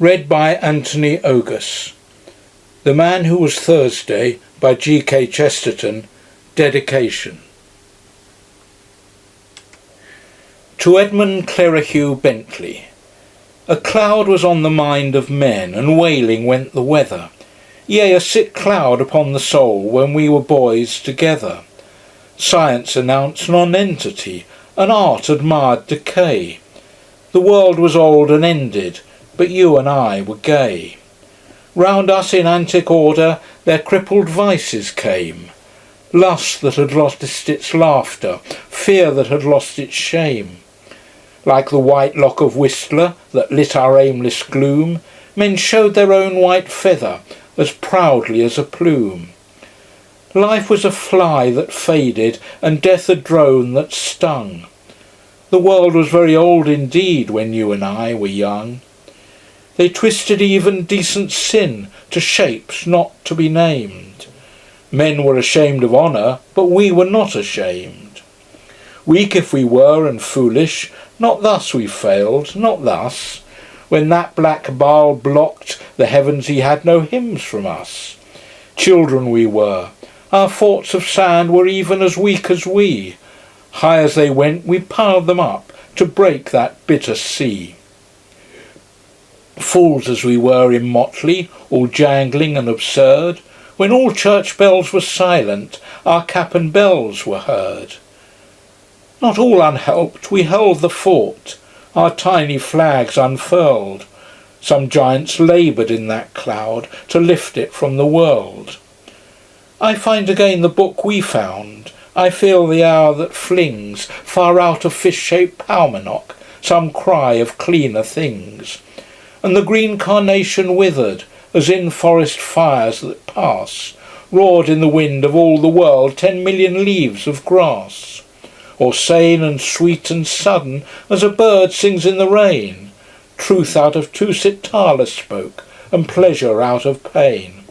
Read by Anthony Ogus. The Man Who Was Thursday by G.K. Chesterton. Dedication. To Edmund Clerihew Bentley. A cloud was on the mind of men, and wailing went the weather. Yea, a sick cloud upon the soul, when we were boys together. Science announced nonentity, and art admired decay. The world was old and ended, but you and I were gay. Round us in antic order their crippled vices came. Lust that had lost its laughter, fear that had lost its shame. Like the white lock of Whistler that lit our aimless gloom, men showed their own white feather as proudly as a plume. Life was a fly that faded, and death a drone that stung. The world was very old indeed when you and I were young. They twisted even decent sin to shapes not to be named. Men were ashamed of honour, but we were not ashamed. Weak if we were and foolish, not thus we failed, not thus. When that black Baal blocked the heavens he had no hymns from us. Children we were, our forts of sand were even as weak as we. High as they went we piled them up to break that bitter sea. Fools as we were in motley, all jangling and absurd, when all church bells were silent, our cap and bells were heard. Not all unhelped, we held the fort, our tiny flags unfurled. Some giants laboured in that cloud to lift it from the world. I find again the book we found, I feel the hour that flings far out of fish-shaped Paumanok some cry of cleaner things. And the green carnation withered, as in forest fires that pass, roared in the wind of all the world 10 million leaves of grass. Or sane and sweet and sudden, as a bird sings in the rain, truth out of Tusitala spoke, and pleasure out of pain.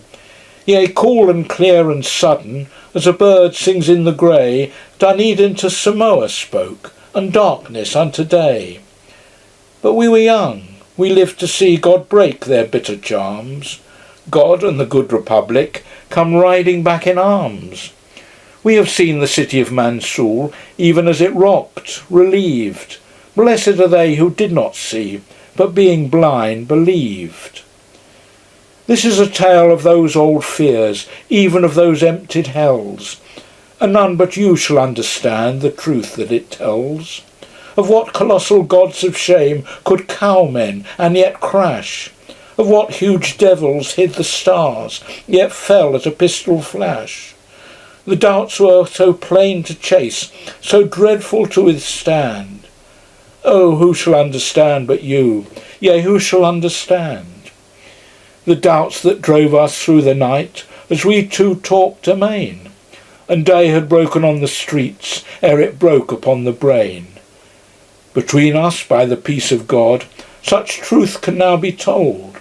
Yea, cool and clear and sudden, as a bird sings in the grey, Dunedin to Samoa spoke, and darkness unto day. But we were young. We lived to see God break their bitter charms. God and the good Republic come riding back in arms. We have seen the city of Mansoul, even as it rocked, relieved. Blessed are they who did not see, but being blind, believed. This is a tale of those old fears, even of those emptied hells, and none but you shall understand the truth that it tells. Of what colossal gods of shame could cow men and yet crash? Of what huge devils hid the stars, yet fell at a pistol flash? The doubts were so plain to chase, so dreadful to withstand. Oh, who shall understand but you? Yea, who shall understand? The doubts that drove us through the night, as we two talked amain, and day had broken on the streets ere it broke upon the brain. Between us, by the peace of God, such truth can now be told.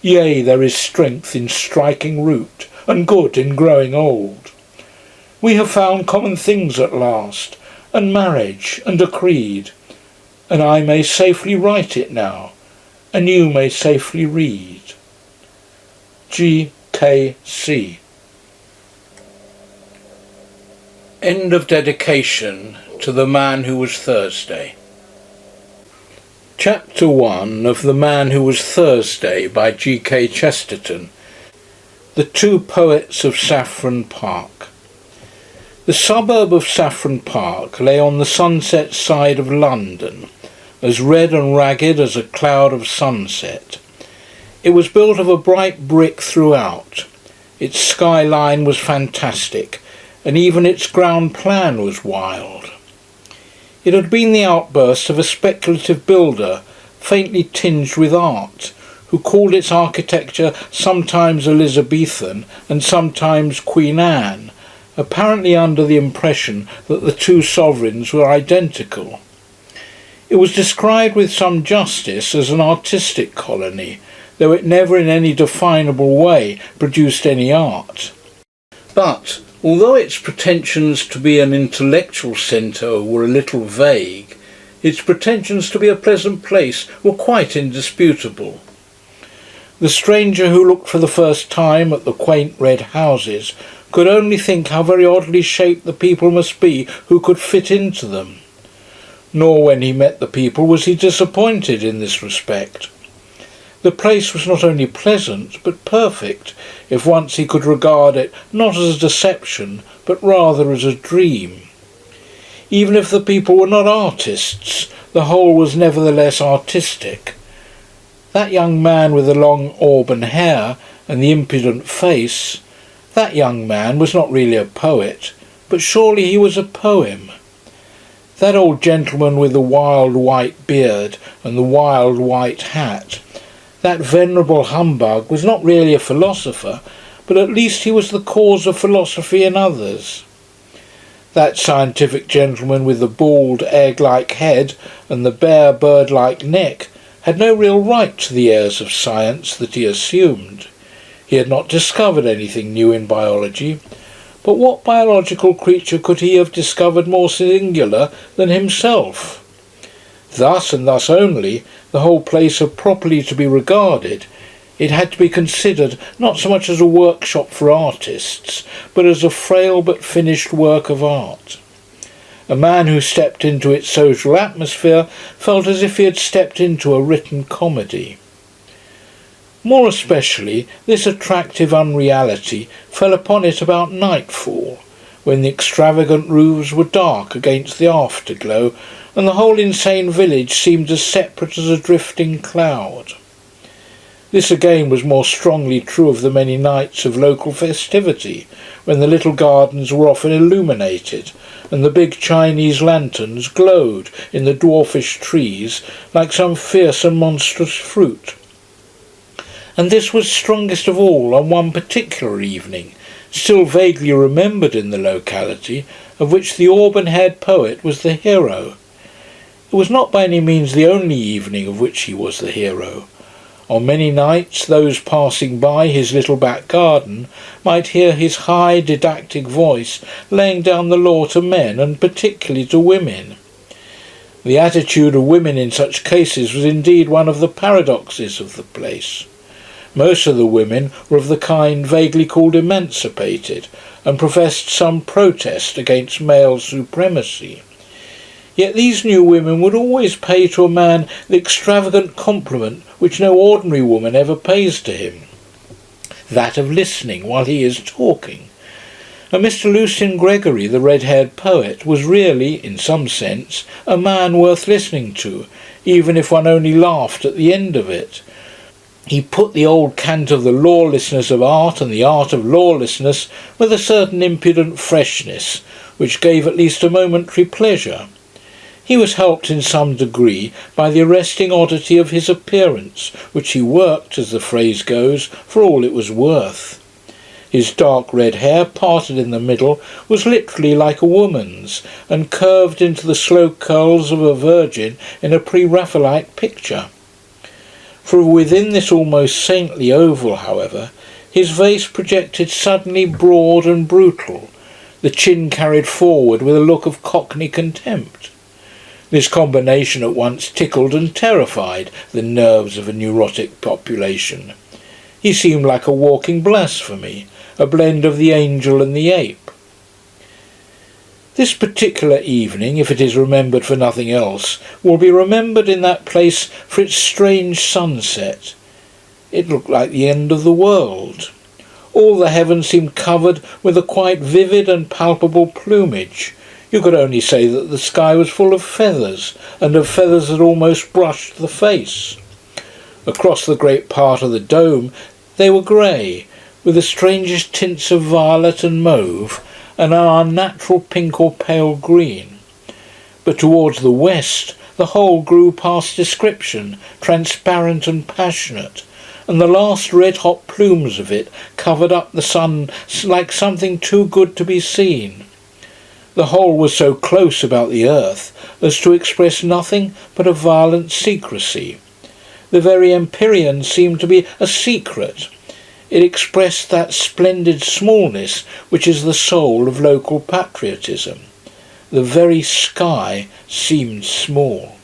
Yea, there is strength in striking root, and good in growing old. We have found common things at last, and marriage, and a creed, and I may safely write it now, and you may safely read. G.K.C. End of dedication to The Man Who Was Thursday. Chapter 1 of The Man Who Was Thursday by G.K. Chesterton. The Two Poets of Saffron Park. The suburb of Saffron Park lay on the sunset side of London, as red and ragged as a cloud of sunset. It was built of a bright brick throughout. Its skyline was fantastic, and even its ground plan was wild. It had been the outburst of a speculative builder, faintly tinged with art, who called its architecture sometimes Elizabethan and sometimes Queen Anne, apparently under the impression that the two sovereigns were identical. It was described with some justice as an artistic colony, though it never in any definable way produced any art. But, although its pretensions to be an intellectual centre were a little vague, its pretensions to be a pleasant place were quite indisputable. The stranger who looked for the first time at the quaint red houses could only think how very oddly shaped the people must be who could fit into them. Nor when he met the people was he disappointed in this respect. The place was not only pleasant, but perfect, if once he could regard it not as a deception, but rather as a dream. Even if the people were not artists, the whole was nevertheless artistic. That young man with the long auburn hair and the impudent face, that young man was not really a poet, but surely he was a poem. That old gentleman with the wild white beard and the wild white hat, that venerable humbug was not really a philosopher, but at least he was the cause of philosophy in others. That scientific gentleman with the bald egg-like head and the bare bird-like neck had no real right to the airs of science that he assumed. He had not discovered anything new in biology, but what biological creature could he have discovered more singular than himself? Thus, and thus only, the whole place had properly to be regarded. It had to be considered not so much as a workshop for artists, but as a frail but finished work of art. A man who stepped into its social atmosphere felt as if he had stepped into a written comedy. More especially, this attractive unreality fell upon it about nightfall, when the extravagant roofs were dark against the afterglow, and the whole insane village seemed as separate as a drifting cloud. This again was more strongly true of the many nights of local festivity, when the little gardens were often illuminated, and the big Chinese lanterns glowed in the dwarfish trees like some fierce and monstrous fruit. And this was strongest of all on one particular evening, still vaguely remembered in the locality, of which the auburn-haired poet was the hero. It was not by any means the only evening of which he was the hero. On many nights those passing by his little back garden might hear his high didactic voice laying down the law to men and particularly to women. The attitude of women in such cases was indeed one of the paradoxes of the place. Most of the women were of the kind vaguely called emancipated, and professed some protest against male supremacy. Yet these new women would always pay to a man the extravagant compliment which no ordinary woman ever pays to him, that of listening while he is talking. And Mr. Lucian Gregory, the red-haired poet, was really, in some sense, a man worth listening to, even if one only laughed at the end of it. He put the old cant of the lawlessness of art and the art of lawlessness with a certain impudent freshness, which gave at least a momentary pleasure. He was helped in some degree by the arresting oddity of his appearance, which he worked, as the phrase goes, for all it was worth. His dark red hair, parted in the middle, was literally like a woman's, and curved into the slow curls of a virgin in a pre-Raphaelite picture. From within this almost saintly oval, however, his face projected suddenly broad and brutal, the chin carried forward with a look of cockney contempt. This combination at once tickled and terrified the nerves of a neurotic population. He seemed like a walking blasphemy, a blend of the angel and the ape. This particular evening, if it is remembered for nothing else, will be remembered in that place for its strange sunset. It looked like the end of the world. All the heavens seemed covered with a quite vivid and palpable plumage. You could only say that the sky was full of feathers, and of feathers that almost brushed the face. Across the great part of the dome they were grey, with the strangest tints of violet and mauve, and an unnatural pink or pale green. But towards the west the whole grew past description, transparent and passionate, and the last red-hot plumes of it covered up the sun like something too good to be seen. The whole was so close about the earth as to express nothing but a violent secrecy. The very empyrean seemed to be a secret. It expressed that splendid smallness which is the soul of local patriotism. The very sky seemed small.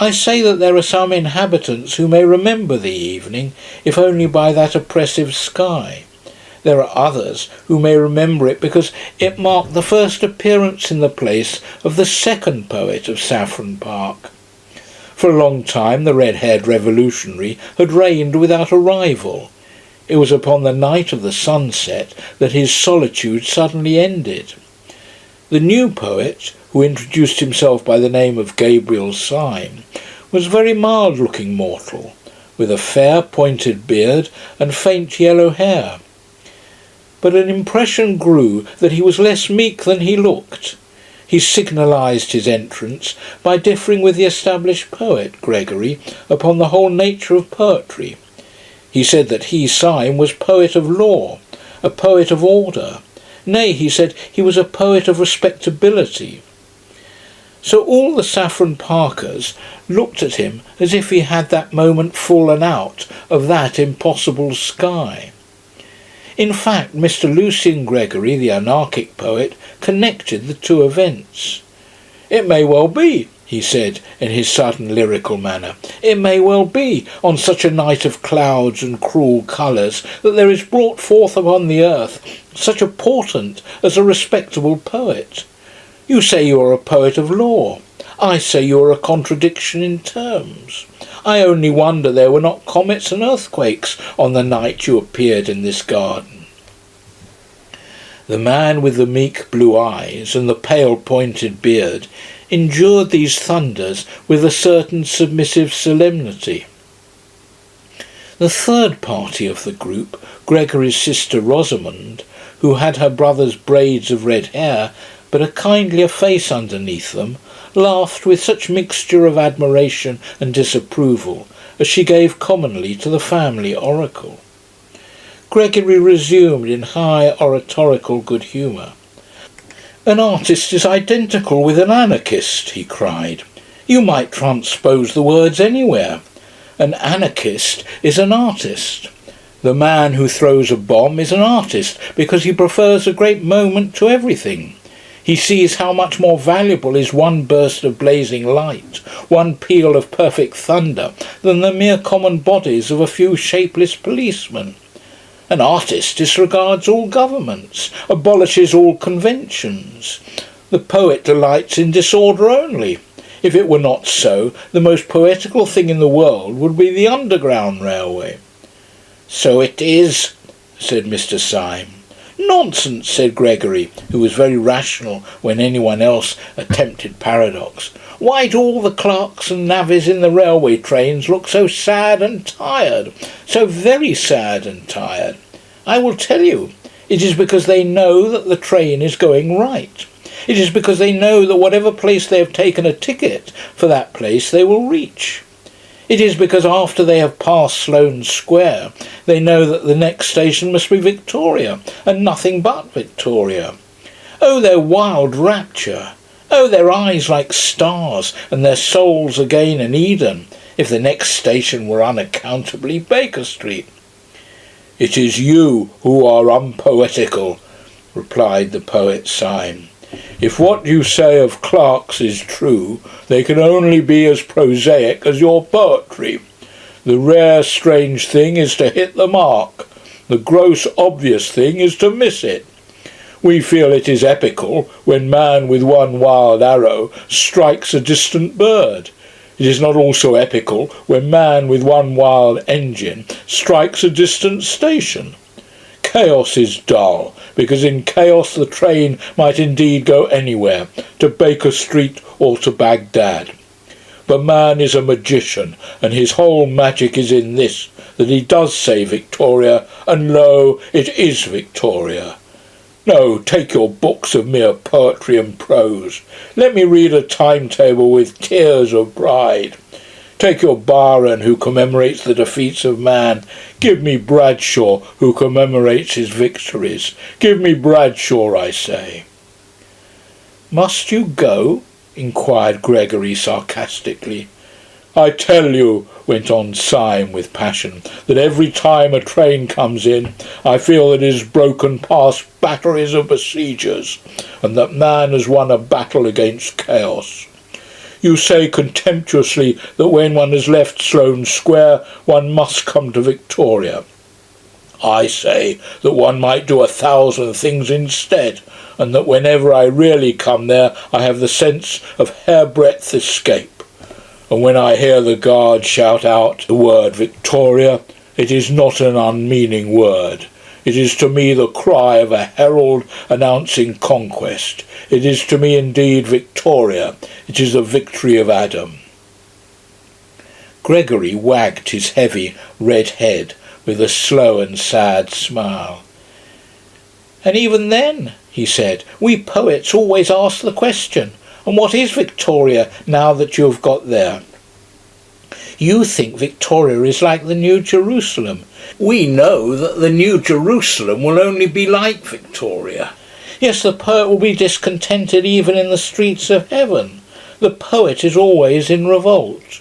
I say that there are some inhabitants who may remember the evening, if only by that oppressive sky. There are others who may remember it because it marked the first appearance in the place of the second poet of Saffron Park. For a long time the red-haired revolutionary had reigned without a rival. It was upon the night of the sunset that his solitude suddenly ended. The new poet, who introduced himself by the name of Gabriel Syme, was a very mild-looking mortal, with a fair pointed beard and faint yellow hair. But an impression grew that he was less meek than he looked. He signalised his entrance by differing with the established poet, Gregory, upon the whole nature of poetry. He said that he, Syme, was poet of law, a poet of order. Nay, he said he was a poet of respectability. So all the Saffron Parkers looked at him as if he had that moment fallen out of that impossible sky. In fact, Mr. Lucian Gregory, the anarchic poet, connected the two events. "It may well be," he said in his sudden lyrical manner, "it may well be, on such a night of clouds and cruel colours, that there is brought forth upon the earth such a portent as a respectable poet. You say you are a poet of law. I say you are a contradiction in terms. I only wonder there were not comets and earthquakes on the night you appeared in this garden." The man with the meek blue eyes and the pale pointed beard endured these thunders with a certain submissive solemnity. The third party of the group, Gregory's sister Rosamond, who had her brother's braids of red hair, but a kindlier face underneath them, laughed with such mixture of admiration and disapproval as she gave commonly to the family oracle. Gregory resumed in high oratorical good humour. "An artist is identical with an anarchist," he cried. "You might transpose the words anywhere. An anarchist is an artist. The man who throws a bomb is an artist because he prefers a great moment to everything. He sees how much more valuable is one burst of blazing light, one peal of perfect thunder, than the mere common bodies of a few shapeless policemen. An artist disregards all governments, abolishes all conventions. The poet delights in disorder only. If it were not so, the most poetical thing in the world would be the Underground Railway." "So it is," said Mr. Syme. "Nonsense," said Gregory, who was very rational when anyone else attempted paradox. "Why do all the clerks and navvies in the railway trains look so sad and tired, so very sad and tired? I will tell you. It is because they know that the train is going right. It is because they know that whatever place they have taken a ticket, for that place they will reach. It is because after they have passed Sloane Square, they know that the next station must be Victoria, and nothing but Victoria. Oh, their wild rapture! Oh, their eyes like stars, and their souls again in Eden, if the next station were unaccountably Baker Street." "It is you who are unpoetical," replied the poet Syme. "If what you say of clerks is true, they can only be as prosaic as your poetry. The rare strange thing is to hit the mark. The gross obvious thing is to miss it. We feel it is epical when man with one wild arrow strikes a distant bird. It is not also epical when man with one wild engine strikes a distant station. Chaos is dull, because in chaos the train might indeed go anywhere, to Baker Street or to Baghdad. But man is a magician, and his whole magic is in this, that he does say Victoria, and lo, it is Victoria. No, take your books of mere poetry and prose. Let me read a timetable with tears of pride. Take your Byron, who commemorates the defeats of man. Give me Bradshaw, who commemorates his victories. Give me Bradshaw, I say." "Must you go?" inquired Gregory sarcastically. "I tell you," went on Syme with passion, "that every time a train comes in, I feel that it has broken past batteries of besiegers, and that man has won a battle against chaos. You say contemptuously that when one has left Sloane Square, one must come to Victoria. I say that one might do 1,000 things instead, and that whenever I really come there, I have the sense of hairbreadth escape. And when I hear the guard shout out the word Victoria, it is not an unmeaning word. It is to me the cry of a herald announcing conquest. It is to me indeed Victoria. It is the victory of Adam. Gregory wagged his heavy red head with a slow and sad smile. And even then, he said, we poets always ask the question, and what is Victoria now that you have got there? You think Victoria is like the New Jerusalem. We know that the New Jerusalem will only be like Victoria. Yes, the poet will be discontented even in the streets of heaven. The poet is always in revolt.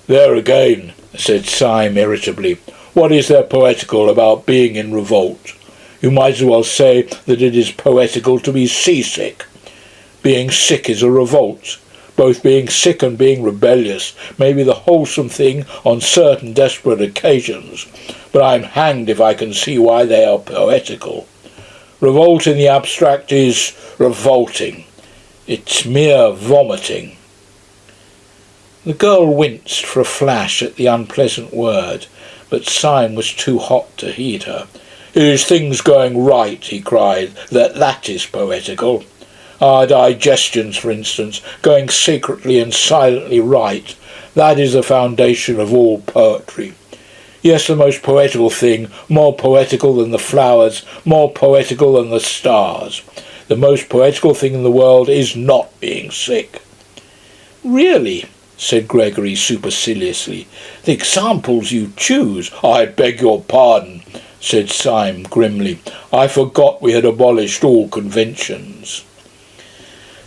There again, said Syme irritably, what is there poetical about being in revolt? You might as well say that it is poetical to be seasick. Being sick is a revolt. Both being sick and being rebellious may be the wholesome thing on certain desperate occasions, but I'm hanged if I can see why they are poetical. Revolt in the abstract is revolting. It's mere vomiting. The girl winced for a flash at the unpleasant word, but Syme was too hot to heed her. It is things going right, he cried, that is poetical. Our digestions, for instance, going secretly and silently right, that is the foundation of all poetry. Yes, the most poetical thing, more poetical than the flowers, more poetical than the stars. The most poetical thing in the world is not being sick. Really, said Gregory superciliously, the examples you choose. I beg your pardon, said Syme grimly. I forgot we had abolished all conventions.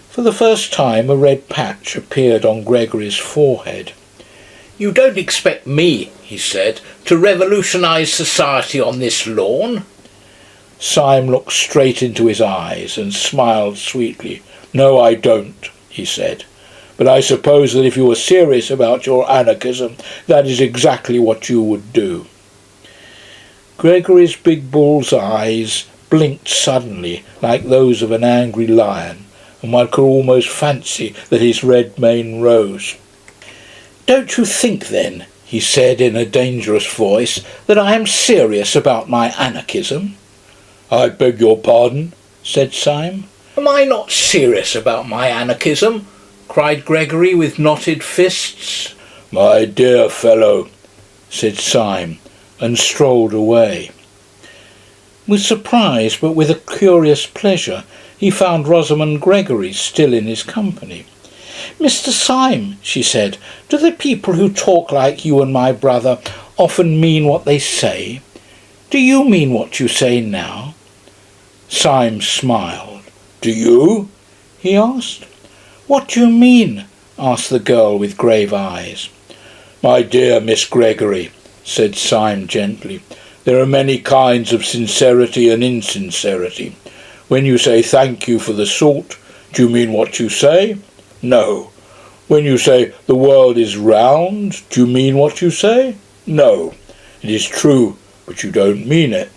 For the first time a red patch appeared on Gregory's forehead. You don't expect me, he said, to revolutionise society on this lawn? Syme looked straight into his eyes and smiled sweetly. No, I don't, he said. But I suppose that if you were serious about your anarchism, that is exactly what you would do. Gregory's big bull's eyes blinked suddenly like those of an angry lion, and one could almost fancy that his red mane rose. Don't you think, then, he said in a dangerous voice, that I am serious about my anarchism? I beg your pardon, said Syme. Am I not serious about my anarchism? Cried Gregory with knotted fists. My dear fellow, said Syme, and strolled away. With surprise, but with a curious pleasure, he found Rosamond Gregory still in his company. Mr. Syme, she said, do the people who talk like you and my brother often mean what they say? Do you mean what you say now? Syme smiled. Do you? He asked. What do you mean? Asked the girl with grave eyes. My dear Miss Gregory, said Syme gently, there are many kinds of sincerity and insincerity. When you say thank you for the salt, do you mean what you say? No. When you say the world is round, do you mean what you say? No. It is true, but you don't mean it.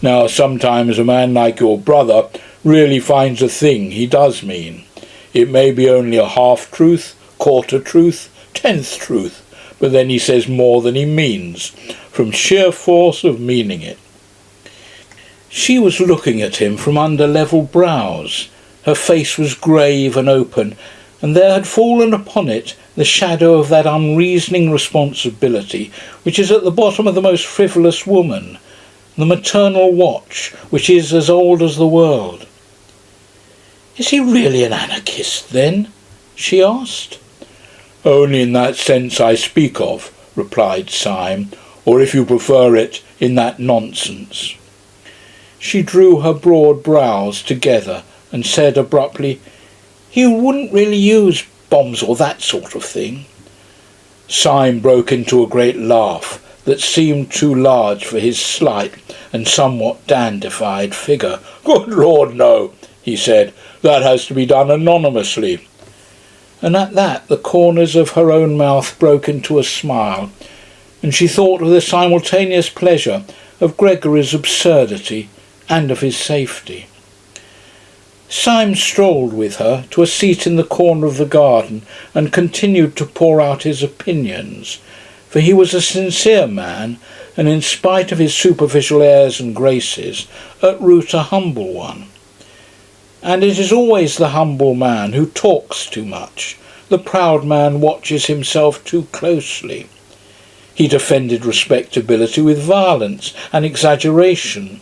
Now, sometimes a man like your brother really finds a thing he does mean. It may be only a half-truth, quarter-truth, tenth truth, but then he says more than he means, from sheer force of meaning it. She was looking at him from under level brows. Her face was grave and open, and there had fallen upon it the shadow of that unreasoning responsibility which is at the bottom of the most frivolous woman, the maternal watch which is as old as the world. Is he really an anarchist, then? She asked. Only in that sense I speak of, replied Syme, or if you prefer it, in that nonsense. She drew her broad brows together and said abruptly, "You wouldn't really use bombs or that sort of thing?" Syme broke into a great laugh that seemed too large for his slight and somewhat dandified figure. "Good Lord, no," he said. "That has to be done anonymously." and at that the corners of her own mouth broke into a smile, and she thought with a simultaneous pleasure of Gregory's absurdity and of his safety. Syme strolled with her to a seat in the corner of the garden and continued to pour out his opinions, for he was a sincere man, and in spite of his superficial airs and graces, at root a humble one. And it is always the humble man who talks too much. The proud man watches himself too closely. He defended respectability with violence and exaggeration.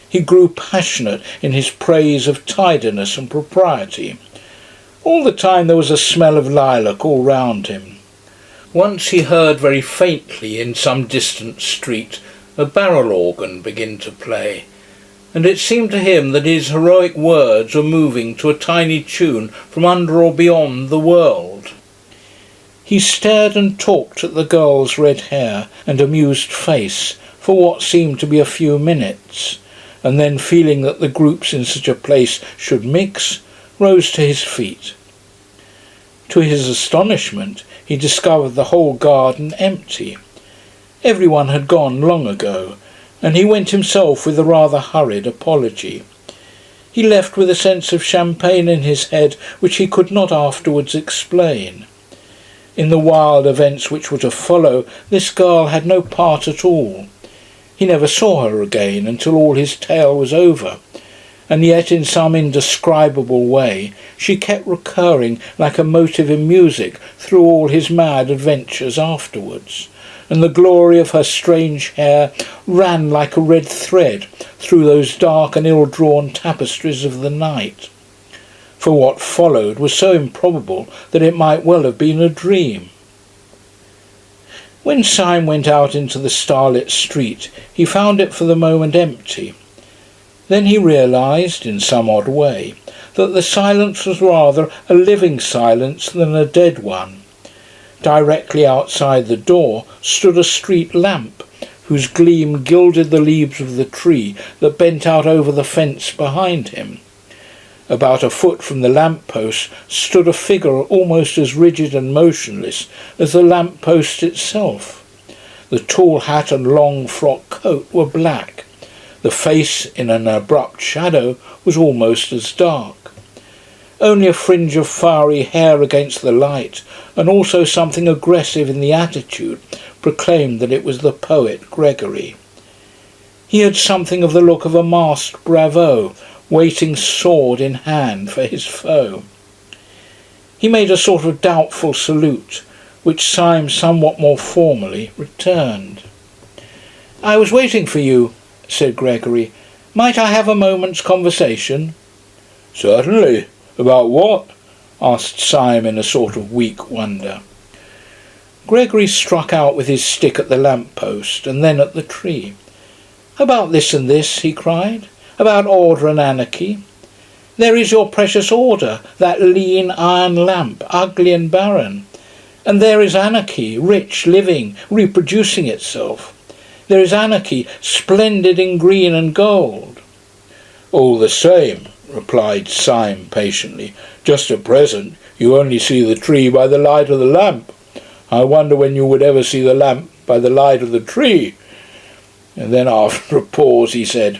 He grew passionate in his praise of tidiness and propriety. All the time there was a smell of lilac all round him. Once he heard very faintly in some distant street a barrel organ begin to play, and it seemed to him that his heroic words were moving to a tiny tune from under or beyond the world. He stared and talked at the girl's red hair and amused face for what seemed to be a few minutes, and then, feeling that the groups in such a place should mix, rose to his feet. To his astonishment, he discovered the whole garden empty. Everyone had gone long ago, and he went himself with a rather hurried apology. He left with a sense of champagne in his head which he could not afterwards explain. In the wild events which were to follow, this girl had no part at all. He never saw her again until all his tale was over, and yet in some indescribable way she kept recurring like a motive in music through all his mad adventures afterwards, and the glory of her strange hair ran like a red thread through those dark and ill-drawn tapestries of the night. For what followed was so improbable that it might well have been a dream. When Syme went out into the starlit street, he found it for the moment empty. Then he realised, in some odd way, that the silence was rather a living silence than a dead one. Directly outside the door stood a street lamp, whose gleam gilded the leaves of the tree that bent out over the fence behind him. About a foot from the lamp-post stood a figure almost as rigid and motionless as the lamp-post itself. The tall hat and long frock coat were black. The face, in an abrupt shadow, was almost as dark. Only a fringe of fiery hair against the light, and also something aggressive in the attitude, proclaimed that it was the poet Gregory. He had something of the look of a masked bravo, waiting sword in hand for his foe. He made a sort of doubtful salute, which Syme somewhat more formally returned. "I was waiting for you," said Gregory. "Might I have a moment's conversation?" "Certainly. About what?" asked Syme in a sort of weak wonder. Gregory struck out with his stick at the lamp-post and then at the tree. "About this and this," he cried. "About order and anarchy. There is your precious order, that lean iron lamp, ugly and barren. And there is anarchy, rich, living, reproducing itself. There is anarchy, splendid in green and gold." "All the same," replied Syme patiently, "just at present you only see the tree by the light of the lamp. I wonder when you would ever see the lamp by the light of the tree." And then after a pause he said,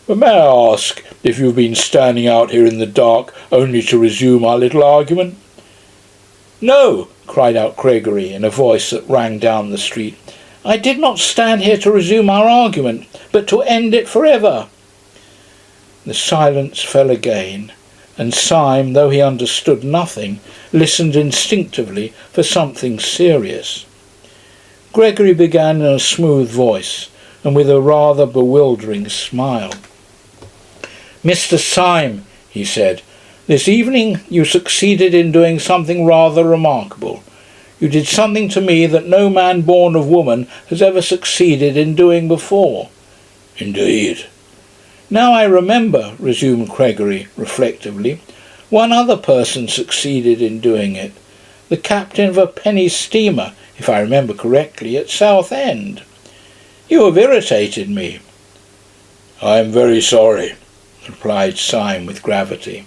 "But may I ask if you've been standing out here in the dark only to resume our little argument?" "No," cried out Gregory in a voice that rang down the street. "I did not stand here to resume our argument, but to end it for ever." The silence fell again, and Syme, though he understood nothing, listened instinctively for something serious. Gregory began in a smooth voice and with a rather bewildering smile. "Mr. Syme," he said, "this evening you succeeded in doing something rather remarkable. You did something to me that no man born of woman has ever succeeded in doing before." "Indeed." "Now I remember," resumed Gregory reflectively, "one other person succeeded in doing it. The captain of a penny steamer, if I remember correctly, at Southend. You have irritated me." "I am very sorry," replied Syme with gravity.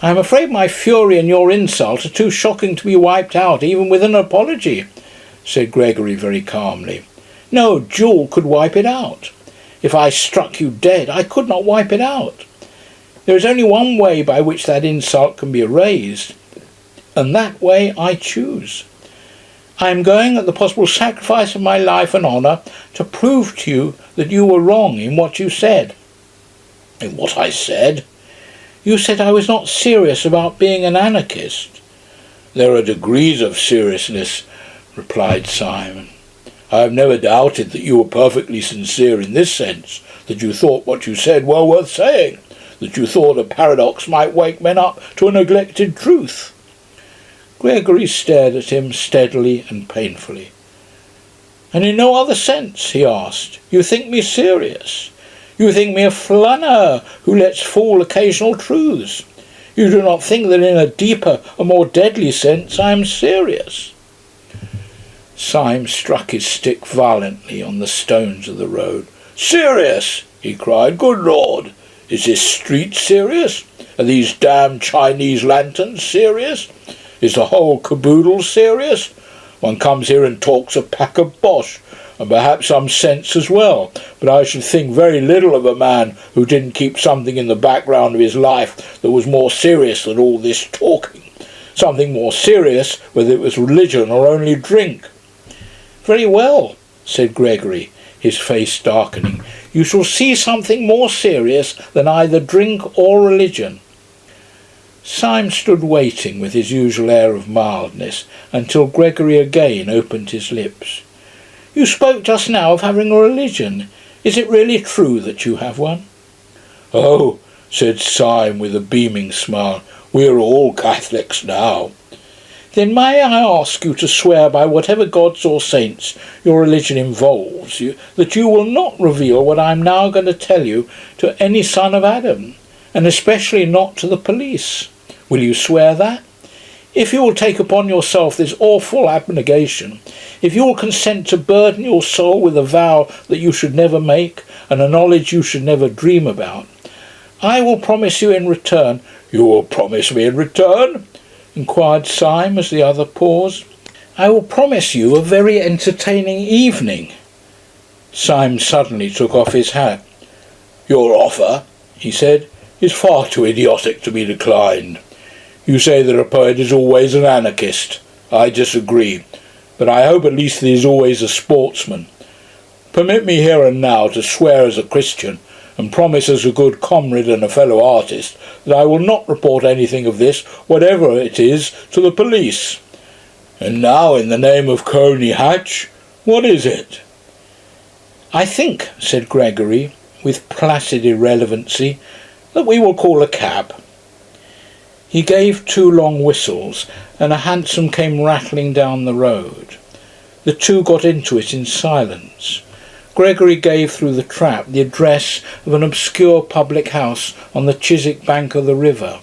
"I am afraid my fury and your insult are too shocking to be wiped out, even with an apology," said Gregory very calmly. "No duel could wipe it out. If I struck you dead, I could not wipe it out. There is only one way by which that insult can be erased, and that way I choose. I am going, at the possible sacrifice of my life and honour, to prove to you that you were wrong in what you said." "In what I said?" "You said I was not serious about being an anarchist." "There are degrees of seriousness," replied Simon. "I have never doubted that you were perfectly sincere in this sense, that you thought what you said well worth saying, that you thought a paradox might wake men up to a neglected truth." Gregory stared at him steadily and painfully. "And in no other sense," he asked, "you think me serious? You think me a flâneur who lets fall occasional truths? You do not think that in a deeper, a more deadly sense I am serious?" Syme struck his stick violently on the stones of the road. "Serious!" he cried. "Good Lord! Is this street serious? Are these damned Chinese lanterns serious? Is the whole caboodle serious? One comes here and talks a pack of bosh, and perhaps some sense as well, but I should think very little of a man who didn't keep something in the background of his life that was more serious than all this talking. Something more serious, whether it was religion or only drink." "Very well," said Gregory, his face darkening. "You shall see something more serious than either drink or religion." Syme stood waiting with his usual air of mildness until Gregory again opened his lips. "You spoke just now of having a religion. Is it really true that you have one?" "Oh," said Syme with a beaming smile, "we are all Catholics now." "Then may I ask you to swear by whatever gods or saints your religion involves you, that you will not reveal what I am now going to tell you to any son of Adam, and especially not to the police? Will you swear that? If you will take upon yourself this awful abnegation, if you will consent to burden your soul with a vow that you should never make, and a knowledge you should never dream about, I will promise you in return—" "You will promise me in return?" inquired Syme as the other paused. "I will promise you a very entertaining evening." Syme suddenly took off his hat. "Your offer," he said, "is far too idiotic to be declined. You say that a poet is always an anarchist. I disagree, but I hope at least that he is always a sportsman. Permit me here and now to swear as a Christian, and promise as a good comrade and a fellow artist, that I will not report anything of this, whatever it is, to the police. And now, in the name of Coney Hatch, what is it?" "I think," said Gregory, with placid irrelevancy, "that we will call a cab." He gave 2 long whistles, and a hansom came rattling down the road. The two got into it in silence. Gregory gave through the trap the address of an obscure public house on the Chiswick bank of the river.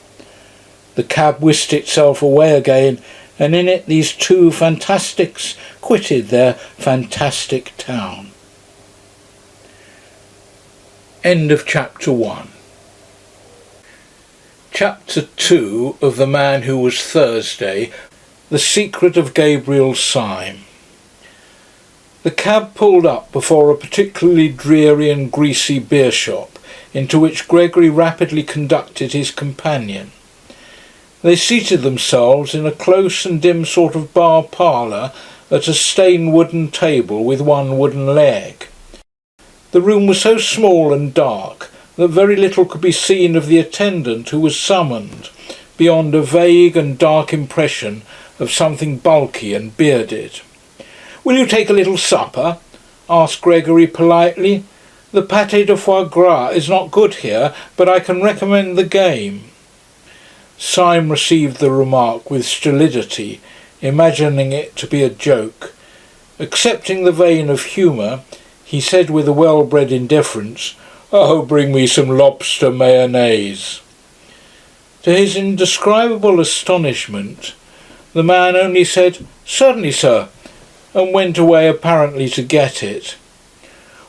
The cab whisked itself away again, and in it these 2 fantastics quitted their fantastic town. End of chapter 1. Chapter 2 of The Man Who Was Thursday, The Secret of Gabriel Syme. The cab pulled up before a particularly dreary and greasy beer shop, into which Gregory rapidly conducted his companion. They seated themselves in a close and dim sort of bar parlour at a stained wooden table with one wooden leg. The room was so small and dark that very little could be seen of the attendant who was summoned, beyond a vague and dark impression of something bulky and bearded. "Will you take a little supper?" asked Gregory politely. "The pâté de foie gras is not good here, but I can recommend the game." Syme received the remark with stolidity, imagining it to be a joke. Accepting the vein of humour, he said with a well-bred indifference, "Oh, bring me some lobster mayonnaise." To his indescribable astonishment, the man only said, "Certainly, sir," and went away apparently to get it.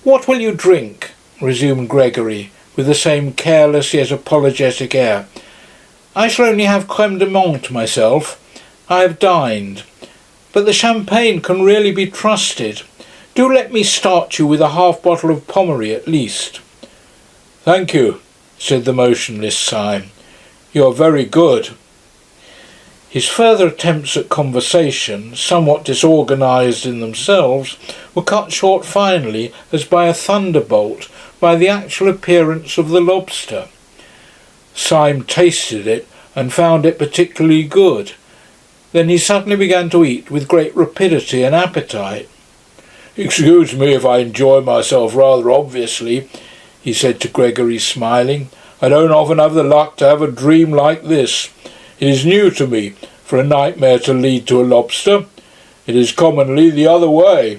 "What will you drink?" resumed Gregory, with the same careless yet apologetic air. I shall only have crème de menthe myself. I have dined. But the champagne can really be trusted. Do let me start you with a half bottle of Pommery at least." "Thank you," said the motionless Syme. "You are very good." His further attempts at conversation, somewhat disorganised in themselves, were cut short finally, as by a thunderbolt, by the actual appearance of the lobster. Syme tasted it and found it particularly good. Then he suddenly began to eat with great rapidity and appetite. "Excuse me if I enjoy myself rather obviously," he said to Gregory, smiling. "I don't often have the luck to have a dream like this. It is new to me, for a nightmare to lead to a lobster. It is commonly the other way."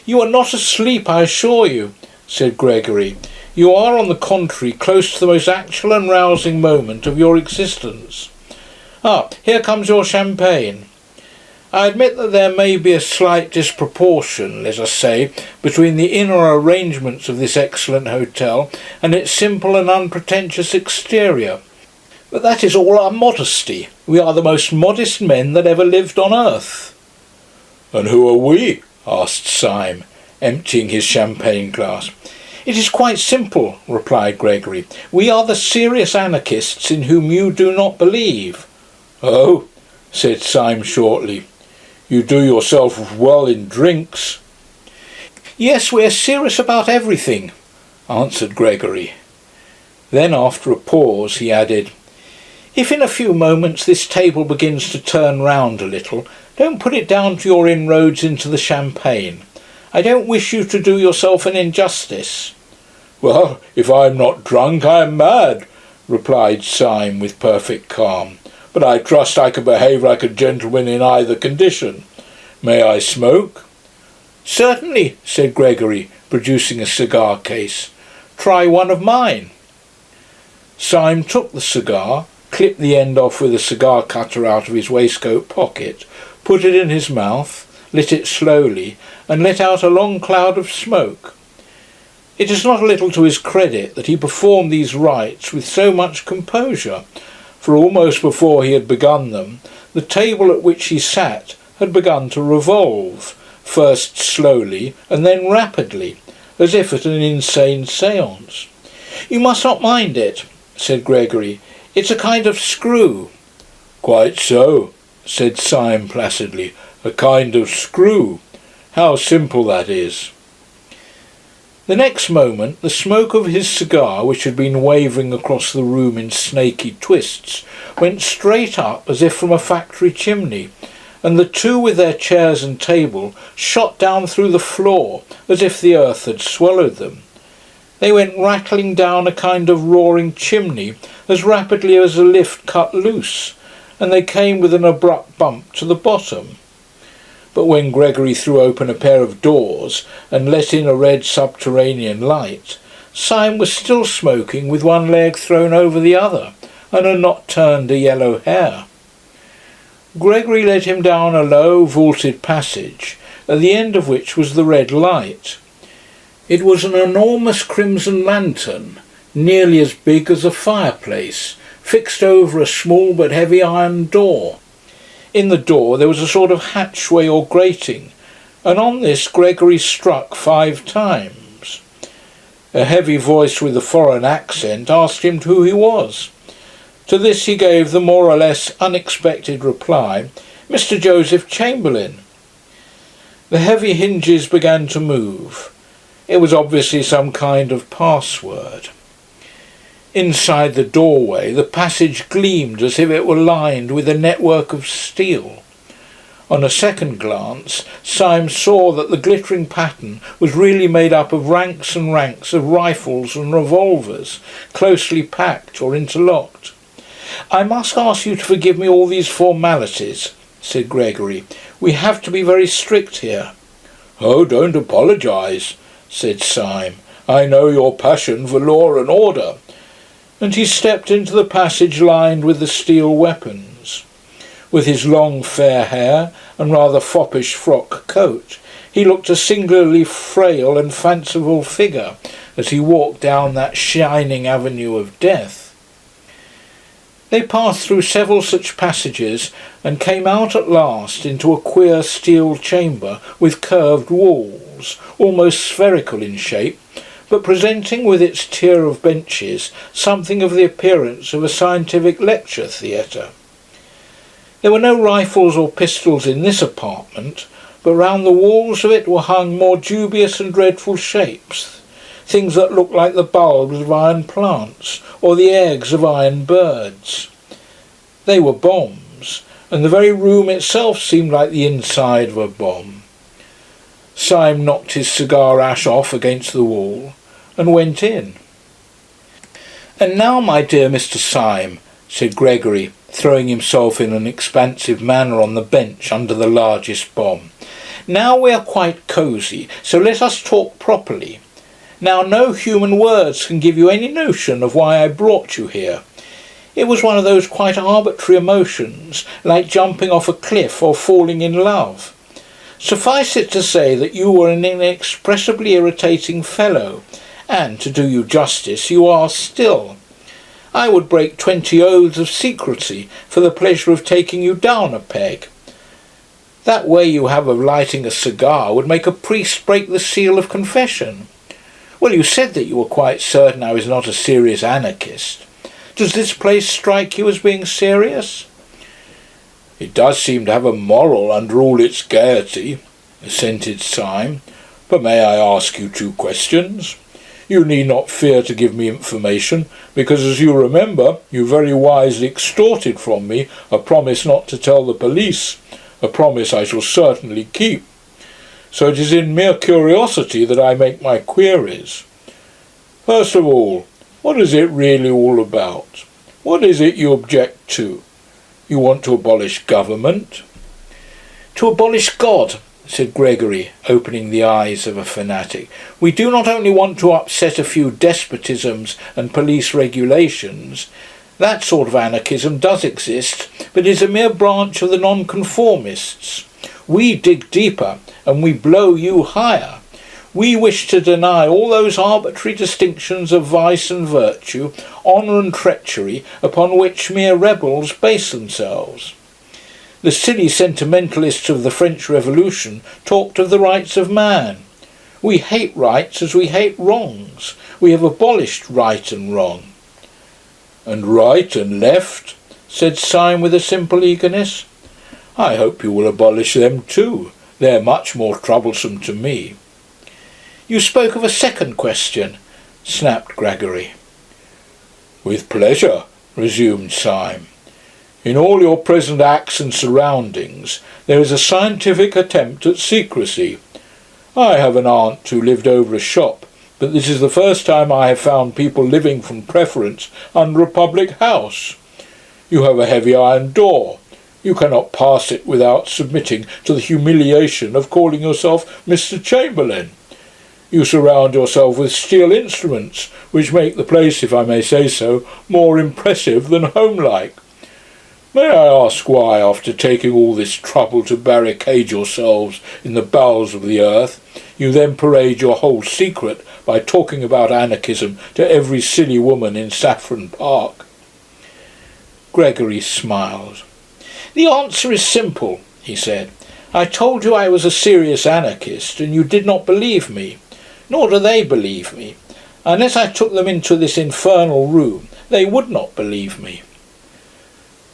"You are not asleep, I assure you," said Gregory. "You are, on the contrary, close to the most actual and rousing moment of your existence. Ah, here comes your champagne. I admit that there may be a slight disproportion, let us say, between the inner arrangements of this excellent hotel and its simple and unpretentious exterior. But that is all our modesty. We are the most modest men that ever lived on earth." "And who are we?" asked Syme, emptying his champagne glass. "It is quite simple," replied Gregory. "We are the serious anarchists in whom you do not believe." "Oh," said Syme shortly. "You do yourself well in drinks." "Yes, we are serious about everything," answered Gregory. Then, after a pause, he added, "If in a few moments this table begins to turn round a little, don't put it down to your inroads into the champagne. I don't wish you to do yourself an injustice." "Well, if I am not drunk, I am mad," replied Syme with perfect calm. "But I trust I can behave like a gentleman in either condition. May I smoke?" "Certainly," said Gregory, producing a cigar case. "Try one of mine." Syme took the cigar, clipped the end off with a cigar cutter out of his waistcoat pocket, put it in his mouth, lit it slowly, and let out a long cloud of smoke. It is not a little to his credit that he performed these rites with so much composure, for almost before he had begun them, the table at which he sat had begun to revolve, first slowly and then rapidly, as if at an insane séance. "You must not mind it," said Gregory. "It's a kind of screw." "Quite so," said Syme placidly. "A kind of screw. How simple that is." The next moment the smoke of his cigar, which had been wavering across the room in snaky twists, went straight up as if from a factory chimney, and the two with their chairs and table shot down through the floor as if the earth had swallowed them. They went rattling down a kind of roaring chimney as rapidly as a lift cut loose, and they came with an abrupt bump to the bottom. But when Gregory threw open a pair of doors and let in a red subterranean light, Syme was still smoking with one leg thrown over the other, and had not turned a yellow hair. Gregory led him down a low, vaulted passage, at the end of which was the red light. It was an enormous crimson lantern, nearly as big as a fireplace, fixed over a small but heavy iron door. In the door there was a sort of hatchway or grating, and on this Gregory struck 5 times. A heavy voice with a foreign accent asked him who he was. To this he gave the more or less unexpected reply, "Mr. Joseph Chamberlain." The heavy hinges began to move. It was obviously some kind of password. Inside the doorway the passage gleamed as if it were lined with a network of steel. On a second glance, Syme saw that the glittering pattern was really made up of ranks and ranks of rifles and revolvers, closely packed or interlocked. "I must ask you to forgive me all these formalities," said Gregory. "We have to be very strict here." "Oh, don't apologise," said Syme. "I know your passion for law and order." And he stepped into the passage lined with the steel weapons. With his long fair hair and rather foppish frock coat, he looked a singularly frail and fanciful figure as he walked down that shining avenue of death. They passed through several such passages and came out at last into a queer steel chamber with curved walls, almost spherical in shape, but presenting with its tier of benches something of the appearance of a scientific lecture theatre. There were no rifles or pistols in this apartment, but round the walls of it were hung more dubious and dreadful shapes, things that looked like the bulbs of iron plants or the eggs of iron birds. They were bombs, and the very room itself seemed like the inside of a bomb. Syme knocked his cigar ash off against the wall and went in. "And now, my dear Mr. Syme," said Gregory, throwing himself in an expansive manner on the bench under the largest bomb, "now we are quite cosy, so let us talk properly. Now no human words can give you any notion of why I brought you here. It was one of those quite arbitrary emotions, like jumping off a cliff or falling in love. Suffice it to say that you were an inexpressibly irritating fellow, and, to do you justice, you are still. I would break 20 oaths of secrecy for the pleasure of taking you down a peg. That way you have of lighting a cigar would make a priest break the seal of confession. Well, you said that you were quite certain I was not a serious anarchist. Does this place strike you as being serious?" "It does seem to have a moral under all its gaiety," assented Syme. "But may I ask you 2 questions? You need not fear to give me information, because, as you remember, you very wisely extorted from me a promise not to tell the police, a promise I shall certainly keep. So it is in mere curiosity that I make my queries. First of all, what is it really all about? What is it you object to? You want to abolish government?" "To abolish God," said Gregory, opening the eyes of a fanatic. "We do not only want to upset a few despotisms and police regulations. That sort of anarchism does exist, but is a mere branch of the nonconformists. We dig deeper, and we blow you higher. We wish to deny all those arbitrary distinctions of vice and virtue, honour and treachery, upon which mere rebels base themselves. The silly sentimentalists of the French Revolution talked of the rights of man. We hate rights as we hate wrongs. We have abolished right and wrong." "And right and left?" said Syme with a simple eagerness. "I hope you will abolish them too. They're much more troublesome to me." "You spoke of a second question," snapped Gregory. "With pleasure," resumed Syme. "In all your present acts and surroundings there is a scientific attempt at secrecy. I have an aunt who lived over a shop, but this is the first time I have found people living from preference under a public house. You have a heavy iron door. You cannot pass it without submitting to the humiliation of calling yourself Mr. Chamberlain. You surround yourself with steel instruments, which make the place, if I may say so, more impressive than homelike. May I ask why, after taking all this trouble to barricade yourselves in the bowels of the earth, you then parade your whole secret by talking about anarchism to every silly woman in Saffron Park?" Gregory smiled. "The answer is simple," he said. "I told you I was a serious anarchist, and you did not believe me. Nor do they believe me. Unless I took them into this infernal room, they would not believe me."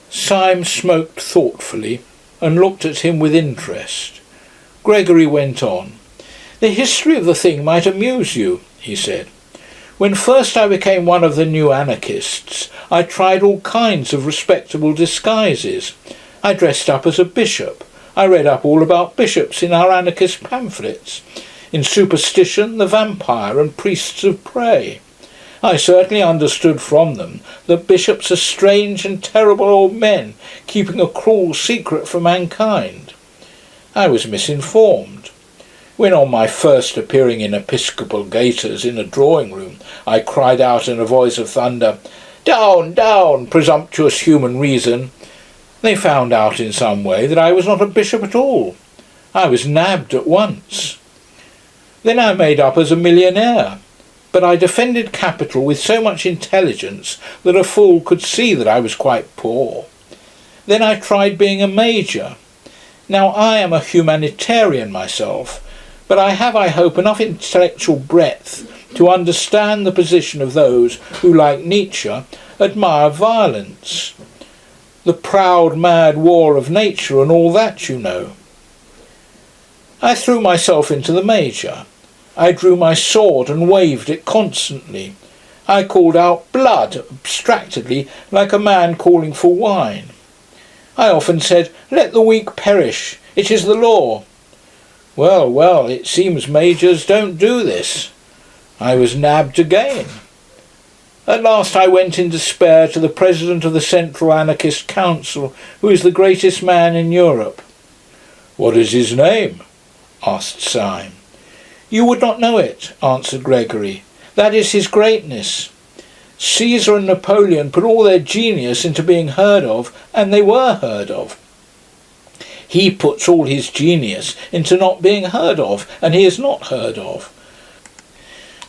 Syme smoked thoughtfully and looked at him with interest. Gregory went on. "The history of the thing might amuse you," he said. "When first I became one of the new anarchists, I tried all kinds of respectable disguises. I dressed up as a bishop. I read up all about bishops in our anarchist pamphlets. In Superstition, the vampire and priests of prey. I certainly understood from them that bishops are strange and terrible old men, keeping a cruel secret from mankind. I was misinformed. When on my first appearing in episcopal gaiters in a drawing-room, I cried out in a voice of thunder, 'Down, down, presumptuous human reason!' they found out in some way that I was not a bishop at all. I was nabbed at once. Then I made up as a millionaire. but I defended capital with so much intelligence that a fool could see that I was quite poor. Then I tried being a major. Now I am a humanitarian myself, but I have, I hope, enough intellectual breadth to understand the position of those who, like Nietzsche, admire violence. The proud, mad war of nature and all that, you know. I threw myself into the major. I drew my sword and waved it constantly. I called out blood abstractedly, like a man calling for wine. I often said, "Let the weak perish. It is the law." Well, well, it seems majors don't do this. I was nabbed again. At last I went in despair to the President of the Central Anarchist Council, who is the greatest man in Europe. "What is his name?" asked Syme. "You would not know it," answered Gregory. "That is his greatness. Caesar and Napoleon put all their genius into being heard of, and they were heard of. He puts all his genius into not being heard of, and he is not heard of.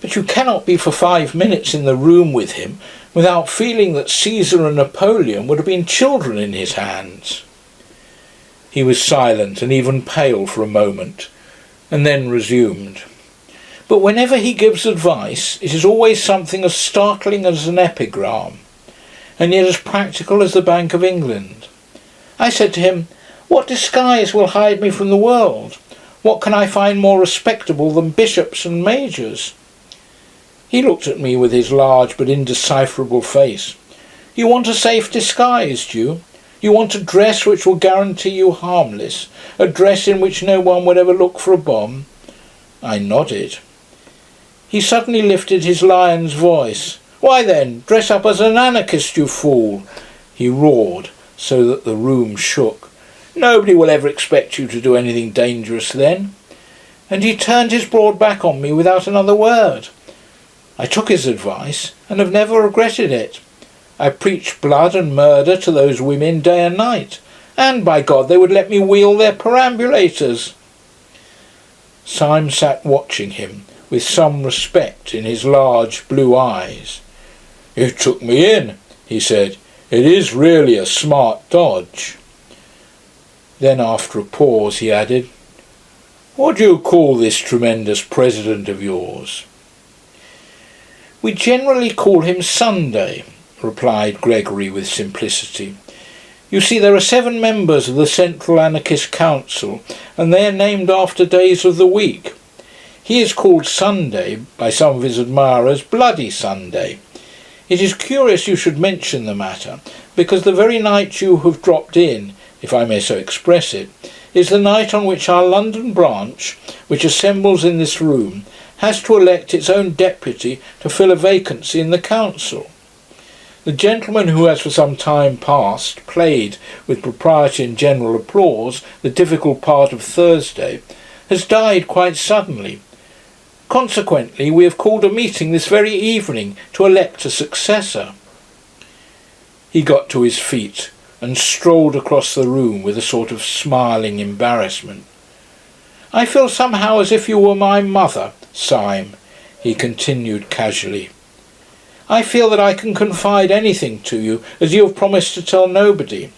But you cannot be for 5 minutes in the room with him without feeling that Caesar and Napoleon would have been children in his hands." He was silent and even pale for a moment, and then resumed. "But whenever he gives advice, it is always something as startling as an epigram, and yet as practical as the Bank of England. I said to him, 'What disguise will hide me from the world? What can I find more respectable than bishops and majors?' He looked at me with his large but indecipherable face. 'You want a safe disguise, do you? You want a dress which will guarantee you harmless, a dress in which no one would ever look for a bomb?' I nodded. He suddenly lifted his lion's voice. 'Why then, dress up as an anarchist, you fool!' he roared, so that the room shook. 'Nobody will ever expect you to do anything dangerous then.' And he turned his broad back on me without another word. I took his advice, and have never regretted it. I preached blood and murder to those women day and night, and, by God, they would let me wheel their perambulators." Syme sat watching him, with some respect in his large blue eyes. "You took me in," he said. "It is really a smart dodge." Then, after a pause, he added, "What do you call this tremendous president of yours?" "We generally call him Sunday," replied Gregory with simplicity. "You see, there are 7 members of the Central Anarchist Council, and they are named after days of the week. He is called Sunday, by some of his admirers, Bloody Sunday. It is curious you should mention the matter, because the very night you have dropped in, if I may so express it, is the night on which our London branch, which assembles in this room, has to elect its own deputy to fill a vacancy in the council. The gentleman who has for some time past played, with propriety and general applause, the difficult part of Thursday, has died quite suddenly. Consequently, we have called a meeting this very evening to elect a successor." He got to his feet and strolled across the room with a sort of smiling embarrassment. "I feel somehow as if you were my mother, Syme," he continued casually. "I feel that I can confide anything to you, as you have promised to tell nobody.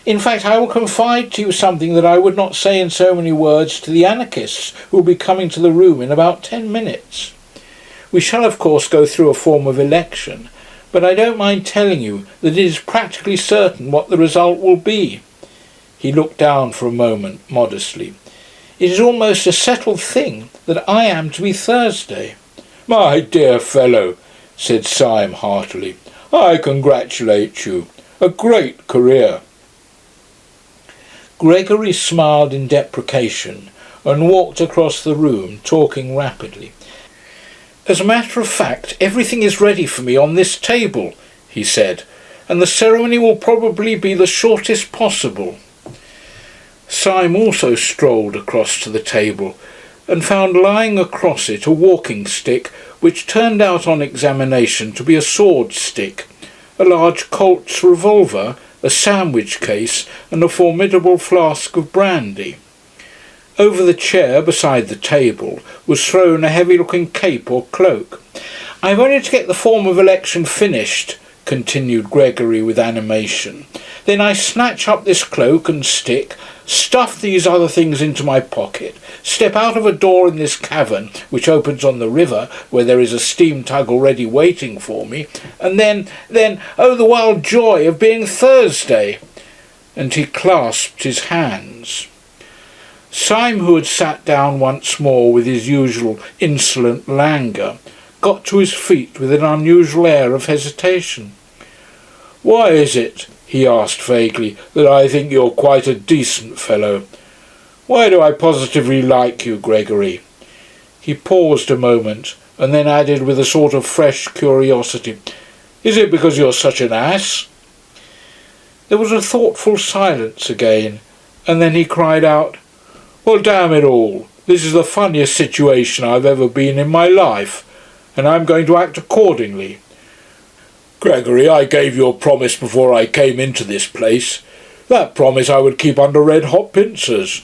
In fact, I will confide to you something that I would not say in so many words to the anarchists who will be coming to the room in about 10 minutes. We shall, of course, go through a form of election, but I don't mind telling you that it is practically certain what the result will be." He looked down for a moment, modestly. "It is almost a settled thing that I am to be Thursday." "My dear fellow," said Syme heartily, "I congratulate you. A great career." Gregory smiled in deprecation and walked across the room, talking rapidly. "As a matter of fact, everything is ready for me on this table," he said, "and the ceremony will probably be the shortest possible." Syme also strolled across to the table and found lying across it a walking stick which turned out on examination to be a sword stick, a large Colt's revolver, a sandwich case, and a formidable flask of brandy. Over the chair beside the table was thrown a heavy-looking cape or cloak, "I've only to get the form of election finished," continued Gregory with animation. "Then I snatch up this cloak and stick, stuff these other things into my pocket, step out of a door in this cavern, which opens on the river, where there is a steam tug already waiting for me, and then, oh, the wild joy of being Thursday!" And he clasped his hands. Syme, who had sat down once more with his usual insolent languor, got to his feet with an unusual air of hesitation. "Why is it," he asked vaguely, "that I think you're quite a decent fellow? Why do I positively like you, Gregory?" He paused a moment, and then added with a sort of fresh curiosity, "Is it because you're such an ass?" There was a thoughtful silence again, and then he cried out, "Well, damn it all, this is the funniest situation I've ever been in my life, and I'm going to act accordingly. Gregory, I gave you a promise before I came into this place. That promise I would keep under red-hot pincers.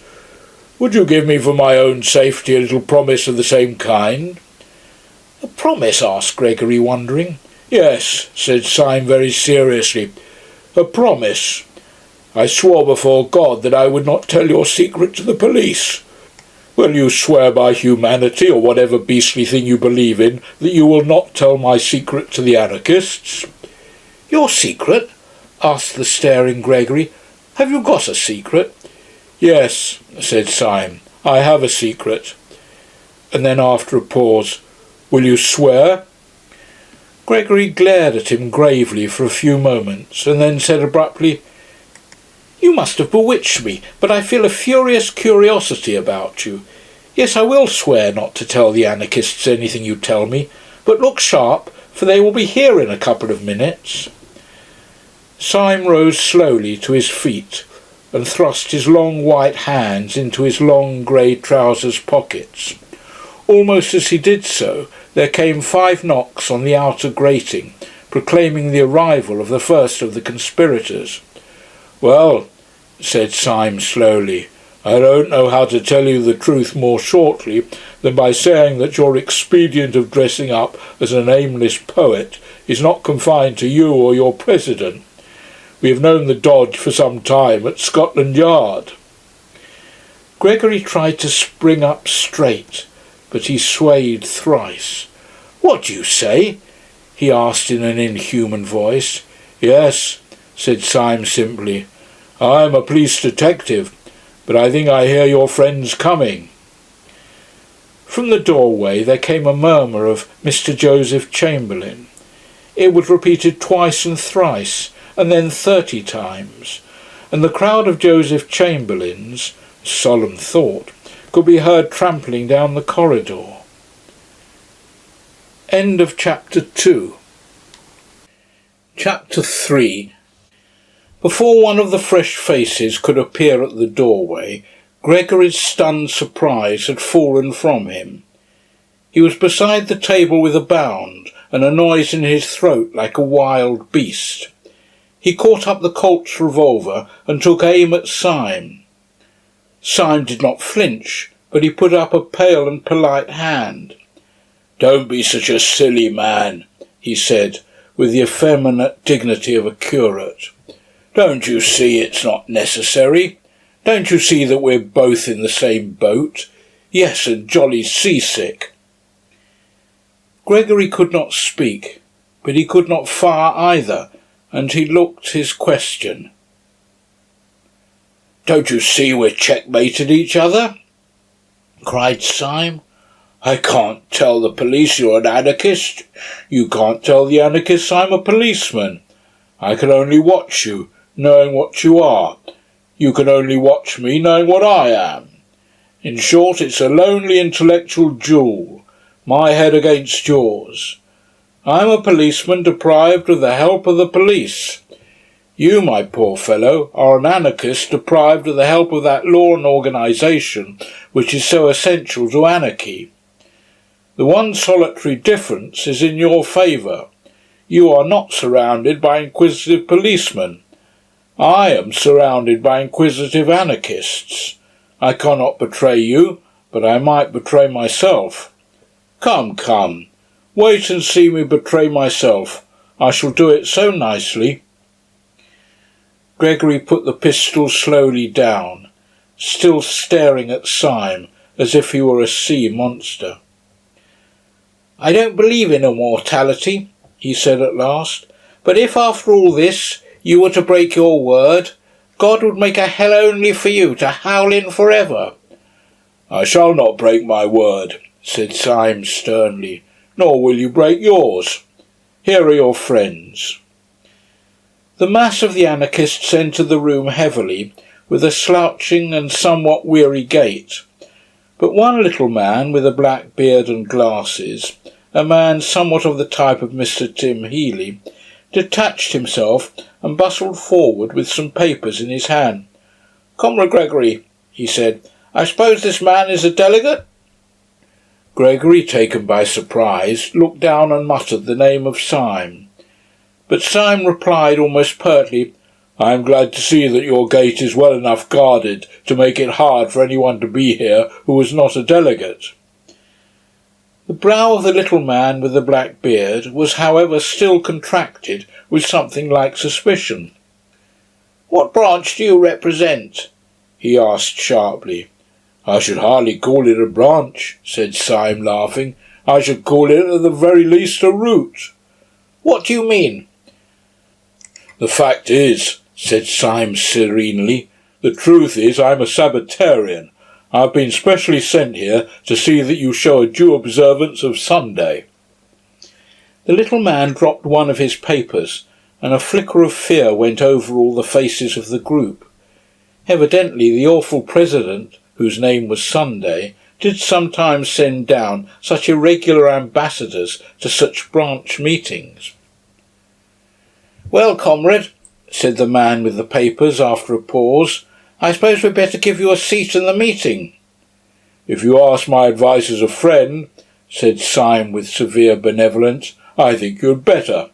Would you give me for my own safety a little promise of the same kind?" "A promise?" asked Gregory, wondering. "Yes," said Syme very seriously. "A promise. I swore before God that I would not tell your secret to the police. Will you swear by humanity, or whatever beastly thing you believe in, that you will not tell my secret to the anarchists?" "Your secret?" asked the staring Gregory. "Have you got a secret?" "Yes," said Syme, "I have a secret." And then after a pause, "Will you swear?" Gregory glared at him gravely for a few moments, and then said abruptly, "You must have bewitched me, but I feel a furious curiosity about you. Yes, I will swear not to tell the anarchists anything you tell me, but look sharp, for they will be here in a couple of minutes." Syme rose slowly to his feet and thrust his long white hands into his long grey trousers pockets. Almost as he did so, there came 5 knocks on the outer grating, proclaiming the arrival of the first of the conspirators. "Well," said Syme slowly, "I don't know how to tell you the truth more shortly than by saying that your expedient of dressing up as an aimless poet is not confined to you or your president. We have known the dodge for some time at Scotland Yard." Gregory tried to spring up straight, but he swayed thrice. "What do you say?" he asked in an inhuman voice. "Yes," said Syme simply. "I am a police detective, but I think I hear your friends coming." From the doorway there came a murmur of "Mr. Joseph Chamberlain." It was repeated twice and thrice, and then 30 times, and the crowd of Joseph Chamberlains, solemn thought, could be heard trampling down the corridor. End of chapter 2. Chapter 3. Before one of the fresh faces could appear at the doorway, Gregory's stunned surprise had fallen from him. He was beside the table with a bound, and a noise in his throat like a wild beast. He caught up the Colt's revolver and took aim at Syme. Syme did not flinch, but he put up a pale and polite hand. "Don't be such a silly man," he said, with the effeminate dignity of a curate. "Don't you see it's not necessary? Don't you see that we're both in the same boat? Yes, and jolly seasick." Gregory could not speak, but he could not fire either, and he looked his question. "Don't you see we're checkmated each other?" cried Syme. "I can't tell the police you're an anarchist. You can't tell the anarchists I'm a policeman. I can only watch you, knowing what you are. You can only watch me, knowing what I am. In short, it's a lonely intellectual duel, my head against yours. I'm a policeman deprived of the help of the police. You, my poor fellow, are an anarchist deprived of the help of that law and organisation which is so essential to anarchy. The one solitary difference is in your favour. You are not surrounded by inquisitive policemen. I am surrounded by inquisitive anarchists. I cannot betray you, but I might betray myself. Come, come, Wait and see me betray myself. I shall do it so nicely." Gregory put the pistol slowly down, still staring at Syme as if he were a sea monster. "I don't believe in immortality," he said at last, "but if after all this you were to break your word, God would make a hell only for you to howl in forever." "I shall not break my word," said Syme sternly, "nor will you break yours. Here are your friends." The mass of the anarchists entered the room heavily, with a slouching and somewhat weary gait. But one little man with a black beard and glasses, a man somewhat of the type of Mr. Tim Healy, detached himself and bustled forward with some papers in his hand. "Comrade Gregory," he said, "I suppose this man is a delegate?" Gregory, taken by surprise, looked down and muttered the name of Syme. But Syme replied almost pertly, "I am glad to see that your gate is well enough guarded to make it hard for anyone to be here who is not a delegate." The brow of the little man with the black beard was, however, still contracted with something like suspicion. "What branch do you represent?" he asked sharply. "I should hardly call it a branch," said Syme, laughing. "I should call it at the very least a root." "What do you mean?" "The fact is," said Syme serenely, "the truth is I'm a Sabbatarian. I've been specially sent here to see that you show a due observance of Sunday." The little man dropped one of his papers, and a flicker of fear went over all the faces of the group. Evidently the awful president, whose name was Sunday, did sometimes send down such irregular ambassadors to such branch meetings. "Well, comrade," said the man with the papers after a pause, "I suppose we'd better give you a seat in the meeting." "If you ask my advice as a friend," said Syme with severe benevolence, "I think you'd better."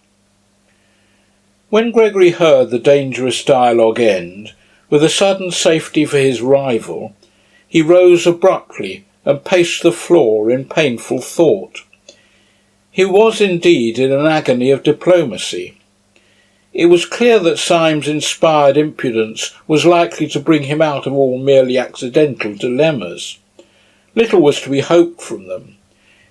When Gregory heard the dangerous dialogue end, with a sudden safety for his rival, he rose abruptly and paced the floor in painful thought. He was indeed in an agony of diplomacy. It was clear that Syme's inspired impudence was likely to bring him out of all merely accidental dilemmas. Little was to be hoped from them.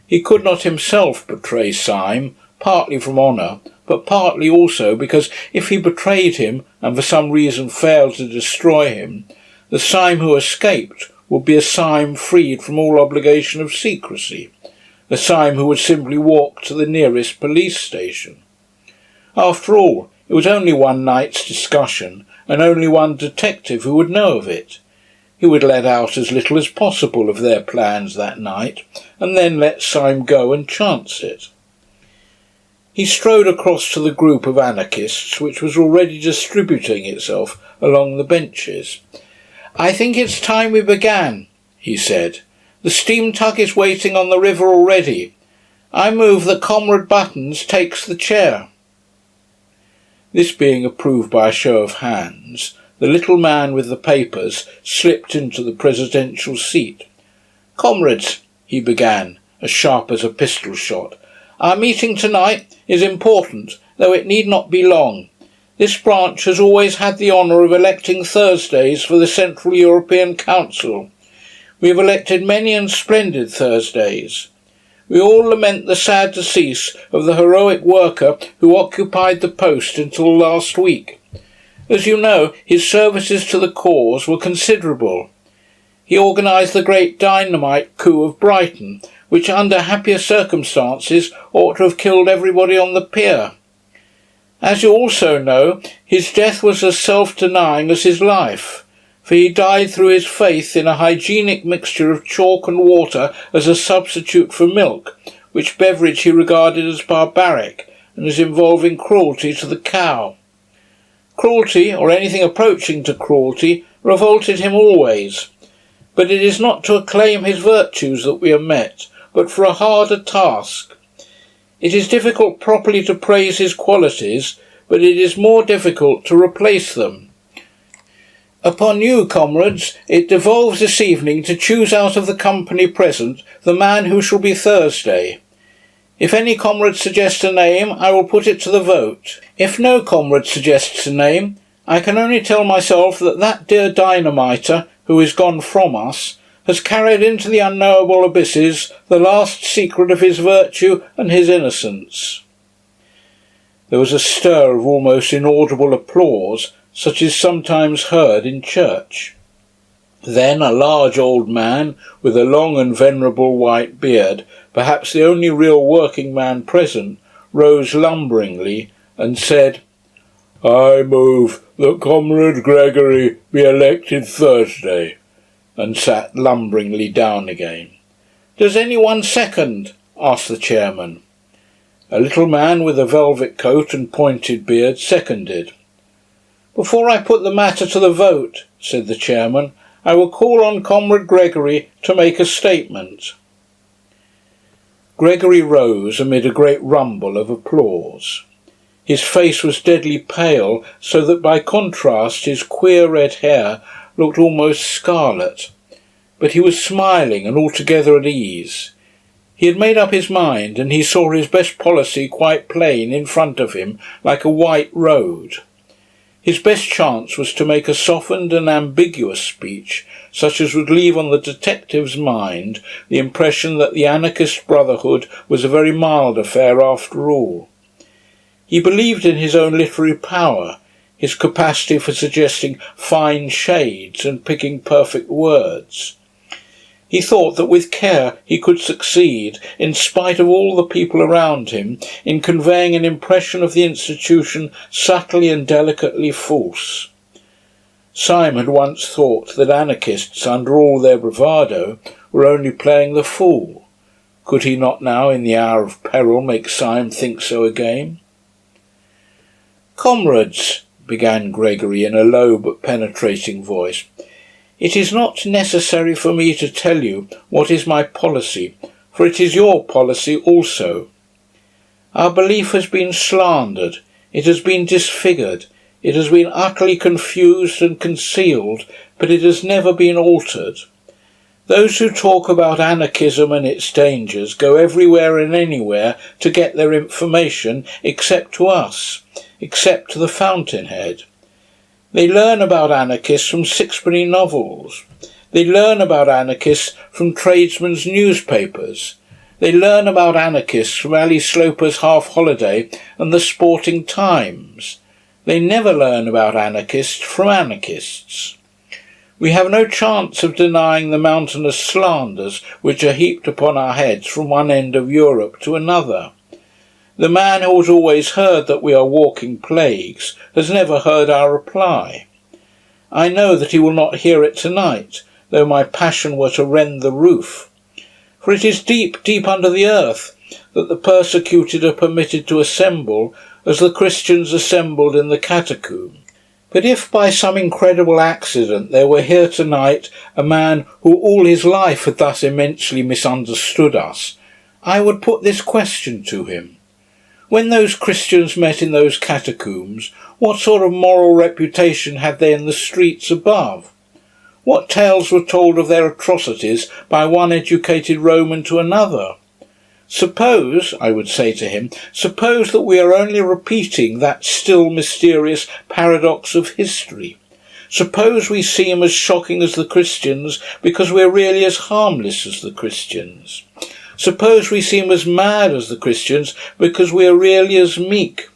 He could not himself betray Syme, partly from honour, but partly also because if he betrayed him and for some reason failed to destroy him, the Syme who escaped would be a Syme freed from all obligation of secrecy, a Syme who would simply walk to the nearest police station. After all, it was only one night's discussion, and only one detective who would know of it. He would let out as little as possible of their plans that night, and then let Syme go and chance it. He strode across to the group of anarchists which was already distributing itself along the benches. "I think it's time we began," he said. "The steam tug is waiting on the river already. I move that Comrade Buttons takes the chair." This being approved by a show of hands, the little man with the papers slipped into the presidential seat. "Comrades," he began, as sharp as a pistol shot, "our meeting tonight is important, though it need not be long. This branch has always had the honour of electing Thursdays for the Central European Council. We have elected many and splendid Thursdays. We all lament the sad decease of the heroic worker who occupied the post until last week. As you know, his services to the cause were considerable. He organised the great dynamite coup of Brighton, which under happier circumstances ought to have killed everybody on the pier. As you also know, his death was as self-denying as his life, for he died through his faith in a hygienic mixture of chalk and water as a substitute for milk, which beverage he regarded as barbaric and as involving cruelty to the cow. Cruelty, or anything approaching to cruelty, revolted him always. But it is not to acclaim his virtues that we are met, but for a harder task. It is difficult properly to praise his qualities, but it is more difficult to replace them. Upon you, comrades, it devolves this evening to choose out of the company present the man who shall be Thursday. If any comrade suggests a name, I will put it to the vote. If no comrade suggests a name, I can only tell myself that that dear dynamiter, who is gone from us, has carried into the unknowable abysses the last secret of his virtue and his innocence." There was a stir of almost inaudible applause, such as sometimes heard in church. Then a large old man, with a long and venerable white beard, perhaps the only real working man present, rose lumberingly and said, "I move that Comrade Gregory be elected Thursday," and sat lumberingly down again. "Does any one second?" asked the chairman. A little man with a velvet coat and pointed beard seconded. "Before I put the matter to the vote," said the chairman, "I will call on Comrade Gregory to make a statement." Gregory rose amid a great rumble of applause. His face was deadly pale, so that by contrast his queer red hair looked almost scarlet. But he was smiling and altogether at ease. He had made up his mind, and he saw his best policy quite plain in front of him, like a white road. His best chance was to make a softened and ambiguous speech, such as would leave on the detective's mind the impression that the anarchist brotherhood was a very mild affair after all. He believed in his own literary power, his capacity for suggesting fine shades and picking perfect words. He thought that with care he could succeed, in spite of all the people around him, in conveying an impression of the institution subtly and delicately false. Syme had once thought that anarchists, under all their bravado, were only playing the fool. Could he not now, in the hour of peril, make Syme think so again? "Comrades," began Gregory in a low but penetrating voice, "it is not necessary for me to tell you what is my policy, for it is your policy also. Our belief has been slandered, it has been disfigured, it has been utterly confused and concealed, but it has never been altered. Those who talk about anarchism and its dangers go everywhere and anywhere to get their information, except to us, except to the fountainhead. They learn about anarchists from sixpenny novels. They learn about anarchists from tradesmen's newspapers. They learn about anarchists from Ali Sloper's Half Holiday and the Sporting Times. They never learn about anarchists from anarchists. We have no chance of denying the mountainous slanders which are heaped upon our heads from one end of Europe to another. The man who has always heard that we are walking plagues has never heard our reply. I know that he will not hear it tonight, though my passion were to rend the roof. For it is deep, deep under the earth that the persecuted are permitted to assemble, as the Christians assembled in the catacomb. But if by some incredible accident there were here tonight a man who all his life had thus immensely misunderstood us, I would put this question to him. When those Christians met in those catacombs, what sort of moral reputation had they in the streets above? What tales were told of their atrocities by one educated Roman to another? Suppose, I would say to him, suppose that we are only repeating that still mysterious paradox of history. Suppose we seem as shocking as the Christians because we are really as harmless as the Christians. Suppose we seem as mad as the Christians because we are really as meek.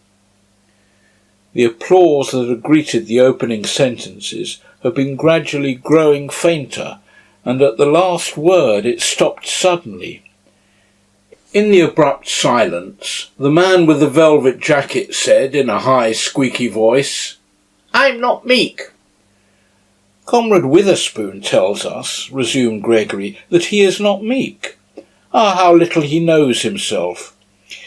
The applause that had greeted the opening sentences had been gradually growing fainter, and at the last word it stopped suddenly. In the abrupt silence, the man with the velvet jacket said in a high, squeaky voice, "I'm not meek." "Comrade Witherspoon tells us," resumed Gregory, "that he is not meek. Ah, how little he knows himself.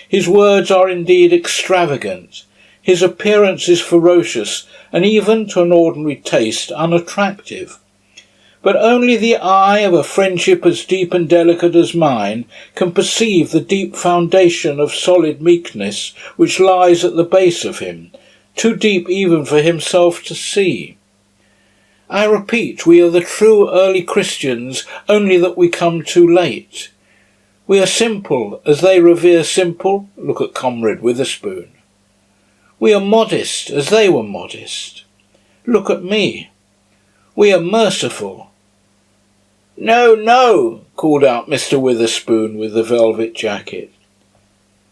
His words are indeed extravagant. His appearance is ferocious, and even, to an ordinary taste, unattractive. But only the eye of a friendship as deep and delicate as mine can perceive the deep foundation of solid meekness which lies at the base of him, too deep even for himself to see. I repeat, we are the true early Christians, only that we come too late. We are simple, as they revere simple. Look at Comrade Witherspoon. We are modest, as they were modest. Look at me. We are merciful. No, no, called out Mr. Witherspoon with the velvet jacket.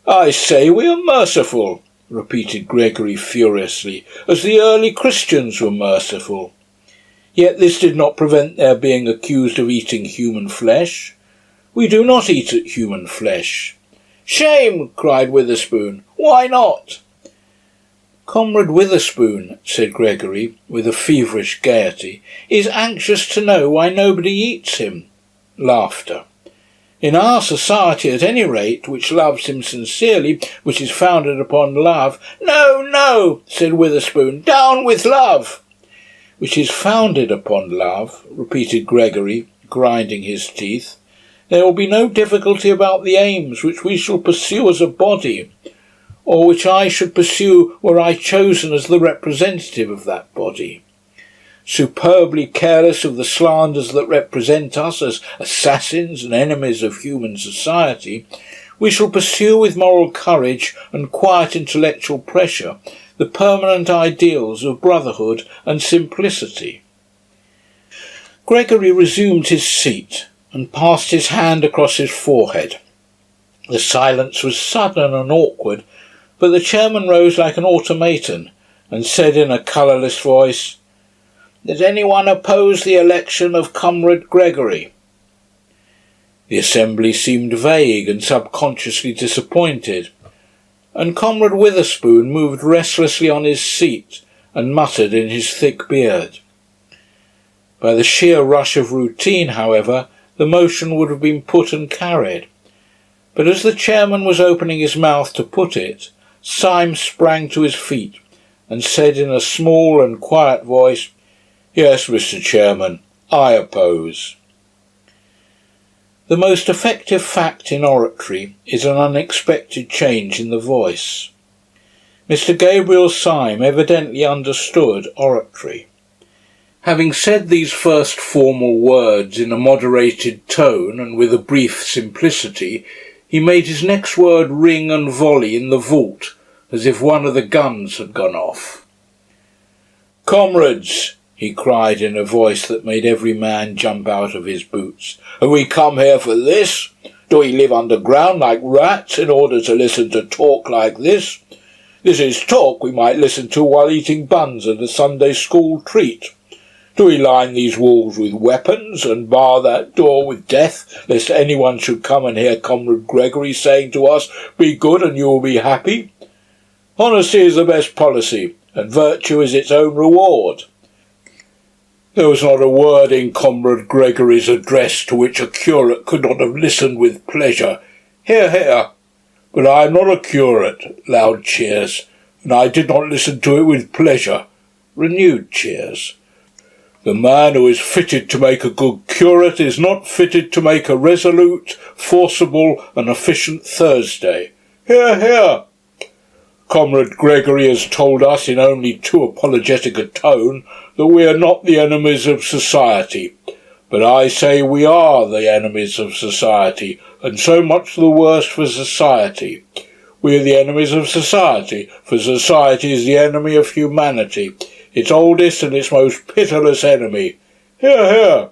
I say we are merciful, repeated Gregory furiously, as the early Christians were merciful. Yet this did not prevent their being accused of eating human flesh. We do not eat human flesh. Shame, cried Witherspoon. Why not? Comrade Witherspoon, said Gregory, with a feverish gaiety, is anxious to know why nobody eats him. Laughter. In our society, at any rate, which loves him sincerely, which is founded upon love— No, no, said Witherspoon, down with love! Which is founded upon love, repeated Gregory, grinding his teeth. There will be no difficulty about the aims which we shall pursue as a body, or which I should pursue were I chosen as the representative of that body. Superbly careless of the slanders that represent us as assassins and enemies of human society, we shall pursue with moral courage and quiet intellectual pressure the permanent ideals of brotherhood and simplicity. Gregory resumed his seat and passed his hand across his forehead. The silence was sudden and awkward, but the chairman rose like an automaton and said in a colourless voice, Does anyone oppose the election of Comrade Gregory? The assembly seemed vague and subconsciously disappointed, and Comrade Witherspoon moved restlessly on his seat and muttered in his thick beard. By the sheer rush of routine, however, the motion would have been put and carried. But as the chairman was opening his mouth to put it, Syme sprang to his feet and said in a small and quiet voice, Yes, Mr. Chairman, I oppose. The most effective fact in oratory is an unexpected change in the voice. Mr. Gabriel Syme evidently understood oratory. Having said these first formal words in a moderated tone and with a brief simplicity, he made his next word ring and volley in the vault, as if one of the guns had gone off. Comrades, he cried in a voice that made every man jump out of his boots, have we come here for this? Do we live underground like rats in order to listen to talk like this? This is talk we might listen to while eating buns at a Sunday school treat. Do we line these walls with weapons and bar that door with death, lest anyone should come and hear Comrade Gregory saying to us, Be good and you will be happy? Honesty is the best policy, and virtue is its own reward. There was not a word in Comrade Gregory's address to which a curate could not have listened with pleasure. Hear, hear. But I am not a curate. Loud cheers. And I did not listen to it with pleasure. Renewed cheers. The man who is fitted to make a good curate is not fitted to make a resolute, forcible and efficient Thursday. Hear, hear. Comrade Gregory has told us in only too apologetic a tone that we are not the enemies of society. But I say we are the enemies of society, and so much the worse for society. We are the enemies of society, for society is the enemy of humanity, its oldest and its most pitiless enemy. Hear, hear.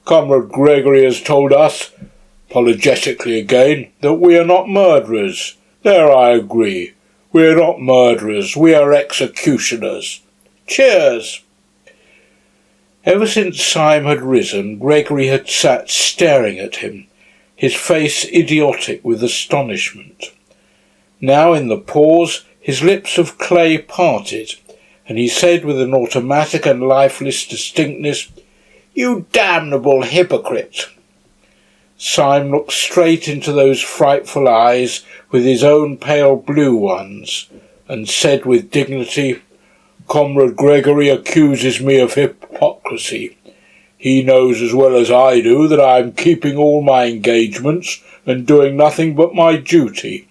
Comrade Gregory has told us, apologetically again, that we are not murderers. There I agree. We are not murderers, we are executioners. Cheers! Ever since Syme had risen, Gregory had sat staring at him, his face idiotic with astonishment. Now, in the pause, his lips of clay parted, and he said with an automatic and lifeless distinctness, You damnable hypocrite! Syme looked straight into those frightful eyes with his own pale blue ones, and said with dignity, Comrade Gregory accuses me of hypocrisy. He knows as well as I do that I am keeping all my engagements and doing nothing but my duty.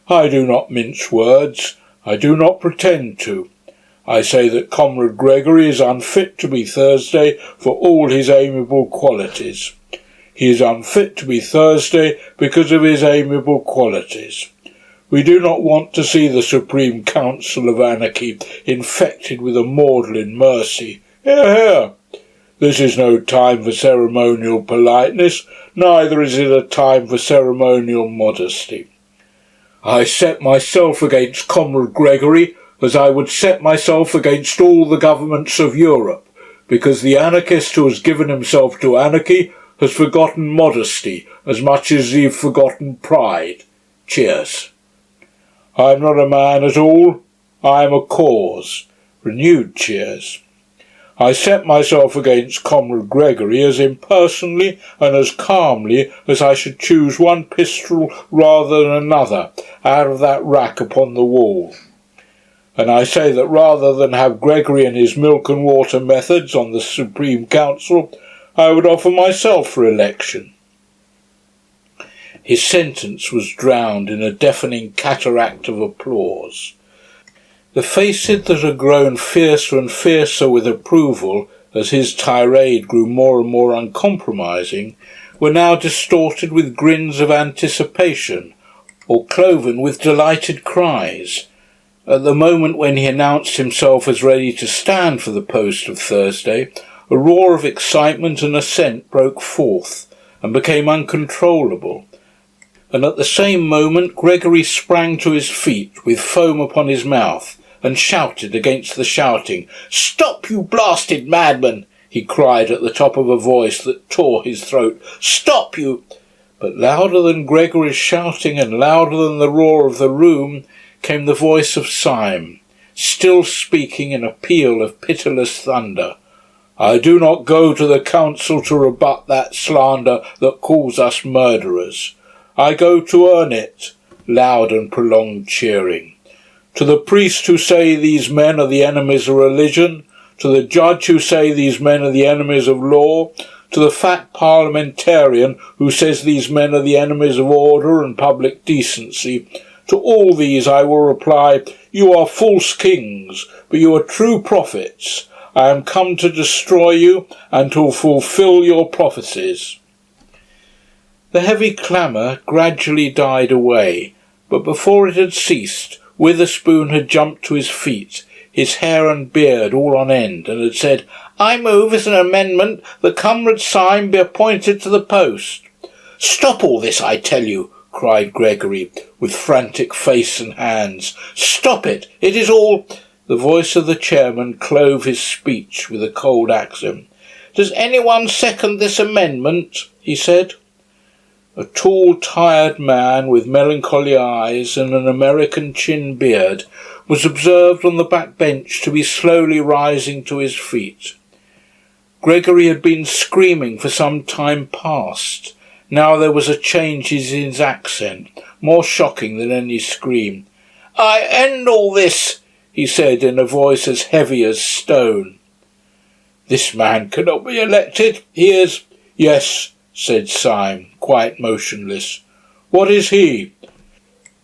I do not mince words. I do not pretend to. I say that Comrade Gregory is unfit to be Thursday for all his amiable qualities. He is unfit to be Thursday because of his amiable qualities. We do not want to see the Supreme Council of Anarchy infected with a maudlin mercy. Hear, hear. This is no time for ceremonial politeness, neither is it a time for ceremonial modesty. I set myself against Comrade Gregory as I would set myself against all the governments of Europe, because the anarchist who has given himself to anarchy has forgotten modesty as much as he's forgotten pride. Cheers. I am not a man at all. I am a cause. Renewed cheers. I set myself against Comrade Gregory as impersonally and as calmly as I should choose one pistol rather than another out of that rack upon the wall. And I say that rather than have Gregory and his milk and water methods on the Supreme Council, I would offer myself for election. His sentence was drowned in a deafening cataract of applause. The faces that had grown fiercer and fiercer with approval as his tirade grew more and more uncompromising were now distorted with grins of anticipation, or cloven with delighted cries. At the moment when he announced himself as ready to stand for the post of Thursday, a roar of excitement and assent broke forth, and became uncontrollable. And at the same moment Gregory sprang to his feet with foam upon his mouth, and shouted against the shouting. "Stop, you blasted madman!" he cried at the top of a voice that tore his throat. "Stop, you—" But louder than Gregory's shouting and louder than the roar of the room came the voice of Syme, still speaking in a peal of pitiless thunder. "I do not go to the council to rebut that slander that calls us murderers. I go to earn it." Loud and prolonged cheering. "To the priests who say these men are the enemies of religion, to the judge who say these men are the enemies of law, to the fat parliamentarian who says these men are the enemies of order and public decency, to all these I will reply, you are false kings, but you are true prophets. I am come to destroy you and to fulfil your prophecies." The heavy clamour gradually died away, but before it had ceased, Witherspoon had jumped to his feet, his hair and beard all on end, and had said, "I move as an amendment that Comrade Syme be appointed to the post." "Stop all this, I tell you," cried Gregory, with frantic face and hands. "Stop it! It is all—" The voice of the chairman clove his speech with a cold accent. "Does anyone second this amendment?" he said. A tall, tired man with melancholy eyes and an American chin beard was observed on the back bench to be slowly rising to his feet. Gregory had been screaming for some time past. Now there was a change in his accent, more shocking than any scream. "I end all this," he said in a voice as heavy as stone. "This man cannot be elected. He is—" "Yes," said Syme, quite motionless. "What is he?"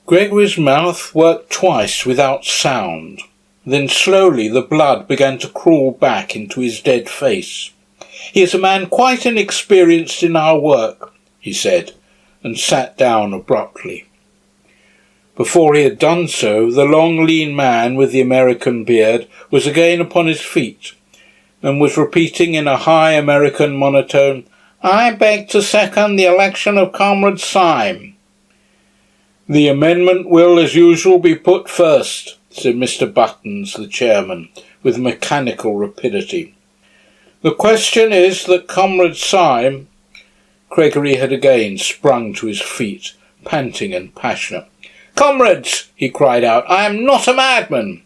Gregory's mouth worked twice without sound. Then slowly the blood began to crawl back into his dead face. "He is a man quite inexperienced in our work," he said, and sat down abruptly. Before he had done so, the long, lean man with the American beard was again upon his feet, and was repeating in a high American monotone, "I beg to second the election of Comrade Syme." "The amendment will, as usual, be put first," said Mr. Buttons, the chairman, with mechanical rapidity. "The question is that Comrade Syme—" Gregory had again sprung to his feet, panting and passionate. "Comrades," he cried out, "I am not a madman."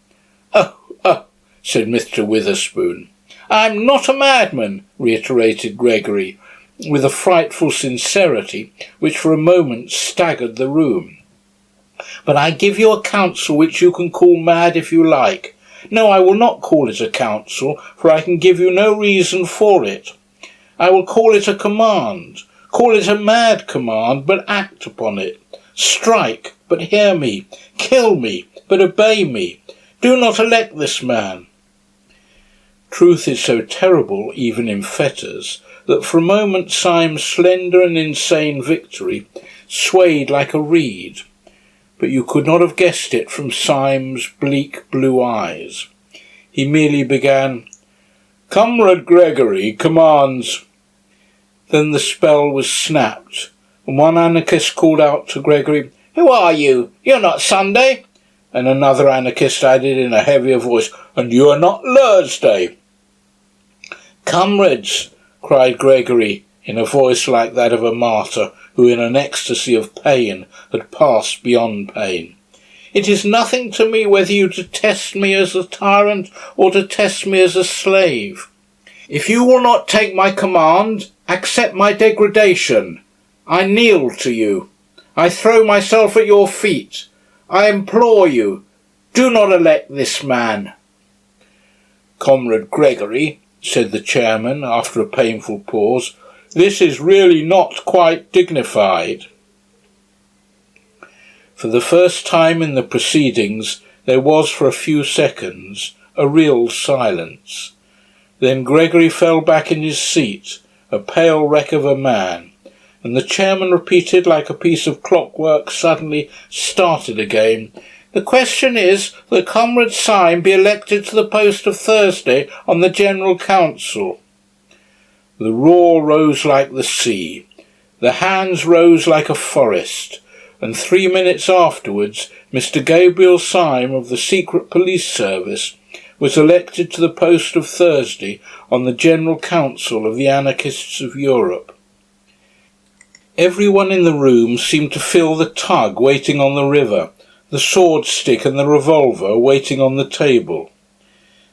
"Oh, oh," said Mr. Witherspoon. "I am not a madman," reiterated Gregory, with a frightful sincerity which for a moment staggered the room. "But I give you a counsel which you can call mad if you like. No, I will not call it a counsel, for I can give you no reason for it. I will call it a command. Call it a mad command, but act upon it. Strike, but hear me. Kill me, but obey me. Do not elect this man." Truth is so terrible, even in fetters, that for a moment Syme's slender and insane victory swayed like a reed, but you could not have guessed it from Syme's bleak blue eyes. He merely began, "Comrade Gregory commands." Then the spell was snapped, and one anarchist called out to Gregory, "Who are you? You're not Sunday." And another anarchist added in a heavier voice, "And you are not Thursday." "Comrades," cried Gregory, in a voice like that of a martyr who in an ecstasy of pain had passed beyond pain, "it is nothing to me whether you detest me as a tyrant or detest me as a slave. If you will not take my command, accept my degradation. I kneel to you. I throw myself at your feet. I implore you, do not elect this man." "Comrade Gregory," said the chairman after a painful pause, "this is really not quite dignified." For the first time in the proceedings there was for a few seconds a real silence. Then Gregory fell back in his seat, a pale wreck of a man, and the chairman repeated like a piece of clockwork suddenly started again, "The question is that Comrade Syme be elected to the post of Thursday on the General Council." The roar rose like the sea, the hands rose like a forest, and 3 minutes afterwards Mr. Gabriel Syme of the Secret Police Service was elected to the post of Thursday on the General Council of the Anarchists of Europe. Everyone in the room seemed to feel the tug waiting on the river, the sword stick and the revolver waiting on the table.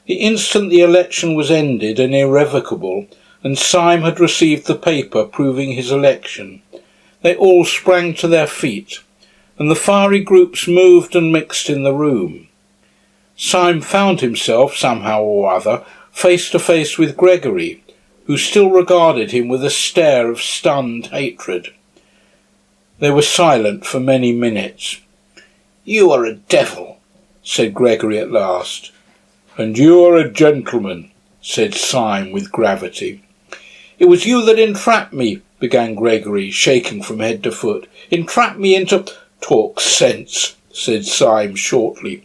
The instant the election was ended and irrevocable, and Syme had received the paper proving his election, they all sprang to their feet, and the fiery groups moved and mixed in the room. Syme found himself, somehow or other, face to face with Gregory, who still regarded him with a stare of stunned hatred. They were silent for many minutes. "You are a devil," said Gregory at last. "And you are a gentleman," said Syme with gravity. "It was you that entrapped me," began Gregory, shaking from head to foot. "Entrapped me into—" "Talk sense," said Syme shortly.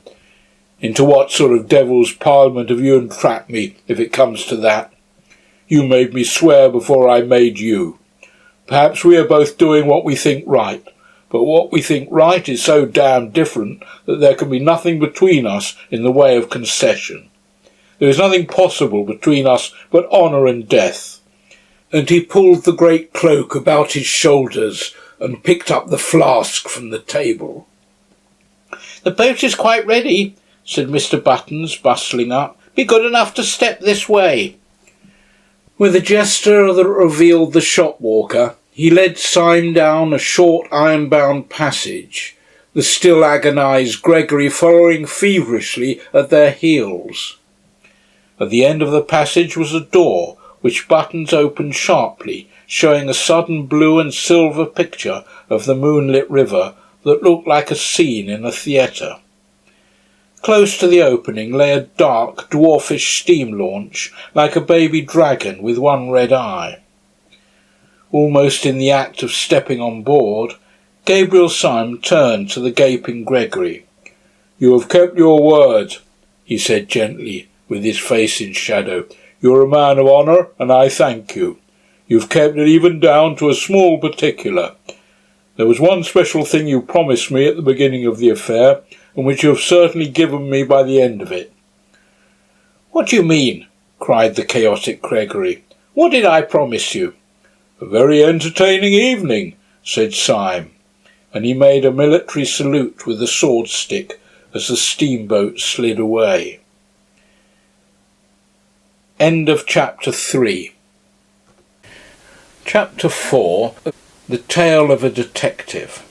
"Into what sort of devil's parliament have you entrapped me, if it comes to that? You made me swear before I made you. Perhaps we are both doing what we think right, but what we think right is so damned different that there can be nothing between us in the way of concession. There is nothing possible between us but honour and death." And he pulled the great cloak about his shoulders and picked up the flask from the table. "The boat is quite ready," said Mr. Buttons, bustling up. "Be good enough to step this way." With a gesture that revealed the shop-walker, he led Syme down a short iron-bound passage, the still agonised Gregory following feverishly at their heels. At the end of the passage was a door, which Buttons opened sharply, showing a sudden blue and silver picture of the moonlit river that looked like a scene in a theatre. Close to the opening lay a dark, dwarfish steam launch, like a baby dragon with one red eye. Almost in the act of stepping on board, Gabriel Syme turned to the gaping Gregory. "You have kept your word," he said gently, with his face in shadow. "You're a man of honour, and I thank you. You've kept it even down to a small particular. There was one special thing you promised me at the beginning of the affair, and which you have certainly given me by the end of it." "What do you mean?" cried the chaotic Gregory. "What did I promise you?" "A very entertaining evening," said Syme, and he made a military salute with the sword stick as the steamboat slid away. End of chapter 3. Chapter 4. The Tale of a Detective.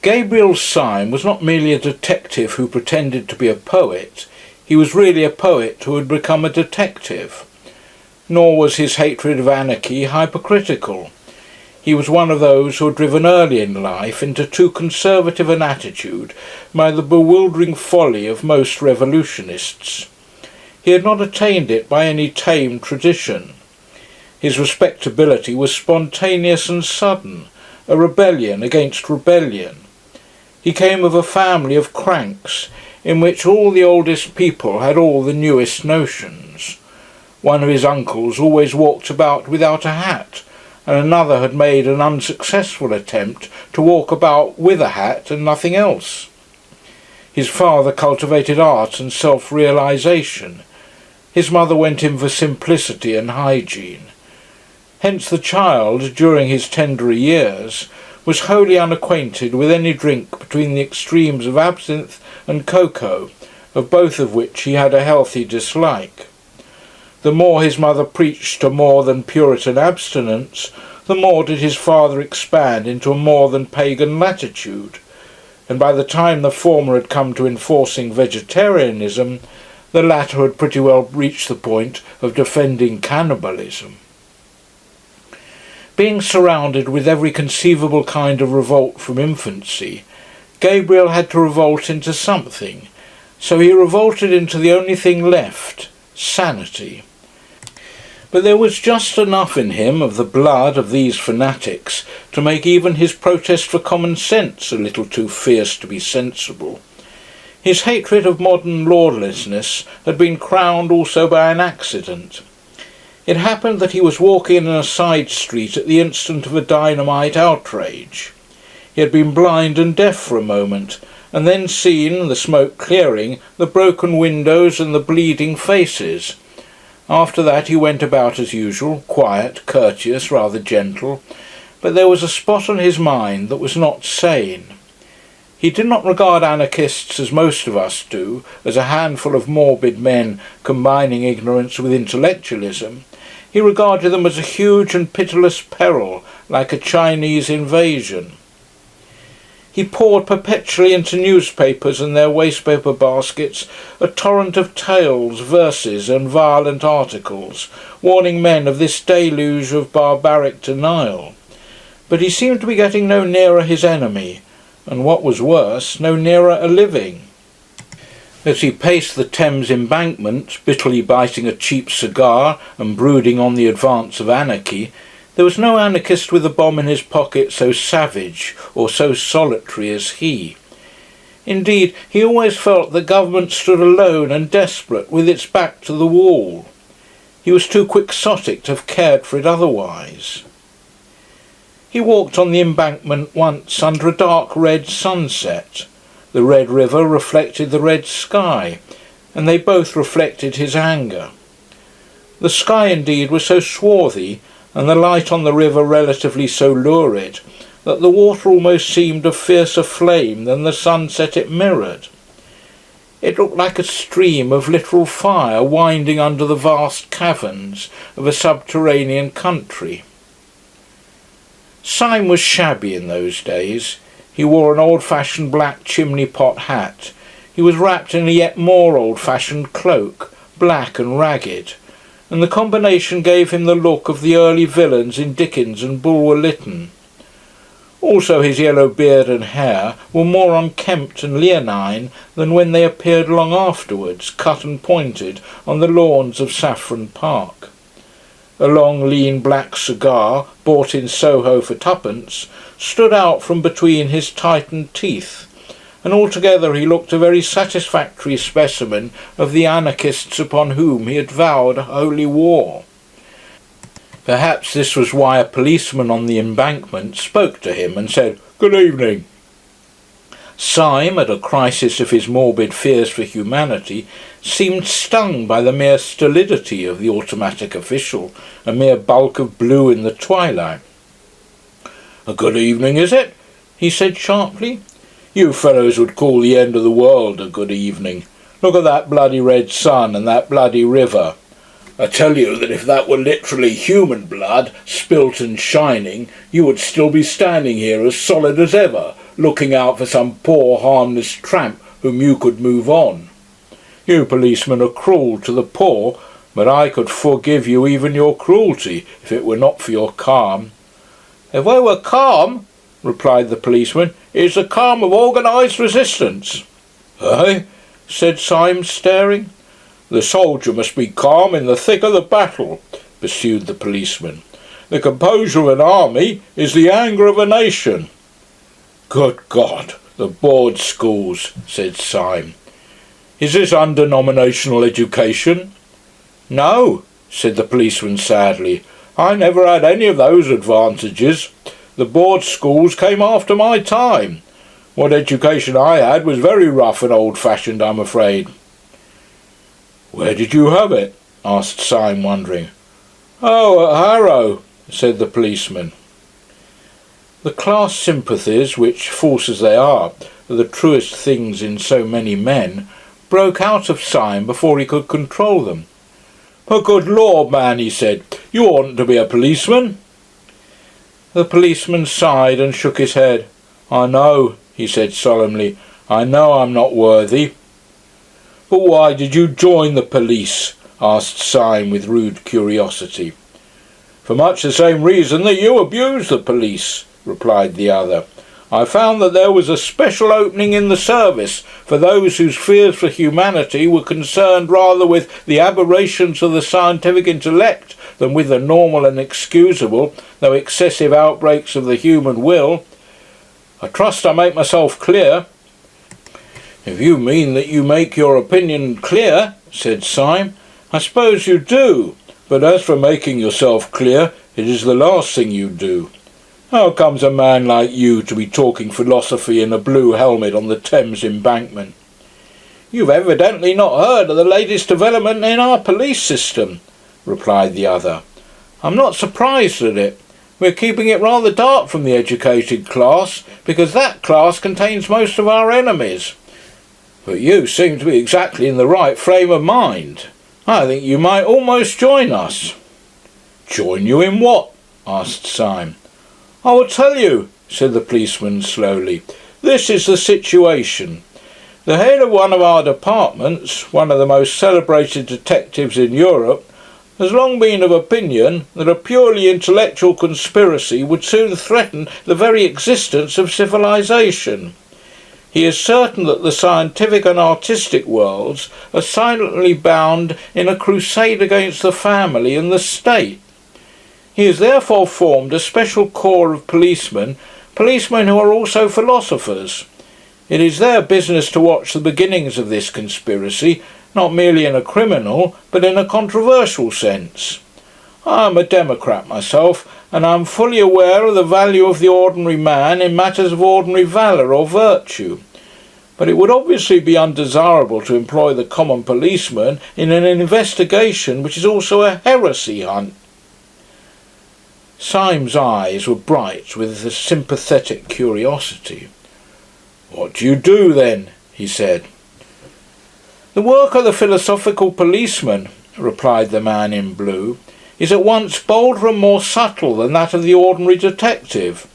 Gabriel Syme was not merely a detective who pretended to be a poet, he was really a poet who had become a detective. Nor was his hatred of anarchy hypercritical. He was one of those who are driven early in life into too conservative an attitude by the bewildering folly of most revolutionists. He had not attained it by any tame tradition. His respectability was spontaneous and sudden, a rebellion against rebellion. He came of a family of cranks, in which all the oldest people had all the newest notions. One of his uncles always walked about without a hat, and another had made an unsuccessful attempt to walk about with a hat and nothing else. His father cultivated art and self-realisation. His mother went in for simplicity and hygiene. Hence the child, during his tenderer years, was wholly unacquainted with any drink between the extremes of absinthe and cocoa, of both of which he had a healthy dislike. The more his mother preached a more than Puritan abstinence, the more did his father expand into a more than pagan latitude, and by the time the former had come to enforcing vegetarianism, the latter had pretty well reached the point of defending cannibalism. Being surrounded with every conceivable kind of revolt from infancy, Gabriel had to revolt into something, so he revolted into the only thing left, sanity. But there was just enough in him of the blood of these fanatics to make even his protest for common sense a little too fierce to be sensible. His hatred of modern lawlessness had been crowned also by an accident. It happened that he was walking in a side street at the instant of a dynamite outrage. He had been blind and deaf for a moment, and then seen, the smoke clearing, the broken windows and the bleeding faces. After that he went about as usual, quiet, courteous, rather gentle, but there was a spot on his mind that was not sane. He did not regard anarchists, as most of us do, as a handful of morbid men combining ignorance with intellectualism. He regarded them as a huge and pitiless peril, like a Chinese invasion. He poured perpetually into newspapers and their wastepaper baskets a torrent of tales, verses, and violent articles, warning men of this deluge of barbaric denial. But he seemed to be getting no nearer his enemy, and what was worse, no nearer a living. As he paced the Thames embankment, bitterly biting a cheap cigar and brooding on the advance of anarchy, there was no anarchist with a bomb in his pocket so savage or so solitary as he. Indeed, he always felt that government stood alone and desperate, with its back to the wall. He was too quixotic to have cared for it otherwise. He walked on the embankment once under a dark red sunset. The red river reflected the red sky, and they both reflected his anger. The sky indeed was so swarthy, and the light on the river relatively so lurid, that the water almost seemed of fiercer flame than the sunset it mirrored. It looked like a stream of literal fire winding under the vast caverns of a subterranean country. Syme was shabby in those days. He wore an old-fashioned black chimney-pot hat. He was wrapped in a yet more old-fashioned cloak, black and ragged, and the combination gave him the look of the early villains in Dickens and Bulwer Lytton. Also his yellow beard and hair were more unkempt and leonine than when they appeared long afterwards, cut and pointed, on the lawns of Saffron Park. A long, lean black cigar, bought in Soho for twopence, stood out from between his tightened teeth, and altogether he looked a very satisfactory specimen of the anarchists upon whom he had vowed holy war. Perhaps this was why a policeman on the embankment spoke to him and said, "Good evening." Syme, at a crisis of his morbid fears for humanity, seemed stung by the mere stolidity of the automatic official, a mere bulk of blue in the twilight. "A good evening, is it?" he said sharply. "You fellows would call the end of the world a good evening. Look at that bloody red sun and that bloody river. I tell you that if that were literally human blood, spilt and shining, you would still be standing here as solid as ever, looking out for some poor harmless tramp whom you could move on. You policemen are cruel to the poor, but I could forgive you even your cruelty if it were not for your calm." "If I were calm," replied the policeman, "it's the calm of organised resistance." "Eh?" said Syme, staring. "The soldier must be calm in the thick of the battle. pursued the policeman. "The composure of an army is the anger of a nation." "Good God, the board schools," said Syme. "Is this undenominational education?" "No," said the policeman sadly. "I never had any of those advantages. The board schools came after my time. What education I had was very rough and old-fashioned, I'm afraid." "Where did you have it?" asked Syme, wondering. "Oh, at Harrow," said the policeman. The class sympathies, which, false as they are the truest things in so many men, broke out of Syme before he could control them. "But good Lord, man," he said, "you oughtn't to be a policeman." The policeman sighed and shook his head. "I know," he said solemnly, "I know I'm not worthy." "But why did you join the police?" asked Syme with rude curiosity. "For much the same reason that you abused the police," replied the other. "I found that there was a special opening in the service for those whose fears for humanity were concerned rather with the aberrations of the scientific intellect than with the normal and excusable, though excessive, outbreaks of the human will. I trust I make myself clear." "If you mean that you make your opinion clear," said Syme, "I suppose you do. But as for making yourself clear, it is the last thing you do. How comes a man like you to be talking philosophy in a blue helmet on the Thames embankment?" "You've evidently not heard of the latest development in our police system," replied the other. "I'm not surprised at it. We're keeping it rather dark from the educated class, because that class contains most of our enemies. But you seem to be exactly in the right frame of mind. I think you might almost join us." "Join you in what?" asked Syme. "I will tell you," said the policeman slowly. "This is the situation. The head of one of our departments, one of the most celebrated detectives in Europe, has long been of opinion that a purely intellectual conspiracy would soon threaten the very existence of civilization. He is certain that the scientific and artistic worlds are silently bound in a crusade against the family and the state. He has therefore formed a special corps of policemen who are also philosophers. It is their business to watch the beginnings of this conspiracy, not merely in a criminal, but in a controversial sense. I am a democrat myself, and I am fully aware of the value of the ordinary man in matters of ordinary valour or virtue. But it would obviously be undesirable to employ the common policeman in an investigation which is also a heresy hunt." Syme's eyes were bright with a sympathetic curiosity. "What do you do, then?" he said. "The work of the philosophical policeman," replied the man in blue, "is at once bolder and more subtle than that of the ordinary detective.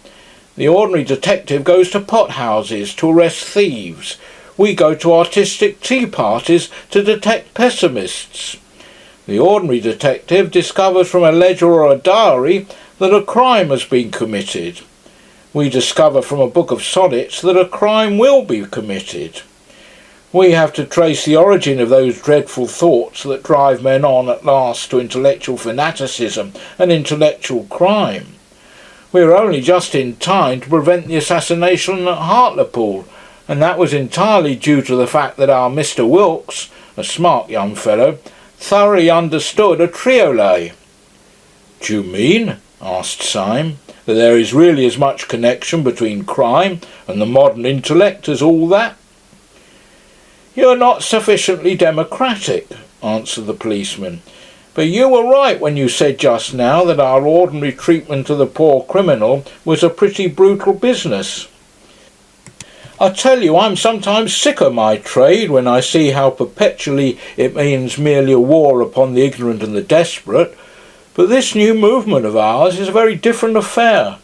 The ordinary detective goes to pot-houses to arrest thieves. We go to artistic tea-parties to detect pessimists. The ordinary detective discovers from a ledger or a diary that a crime has been committed. We discover from a book of sonnets that a crime will be committed. We have to trace the origin of those dreadful thoughts that drive men on at last to intellectual fanaticism and intellectual crime. We are only just in time to prevent the assassination at Hartlepool, and that was entirely due to the fact that our Mr. Wilkes, a smart young fellow, thoroughly understood a triolet." "Do you mean," asked Syme, "that there is really as much connection between crime and the modern intellect as all that?" "You are not sufficiently democratic," answered the policeman. "But you were right when you said just now that our ordinary treatment of the poor criminal was a pretty brutal business. I tell you, I'm sometimes sick of my trade when I see how perpetually it means merely a war upon the ignorant and the desperate. But this new movement of ours is a very different affair.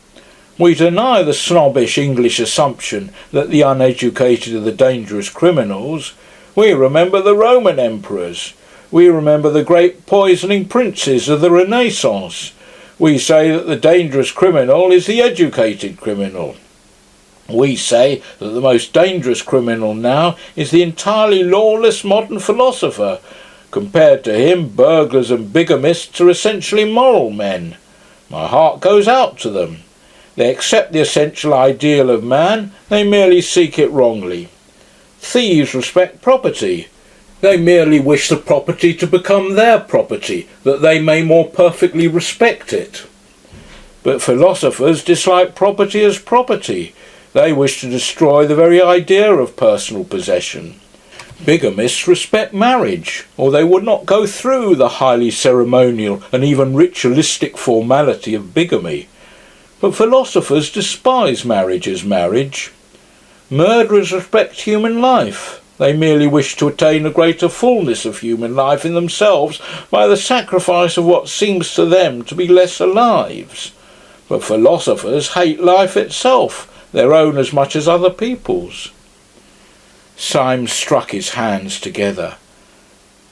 We deny the snobbish English assumption that the uneducated are the dangerous criminals. We remember the Roman emperors. We remember the great poisoning princes of the Renaissance. We say that the dangerous criminal is the educated criminal. We say that the most dangerous criminal now is the entirely lawless modern philosopher, Compared to him, burglars and bigamists are essentially moral men. My heart goes out to them. They accept the essential ideal of man, they merely seek it wrongly. Thieves respect property. They merely wish the property to become their property, that they may more perfectly respect it. But philosophers dislike property as property. They wish to destroy the very idea of personal possession. Bigamists respect marriage, or they would not go through the highly ceremonial and even ritualistic formality of bigamy. But philosophers despise marriage as marriage. Murderers respect human life. They merely wish to attain a greater fullness of human life in themselves by the sacrifice of what seems to them to be lesser lives. But philosophers hate life itself, their own as much as other people's. Syme struck his hands together.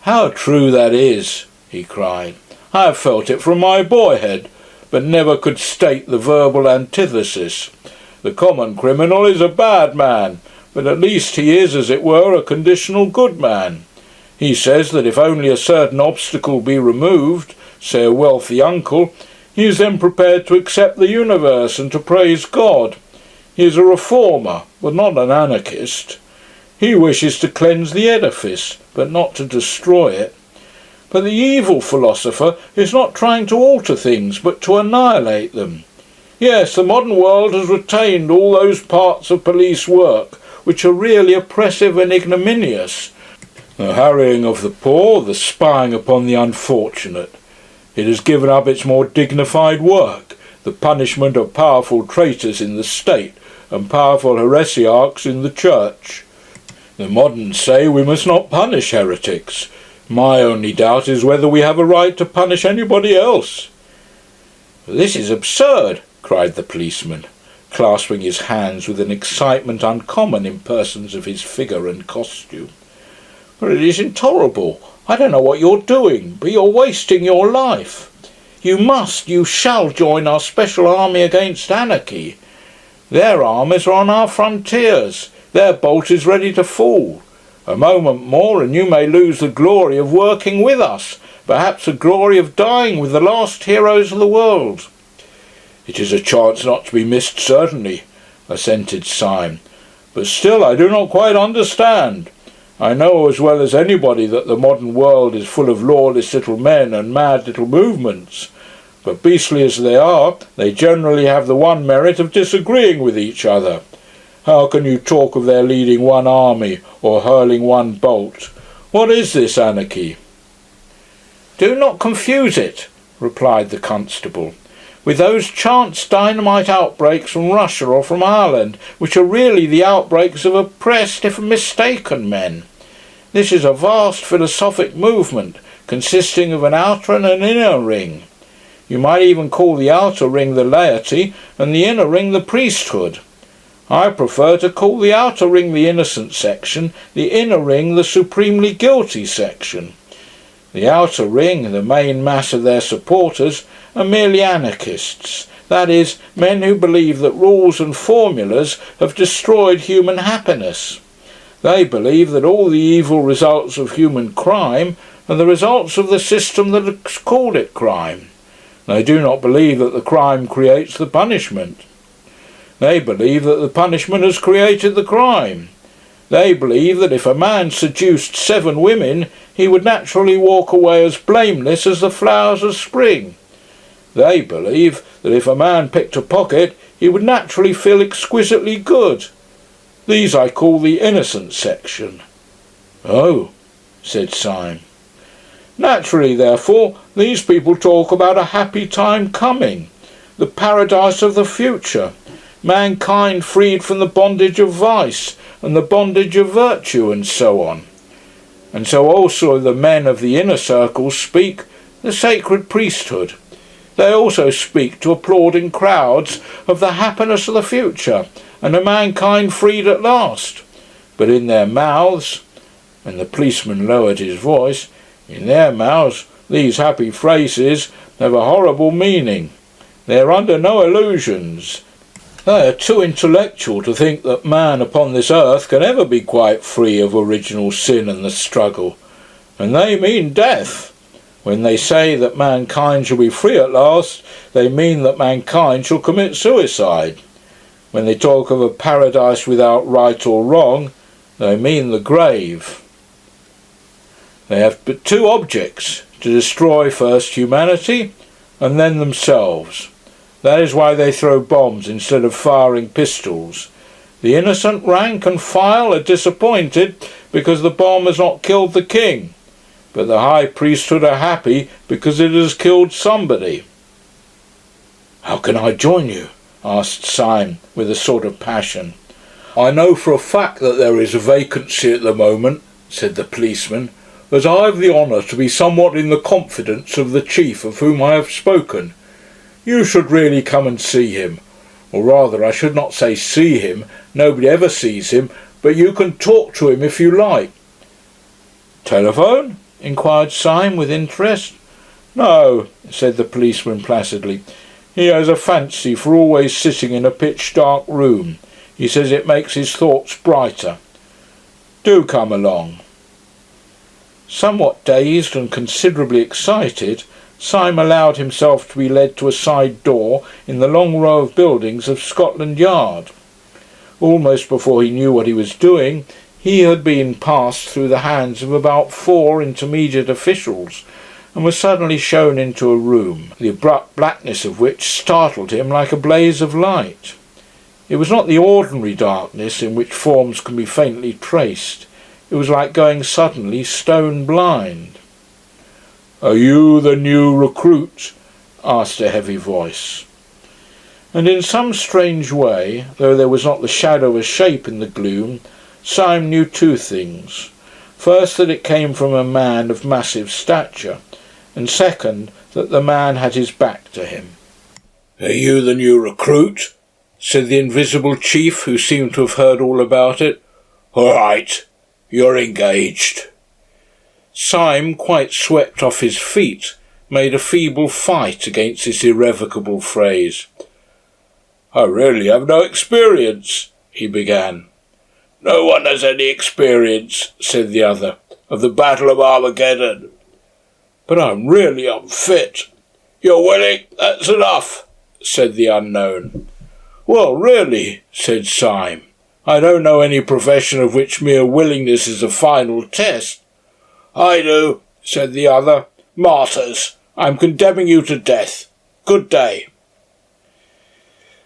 "How true that is," he cried. "I have felt it from my boyhood, but never could state the verbal antithesis. The common criminal is a bad man, but at least he is, as it were, a conditional good man. He says that if only a certain obstacle be removed, say a wealthy uncle, he is then prepared to accept the universe and to praise God. He is a reformer, but not an anarchist. He wishes to cleanse the edifice, but not to destroy it. But the evil philosopher is not trying to alter things, but to annihilate them. Yes, the modern world has retained all those parts of police work which are really oppressive and ignominious. The harrying of the poor, the spying upon the unfortunate. It has given up its more dignified work, the punishment of powerful traitors in the state and powerful heresiarchs in the church. The moderns say we must not punish heretics. My only doubt is whether we have a right to punish anybody else." "This is absurd," cried the policeman, clasping his hands with an excitement uncommon in persons of his figure and costume. "But it is intolerable. I don't know what you're doing, but you're wasting your life. You shall join our special army against anarchy. Their armies are on our frontiers. Their bolt is ready to fall. A moment more and you may lose the glory of working with us, perhaps the glory of dying with the last heroes of the world." "It is a chance not to be missed, certainly," assented Syme. "But still I do not quite understand. I know as well as anybody that the modern world is full of lawless little men and mad little movements. But beastly as they are, they generally have the one merit of disagreeing with each other. How can you talk of their leading one army or hurling one bolt? What is this anarchy?" "Do not confuse it," replied the constable, "with those chance dynamite outbreaks from Russia or from Ireland, which are really the outbreaks of oppressed, if mistaken, men. This is a vast philosophic movement, consisting of an outer and an inner ring. You might even call the outer ring the laity, and the inner ring the priesthood. I prefer to call the outer ring the innocent section, the inner ring the supremely guilty section. The outer ring, the main mass of their supporters, are merely anarchists, that is, men who believe that rules and formulas have destroyed human happiness. They believe that all the evil results of human crime are the results of the system that has called it crime. They do not believe that the crime creates the punishment. They believe that the punishment has created the crime. They believe that if a man seduced 7 women, he would naturally walk away as blameless as the flowers of spring. They believe that if a man picked a pocket, he would naturally feel exquisitely good. These I call the innocent section." "Oh," said Syme. "Naturally, therefore, these people talk about a happy time coming, the paradise of the future, mankind freed from the bondage of vice and the bondage of virtue, and so on. And so also the men of the inner circles speak, the sacred priesthood. They also speak to applauding crowds of the happiness of the future and a mankind freed at last. But in their mouths," and the policeman lowered his voice, "in their mouths these happy phrases have a horrible meaning. They are under no illusions. They are too intellectual to think that man upon this earth can ever be quite free of original sin and the struggle. And they mean death. When they say that mankind shall be free at last, they mean that mankind shall commit suicide. When they talk of a paradise without right or wrong, they mean the grave. They have but two objects, to destroy first humanity and then themselves. That is why they throw bombs instead of firing pistols. The innocent rank and file are disappointed because the bomb has not killed the king, but the high priesthood are happy because it has killed somebody. "How can I join you?" asked Syme with a sort of passion. "I know for a fact that there is a vacancy at the moment," said the policeman, "as I have the honour to be somewhat in the confidence of the chief of whom I have spoken. You should really come and see him. Or rather, I should not say see him, nobody ever sees him, but you can talk to him if you like." "Telephone?" inquired Syme with interest. "No," said the policeman placidly. "He has a fancy for always sitting in a pitch-dark room. He says it makes his thoughts brighter. Do come along." Somewhat dazed and considerably excited, Syme allowed himself to be led to a side door in the long row of buildings of Scotland Yard. Almost before he knew what he was doing, he had been passed through the hands of about 4 intermediate officials, and was suddenly shown into a room, the abrupt blackness of which startled him like a blaze of light. It was not the ordinary darkness in which forms can be faintly traced. It was like going suddenly stone blind. "Are you the new recruit?" asked a heavy voice. And in some strange way, though there was not the shadow of a shape in the gloom, Syme knew 2 things. First, that it came from a man of massive stature, and second, that the man had his back to him. "Are you the new recruit?" said the invisible chief, who seemed to have heard all about it. "All right, you're engaged." Syme, quite swept off his feet, made a feeble fight against this irrevocable phrase. "I really have no experience," he began. "No one has any experience," said the other, "of the Battle of Armageddon." "But I'm really unfit." "You're willing, that's enough," said the unknown. "Well, really," said Syme, "I don't know any profession of which mere willingness is a final test." "I do," said the other. "Martyrs. I'm condemning you to death. Good day."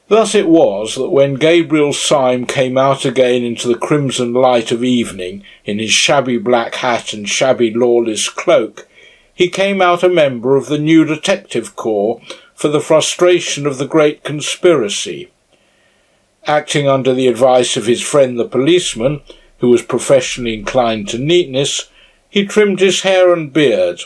Thus it was that when Gabriel Syme came out again into the crimson light of evening in his shabby black hat and shabby lawless cloak, he came out a member of the new detective corps for the frustration of the great conspiracy. Acting under the advice of his friend the policeman, who was professionally inclined to neatness, he trimmed his hair and beard,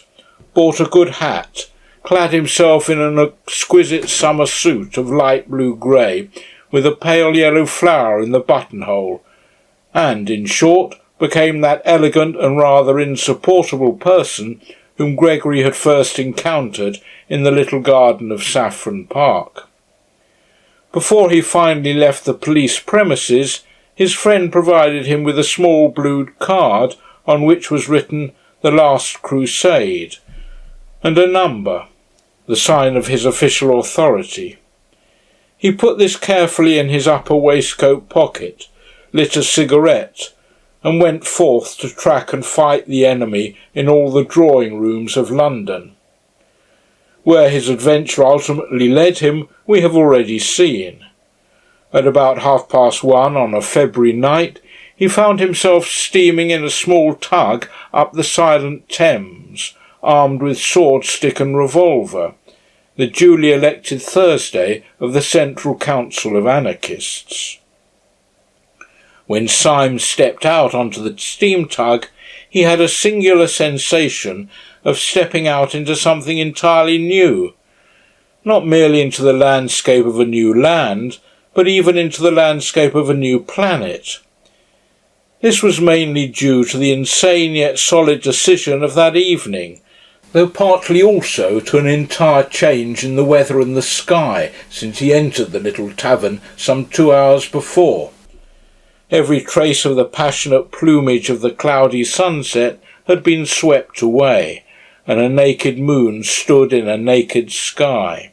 bought a good hat, clad himself in an exquisite summer suit of light blue-grey, with a pale yellow flower in the buttonhole, and, in short, became that elegant and rather insupportable person whom Gregory had first encountered in the little garden of Saffron Park. Before he finally left the police premises, his friend provided him with a small blue card on which was written "The Last Crusade," and a number, the sign of his official authority. He put this carefully in his upper waistcoat pocket, lit a cigarette, and went forth to track and fight the enemy in all the drawing-rooms of London. Where his adventure ultimately led him we have already seen. At about 1:30 on a February night he found himself steaming in a small tug up the silent Thames, armed with sword, stick and revolver, the duly elected Thursday of the Central Council of Anarchists. When Syme stepped out onto the steam tug, he had a singular sensation of stepping out into something entirely new, not merely into the landscape of a new land, but even into the landscape of a new planet. This was mainly due to the insane yet solid decision of that evening, though partly also to an entire change in the weather and the sky since he entered the little tavern some 2 hours before. Every trace of the passionate plumage of the cloudy sunset had been swept away, and a naked moon stood in a naked sky.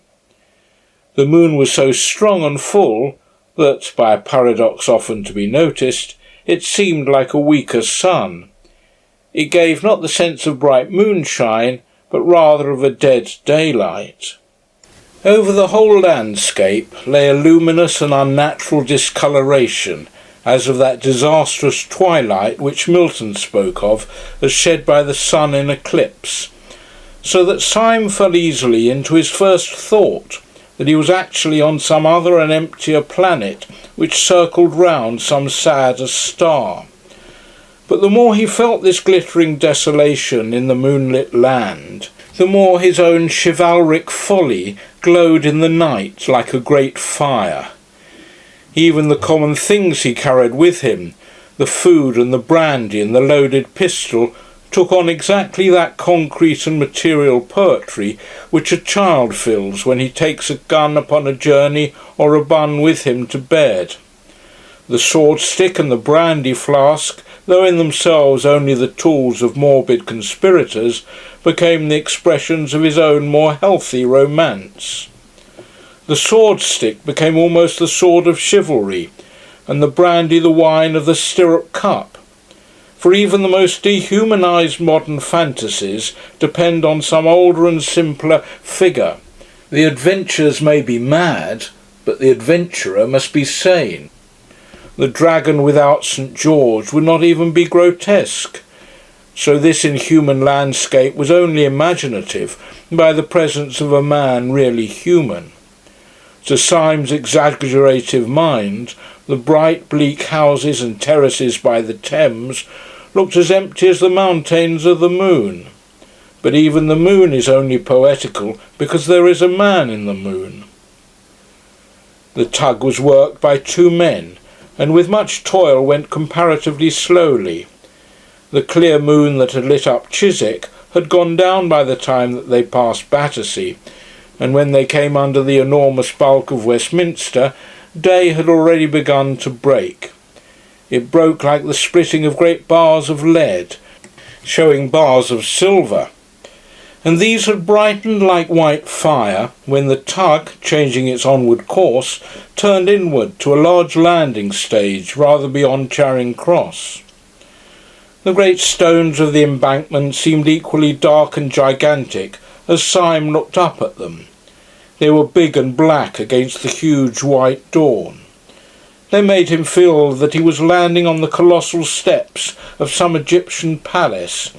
The moon was so strong and full that, by a paradox often to be noticed, it seemed like a weaker sun. It gave not the sense of bright moonshine, but rather of a dead daylight. Over the whole landscape lay a luminous and unnatural discoloration, as of that disastrous twilight which Milton spoke of as shed by the sun in eclipse, so that Syme fell easily into his first thought, that he was actually on some other and emptier planet which circled round some sadder star. But the more he felt this glittering desolation in the moonlit land, the more his own chivalric folly glowed in the night like a great fire. Even the common things he carried with him, the food and the brandy and the loaded pistol, took on exactly that concrete and material poetry which a child feels when he takes a gun upon a journey or a bun with him to bed. The sword-stick and the brandy flask, though in themselves only the tools of morbid conspirators, became the expressions of his own more healthy romance. The sword-stick became almost the sword of chivalry, and the brandy the wine of the stirrup cup. For even the most dehumanized modern fantasies depend on some older and simpler figure. The adventures may be mad, but the adventurer must be sane. The dragon without St. George would not even be grotesque. So this inhuman landscape was only imaginative by the presence of a man really human. To Syme's exaggerative mind, the bright bleak houses and terraces by the Thames looked as empty as the mountains of the moon. But even the moon is only poetical because there is a man in the moon. The tug was worked by 2 men, and with much toil went comparatively slowly. The clear moon that had lit up Chiswick had gone down by the time that they passed Battersea, and when they came under the enormous bulk of Westminster, day had already begun to break. It broke like the splitting of great bars of lead, showing bars of silver, and these had brightened like white fire when the tug, changing its onward course, turned inward to a large landing stage rather beyond Charing Cross. The great stones of the embankment seemed equally dark and gigantic as Syme looked up at them. They were big and black against the huge white dawn. They made him feel that he was landing on the colossal steps of some Egyptian palace,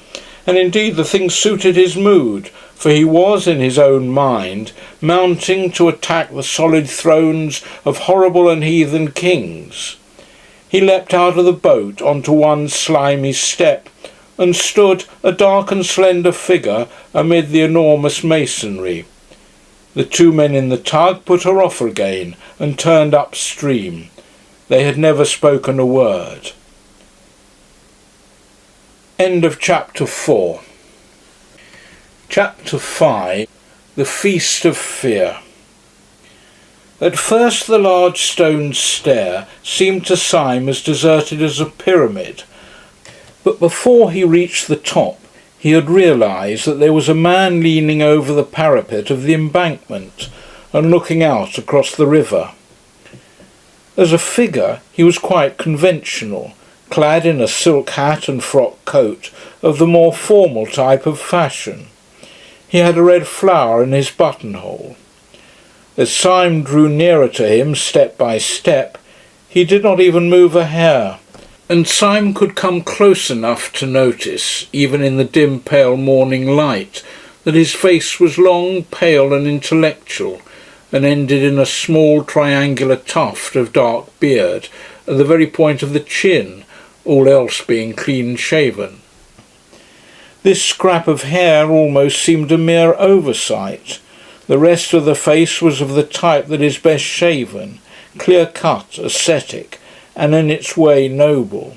and indeed the thing suited his mood, for he was, in his own mind, mounting to attack the solid thrones of horrible and heathen kings. He leapt out of the boat onto one slimy step, and stood, a dark and slender figure, amid the enormous masonry. The 2 men in the tug put her off again, and turned upstream. They had never spoken a word. End of chapter 4. Chapter 5. The Feast of Fear. At first the large stone stair seemed to Syme as deserted as a pyramid, but before he reached the top he had realised that there was a man leaning over the parapet of the embankment and looking out across the river. As a figure he was quite conventional, clad in a silk hat and frock coat of the more formal type of fashion. He had a red flower in his buttonhole. As Syme drew nearer to him step by step, he did not even move a hair, and Syme could come close enough to notice, even in the dim pale morning light, that his face was long, pale and intellectual, and ended in a small triangular tuft of dark beard at the very point of the chin, all else being clean-shaven. This scrap of hair almost seemed a mere oversight. The rest of the face was of the type that is best shaven, clear-cut, ascetic, and in its way noble.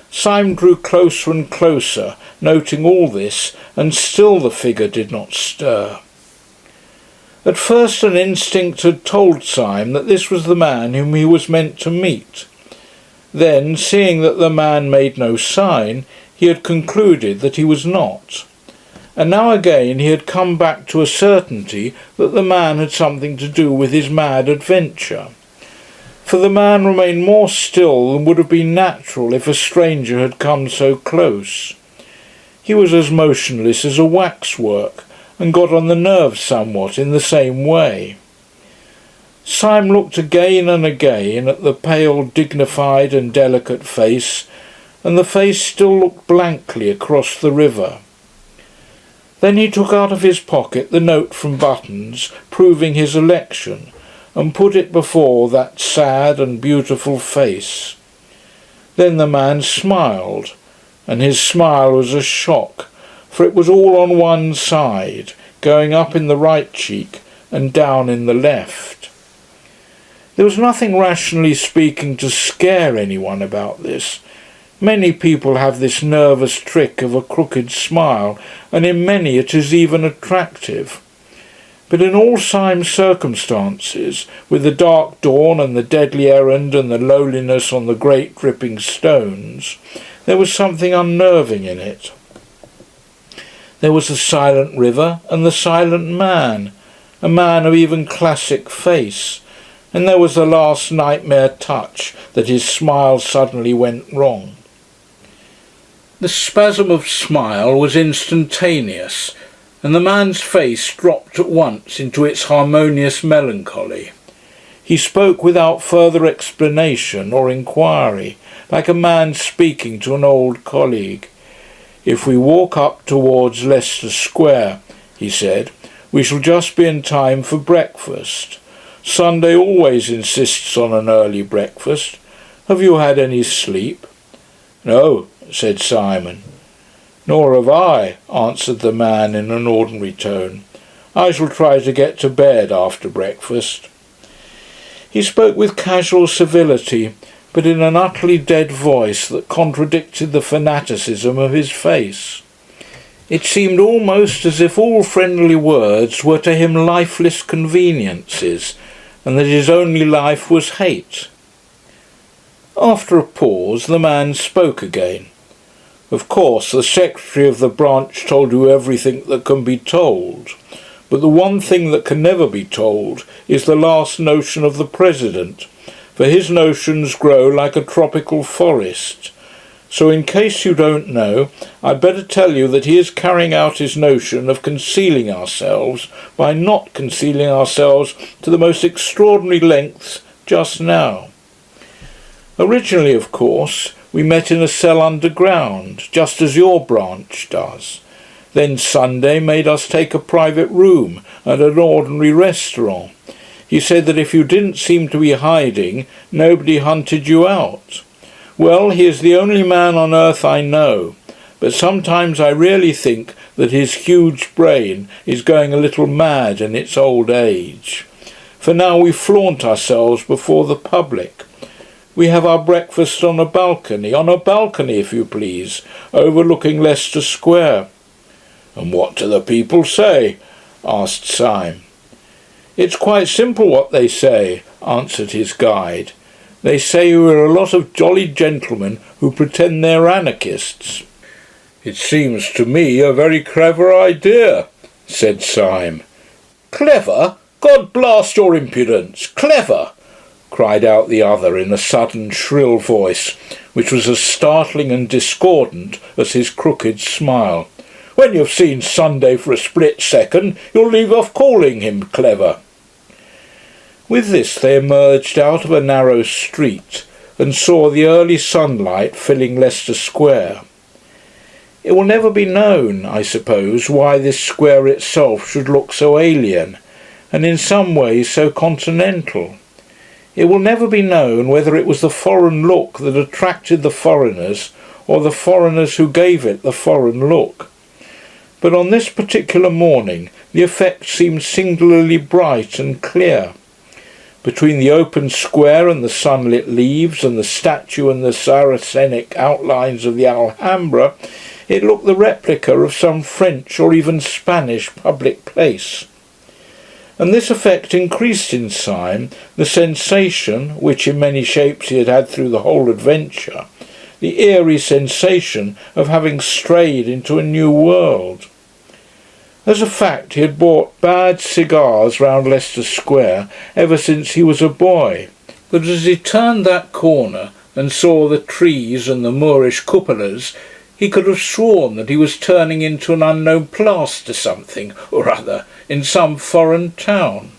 Syme drew closer and closer, noting all this, and still the figure did not stir. At first an instinct had told Syme that this was the man whom he was meant to meet. Then, seeing that the man made no sign, he had concluded that he was not. And now again he had come back to a certainty that the man had something to do with his mad adventure. For the man remained more still than would have been natural if a stranger had come so close. He was as motionless as a waxwork, and got on the nerves somewhat in the same way. Syme looked again and again at the pale, dignified and delicate face, and the face still looked blankly across the river. Then he took out of his pocket the note from Buttons proving his election, and put it before that sad and beautiful face. Then the man smiled, and his smile was a shock, for it was all on one side, going up in the right cheek and down in the left. There was nothing rationally speaking to scare anyone about this. Many people have this nervous trick of a crooked smile, and in many it is even attractive. But in all Syme's circumstances, with the dark dawn and the deadly errand and the lowliness on the great dripping stones, there was something unnerving in it. There was the silent river and the silent man, a man of even classic face, and there was the last nightmare touch that his smile suddenly went wrong. The spasm of smile was instantaneous, and the man's face dropped at once into its harmonious melancholy. He spoke without further explanation or inquiry, like a man speaking to an old colleague. "If we walk up towards Leicester Square," he said, "we shall just be in time for breakfast. Sunday always insists on an early breakfast. Have you had any sleep?" "No," said Simon. "Nor have I," answered the man in an ordinary tone. "I shall try to get to bed after breakfast." He spoke with casual civility, but in an utterly dead voice that contradicted the fanaticism of his face. It seemed almost as if all friendly words were to him lifeless conveniences, and that his only life was hate. After a pause, the man spoke again. "Of course, the secretary of the branch told you everything that can be told, but the one thing that can never be told is the last notion of the president, for his notions grow like a tropical forest. So in case you don't know, I'd better tell you that he is carrying out his notion of concealing ourselves by not concealing ourselves to the most extraordinary lengths just now. Originally, of course, we met in a cell underground, just as your branch does. Then Sunday made us take a private room at an ordinary restaurant. He said that if you didn't seem to be hiding, nobody hunted you out. Well, he is the only man on earth I know, but sometimes I really think that his huge brain is going a little mad in its old age. For now we flaunt ourselves before the public. We have our breakfast on a balcony if you please, overlooking Leicester Square." "And what do the people say?" asked Syme. "It's quite simple what they say," answered his guide. "They say we're a lot of jolly gentlemen who pretend they're anarchists." "It seems to me a very clever idea," said Syme. "Clever? God blast your impudence! Clever!" cried out the other in a sudden shrill voice, which was as startling and discordant as his crooked smile. "When you've seen Sunday for a split second, you'll leave off calling him clever." With this they emerged out of a narrow street and saw the early sunlight filling Leicester Square. It will never be known, I suppose, why this square itself should look so alien, and in some ways so continental. It will never be known whether it was the foreign look that attracted the foreigners, or the foreigners who gave it the foreign look. But on this particular morning the effect seemed singularly bright and clear. Between the open square and the sunlit leaves and the statue and the Saracenic outlines of the Alhambra, it looked the replica of some French or even Spanish public place. And this effect increased in Syme the sensation, which in many shapes he had had through the whole adventure, the eerie sensation of having strayed into a new world. As a fact, he had bought bad cigars round Leicester Square ever since he was a boy, but as he turned that corner and saw the trees and the Moorish cupolas, he could have sworn that he was turning into an unknown plaster something or other in some foreign town.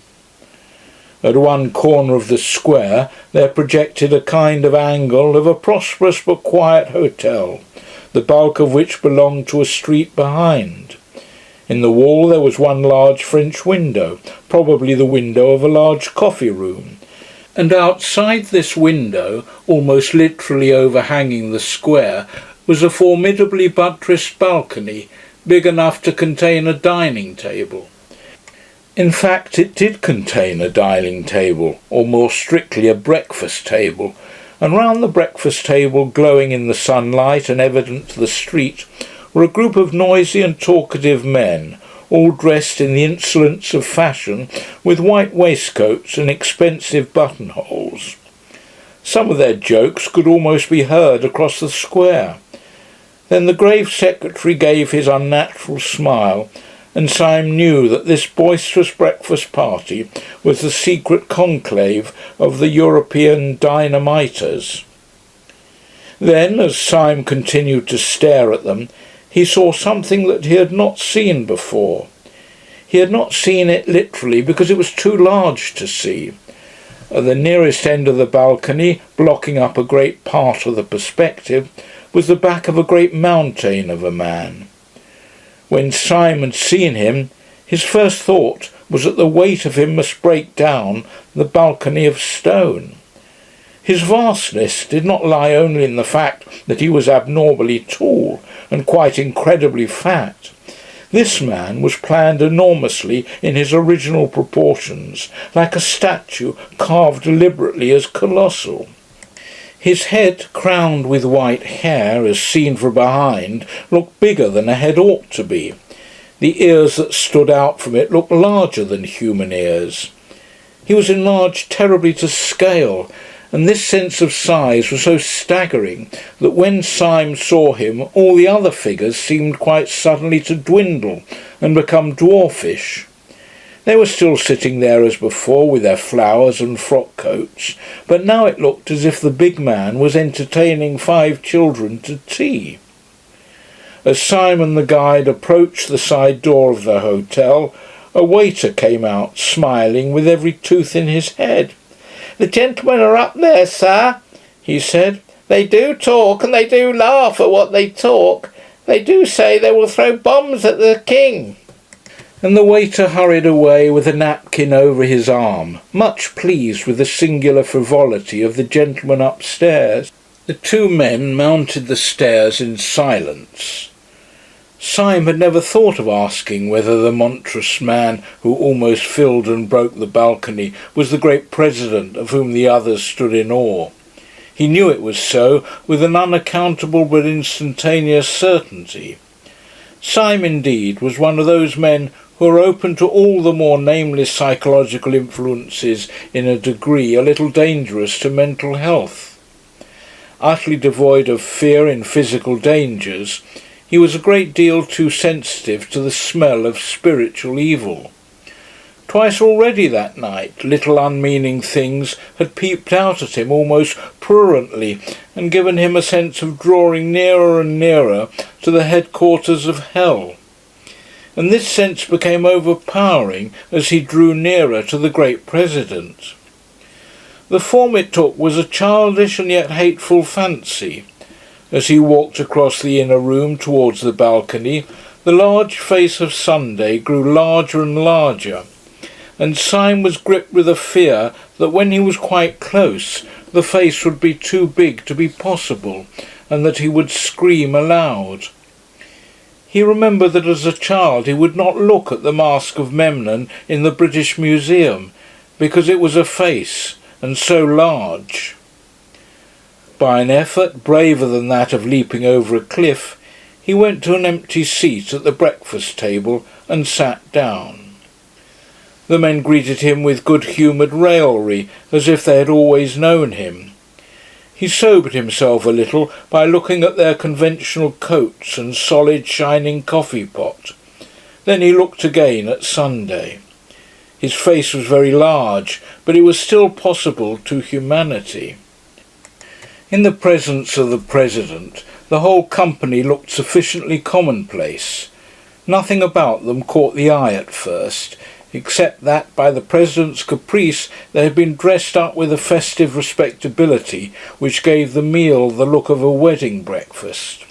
At one corner of the square there projected a kind of angle of a prosperous but quiet hotel, the bulk of which belonged to a street behind. In the wall there was one large French window, probably the window of a large coffee room, and outside this window, almost literally overhanging the square, was a formidably buttressed balcony, big enough to contain a dining table. In fact, it did contain a dining table, or more strictly a breakfast table, and round the breakfast table, glowing in the sunlight and evident to the street, were a group of noisy and talkative men, all dressed in the insolence of fashion, with white waistcoats and expensive buttonholes. Some of their jokes could almost be heard across the square. Then the grave secretary gave his unnatural smile, and Syme knew that this boisterous breakfast party was the secret conclave of the European dynamiters. Then, as Syme continued to stare at them, he saw something that he had not seen before. He had not seen it literally because it was too large to see. At the nearest end of the balcony, blocking up a great part of the perspective, was the back of a great mountain of a man. When Syme had seen him, his first thought was that the weight of him must break down the balcony of stone. His vastness did not lie only in the fact that he was abnormally tall and quite incredibly fat. This man was planned enormously in his original proportions, like a statue carved deliberately as colossal. His head, crowned with white hair, as seen from behind, looked bigger than a head ought to be. The ears that stood out from it looked larger than human ears. He was enlarged terribly to scale, and this sense of size was so staggering that when Syme saw him, all the other figures seemed quite suddenly to dwindle and become dwarfish. They were still sitting there as before with their flowers and frock coats, but now it looked as if the big man was entertaining 5 children to tea. As Syme and the guide approached the side door of the hotel, a waiter came out, smiling with every tooth in his head. "The gentlemen are up there, sir," he said. "They do talk, and they do laugh at what they talk. They do say they will throw bombs at the king." And the waiter hurried away with a napkin over his arm, much pleased with the singular frivolity of the gentleman upstairs. The 2 men mounted the stairs in silence. Syme had never thought of asking whether the monstrous man who almost filled and broke the balcony was the great president of whom the others stood in awe. He knew it was so, with an unaccountable but instantaneous certainty. Syme, indeed, was one of those men who are open to all the more nameless psychological influences in a degree a little dangerous to mental health. Utterly devoid of fear in physical dangers, he was a great deal too sensitive to the smell of spiritual evil. Twice already that night little unmeaning things had peeped out at him almost prurently and given him a sense of drawing nearer and nearer to the headquarters of hell. And this sense became overpowering as he drew nearer to the great president. The form it took was a childish and yet hateful fancy. As he walked across the inner room towards the balcony, the large face of Sunday grew larger and larger, and Syme was gripped with a fear that when he was quite close, the face would be too big to be possible, and that he would scream aloud. He remembered that as a child he would not look at the Mask of Memnon in the British Museum, because it was a face, and so large. By an effort, braver than that of leaping over a cliff, he went to an empty seat at the breakfast table and sat down. The men greeted him with good-humoured raillery, as if they had always known him. He sobered himself a little by looking at their conventional coats and solid shining coffee pot. Then he looked again at Sunday. His face was very large, but it was still possible to humanity. In the presence of the President, the whole company looked sufficiently commonplace. Nothing about them caught the eye at first, except that, by the President's caprice, they had been dressed up with a festive respectability which gave the meal the look of a wedding breakfast.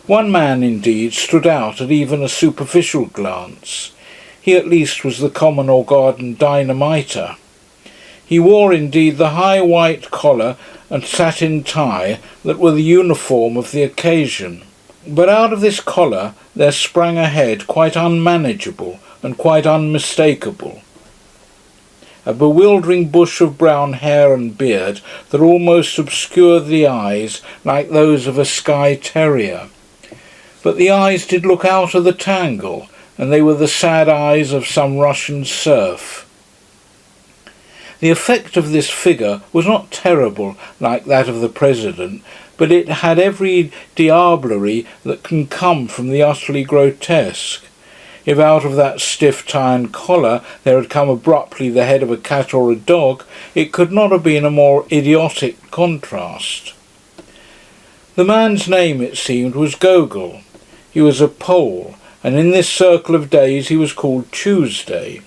One man, indeed, stood out at even a superficial glance. He at least was the common or garden dynamiter. He wore, indeed, the high white collar and satin tie that were the uniform of the occasion. But out of this collar there sprang a head quite unmanageable and quite unmistakable. A bewildering bush of brown hair and beard that almost obscured the eyes like those of a Skye terrier. But the eyes did look out of the tangle, and they were the sad eyes of some Russian serf. The effect of this figure was not terrible like that of the President, but it had every diablerie that can come from the utterly grotesque. If out of that stiff tie and collar there had come abruptly the head of a cat or a dog, it could not have been a more idiotic contrast. The man's name, it seemed, was Gogol. He was a Pole, and in this circle of days he was called Tuesday.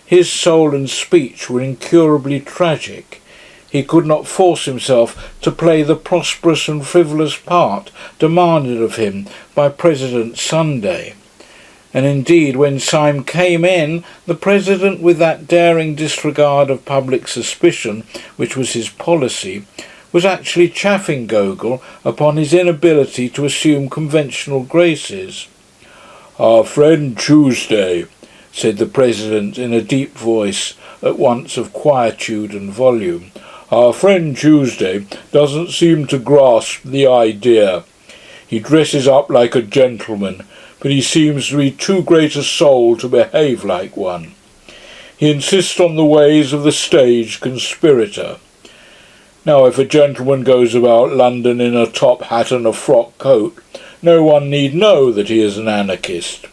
His soul and speech were incurably tragic. He could not force himself to play the prosperous and frivolous part demanded of him by President Sunday. And indeed, when Syme came in, the President, with that daring disregard of public suspicion which was his policy, was actually chaffing Gogol upon his inability to assume conventional graces. "Our friend Tuesday," said the President in a deep voice at once of quietude and volume, "our friend Tuesday doesn't seem to grasp the idea. He dresses up like a gentleman, but he seems to be too great a soul to behave like one. He insists on the ways of the stage conspirator. Now, if a gentleman goes about London in a top hat and a frock coat, no one need know that he is an anarchist.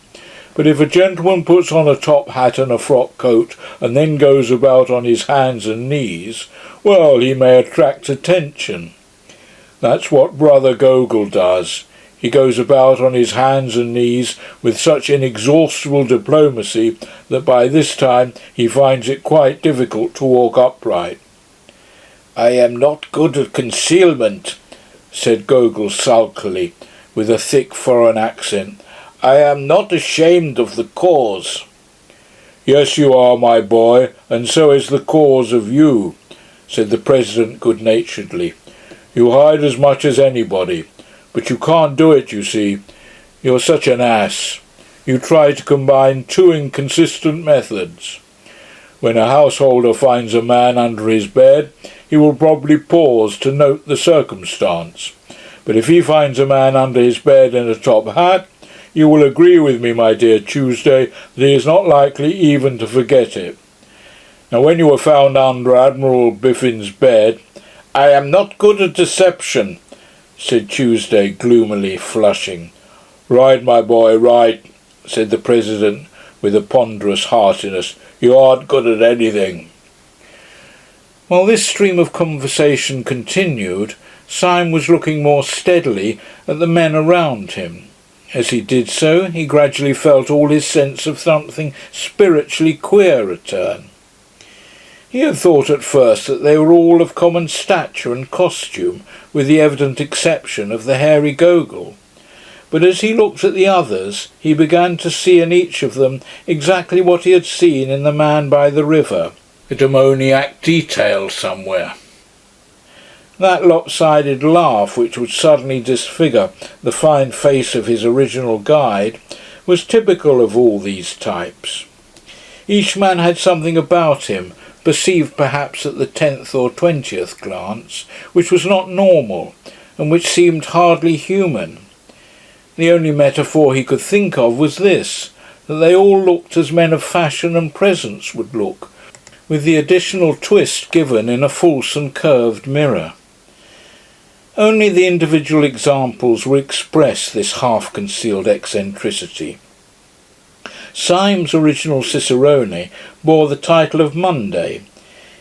But if a gentleman puts on a top hat and a frock coat and then goes about on his hands and knees, well, he may attract attention. That's what Brother Gogol does. He goes about on his hands and knees with such inexhaustible diplomacy that by this time he finds it quite difficult to walk upright." "I am not good at concealment," said Gogol sulkily, with a thick foreign accent. "I am not ashamed of the cause." "Yes, you are, my boy, and so is the cause of you," said the President good-naturedly. "You hide as much as anybody. But you can't do it, you see. You're such an ass. You try to combine two inconsistent methods. When a householder finds a man under his bed, he will probably pause to note the circumstance. But if he finds a man under his bed in a top hat, you will agree with me, my dear Tuesday, that he is not likely even to forget it. Now, when you were found under Admiral Biffin's bed—" "I am not good at deception," said Tuesday, gloomily flushing. "Right, my boy, right," said the President with a ponderous heartiness. "You aren't good at anything." While this stream of conversation continued, Syme was looking more steadily at the men around him. As he did so, he gradually felt all his sense of something spiritually queer return. He had thought at first that they were all of common stature and costume, with the evident exception of the hairy Gogol. But as he looked at the others, he began to see in each of them exactly what he had seen in the man by the river, a demoniac detail somewhere. That lopsided laugh, which would suddenly disfigure the fine face of his original guide, was typical of all these types. Each man had something about him, perceived perhaps at the 10th or 20th glance, which was not normal, and which seemed hardly human. The only metaphor he could think of was this, that they all looked as men of fashion and presence would look, with the additional twist given in a false and curved mirror. Only the individual examples will express this half-concealed eccentricity. Syme's original cicerone bore the title of Monday.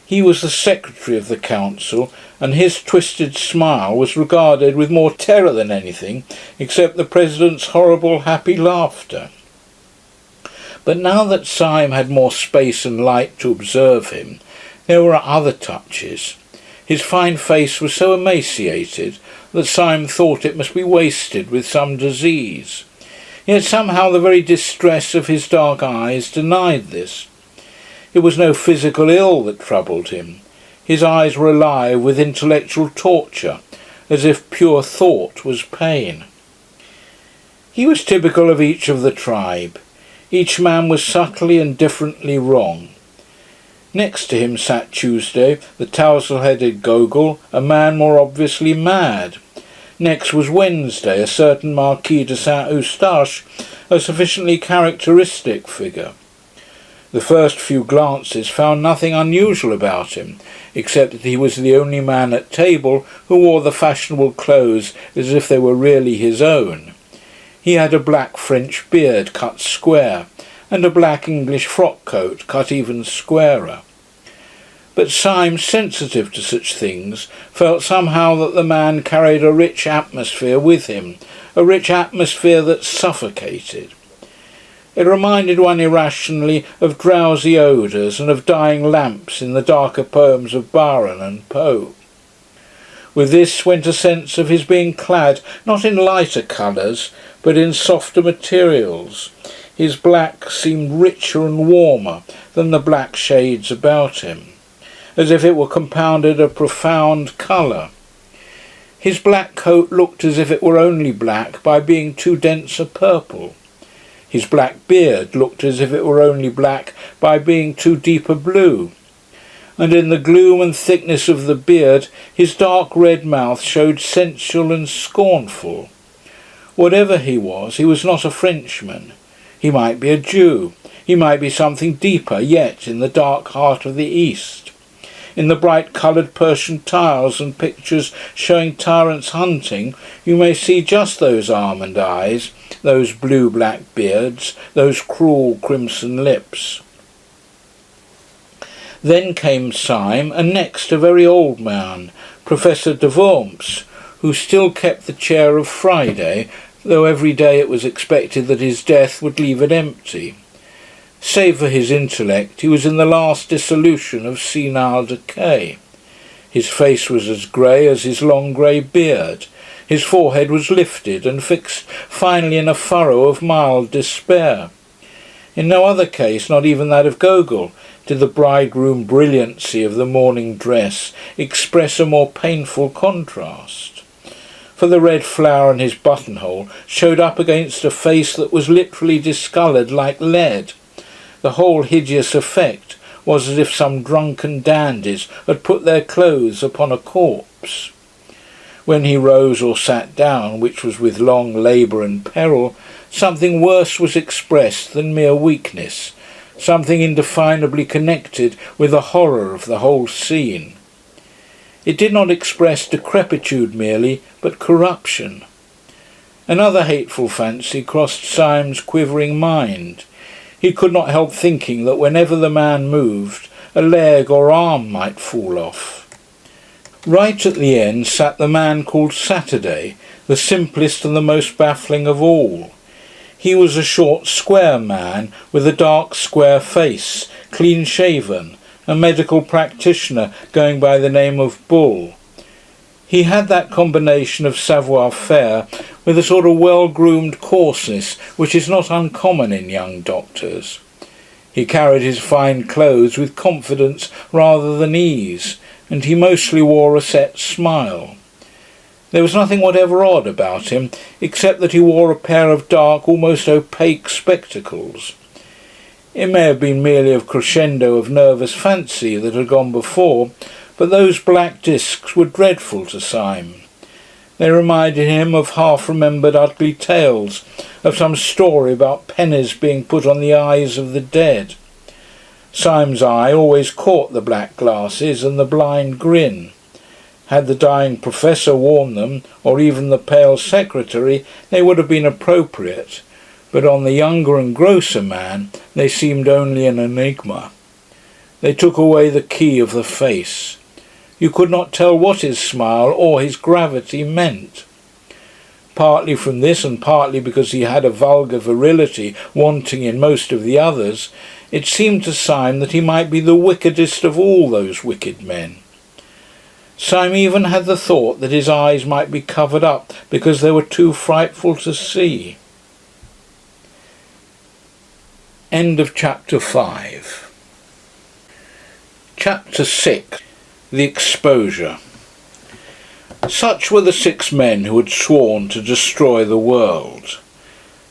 He was the secretary of the council, and his twisted smile was regarded with more terror than anything, except the president's horrible happy laughter. But now that Syme had more space and light to observe him, there were other touches. His fine face was so emaciated that Syme thought it must be wasted with some disease. Yet somehow the very distress of his dark eyes denied this. It was no physical ill that troubled him. His eyes were alive with intellectual torture, as if pure thought was pain. He was typical of each of the tribe. Each man was subtly and differently wrong. Next to him sat Tuesday, the tousle-headed Gogol, a man more obviously mad. Next was Wednesday, a certain Marquis de Saint-Eustache, a sufficiently characteristic figure. The first few glances found nothing unusual about him, except that he was the only man at table who wore the fashionable clothes as if they were really his own. He had a black French beard cut square, and a black English frock-coat cut even squarer. But Syme, sensitive to such things, felt somehow that the man carried a rich atmosphere with him, a rich atmosphere that suffocated. It reminded one irrationally of drowsy odours and of dying lamps in the darker poems of Byron and Poe. With this went a sense of his being clad not in lighter colours, but in softer materials. His black seemed richer and warmer than the black shades about him, as if it were compounded of profound colour. His black coat looked as if it were only black by being too dense a purple. His black beard looked as if it were only black by being too deep a blue. And in the gloom and thickness of the beard, his dark red mouth showed sensual and scornful. Whatever he was not a Frenchman. He might be a Jew. He might be something deeper yet in the dark heart of the East. In the bright-coloured Persian tiles and pictures showing tyrants hunting, you may see just those almond eyes, those blue-black beards, those cruel crimson lips. Then came Syme, and next a very old man, Professor de Worms, who still kept the chair of Friday, though every day it was expected that his death would leave it empty. Save for his intellect, he was in the last dissolution of senile decay. His face was as grey as his long grey beard. His forehead was lifted and fixed finally in a furrow of mild despair. In no other case, not even that of Gogol, did the bridegroom brilliancy of the morning dress express a more painful contrast. For the red flower in his buttonhole showed up against a face that was literally discoloured like lead. The whole hideous effect was as if some drunken dandies had put their clothes upon a corpse. When he rose or sat down, which was with long labour and peril, something worse was expressed than mere weakness, something indefinably connected with the horror of the whole scene. It did not express decrepitude merely, but corruption. Another hateful fancy crossed Syme's quivering mind. He could not help thinking that whenever the man moved, a leg or arm might fall off. Right at the end sat the man called Saturday, the simplest and the most baffling of all. He was a short, square man with a dark, square face, clean-shaven, a medical practitioner going by the name of Bull. He had that combination of savoir-faire with a sort of well-groomed coarseness which is not uncommon in young doctors. He carried his fine clothes with confidence rather than ease, and he mostly wore a set smile. There was nothing whatever odd about him, except that he wore a pair of dark, almost opaque spectacles. It may have been merely a crescendo of nervous fancy that had gone before, but those black discs were dreadful to Syme. They reminded him of half-remembered ugly tales, of some story about pennies being put on the eyes of the dead. Syme's eye always caught the black glasses and the blind grin. Had the dying professor warned them, or even the pale secretary, they would have been appropriate, but on the younger and grosser man they seemed only an enigma. They took away the key of the face. You could not tell what his smile or his gravity meant. Partly from this, and partly because he had a vulgar virility wanting in most of the others, it seemed to Syme that he might be the wickedest of all those wicked men. Syme even had the thought that his eyes might be covered up because they were too frightful to see. End of chapter 5. Chapter 6. The Exposure. Such were the 6 men who had sworn to destroy the world.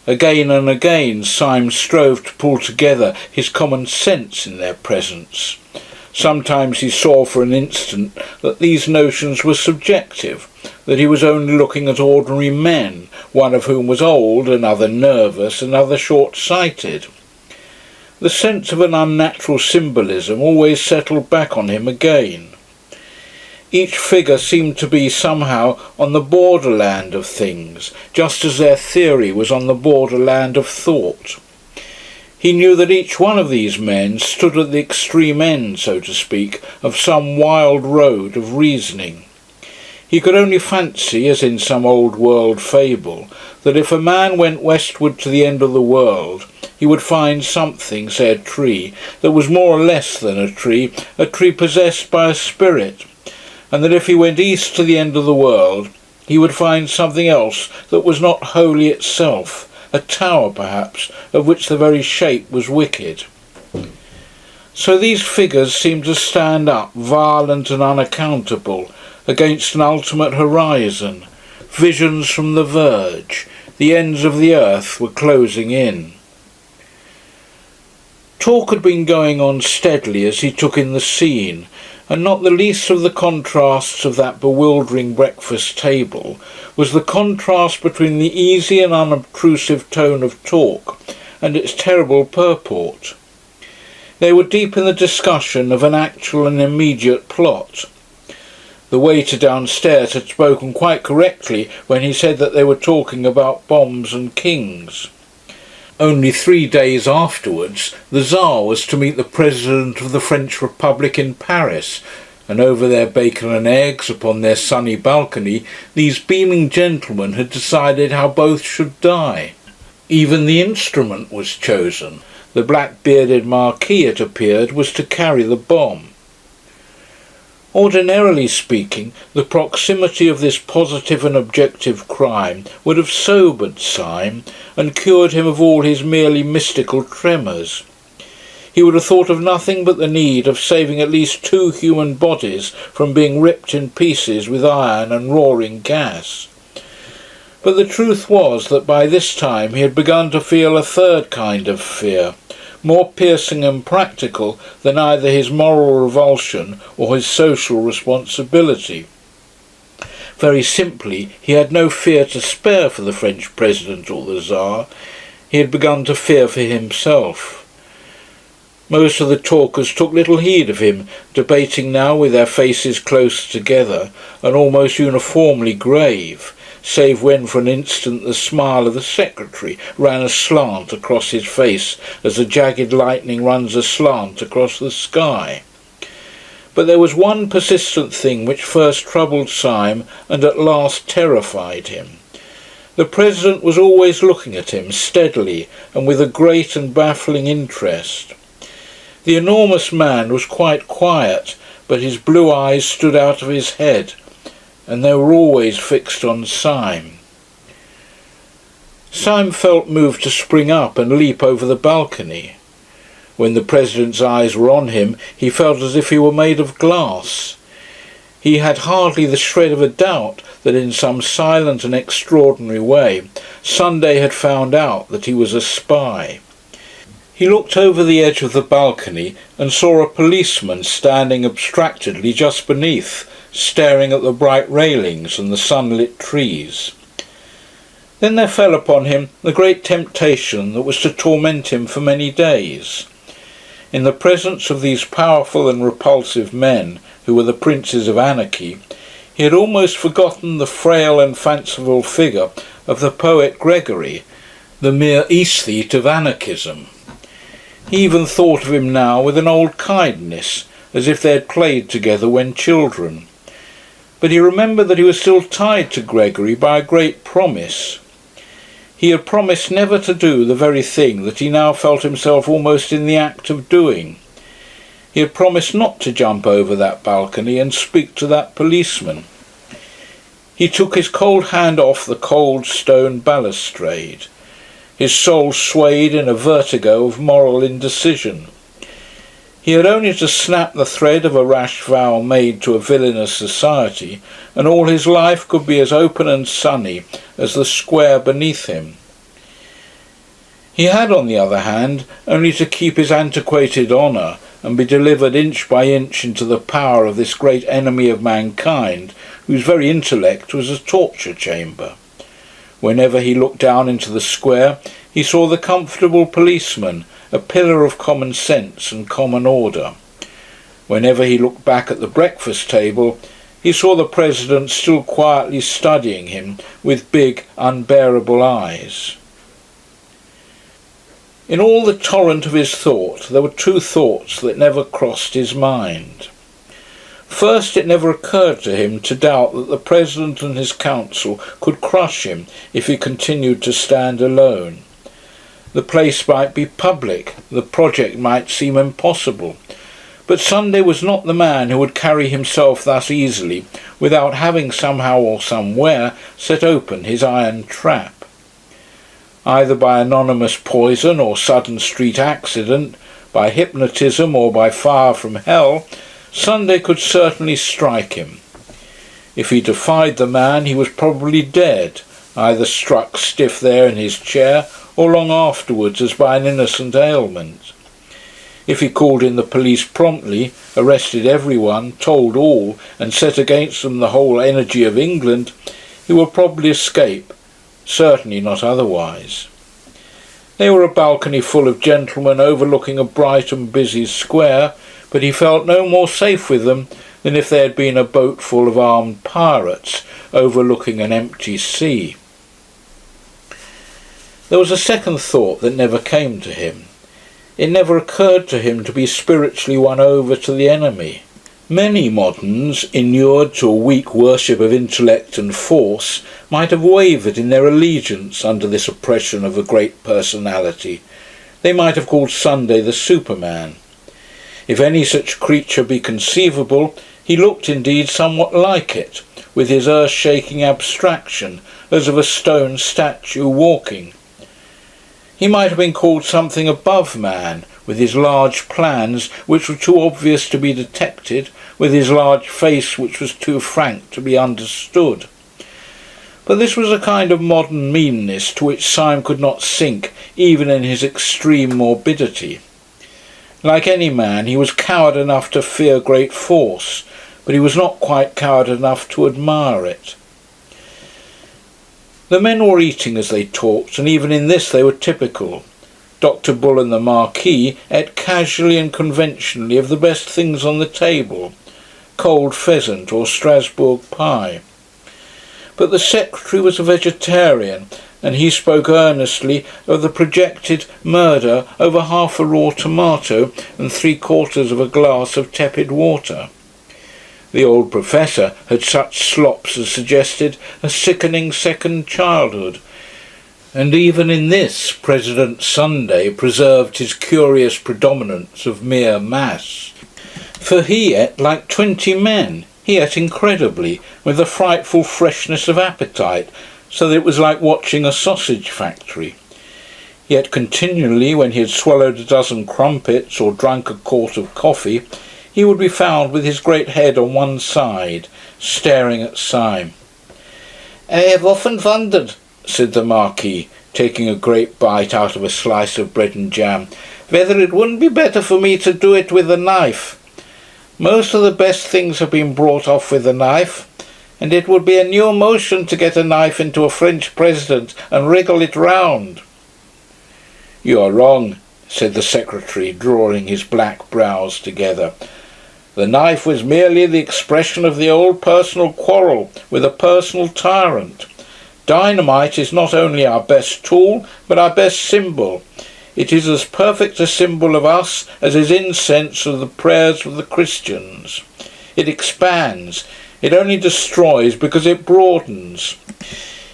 Again and again Syme strove to pull together his common sense in their presence. Sometimes he saw for an instant that these notions were subjective, that he was only looking at ordinary men, one of whom was old, another nervous, another short-sighted. The sense of an unnatural symbolism always settled back on him again. Each figure seemed to be somehow on the borderland of things, just as their theory was on the borderland of thought. He knew that each one of these men stood at the extreme end, so to speak, of some wild road of reasoning. He could only fancy, as in some old world fable, that if a man went westward to the end of the world, he would find something, say a tree, that was more or less than a tree possessed by a spirit, and that if he went east to the end of the world, he would find something else that was not wholly itself, a tower perhaps, of which the very shape was wicked. So these figures seemed to stand up, violent and unaccountable, against an ultimate horizon. Visions from the verge. The ends of the earth were closing in. Talk had been going on steadily as he took in the scene, and not the least of the contrasts of that bewildering breakfast table was the contrast between the easy and unobtrusive tone of talk and its terrible purport. They were deep in the discussion of an actual and immediate plot. The waiter downstairs had spoken quite correctly when he said that they were talking about bombs and kings. Only 3 days afterwards, the Tsar was to meet the President of the French Republic in Paris, and over their bacon and eggs, upon their sunny balcony, these beaming gentlemen had decided how both should die. Even the instrument was chosen. The black-bearded Marquis, it appeared, was to carry the bomb. Ordinarily speaking, the proximity of this positive and objective crime would have sobered Syme and cured him of all his merely mystical tremors. He would have thought of nothing but the need of saving at least 2 human bodies from being ripped in pieces with iron and roaring gas. But the truth was that by this time he had begun to feel a third kind of fear, more piercing and practical than either his moral revulsion or his social responsibility. Very simply, he had no fear to spare for the French President or the Tsar. He had begun to fear for himself. Most of the talkers took little heed of him, debating now with their faces close together and almost uniformly grave, save when for an instant the smile of the secretary ran aslant across his face as the jagged lightning runs aslant across the sky. But there was one persistent thing which first troubled Syme and at last terrified him. The President was always looking at him steadily and with a great and baffling interest. The enormous man was quite quiet, but his blue eyes stood out of his head, and they were always fixed on Syme. Syme felt moved to spring up and leap over the balcony. When the President's eyes were on him, he felt as if he were made of glass. He had hardly the shred of a doubt that in some silent and extraordinary way Sunday had found out that he was a spy. He looked over the edge of the balcony and saw a policeman standing abstractedly just beneath, staring at the bright railings and the sunlit trees. Then there fell upon him the great temptation that was to torment him for many days. In the presence of these powerful and repulsive men, who were the princes of anarchy, He had almost forgotten the frail and fanciful figure of the poet Gregory, the mere aesthete of anarchism. He even thought of him now with an old kindness, as if they had played together when children. But he remembered that he was still tied to Gregory by a great promise. He had promised never to do the very thing that he now felt himself almost in the act of doing. He had promised not to jump over that balcony and speak to that policeman. He took his cold hand off the cold stone balustrade. His soul swayed in a vertigo of moral indecision. He had only to snap the thread of a rash vow made to a villainous society, and all his life could be as open and sunny as the square beneath him. He had, on the other hand, only to keep his antiquated honour and be delivered inch by inch into the power of this great enemy of mankind, whose very intellect was a torture chamber. Whenever he looked down into the square, he saw the comfortable policeman, a pillar of common sense and common order. Whenever he looked back at the breakfast table, he saw the President still quietly studying him with big, unbearable eyes. In all the torrent of his thought, there were two thoughts that never crossed his mind. First, it never occurred to him to doubt that the President and his council could crush him if he continued to stand alone. The place might be public, the project might seem impossible, but Sunday was not the man who would carry himself thus easily without having somehow or somewhere set open his iron trap. Either by anonymous poison or sudden street accident, by hypnotism or by fire from hell, Sunday could certainly strike him. If he defied the man, he was probably dead, either struck stiff there in his chair or long afterwards as by an innocent ailment. If he called in the police promptly, arrested everyone, told all, and set against them the whole energy of England, he would probably escape, certainly not otherwise. They were a balcony full of gentlemen overlooking a bright and busy square, but he felt no more safe with them than if they had been a boat full of armed pirates overlooking an empty sea. There was a second thought that never came to him. It never occurred to him to be spiritually won over to the enemy. Many moderns, inured to a weak worship of intellect and force, might have wavered in their allegiance under this oppression of a great personality. They might have called Sunday the Superman. If any such creature be conceivable, he looked indeed somewhat like it, with his earth-shaking abstraction, as of a stone statue walking. He might have been called something above man, with his large plans which were too obvious to be detected, with his large face which was too frank to be understood. But this was a kind of modern meanness to which Syme could not sink even in his extreme morbidity. Like any man, he was coward enough to fear great force, but he was not quite coward enough to admire it. The men were eating as they talked, and even in this they were typical. Dr. Bull and the Marquis ate casually and conventionally of the best things on the table, cold pheasant or Strasbourg pie. But the secretary was a vegetarian, and he spoke earnestly of the projected murder over half a raw tomato and 3/4 of a glass of tepid water. The old professor had such slops as suggested a sickening second childhood, and even in this President Sunday preserved his curious predominance of mere mass. For he ate like 20 men. He ate incredibly, with a frightful freshness of appetite, so that it was like watching a sausage factory. Yet continually, when he had swallowed a dozen crumpets or drunk a quart of coffee, he would be found with his great head on one side, staring at Syme. "I have often wondered," said the Marquis, taking a great bite out of a slice of bread and jam, "whether it wouldn't be better for me to do it with a knife. Most of the best things have been brought off with a knife, and it would be a new motion to get a knife into a French president and wriggle it round." "You are wrong," said the secretary, drawing his black brows together. The knife was merely the expression of the old personal quarrel with a personal tyrant. Dynamite is not only our best tool, but our best symbol. It is as perfect a symbol of us as is incense of the prayers of the Christians. It expands. It only destroys because it broadens.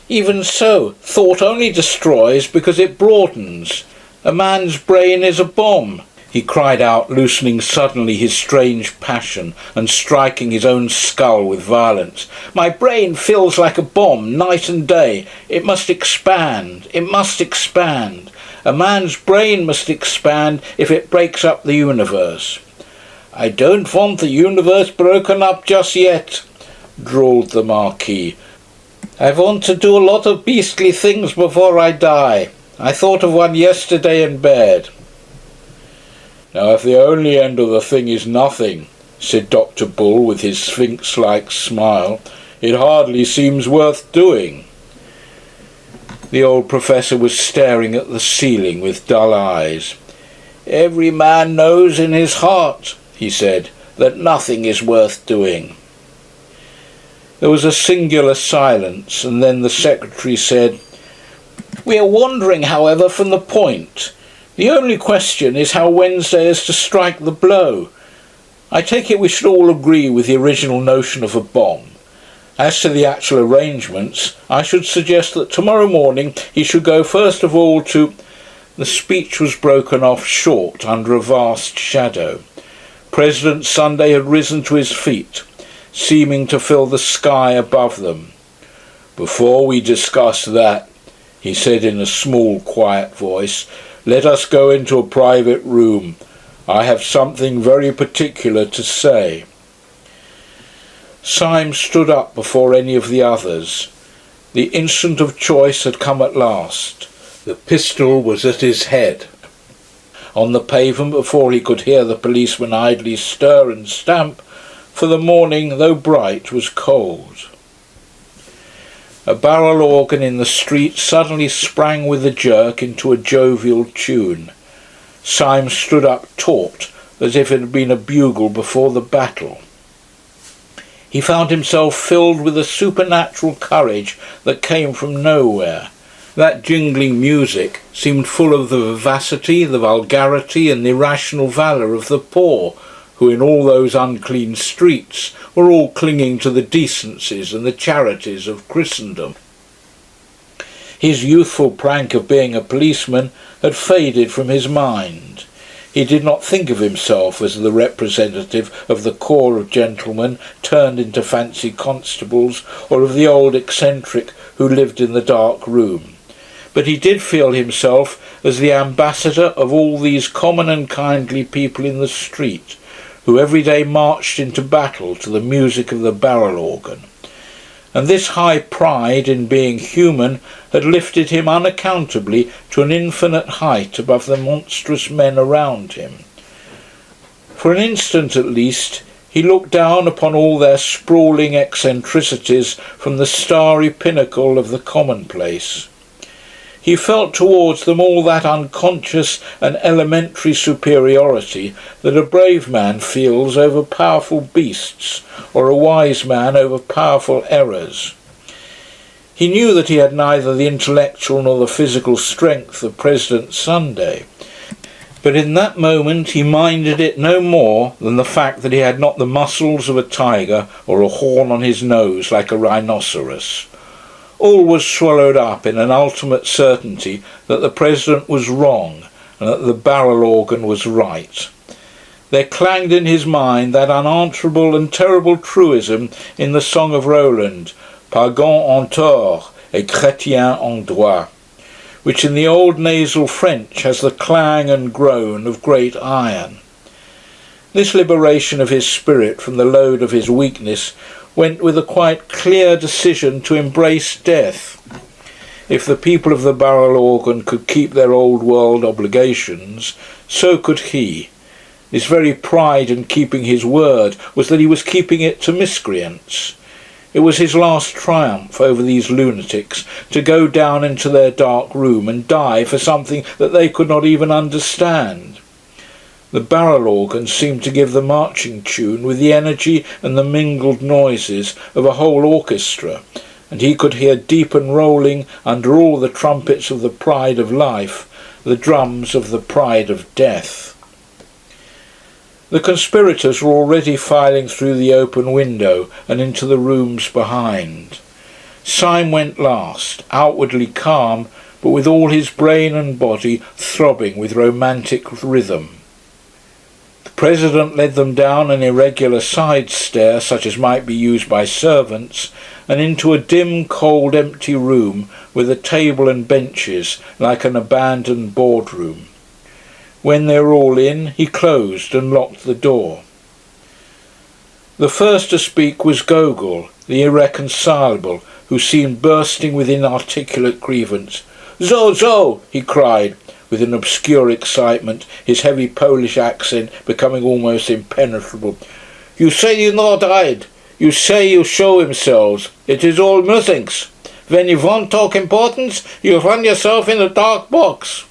Even so, thought only destroys because it broadens. A man's brain is a bomb, he cried out, loosening suddenly his strange passion and striking his own skull with violence. My brain feels like a bomb night and day. It must expand. It must expand. A man's brain must expand if it breaks up the universe. I don't want the universe broken up just yet, drawled the Marquis. I want to do a lot of beastly things before I die. I thought of one yesterday in bed. Now, if the only end of the thing is nothing, said Dr. Bull with his sphinx-like smile, it hardly seems worth doing. The old professor was staring at the ceiling with dull eyes. Every man knows in his heart, he said, that nothing is worth doing. There was a singular silence, and then the secretary said, We are wandering, however, from the point. The only question is how Wednesday is to strike the blow. I take it we should all agree with the original notion of a bomb. As to the actual arrangements, I should suggest that tomorrow morning he should go first of all to... The speech was broken off short under a vast shadow. President Sunday had risen to his feet, seeming to fill the sky above them. Before we discuss that, he said in a small, quiet voice, let us go into a private room. I have something very particular to say. Syme stood up before any of the others. The instant of choice had come at last. The pistol was at his head. On the pavement before he could hear the policeman idly stir and stamp, for the morning, though bright, was cold. A barrel organ in the street suddenly sprang with a jerk into a jovial tune. Syme stood up taut, as if it had been a bugle before the battle. He found himself filled with a supernatural courage that came from nowhere. That jingling music seemed full of the vivacity, the vulgarity, and the irrational valour of the poor, who in all those unclean streets were all clinging to the decencies and the charities of Christendom. His youthful prank of being a policeman had faded from his mind. He did not think of himself as the representative of the corps of gentlemen turned into fancy constables, or of the old eccentric who lived in the dark room. But he did feel himself as the ambassador of all these common and kindly people in the street, who every day marched into battle to the music of the barrel organ. And this high pride in being human had lifted him unaccountably to an infinite height above the monstrous men around him. For an instant at least he looked down upon all their sprawling eccentricities from the starry pinnacle of the commonplace. He felt towards them all that unconscious and elementary superiority that a brave man feels over powerful beasts, or a wise man over powerful errors. He knew that he had neither the intellectual nor the physical strength of President Sunday, but in that moment he minded it no more than the fact that he had not the muscles of a tiger or a horn on his nose like a rhinoceros. All was swallowed up in an ultimate certainty that the President was wrong and that the barrel organ was right. There clanged in his mind that unanswerable and terrible truism in the Song of Roland, Pagan en tort et chrétien en droit, which in the old nasal French has the clang and groan of great iron. This liberation of his spirit from the load of his weakness went with a quite clear decision to embrace death. If the people of the barrel organ could keep their old world obligations, so could he. His very pride in keeping his word was that he was keeping it to miscreants. It was his last triumph over these lunatics to go down into their dark room and die for something that they could not even understand. The barrel organ seemed to give the marching tune with the energy and the mingled noises of a whole orchestra, and he could hear deep and rolling under all the trumpets of the pride of life, the drums of the pride of death. The conspirators were already filing through the open window and into the rooms behind. Syme went last, outwardly calm, but with all his brain and body throbbing with romantic rhythm. The President led them down an irregular side stair, such as might be used by servants, and into a dim, cold, empty room with a table and benches like an abandoned boardroom. When they were all in, he closed and locked the door. The first to speak was Gogol, the irreconcilable, who seemed bursting with inarticulate grievance. "Zo!" he cried, with an obscure excitement, his heavy Polish accent becoming almost impenetrable. "You say you not hide. You say you show himselves. It is all nothings. When you want talk importance, you run yourself in a dark box."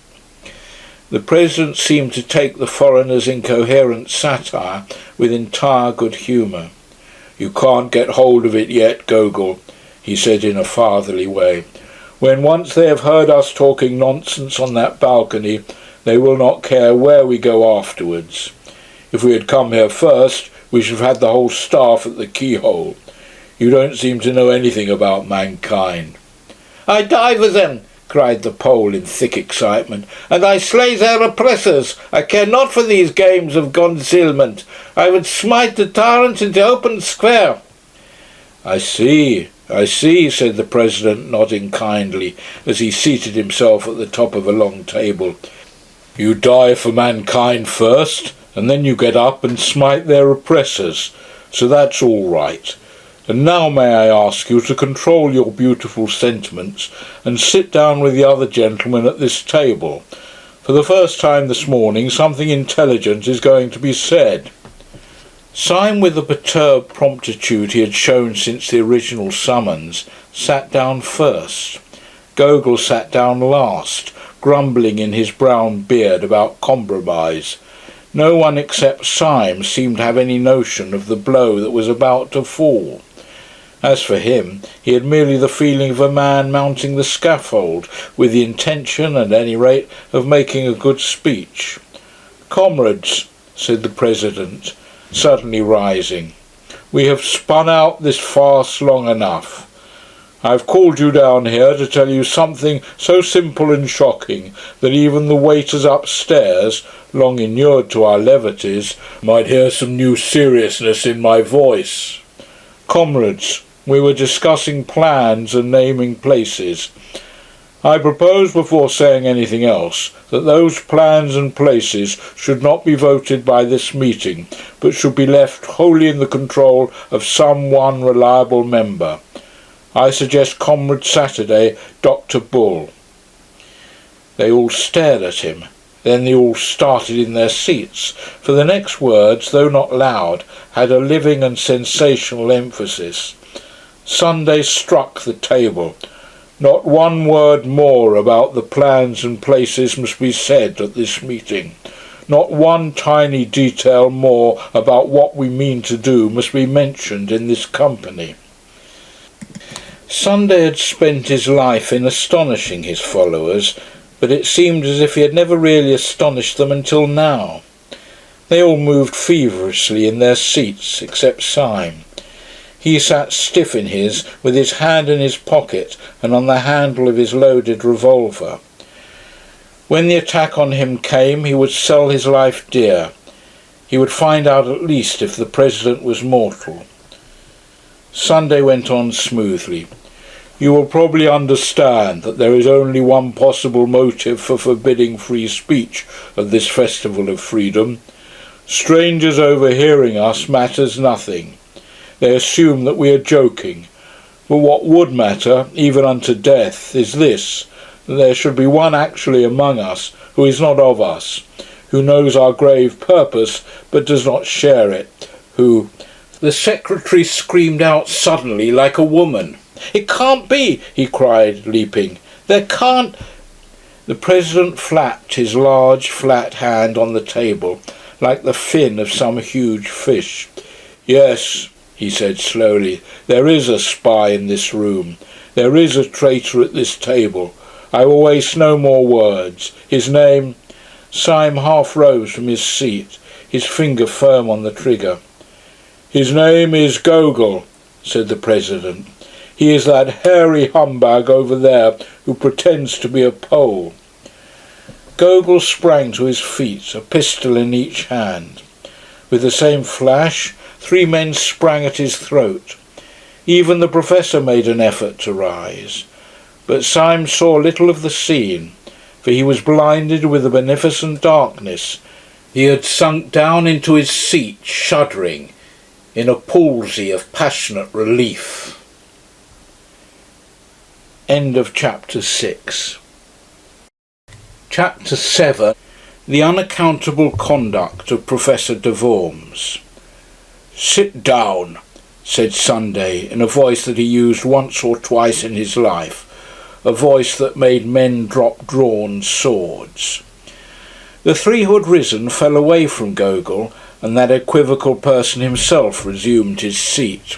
The President seemed to take the foreigner's incoherent satire with entire good humour. "You can't get hold of it yet, Gogol," he said in a fatherly way. "When once they have heard us talking nonsense on that balcony, they will not care where we go afterwards. If we had come here first, we should have had the whole staff at the keyhole. You don't seem to know anything about mankind." "I die with them," cried the Pole in thick excitement, "and I slay their oppressors. I care not for these games of concealment. I would smite the tyrant in the open square." I see," said the President, nodding kindly, as he seated himself at the top of a long table. "You die for mankind first, and then you get up and smite their oppressors. So that's all right. And now may I ask you to control your beautiful sentiments and sit down with the other gentlemen at this table. For the first time this morning something intelligent is going to be said." Syme, with the perturbed promptitude he had shown since the original summons, sat down first. Gogol sat down last, grumbling in his brown beard about compromise. No one except Syme seemed to have any notion of the blow that was about to fall. As for him, he had merely the feeling of a man mounting the scaffold, with the intention, at any rate, of making a good speech. "Comrades," said the President, suddenly rising, "we have spun out this farce long enough. I have called you down here to tell you something so simple and shocking that even the waiters upstairs, long inured to our levities, might hear some new seriousness in my voice. Comrades, we were discussing plans and naming places. I propose, before saying anything else, that those plans and places should not be voted by this meeting, but should be left wholly in the control of some one reliable member. I suggest Comrade Saturday, Dr. Bull." They all stared at him. Then they all started in their seats, for the next words, though not loud, had a living and sensational emphasis. Sunday struck the table. "Not one word more about the plans and places must be said at this meeting. Not one tiny detail more about what we mean to do must be mentioned in this company." Sunday had spent his life in astonishing his followers, but it seemed as if he had never really astonished them until now. They all moved feverishly in their seats, except Syme. He sat stiff in his, with his hand in his pocket and on the handle of his loaded revolver. When the attack on him came, he would sell his life dear. He would find out at least if the President was mortal. Sunday went on smoothly. "You will probably understand that there is only one possible motive for forbidding free speech at this festival of freedom. Strangers overhearing us matters nothing. They assume that we are joking. But what would matter, even unto death, is this, that there should be one actually among us who is not of us, who knows our grave purpose but does not share it, who—" The secretary screamed out suddenly like a woman. "It can't be!" he cried, leaping. "There can't—" The President flapped his large, flat hand on the table, like the fin of some huge fish. "Yes," he said slowly, "there is a spy in this room. There is a traitor at this table. I will waste no more words. His name—" Syme half rose from his seat, his finger firm on the trigger. "His name is Gogol," said the President. "He is that hairy humbug over there who pretends to be a Pole." Gogol sprang to his feet, a pistol in each hand. With the same flash, 3 men sprang at his throat. Even the Professor made an effort to rise. But Syme saw little of the scene, for he was blinded with a beneficent darkness. He had sunk down into his seat, shuddering, in a palsy of passionate relief. End of chapter 6. Chapter 7. The unaccountable conduct of Professor de Worms. "Sit down," said Sunday, in a voice that he used once or twice in his life, a voice that made men drop drawn swords. The 3 who had risen fell away from Gogol, and that equivocal person himself resumed his seat.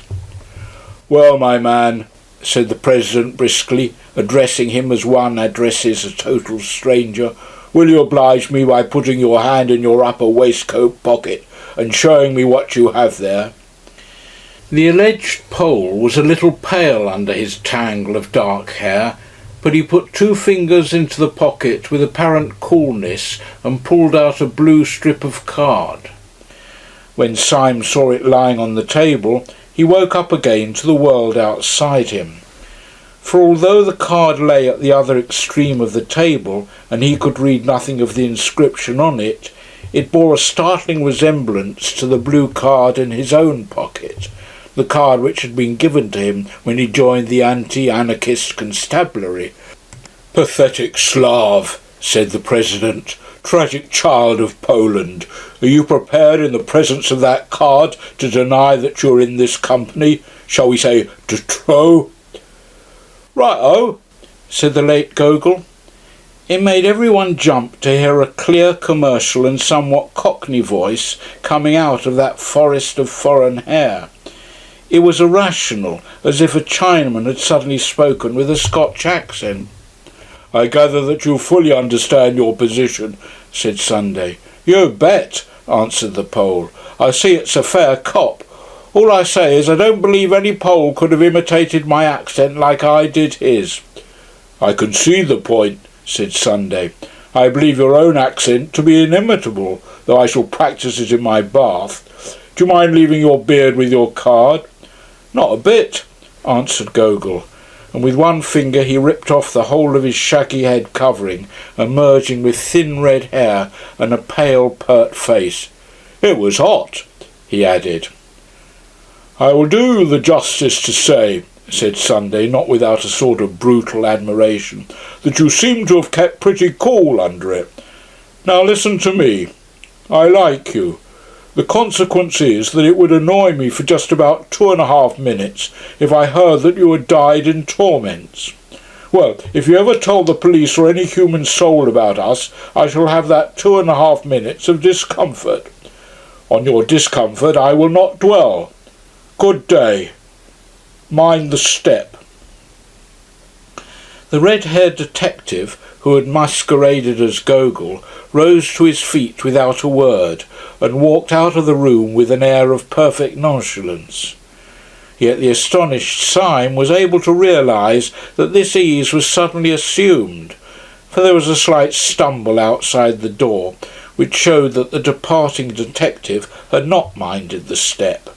"Well, my man," said the President briskly, addressing him as one addresses a total stranger, "will you oblige me by putting your hand in your upper waistcoat pocket and showing me what you have there?" The alleged Pole was a little pale under his tangle of dark hair, but he put 2 fingers into the pocket with apparent coolness and pulled out a blue strip of card. When Syme saw it lying on the table, he woke up again to the world outside him. For although the card lay at the other extreme of the table, and he could read nothing of the inscription on it, it bore a startling resemblance to the blue card in his own pocket, the card which had been given to him when he joined the anti-anarchist constabulary. "Pathetic Slav," said the President, "tragic child of Poland, are you prepared in the presence of that card to deny that you're in this company, shall we say, de trop?" "Right-o," said the late Gogol. It made everyone jump to hear a clear, commercial and somewhat cockney voice coming out of that forest of foreign hair. It was irrational, as if a Chinaman had suddenly spoken with a Scotch accent. "I gather that you fully understand your position," said Sunday. "You bet," answered the Pole. "I see it's a fair cop. All I say is I don't believe any Pole could have imitated my accent like I did his." "I can see the point," said Sunday. "I believe your own accent to be inimitable, though I shall practise it in my bath. Do you mind leaving your beard with your card?" "Not a bit," answered Gogol, and with one finger he ripped off the whole of his shaggy head covering, emerging with thin red hair and a pale, pert face. "It was hot," he added. "I will do you the justice to say," said Sunday, not without a sort of brutal admiration, "that you seem to have kept pretty cool under it. Now listen to me. I like you. The consequence is that it would annoy me for just about 2.5 minutes if I heard that you had died in torments. Well, if you ever tell the police or any human soul about us, I shall have that 2.5 minutes of discomfort. On your discomfort I will not dwell. Good day. Mind the step." The red-haired detective, who had masqueraded as Gogol, rose to his feet without a word, and walked out of the room with an air of perfect nonchalance. Yet the astonished Syme was able to realise that this ease was suddenly assumed, for there was a slight stumble outside the door, which showed that the departing detective had not minded the step.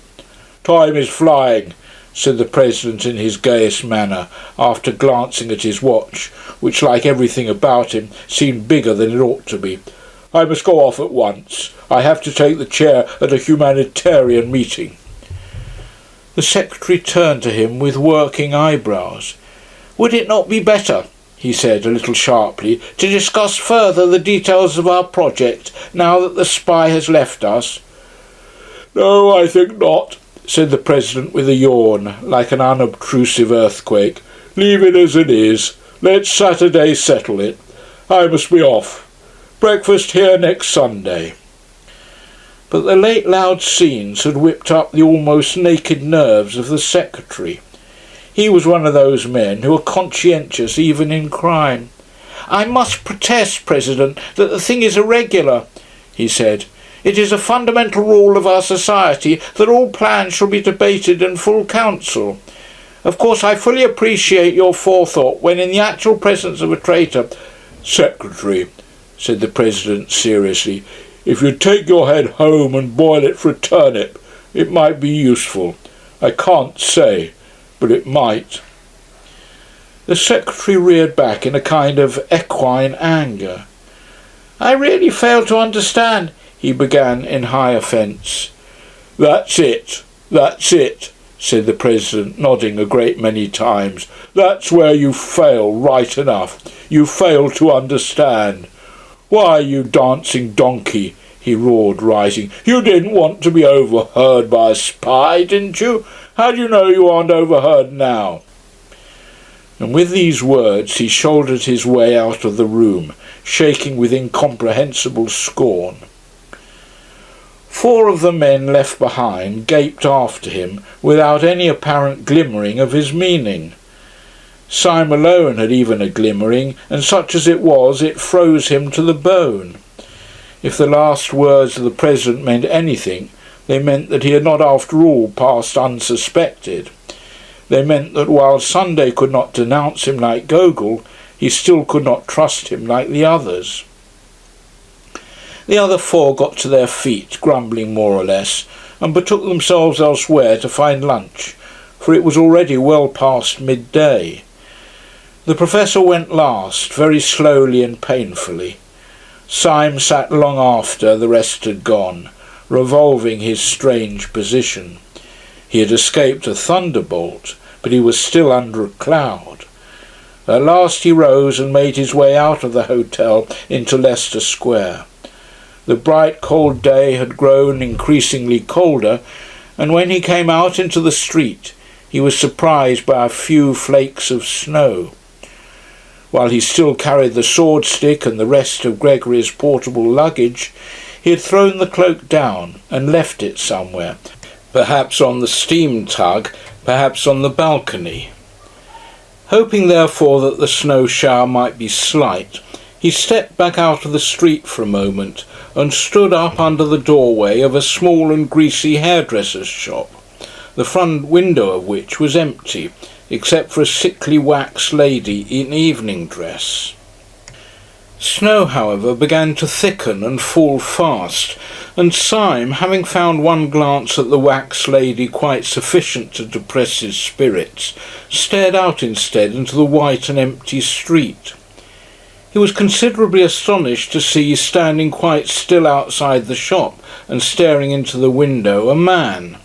"Time is flying," said the President in his gayest manner, after glancing at his watch, which, like everything about him, seemed bigger than it ought to be. "I must go off at once. I have to take the chair at a humanitarian meeting." The Secretary turned to him with working eyebrows. "Would it not be better," he said a little sharply, "to discuss further the details of our project, now that the spy has left us?" "No, I think not," said the President with a yawn, like an unobtrusive earthquake. "Leave it as it is. Let Saturday settle it. I must be off. Breakfast here next Sunday." But the late loud scenes had whipped up the almost naked nerves of the secretary. He was one of those men who are conscientious even in crime. "I must protest, President, that the thing is irregular," he said. "It is a fundamental rule of our society that all plans shall be debated in full council. Of course, I fully appreciate your forethought when in the actual presence of a traitor—" "Secretary," said the President seriously, "if you'd take your head home and boil it for a turnip, it might be useful. I can't say, but it might." The Secretary reared back in a kind of equine anger. "I really fail to understand," he began in high offence. That's it," said the President, nodding a great many times. "That's where you fail, right enough. You fail to understand. Why, you dancing donkey," he roared, rising, "you didn't want to be overheard by a spy, didn't you? How do you know you aren't overheard now?" And with these words he shouldered his way out of the room, shaking with incomprehensible scorn. 4 of the men left behind gaped after him without any apparent glimmering of his meaning. Syme alone had even a glimmering, and such as it was, it froze him to the bone. If the last words of the President meant anything, they meant that he had not after all passed unsuspected. They meant that while Sunday could not denounce him like Gogol, he still could not trust him like the others. The other 4 got to their feet, grumbling more or less, and betook themselves elsewhere to find lunch, for it was already well past midday. The Professor went last, very slowly and painfully. Syme sat long after the rest had gone, revolving his strange position. He had escaped a thunderbolt, but he was still under a cloud. At last he rose and made his way out of the hotel into Leicester Square. The bright cold day had grown increasingly colder, and when he came out into the street he was surprised by a few flakes of snow. While he still carried the sword stick and the rest of Gregory's portable luggage, he had thrown the cloak down and left it somewhere, perhaps on the steam tug, perhaps on the balcony. Hoping therefore that the snow shower might be slight, he stepped back out of the street for a moment and stood up under the doorway of a small and greasy hairdresser's shop, the front window of which was empty, except for a sickly wax lady in evening dress. Snow, however, began to thicken and fall fast, and Syme, having found one glance at the wax lady quite sufficient to depress his spirits, stared out instead into the white and empty street. He was considerably astonished to see, standing quite still outside the shop and staring into the window, a man.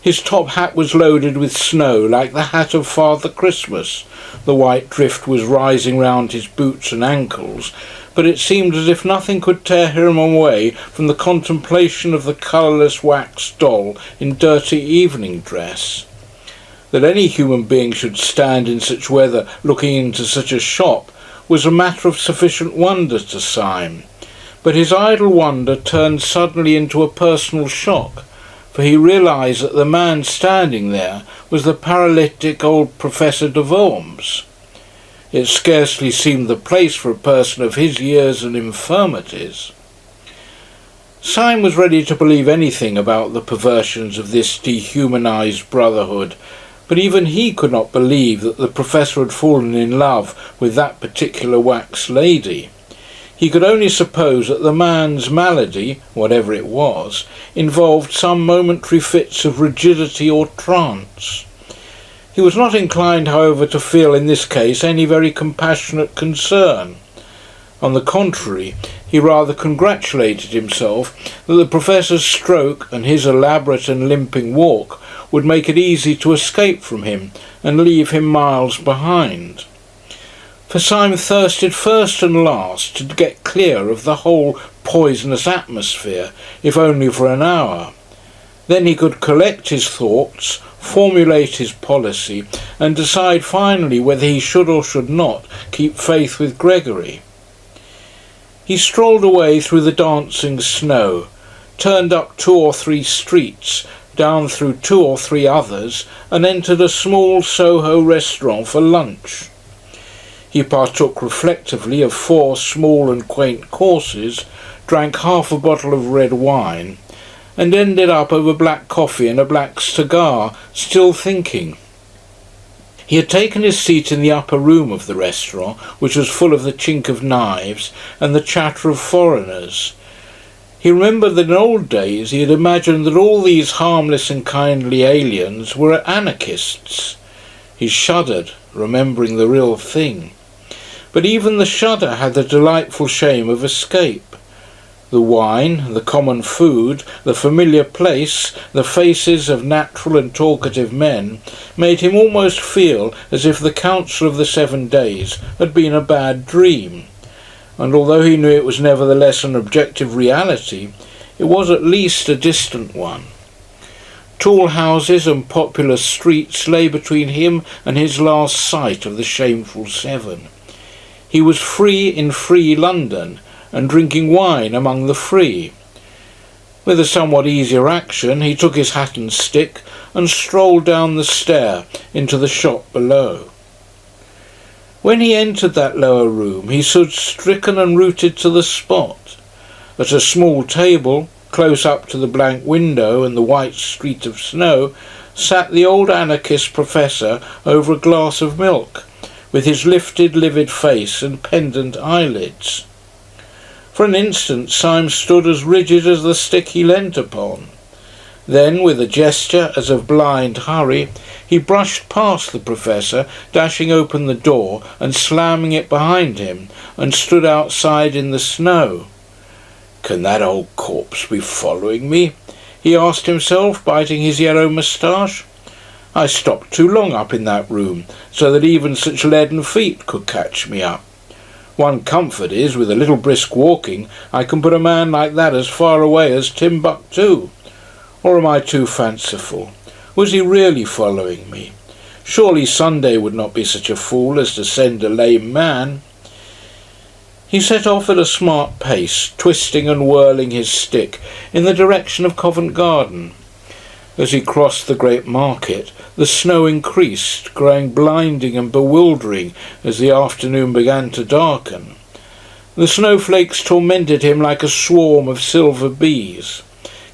His top hat was loaded with snow like the hat of Father Christmas. The white drift was rising round his boots and ankles, but it seemed as if nothing could tear him away from the contemplation of the colourless wax doll in dirty evening dress. That any human being should stand in such weather looking into such a shop was a matter of sufficient wonder to Syme, but his idle wonder turned suddenly into a personal shock, for he realised that the man standing there was the paralytic old Professor de Worms. It scarcely seemed the place for a person of his years and infirmities. Syme was ready to believe anything about the perversions of this dehumanised brotherhood, but even he could not believe that the Professor had fallen in love with that particular wax lady. He could only suppose that the man's malady, whatever it was, involved some momentary fits of rigidity or trance. He was not inclined, however, to feel in this case any very compassionate concern. On the contrary, he rather congratulated himself that the Professor's stroke and his elaborate and limping walk would make it easy to escape from him and leave him miles behind. For Syme thirsted first and last to get clear of the whole poisonous atmosphere, if only for an hour. Then he could collect his thoughts, formulate his policy, and decide finally whether he should or should not keep faith with Gregory. He strolled away through the dancing snow, turned up 2 or 3 streets, down through 2 or 3 others, and entered a small Soho restaurant for lunch. He partook reflectively of 4 small and quaint courses, drank half a bottle of red wine, and ended up over black coffee and a black cigar, still thinking. He had taken his seat in the upper room of the restaurant, which was full of the chink of knives and the chatter of foreigners. He remembered that in old days he had imagined that all these harmless and kindly aliens were anarchists. He shuddered, remembering the real thing. But even the shudder had the delightful shame of escape. The wine, the common food, the familiar place, the faces of natural and talkative men made him almost feel as if the Council of the 7 Days had been a bad dream. And although he knew it was nevertheless an objective reality, it was at least a distant one. Tall houses and populous streets lay between him and his last sight of the shameful 7. He was free in free London, and drinking wine among the free. With a somewhat easier action, he took his hat and stick and strolled down the stair into the shop below. When he entered that lower room, he stood stricken and rooted to the spot. At a small table, close up to the blank window and the white street of snow, sat the old anarchist professor over a glass of milk, with his lifted, livid face and pendant eyelids. For an instant Syme stood as rigid as the stick he leant upon. Then, with a gesture as of blind hurry, he brushed past the professor, dashing open the door and slamming it behind him, and stood outside in the snow. "Can that old corpse be following me?" he asked himself, biting his yellow moustache. "I stopped too long up in that room, so that even such leaden feet could catch me up. One comfort is, with a little brisk walking, I can put a man like that as far away as Timbuktu. Or am I too fanciful? Was he really following me? Surely Sunday would not be such a fool as to send a lame man." He set off at a smart pace, twisting and whirling his stick in the direction of Covent Garden. As he crossed the great market, the snow increased, growing blinding and bewildering as the afternoon began to darken. The snowflakes tormented him like a swarm of silver bees.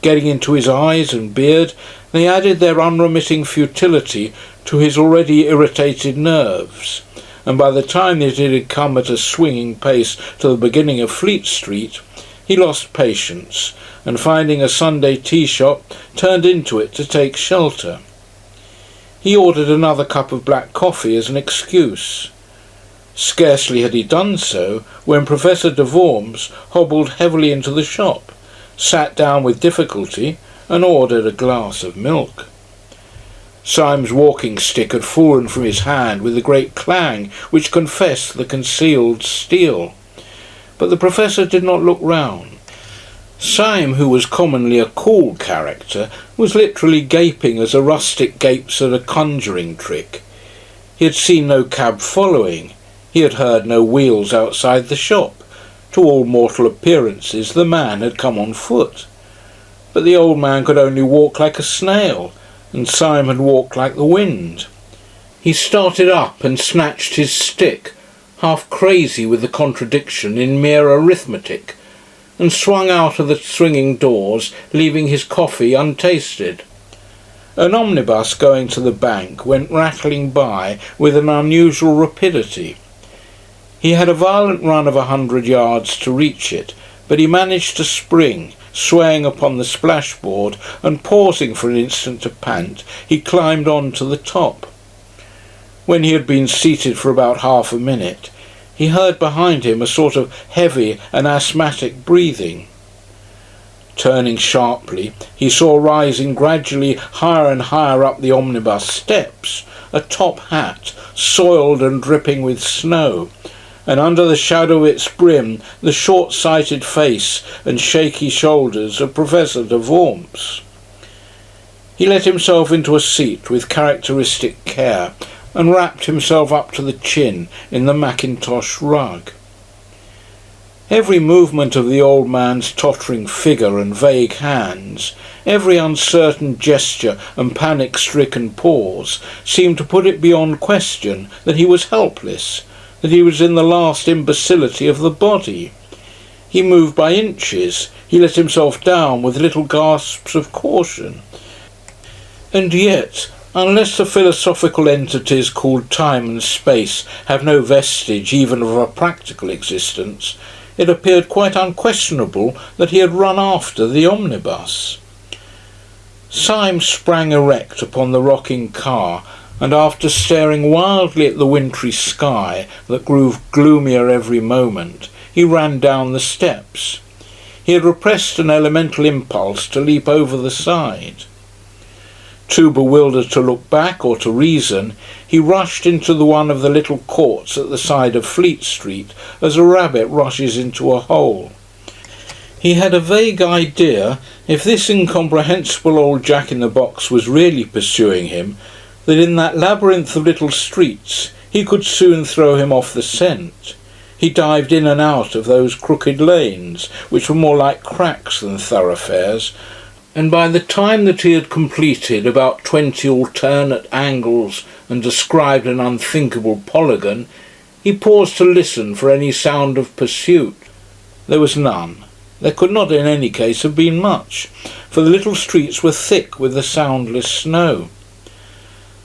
Getting into his eyes and beard, they added their unremitting futility to his already irritated nerves, and by the time that it had come at a swinging pace to the beginning of Fleet Street, he lost patience, and finding a Sunday tea shop, turned into it to take shelter. He ordered another cup of black coffee as an excuse. Scarcely had he done so when Professor de Worms hobbled heavily into the shop, sat down with difficulty, and ordered a glass of milk. Syme's walking stick had fallen from his hand with a great clang which confessed the concealed steel. But the professor did not look round. Syme, who was commonly a cool character, was literally gaping as a rustic gapes at a conjuring trick. He had seen no cab following. He had heard no wheels outside the shop. To all mortal appearances the man had come on foot. But the old man could only walk like a snail, and Syme had walked like the wind. He started up and snatched his stick, half crazy with the contradiction in mere arithmetic, and swung out of the swinging doors, leaving his coffee untasted. An omnibus going to the bank went rattling by with an unusual rapidity. He had a violent run of 100 yards to reach it, but he managed to spring, swaying upon the splashboard, and pausing for an instant to pant, he climbed on to the top. When he had been seated for about half a minute, he heard behind him a sort of heavy and asthmatic breathing. Turning sharply, he saw rising gradually higher and higher up the omnibus steps a top hat, soiled and dripping with snow, and under the shadow of its brim the short-sighted face and shaky shoulders of Professor de Worms. He let himself into a seat with characteristic care, and wrapped himself up to the chin in the mackintosh rug. Every movement of the old man's tottering figure and vague hands, every uncertain gesture and panic-stricken pause, seemed to put it beyond question that he was helpless, that he was in the last imbecility of the body. He moved by inches, he let himself down with little gasps of caution. And yet, unless the philosophical entities called time and space have no vestige even of a practical existence, it appeared quite unquestionable that he had run after the omnibus. Syme sprang erect upon the rocking car, and after staring wildly at the wintry sky that grew gloomier every moment, he ran down the steps. He had repressed an elemental impulse to leap over the side. Too bewildered to look back or to reason, he rushed into one of the little courts at the side of Fleet Street as a rabbit rushes into a hole. He had a vague idea, if this incomprehensible old Jack-in-the-Box was really pursuing him, that in that labyrinth of little streets he could soon throw him off the scent. He dived in and out of those crooked lanes, which were more like cracks than thoroughfares, and by the time that he had completed about 20 alternate angles and described an unthinkable polygon, he paused to listen for any sound of pursuit. There was none. There could not in any case have been much, for the little streets were thick with the soundless snow.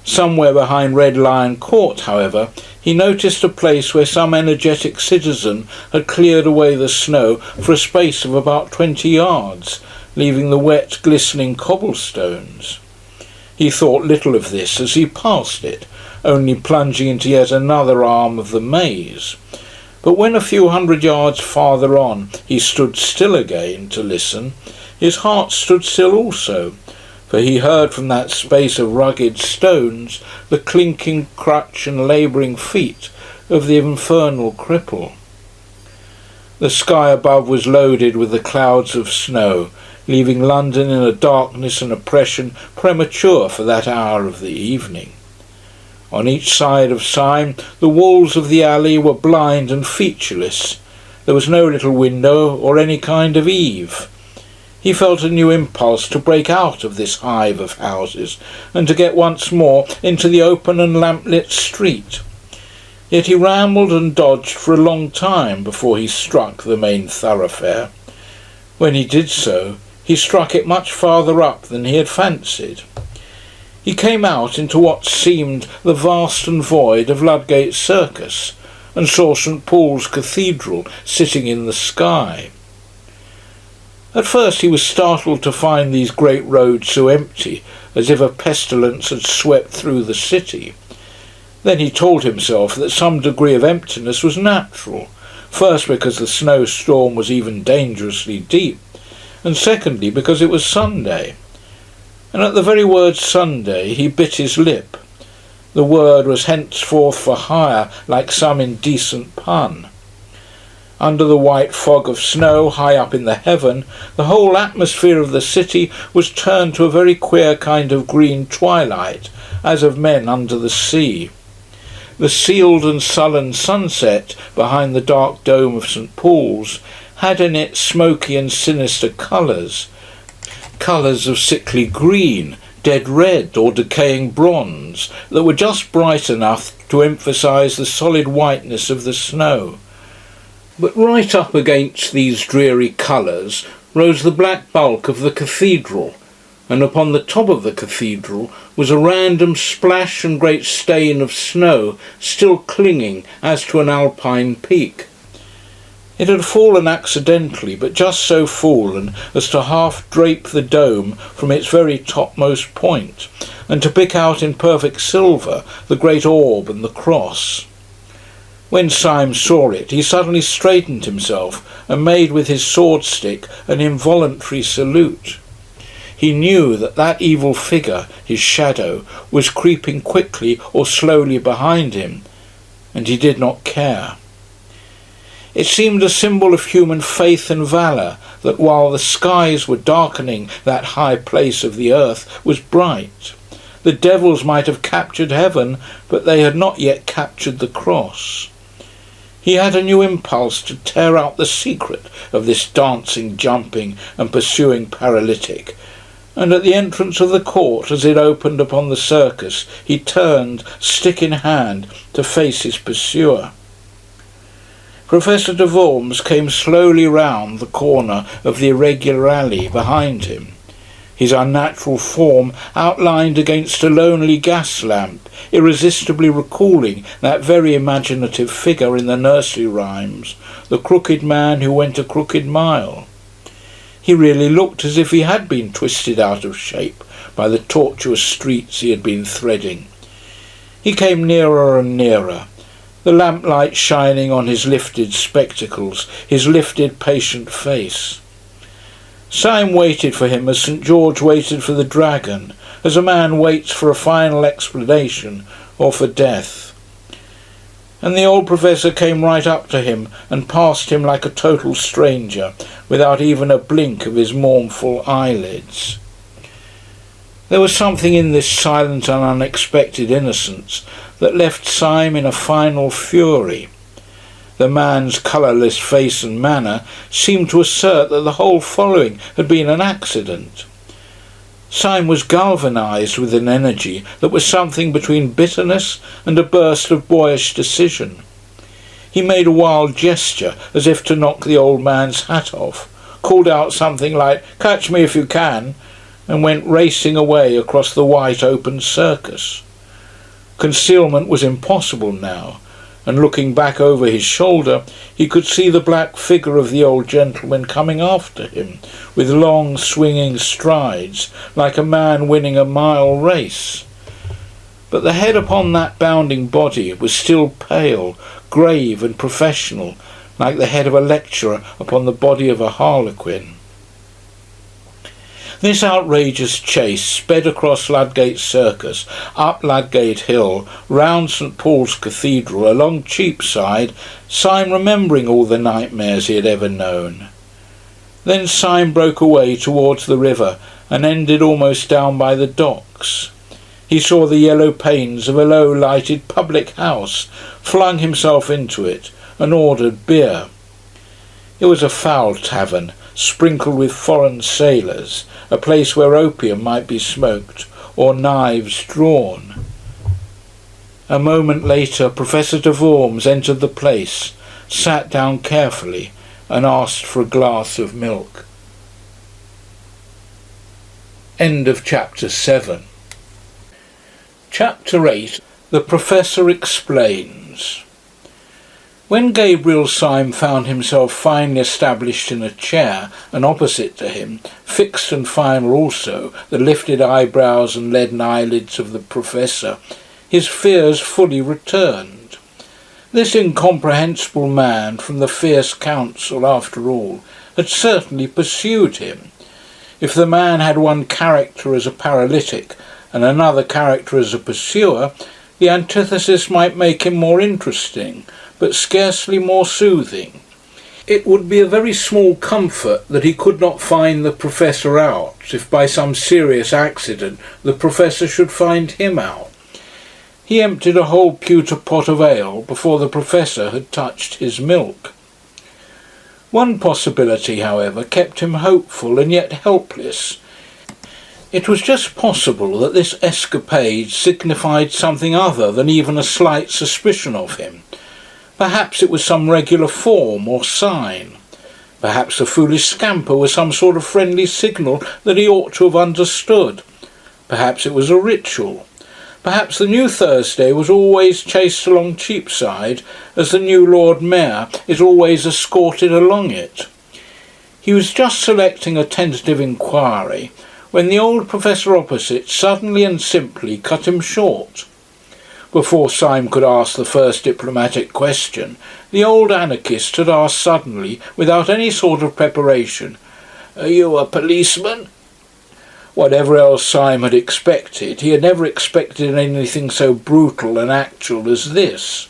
Somewhere behind Red Lion Court, however, he noticed a place where some energetic citizen had cleared away the snow for a space of about 20 yards, leaving the wet, glistening cobblestones. He thought little of this as he passed it, only plunging into yet another arm of the maze. But when a few hundred yards farther on he stood still again to listen, his heart stood still also, for he heard from that space of rugged stones the clinking crutch and labouring feet of the infernal cripple. The sky above was loaded with the clouds of snow, leaving London in a darkness and oppression premature for that hour of the evening. On each side of Syme the walls of the alley were blind and featureless. There was no little window or any kind of eave. He felt a new impulse to break out of this hive of houses and to get once more into the open and lamplit street. Yet he rambled and dodged for a long time before he struck the main thoroughfare. When he did so, he struck it much farther up than he had fancied. He came out into what seemed the vast and void of Ludgate Circus, and saw St. Paul's Cathedral sitting in the sky. At first he was startled to find these great roads so empty, as if a pestilence had swept through the city. Then he told himself that some degree of emptiness was natural, first because the snowstorm was even dangerously deep, and secondly because it was Sunday. And at the very word Sunday he bit his lip. The word was henceforth for hire, like some indecent pun. Under the white fog of snow, high up in the heaven, the whole atmosphere of the city was turned to a very queer kind of green twilight, as of men under the sea. The sealed and sullen sunset behind the dark dome of St. Paul's had in it smoky and sinister colours of sickly green, dead red or decaying bronze, that were just bright enough to emphasise the solid whiteness of the snow. But right up against these dreary colours rose the black bulk of the cathedral, and upon the top of the cathedral was a random splash and great stain of snow still clinging as to an alpine peak. It had fallen accidentally, but just so fallen as to half drape the dome from its very topmost point, and to pick out in perfect silver the great orb and the cross. When Syme saw it, he suddenly straightened himself and made with his sword-stick an involuntary salute. He knew that that evil figure, his shadow, was creeping quickly or slowly behind him, and he did not care. It seemed a symbol of human faith and valour that while the skies were darkening, that high place of the earth was bright. The devils might have captured heaven, but they had not yet captured the cross. He had a new impulse to tear out the secret of this dancing, jumping and pursuing paralytic, and at the entrance of the court, as it opened upon the circus, he turned, stick in hand, to face his pursuer. Professor de Worms came slowly round the corner of the irregular alley behind him. His unnatural form outlined against a lonely gas lamp, irresistibly recalling that very imaginative figure in the nursery rhymes, the crooked man who went a crooked mile. He really looked as if he had been twisted out of shape by the tortuous streets he had been threading. He came nearer and nearer, the lamplight shining on his lifted spectacles, his lifted patient face. Syme waited for him as St. George waited for the dragon, as a man waits for a final explanation or for death. And the old professor came right up to him and passed him like a total stranger, without even a blink of his mournful eyelids. There was something in this silent and unexpected innocence that left Syme in a final fury. The man's colourless face and manner seemed to assert that the whole following had been an accident. Syme was galvanised with an energy that was something between bitterness and a burst of boyish decision. He made a wild gesture as if to knock the old man's hat off, called out something like "Catch me if you can," and went racing away across the white open circus. Concealment was impossible now, and looking back over his shoulder he could see the black figure of the old gentleman coming after him, with long swinging strides, like a man winning a mile race. But the head upon that bounding body was still pale, grave and professional, like the head of a lecturer upon the body of a harlequin. This outrageous chase sped across Ludgate Circus, up Ludgate Hill, round St. Paul's Cathedral, along Cheapside, Syme remembering all the nightmares he had ever known. Then Syme broke away towards the river and ended almost down by the docks. He saw the yellow panes of a low-lighted public house, flung himself into it, and ordered beer. It was a foul tavern, sprinkled with foreign sailors, a place where opium might be smoked or knives drawn. A moment later Professor de Worms entered the place, sat down carefully, and asked for a glass of milk. End of chapter 7. Chapter 8. The Professor Explains. When Gabriel Syme found himself finally established in a chair, and opposite to him, fixed and final also, the lifted eyebrows and leaden eyelids of the Professor, his fears fully returned. This incomprehensible man from the fierce council, after all, had certainly pursued him. If the man had one character as a paralytic and another character as a pursuer, the antithesis might make him more interesting, but scarcely more soothing. It would be a very small comfort that he could not find the Professor out, if by some serious accident the Professor should find him out. He emptied a whole pewter pot of ale before the Professor had touched his milk. One possibility, however, kept him hopeful and yet helpless. It was just possible that this escapade signified something other than even a slight suspicion of him. Perhaps it was some regular form or sign. Perhaps the foolish scamper was some sort of friendly signal that he ought to have understood. Perhaps it was a ritual. Perhaps the new Thursday was always chased along Cheapside, as the new Lord Mayor is always escorted along it. He was just selecting a tentative inquiry when the old Professor opposite suddenly and simply cut him short. Before Syme could ask the first diplomatic question, the old anarchist had asked suddenly, without any sort of preparation, "Are you a policeman?" Whatever else Syme had expected, he had never expected anything so brutal and actual as this.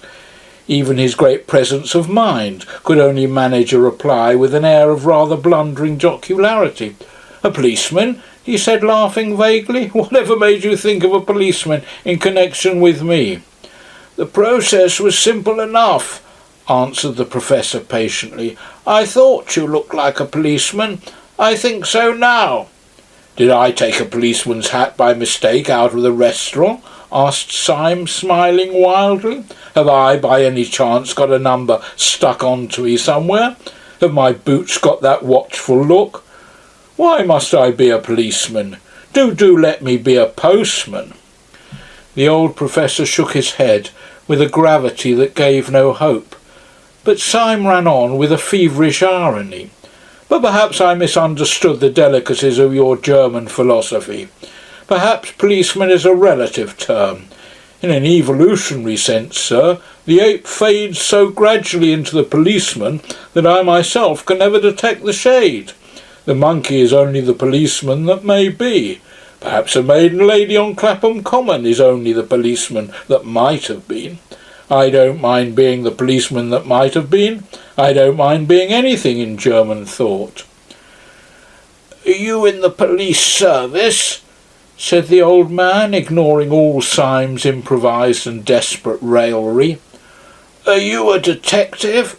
Even his great presence of mind could only manage a reply with an air of rather blundering jocularity. "A policeman?" he said, laughing vaguely. "Whatever made you think of a policeman in connection with me?" "The process was simple enough. answered the Professor patiently. "I thought you looked like a policeman. I think so now." "Did I take a policeman's hat by mistake out of the restaurant?" asked Syme, smiling wildly. "Have I, by any chance, got a number stuck onto me somewhere? Have my boots got that watchful look? Why must I be a policeman? Do let me be a postman." The old Professor shook his head with a gravity that gave no hope. But Syme ran on with a feverish irony. "But perhaps I misunderstood the delicacies of your German philosophy. Perhaps policeman is a relative term. In an evolutionary sense, sir, the ape fades so gradually into the policeman that I myself can never detect the shade. The monkey is only the policeman that may be. Perhaps a maiden lady on Clapham Common is only the policeman that might have been. I don't mind being the policeman that might have been. I don't mind being anything in German thought." "Are you in the police service?" said the old man, ignoring all Syme's improvised and desperate raillery. "Are you a detective?"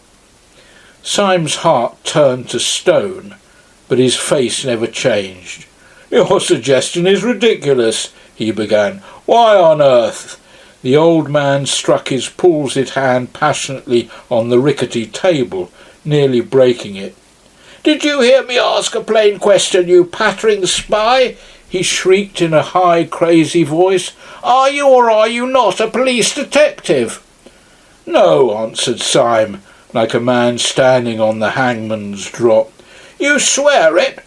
Syme's heart turned to stone, but his face never changed. "Your suggestion is ridiculous," he began. "Why on earth—" The old man struck his palsied hand passionately on the rickety table, nearly breaking it. "Did you hear me ask a plain question, you pattering spy?" he shrieked in a high, crazy voice. "Are you or are you not a police detective?" "No," answered Syme, like a man standing on the hangman's drop. "You swear it?"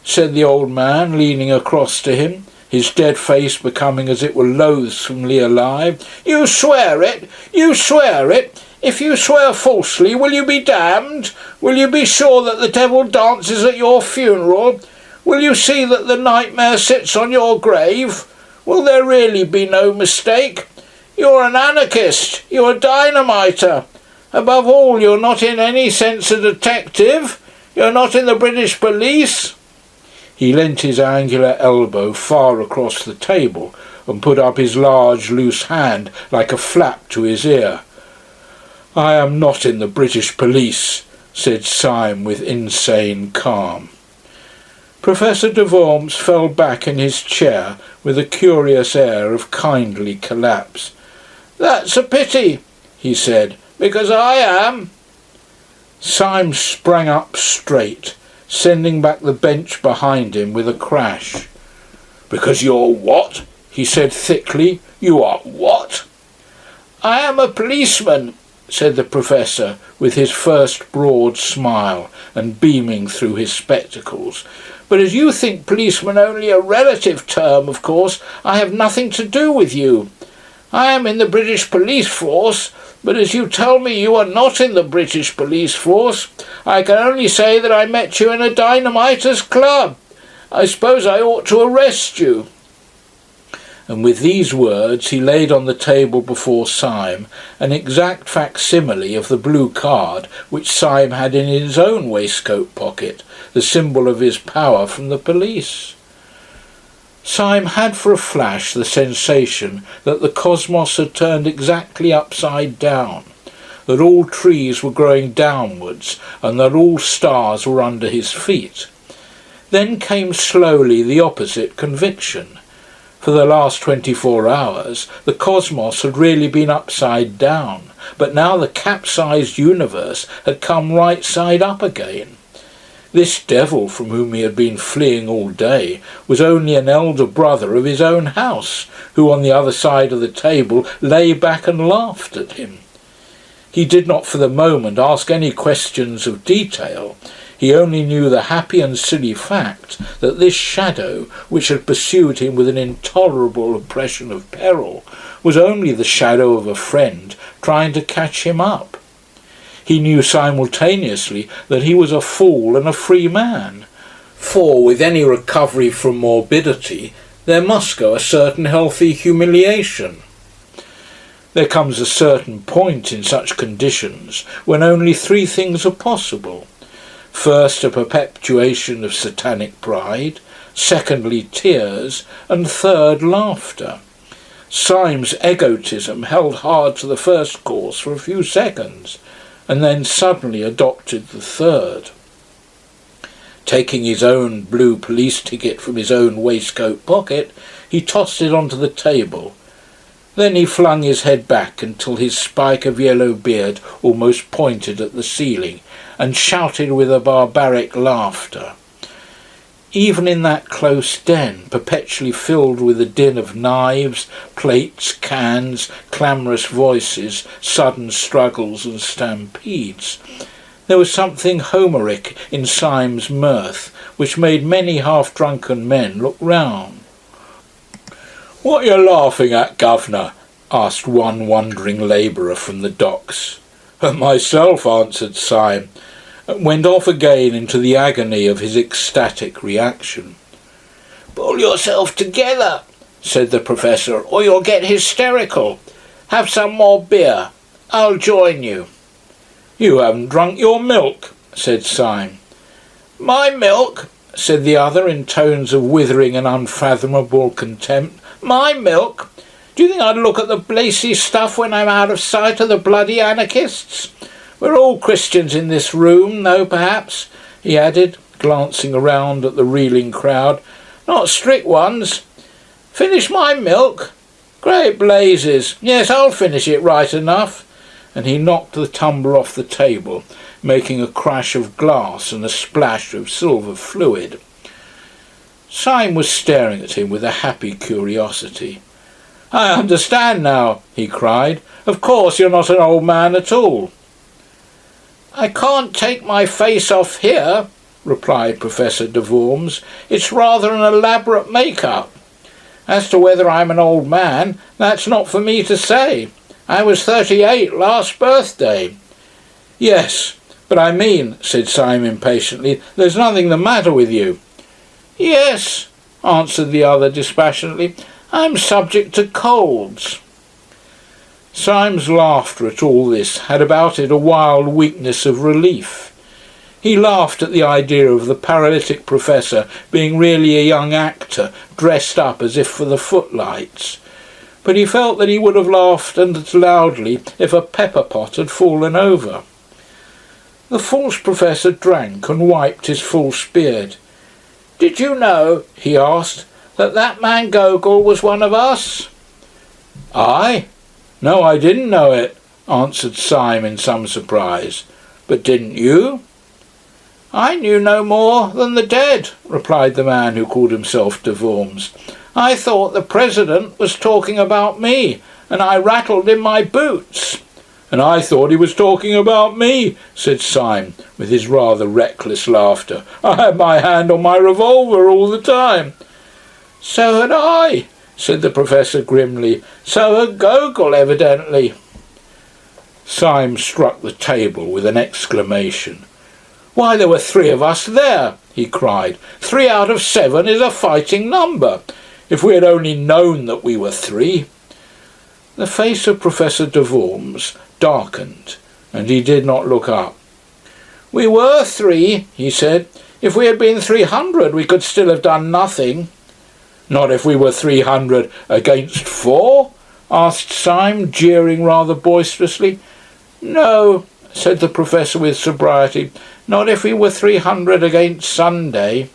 said the old man, leaning across to him, his dead face becoming as it were loathsomely alive. "You swear it? You swear it? If you swear falsely, will you be damned? Will you be sure that the devil dances at your funeral? Will you see that the nightmare sits on your grave? Will there really be no mistake? You're an anarchist. You're a dynamiter. Above all, you're not in any sense a detective. You're not in the British police." He leant his angular elbow far across the table and put up his large loose hand like a flap to his ear. "I am not in the British police," said Syme with insane calm. Professor de Worms fell back in his chair with a curious air of kindly collapse. "That's a pity," he said, "because I am." Syme sprang up straight, sending back the bench behind him with a crash. "Because you're what?" he said thickly. "You are what?" "I am a policeman," said the Professor, with his first broad smile and beaming through his spectacles. "But as you think policeman only a relative term, of course, I have nothing to do with you. I am in the British police force, but as you tell me you are not in the British police force, I can only say that I met you in a dynamiters club. I suppose I ought to arrest you." And with these words he laid on the table before Syme an exact facsimile of the blue card which Syme had in his own waistcoat pocket, the symbol of his power from the police. Syme had for a flash the sensation that the cosmos had turned exactly upside down, that all trees were growing downwards and that all stars were under his feet. Then came slowly the opposite conviction. For the last 24 hours the cosmos had really been upside down, but now the capsized universe had come right side up again. This devil from whom he had been fleeing all day was only an elder brother of his own house, who on the other side of the table lay back and laughed at him. He did not for the moment ask any questions of detail. He only knew the happy and silly fact that this shadow, which had pursued him with an intolerable oppression of peril, was only the shadow of a friend trying to catch him up. He knew simultaneously that he was a fool and a free man, for with any recovery from morbidity there must go a certain healthy humiliation. There comes a certain point in such conditions when only three things are possible. First, a perpetuation of satanic pride, secondly, tears, and third, laughter. Syme's egotism held hard to the first course for a few seconds, and then suddenly adopted the third. Taking his own blue police ticket from his own waistcoat pocket, he tossed it onto the table. Then he flung his head back until his spike of yellow beard almost pointed at the ceiling, and shouted with a barbaric laughter. Even in that close den, perpetually filled with the din of knives, plates, cans, clamorous voices, sudden struggles and stampedes, there was something Homeric in Syme's mirth, which made many half-drunken men look round. "What are you laughing at, governor?" asked one wandering labourer from the docks. "At myself," answered Syme, and went off again into the agony of his ecstatic reaction. "Pull yourself together," said the professor, "or you'll get hysterical. Have some more beer. I'll join you." "You haven't drunk your milk," said Syme. "My milk?" said the other in tones of withering and unfathomable contempt. "My milk? Do you think I'd look at the blacy stuff when I'm out of sight of the bloody anarchists? We're all Christians in this room, though, perhaps," he added, glancing around at the reeling crowd. "Not strict ones. Finish my milk? Great blazes! Yes, I'll finish it right enough." And he knocked the tumbler off the table, making a crash of glass and a splash of silver fluid. Syme was staring at him with a happy curiosity. "I understand now," he cried. "Of course you're not an old man at all." "I can't take my face off here," replied Professor de Worms. "It's rather an elaborate make-up. As to whether I'm an old man, that's not for me to say. I was 38 last birthday." "Yes, but I mean," said Syme impatiently, "there's nothing the matter with you." "Yes," answered the other dispassionately, "I'm subject to colds." Syme's laughter at all this had about it a wild weakness of relief. He laughed at the idea of the paralytic professor being really a young actor dressed up as if for the footlights. But he felt that he would have laughed and as loudly if a pepper pot had fallen over. The false professor drank and wiped his false beard. "Did you know," he asked, that man Gogol was one of us?" "I? No, I didn't know it," answered Syme in some surprise. "But didn't you?" "I knew no more than the dead," replied the man who called himself de Worms. "I thought the President was talking about me, and I rattled in my boots." "And I thought he was talking about me," said Syme, with his rather reckless laughter. "I had my hand on my revolver all the time." "So had I," said the professor grimly. "So had Gogol, evidently." Syme struck the table with an exclamation. "Why, there were 3 of us there," he cried. 3 out of 7 is a fighting number. If we had only known that we were 3. The face of Professor de Worms darkened, and he did not look up. "We were 3, he said. "If we had been 300, we could still have done nothing." "Not if we were 300 against 4? asked Syme, jeering rather boisterously. "No," said the professor with sobriety. "Not if we were 300 against Sunday."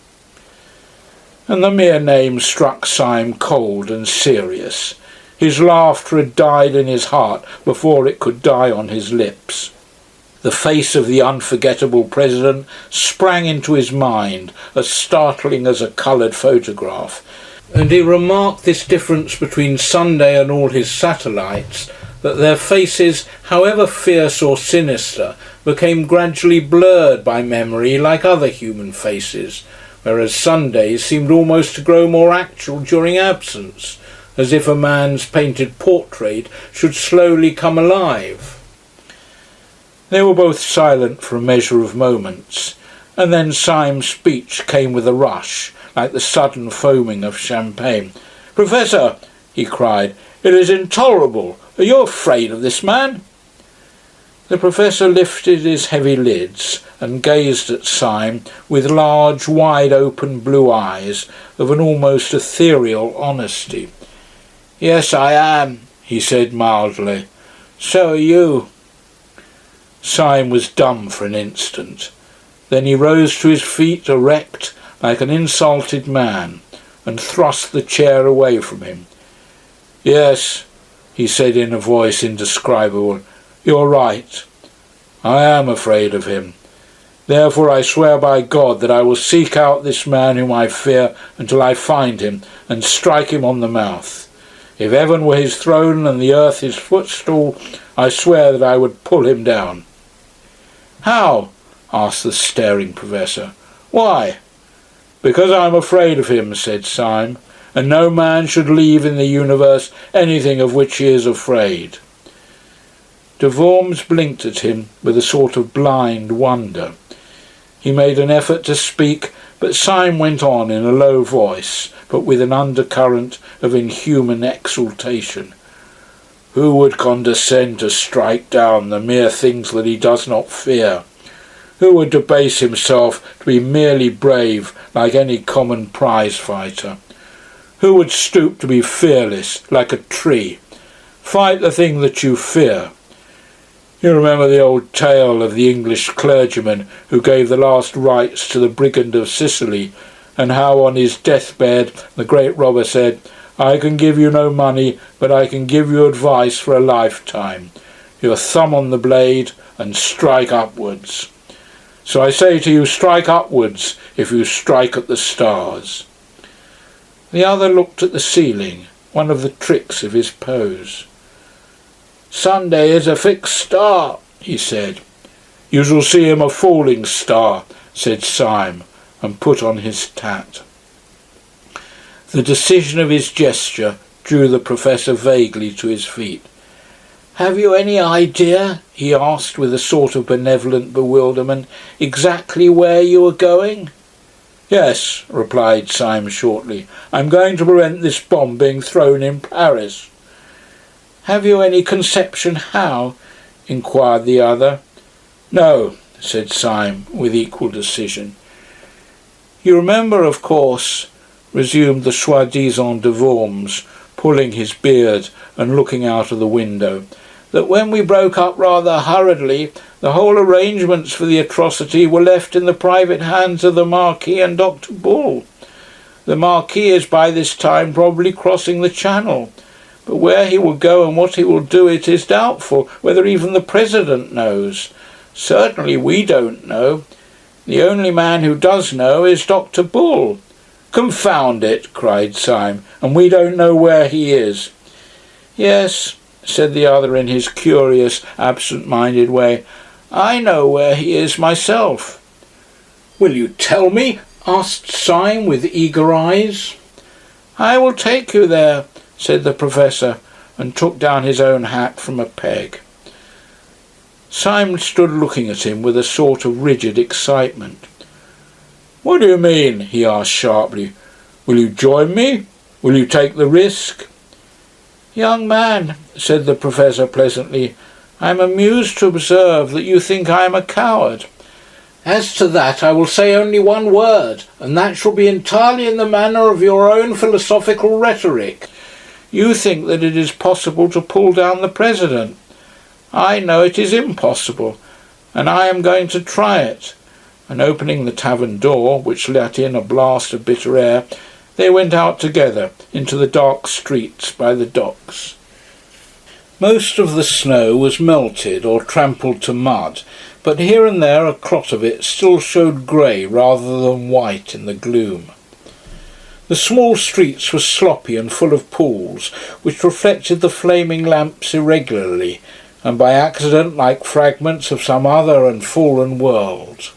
And the mere name struck Syme cold and serious. His laughter had died in his heart before it could die on his lips. The face of the unforgettable president sprang into his mind, as startling as a coloured photograph, and he remarked this difference between Sunday and all his satellites, that their faces, however fierce or sinister, became gradually blurred by memory like other human faces, whereas Sundays seemed almost to grow more actual during absence, as if a man's painted portrait should slowly come alive. They were both silent for a measure of moments, and then Syme's speech came with a rush, like the sudden foaming of champagne. "Professor," he cried, "it is intolerable. Are you afraid of this man?" The professor lifted his heavy lids and gazed at Syme with large, wide-open blue eyes of an almost ethereal honesty. "Yes, I am," he said mildly. "So are you." Syme was dumb for an instant. Then he rose to his feet, erect, like an insulted man, and thrust the chair away from him. "Yes," he said in a voice indescribable, "you're right. I am afraid of him. Therefore I swear by God that I will seek out this man whom I fear until I find him and strike him on the mouth. If heaven were his throne and the earth his footstool, I swear that I would pull him down." "How?" asked the staring professor. "Why?" "Because I'm afraid of him," said Syme, "and no man should leave in the universe anything of which he is afraid." De Worms blinked at him with a sort of blind wonder. He made an effort to speak, but Syme went on in a low voice, but with an undercurrent of inhuman exultation. "Who would condescend to strike down the mere things that he does not fear? Who would debase himself to be merely brave like any common prize fighter? Who would stoop to be fearless like a tree? Fight the thing that you fear. You remember the old tale of the English clergyman who gave the last rites to the brigand of Sicily, and how on his deathbed the great robber said, 'I can give you no money, but I can give you advice for a lifetime. Your thumb on the blade and strike upwards.' So I say to you, strike upwards if you strike at the stars." The other looked at the ceiling, one of the tricks of his pose. "Sunday is a fixed star," he said. "You shall see him a falling star," said Syme, and put on his tat. The decision of his gesture drew the professor vaguely to his feet. "Have you any idea," he asked with a sort of benevolent bewilderment, "exactly where you are going?" "Yes," replied Syme shortly. "I'm going to prevent this bomb being thrown in Paris." "Have you any conception how?" inquired the other. "No," said Syme with equal decision. "You remember, of course," resumed the soi-disant de Worms, pulling his beard and looking out of the window, "that when we broke up rather hurriedly, the whole arrangements for the atrocity were left in the private hands of the Marquis and Dr. Bull. The Marquis is by this time probably crossing the Channel, but where he will go and what he will do it is doubtful whether even the President knows. Certainly we don't know. The only man who does know is Dr. Bull." "Confound it!" cried Syme, "and we don't know where he is." "Yes," said the other in his curious, absent-minded way, "I know where he is myself." "Will you tell me?" asked Syme with eager eyes. "I will take you there," said the professor, and took down his own hat from a peg. Syme stood looking at him with a sort of rigid excitement. "What do you mean?" he asked sharply. "Will you join me? Will you take the risk?" "Young man," said the professor pleasantly, "I am amused to observe that you think I am a coward. As to that I will say only one word, and that shall be entirely in the manner of your own philosophical rhetoric. You think that it is possible to pull down the President. I know it is impossible, and I am going to try it." And opening the tavern door, which let in a blast of bitter air, they went out together into the dark streets by the docks. Most of the snow was melted or trampled to mud, but here and there a clot of it still showed grey rather than white in the gloom. The small streets were sloppy and full of pools, which reflected the flaming lamps irregularly, and by accident like fragments of some other and fallen world.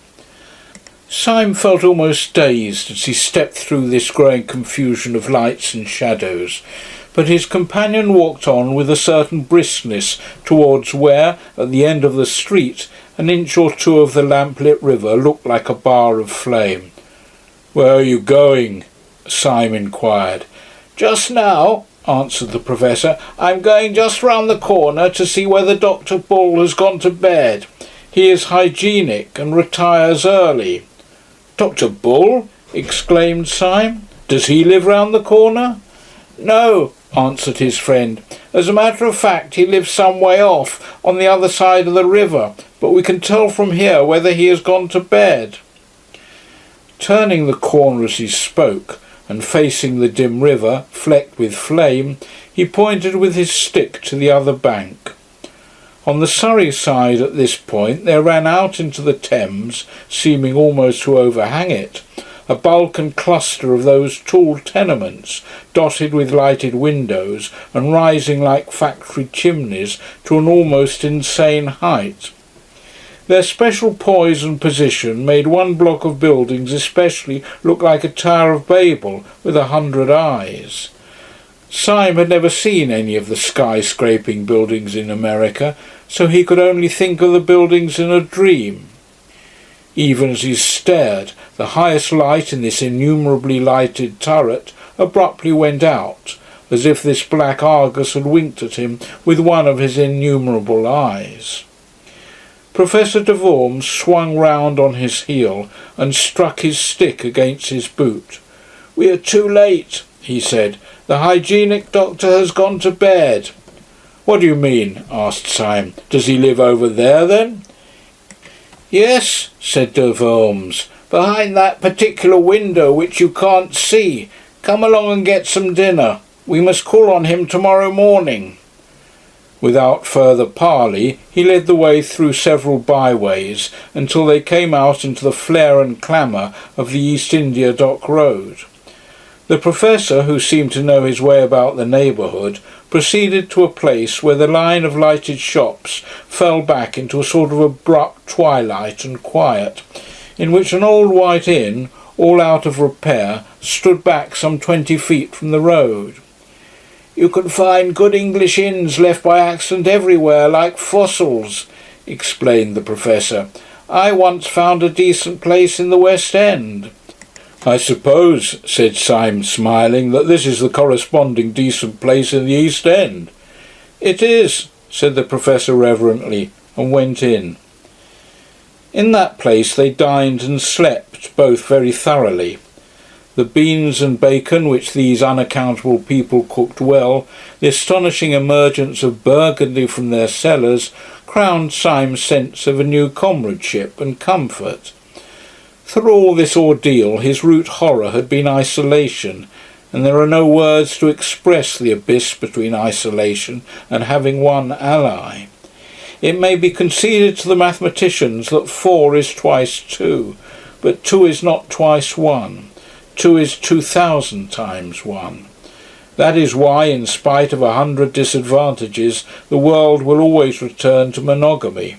Syme felt almost dazed as he stepped through this growing confusion of lights and shadows, but his companion walked on with a certain briskness towards where, at the end of the street, an inch or two of the lamp-lit river looked like a bar of flame. "Where are you going?" Syme inquired. "Just now," answered the professor, "I'm going just round the corner to see whether Dr. Bull has gone to bed. He is hygienic and retires early." "Dr. Bull?" exclaimed Syme. "Does he live round the corner?" "No," answered his friend. "As a matter of fact, he lives some way off, on the other side of the river, but we can tell from here whether he has gone to bed." Turning the corner as he spoke, and facing the dim river, flecked with flame, he pointed with his stick to the other bank. On the Surrey side at this point there ran out into the Thames, seeming almost to overhang it, a bulk and cluster of those tall tenements, dotted with lighted windows and rising like factory chimneys to an almost insane height. Their special poise and position made one block of buildings especially look like a Tower of Babel with 100 eyes. Syme had never seen any of the skyscraping buildings in America, so he could only think of the buildings in a dream. Even as he stared, the highest light in this innumerably lighted turret abruptly went out, as if this black Argus had winked at him with one of his innumerable eyes. Professor de Worms swung round on his heel and struck his stick against his boot. "We are too late," he said. "The hygienic doctor has gone to bed." "What do you mean?" asked Syme. "Does he live over there, then?" "Yes," said de Worms, "behind that particular window which you can't see. Come along and get some dinner. We must call on him tomorrow morning." Without further parley, he led the way through several byways until they came out into the flare and clamour of the East India Dock Road. The professor, who seemed to know his way about the neighbourhood, proceeded to a place where the line of lighted shops fell back into a sort of abrupt twilight and quiet, in which an old white inn, all out of repair, stood back some 20 feet from the road. "You can find good English inns left by accident everywhere, like fossils," explained the professor. "I once found a decent place in the West End." "I suppose," said Syme, smiling, "that this is the corresponding decent place in the East End." "It is," said the professor reverently, and went in. In that place they dined and slept, both very thoroughly. The beans and bacon which these unaccountable people cooked well, the astonishing emergence of Burgundy from their cellars, crowned Syme's sense of a new comradeship and comfort. Through all this ordeal his root horror had been isolation, and there are no words to express the abyss between isolation and having one ally. It may be conceded to the mathematicians that 4 is twice 2, but 2 is not twice 1. 2 is 2,000 times 1. That is why, in spite of 100 disadvantages, the world will always return to monogamy.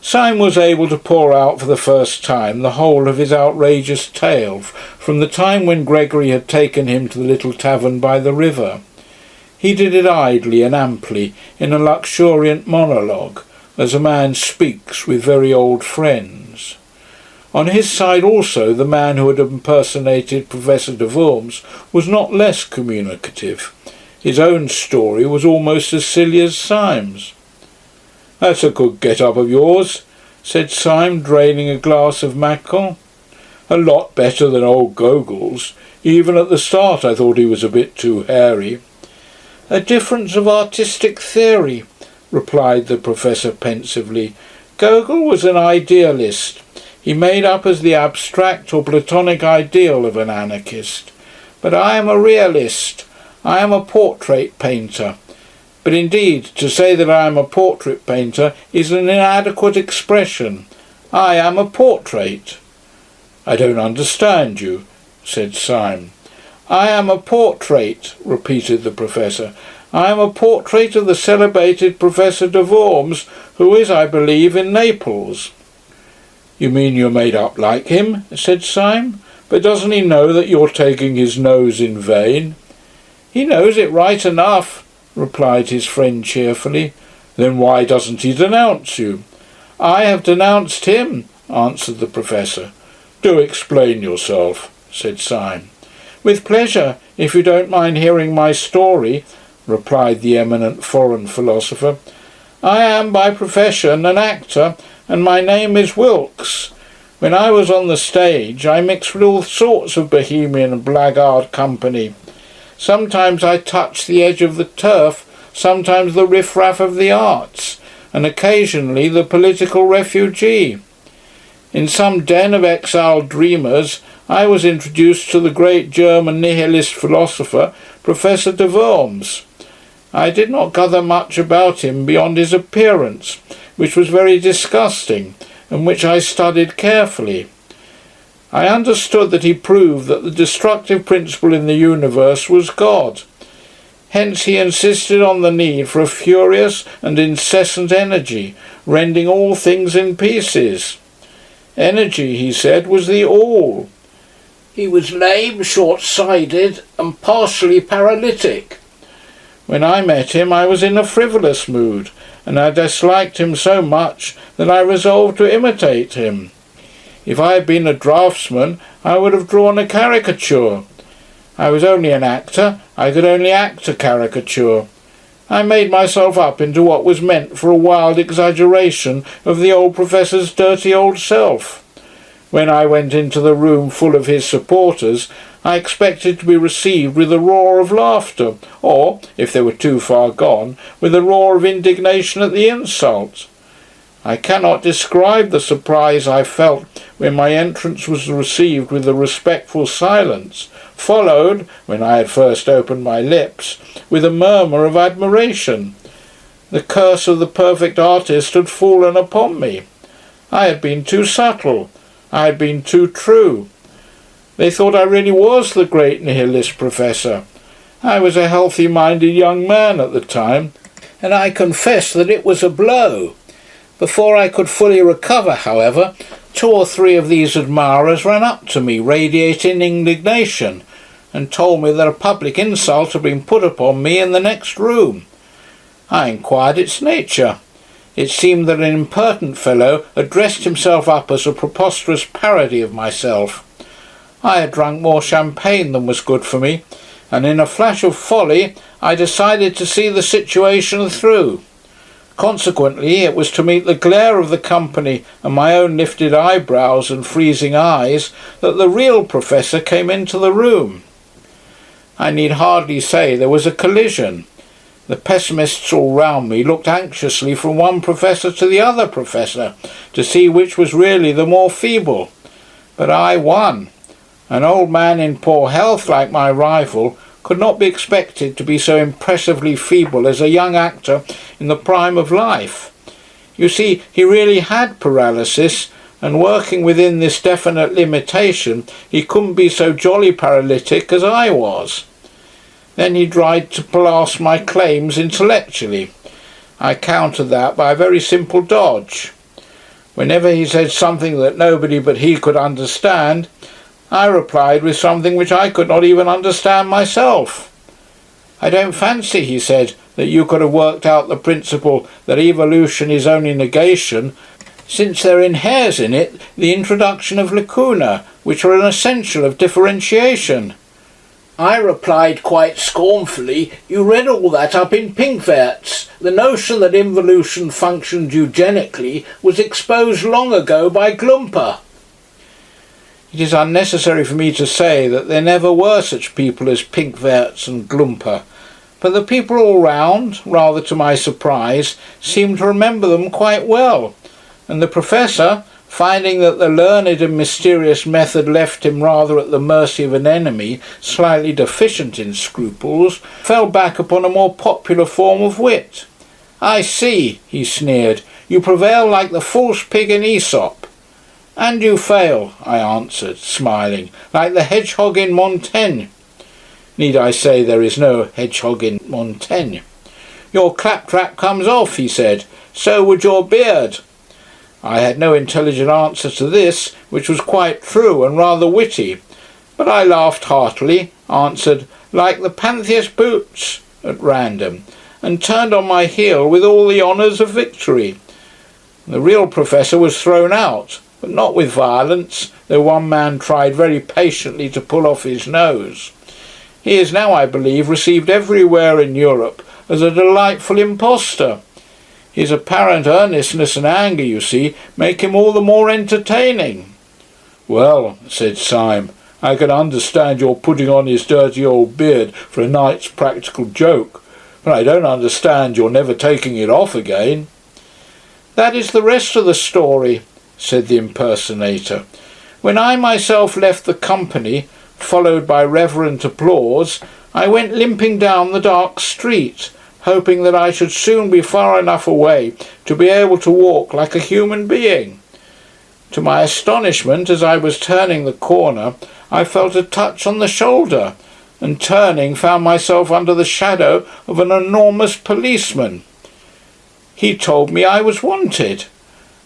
Syme was able to pour out for the first time the whole of his outrageous tale, from the time when Gregory had taken him to the little tavern by the river. He did it idly and amply, in a luxuriant monologue, as a man speaks with very old friends. On his side also the man who had impersonated Professor de Worms was not less communicative. His own story was almost as silly as Syme's. "That's a good get-up of yours," said Syme, draining a glass of Macon. "A lot better than old Gogol's. Even at the start I thought he was a bit too hairy." "A difference of artistic theory," replied the professor pensively. "Gogol was an idealist. He made up as the abstract or platonic ideal of an anarchist. But I am a realist. I am a portrait painter. But indeed, to say that I am a portrait painter is an inadequate expression. I am a portrait." "I don't understand you," said Syme. "I am a portrait," repeated the professor. "I am a portrait of the celebrated Professor de Worms, who is, I believe, in Naples." "You mean you're made up like him?" said Syme. "But doesn't he know that you're taking his nose in vain?" "He knows it right enough," replied his friend cheerfully. "Then why doesn't he denounce you?" "I have denounced him," answered the professor. "Do explain yourself," said Syme. "With pleasure, if you don't mind hearing my story," replied the eminent foreign philosopher. "I am by profession an actor, and my name is Wilkes. When I was on the stage I mixed with all sorts of bohemian and blackguard company. Sometimes I touch the edge of the turf, sometimes the riff-raff of the arts, and occasionally the political refugee. In some den of exiled dreamers, I was introduced to the great German nihilist philosopher, Professor de Worms. I did not gather much about him beyond his appearance, which was very disgusting, and which I studied carefully. I understood that he proved that the destructive principle in the universe was God. Hence he insisted on the need for a furious and incessant energy, rending all things in pieces. Energy, he said, was the all. He was lame, short-sighted, and partially paralytic. When I met him, I was in a frivolous mood, and I disliked him so much that I resolved to imitate him. If I had been a draftsman, I would have drawn a caricature. I was only an actor, I could only act a caricature. I made myself up into what was meant for a wild exaggeration of the old professor's dirty old self. When I went into the room full of his supporters, I expected to be received with a roar of laughter, or, if they were too far gone, with a roar of indignation at the insult. I cannot describe the surprise I felt when my entrance was received with a respectful silence, followed, when I had first opened my lips, with a murmur of admiration. The curse of the perfect artist had fallen upon me. I had been too subtle. I had been too true. They thought I really was the great nihilist professor. I was a healthy-minded young man at the time, and I confess that it was a blow. Before I could fully recover, however, 2 or 3 of these admirers ran up to me, radiating indignation, and told me that a public insult had been put upon me in the next room. I inquired its nature. It seemed that an impertinent fellow had dressed himself up as a preposterous parody of myself. I had drunk more champagne than was good for me, and in a flash of folly I decided to see the situation through. Consequently, it was to meet the glare of the company and my own lifted eyebrows and freezing eyes that the real professor came into the room. I need hardly say there was a collision. The pessimists all round me looked anxiously from one professor to the other professor to see which was really the more feeble. But I won. An old man in poor health like my rival could not be expected to be so impressively feeble as a young actor in the prime of life. You see, he really had paralysis, and working within this definite limitation, he couldn't be so jolly paralytic as I was. Then he tried to blast my claims intellectually. I countered that by a very simple dodge. Whenever he said something that nobody but he could understand, I replied with something which I could not even understand myself. I don't fancy, he said, that you could have worked out the principle that evolution is only negation, since there inheres in it the introduction of lacuna, which are an essential of differentiation. I replied quite scornfully, you read all that up in Pinkwerts. The notion that involution functioned eugenically was exposed long ago by Glumper. It is unnecessary for me to say that there never were such people as Pinkwerts and Glumper, but the people all round, rather to my surprise, seemed to remember them quite well, and the professor, finding that the learned and mysterious method left him rather at the mercy of an enemy slightly deficient in scruples, fell back upon a more popular form of wit. "I see," he sneered, "you prevail like the false pig in Aesop." "And you fail," I answered, smiling, "like the hedgehog in Montaigne." Need I say there is no hedgehog in Montaigne? "Your claptrap comes off," he said, "so would your beard." I had no intelligent answer to this, which was quite true and rather witty, but I laughed heartily, answered, "like the Pantheist's boots," at random, and turned on my heel with all the honours of victory. The real professor was thrown out, but not with violence, though one man tried very patiently to pull off his nose. He is now, I believe, received everywhere in Europe as a delightful impostor. His apparent earnestness and anger, you see, make him all the more entertaining. "Well," said Syme, I can understand your putting on his dirty old beard for a night's practical joke, but I don't understand your never taking it off again." "That is the rest of the story," said the impersonator. "When I myself left the company, followed by reverent applause, I went limping down the dark street, hoping that I should soon be far enough away to be able to walk like a human being. To my astonishment, as I was turning the corner, I felt a touch on the shoulder, and turning found myself under the shadow of an enormous policeman. He told me I was wanted.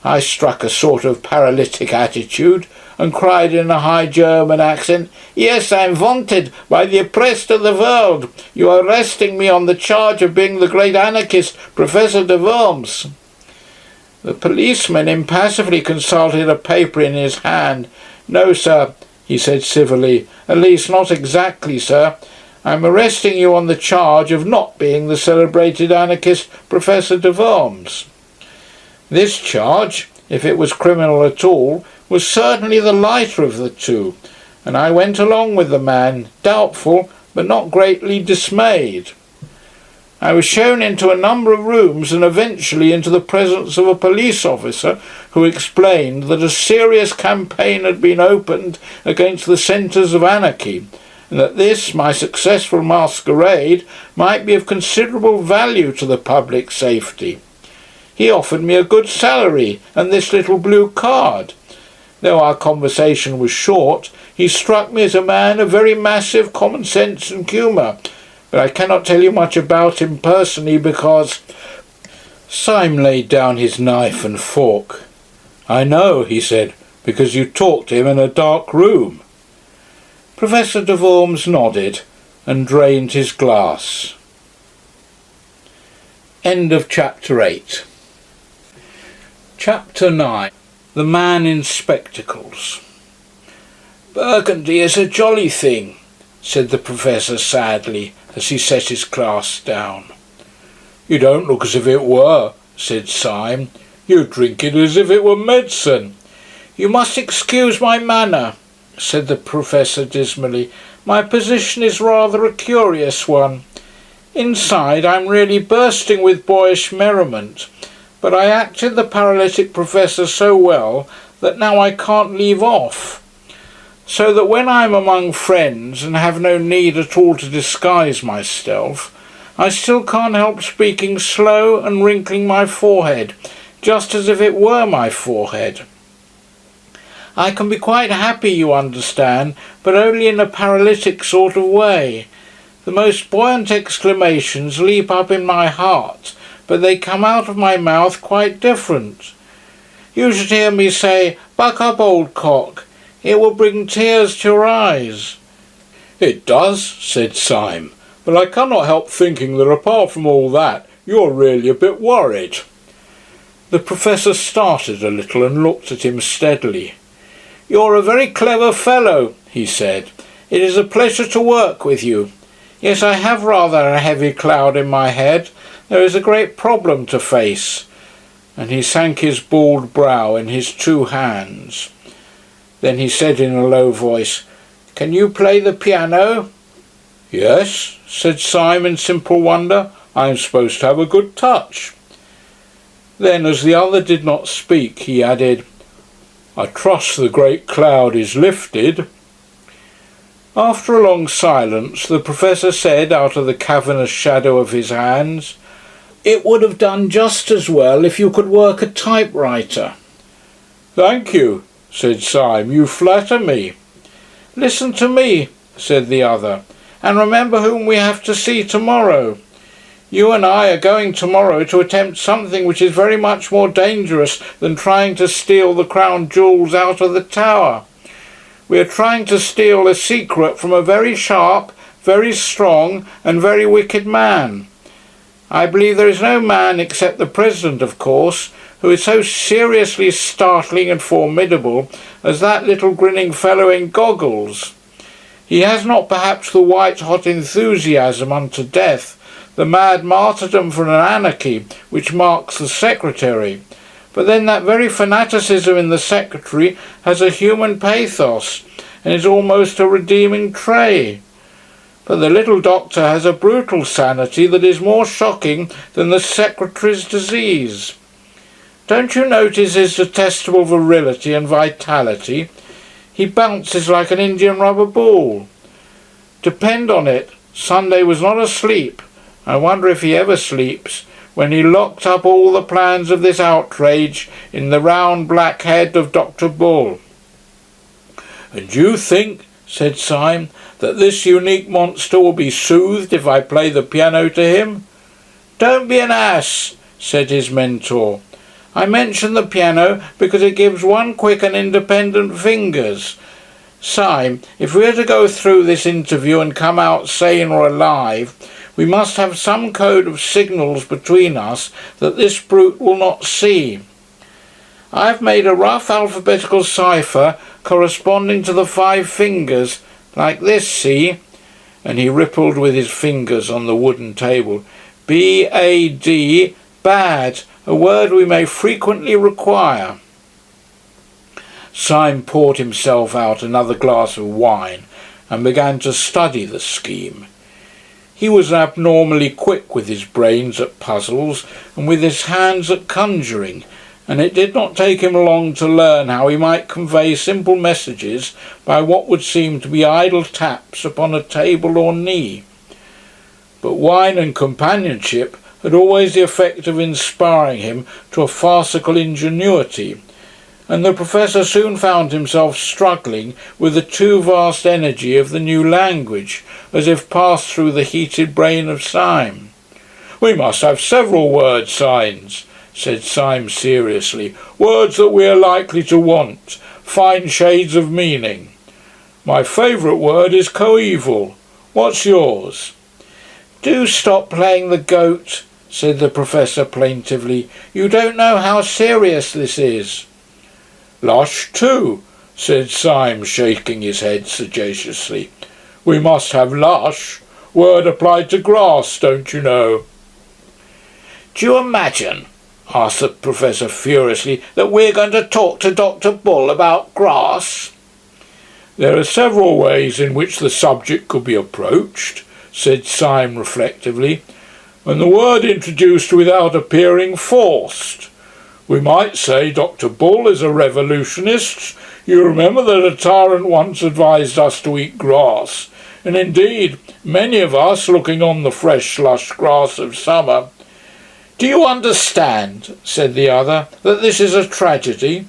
I struck a sort of paralytic attitude and cried in a high German accent, 'Yes, I am wanted by the oppressed of the world. You are arresting me on the charge of being the great anarchist, Professor de Worms.' The policeman impassively consulted a paper in his hand. 'No, sir,' he said civilly, 'at least not exactly, sir. I am arresting you on the charge of not being the celebrated anarchist, Professor de Worms.' This charge, if it was criminal at all, was certainly the lighter of the two, and I went along with the man, doubtful, but not greatly dismayed. I was shown into a number of rooms and eventually into the presence of a police officer who explained that a serious campaign had been opened against the centres of anarchy, and that this, my successful masquerade, might be of considerable value to the public safety. He offered me a good salary and this little blue card. Though our conversation was short, he struck me as a man of very massive common sense and humour, but I cannot tell you much about him personally because—" Syme laid down his knife and fork. "I know," he said, "because you talked to him in a dark room." Professor de Worms nodded and drained his glass. End of chapter 8. Chapter 9. The Man in Spectacles. "Burgundy is a jolly thing," said the Professor sadly, as he set his glass down. "You don't look as if it were," said Syme. "You drink it as if it were medicine." "You must excuse my manner," said the Professor dismally. "My position is rather a curious one. Inside I'm really bursting with boyish merriment, but I acted the paralytic Professor so well that now I can't leave off. So that when I'm among friends and have no need at all to disguise myself, I still can't help speaking slow and wrinkling my forehead, just as if it were my forehead. I can be quite happy, you understand, but only in a paralytic sort of way. The most buoyant exclamations leap up in my heart, but they come out of my mouth quite different. You should hear me say, 'Buck up, old cock.' It will bring tears to your eyes." "It does," said Syme, "but I cannot help thinking that apart from all that, you're really a bit worried." The Professor started a little and looked at him steadily. "You're a very clever fellow," he said. "It is a pleasure to work with you. Yes, I have rather a heavy cloud in my head. There is a great problem to face." And he sank his bald brow in his two hands. Then he said in a low voice, "Can you play the piano?" "Yes," said Syme in simple wonder. "I am supposed to have a good touch." Then, as the other did not speak, he added, "I trust the great cloud is lifted." After a long silence, the Professor said out of the cavernous shadow of his hands, "It would have done just as well if you could work a typewriter." "Thank you," said Syme. "You flatter me." "Listen to me," said the other, "and remember whom we have to see tomorrow. You and I are going tomorrow to attempt something which is very much more dangerous than trying to steal the crown jewels out of the tower. We are trying to steal a secret from a very sharp, very strong, and very wicked man. I believe there is no man, except the President, of course, who is so seriously startling and formidable as that little grinning fellow in goggles. He has not perhaps the white-hot enthusiasm unto death, the mad martyrdom for an anarchy which marks the Secretary, but then that very fanaticism in the Secretary has a human pathos, and is almost a redeeming trait. But the little doctor has a brutal sanity that is more shocking than the secretary's disease. Don't you notice his detestable virility and vitality? He bounces like an Indian rubber ball. Depend on it, Sunday was not asleep. I wonder if he ever sleeps, when he locked up all the plans of this outrage in the round black head of Dr. Bull. And you think, said Syme, that this unique monster will be soothed if I play the piano to him? Don't be an ass, said his mentor. I mention the piano because it gives one quick and independent fingers. Syme, if we are to go through this interview and come out sane or alive, we must have some code of signals between us that this brute will not see. I have made a rough alphabetical cipher corresponding to the 5 fingers, like this, see? And he rippled with his fingers on the wooden table. B-A-D, bad, a word we may frequently require. Syme poured himself out another glass of wine and began to study the scheme. He was abnormally quick with his brains at puzzles and with his hands at conjuring, and it did not take him long to learn how he might convey simple messages by what would seem to be idle taps upon a table or knee. But wine and companionship had always the effect of inspiring him to a farcical ingenuity, and the professor soon found himself struggling with the too vast energy of the new language, as if passed through the heated brain of Syme. "We must have several word signs," said Syme seriously, "words that we are likely to want, fine shades of meaning. My favourite word is coeval. What's yours?" "Do stop playing the goat," said the professor plaintively. "You don't know how serious this is." "Lush too," said Syme, shaking his head sagaciously. "We must have lush. Word applied to grass, don't you know?" "Do you imagine," asked the professor furiously, "that we're going to talk to Dr. Bull about grass?" "There are several ways in which the subject could be approached," said Syme reflectively, "and the word introduced without appearing forced. We might say Dr. Bull is a revolutionist. You remember that a tyrant once advised us to eat grass, and indeed many of us, looking on the fresh lush grass of summer—" "Do you understand," said the other, "that this is a tragedy?"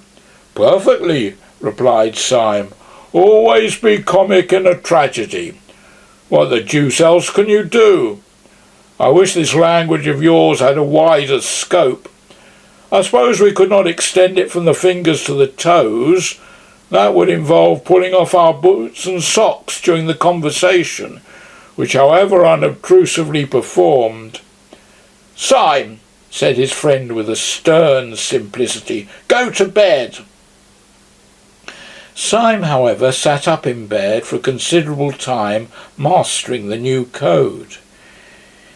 "Perfectly," replied Syme. "Always be comic in a tragedy. What the deuce else can you do? I wish this language of yours had a wider scope. I suppose we could not extend it from the fingers to the toes. That would involve pulling off our boots and socks during the conversation, which, however unobtrusively performed—" "Syme," said his friend with a stern simplicity, "go to bed." Syme, however, sat up in bed for a considerable time, mastering the new code.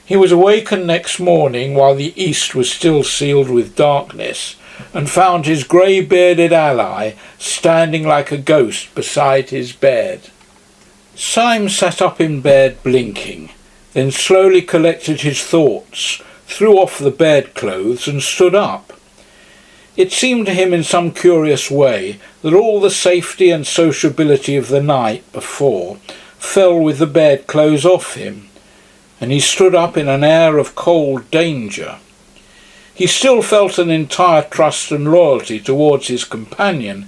He was awakened next morning while the east was still sealed with darkness, and found his grey-bearded ally standing like a ghost beside his bed. Syme sat up in bed blinking, then slowly collected his thoughts, threw off the bedclothes and stood up. It seemed to him in some curious way that all the safety and sociability of the night before fell with the bedclothes off him, and he stood up in an air of cold danger. He still felt an entire trust and loyalty towards his companion,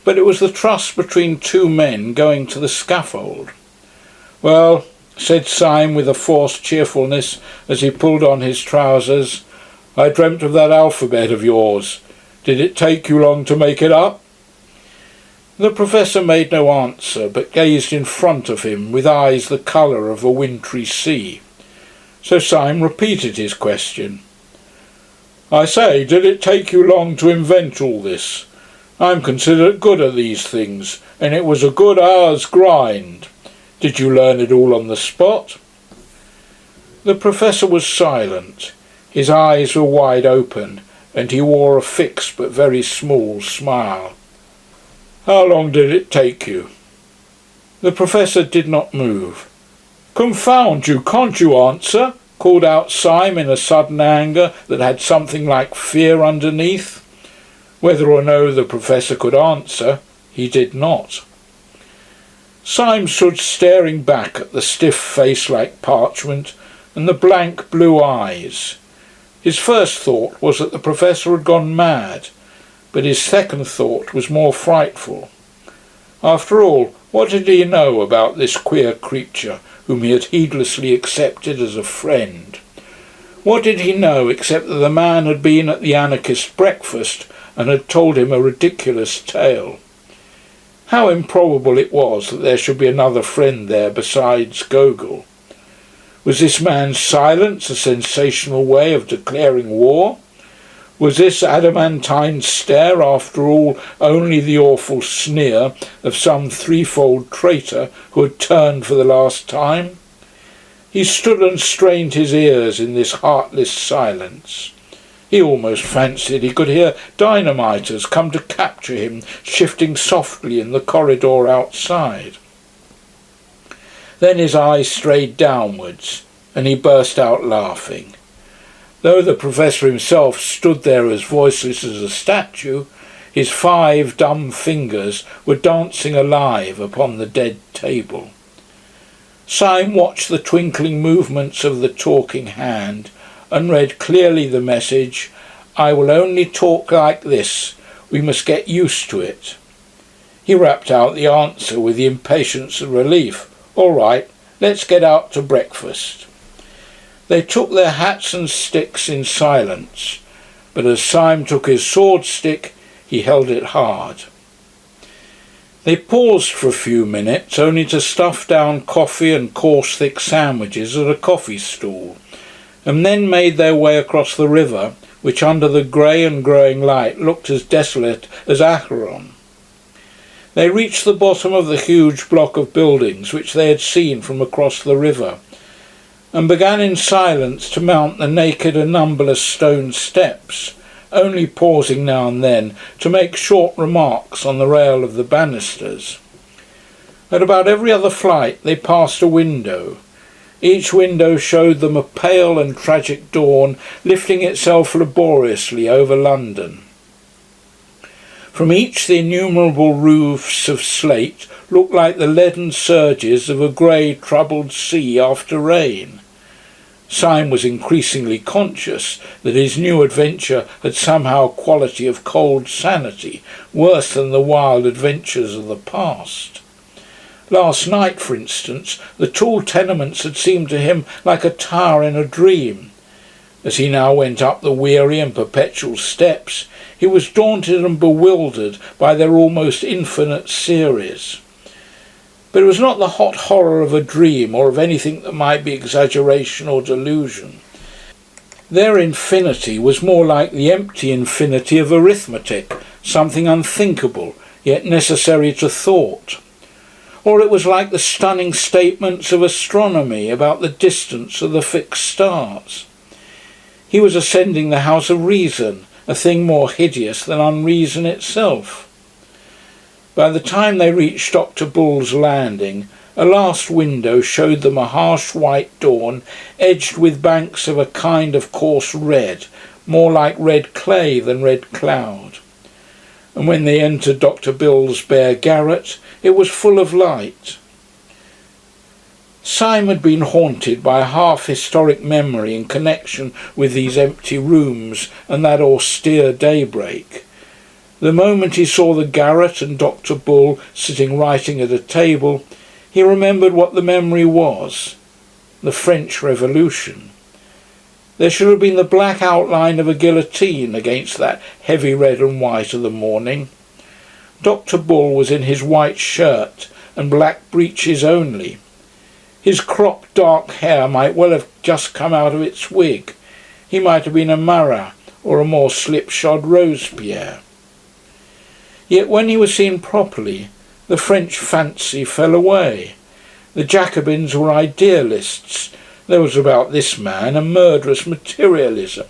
but it was the trust between two men going to the scaffold. "Well," said Syme with a forced cheerfulness as he pulled on his trousers, "I dreamt of that alphabet of yours. Did it take you long to make it up?" The professor made no answer, but gazed in front of him with eyes the colour of a wintry sea. So Syme repeated his question. "I say, did it take you long to invent all this? I'm considered good at these things, and it was a good hour's grind. Did you learn it all on the spot?" The professor was silent. His eyes were wide open, and he wore a fixed but very small smile. "How long did it take you?" The professor did not move. "Confound you, can't you answer?" called out Syme in a sudden anger that had something like fear underneath. Whether or no the professor could answer, he did not. Syme stood staring back at the stiff face like parchment and the blank blue eyes. His first thought was that the professor had gone mad, but his second thought was more frightful. After all, what did he know about this queer creature whom he had heedlessly accepted as a friend? What did he know except that the man had been at the anarchist breakfast and had told him a ridiculous tale? How improbable it was that there should be another friend there besides Gogol. Was this man's silence a sensational way of declaring war? Was this adamantine stare, after all, only the awful sneer of some threefold traitor who had turned for the last time? He stood and strained his ears in this heartless silence. He almost fancied he could hear dynamiters come to capture him, shifting softly in the corridor outside. Then his eyes strayed downwards, and he burst out laughing. Though the professor himself stood there as voiceless as a statue, his 5 dumb fingers were dancing alive upon the dead table. Syme watched the twinkling movements of the talking hand and read clearly the message, "I will only talk like this. We must get used to it." He rapped out the answer with the impatience of relief. "All right, let's get out to breakfast." They took their hats and sticks in silence, but as Syme took his sword stick, he held it hard. They paused for a few minutes, only to stuff down coffee and coarse thick sandwiches at a coffee stall, and then made their way across the river, which under the grey and growing light looked as desolate as Acheron. They reached the bottom of the huge block of buildings which they had seen from across the river, and began in silence to mount the naked and numberless stone steps, only pausing now and then to make short remarks on the rail of the banisters. At about every other flight they passed a window. Each window showed them a pale and tragic dawn lifting itself laboriously over London. From each the innumerable roofs of slate looked like the leaden surges of a grey troubled sea after rain. Syme was increasingly conscious that his new adventure had somehow a quality of cold sanity, worse than the wild adventures of the past. Last night, for instance, the tall tenements had seemed to him like a tower in a dream. As he now went up the weary and perpetual steps, he was daunted and bewildered by their almost infinite series. But it was not the hot horror of a dream or of anything that might be exaggeration or delusion. Their infinity was more like the empty infinity of arithmetic, something unthinkable, yet necessary to thought. Or it was like the stunning statements of astronomy about the distance of the fixed stars. He was ascending the house of reason, a thing more hideous than unreason itself. By the time they reached Dr. Bull's landing, a last window showed them a harsh white dawn edged with banks of a kind of coarse red, more like red clay than red cloud. And when they entered Dr. Bill's bare garret, it was full of light. Syme had been haunted by a half-historic memory in connection with these empty rooms and that austere daybreak. The moment he saw the garret and Dr. Bull sitting writing at a table, he remembered what the memory was: the French Revolution. There should have been the black outline of a guillotine against that heavy red and white of the morning. Dr. Bull was in his white shirt and black breeches only. His cropped dark hair might well have just come out of its wig. He might have been a Marat or a more slipshod Robespierre. Yet when he was seen properly, the French fancy fell away. The Jacobins were idealists. There was about this man a murderous materialism.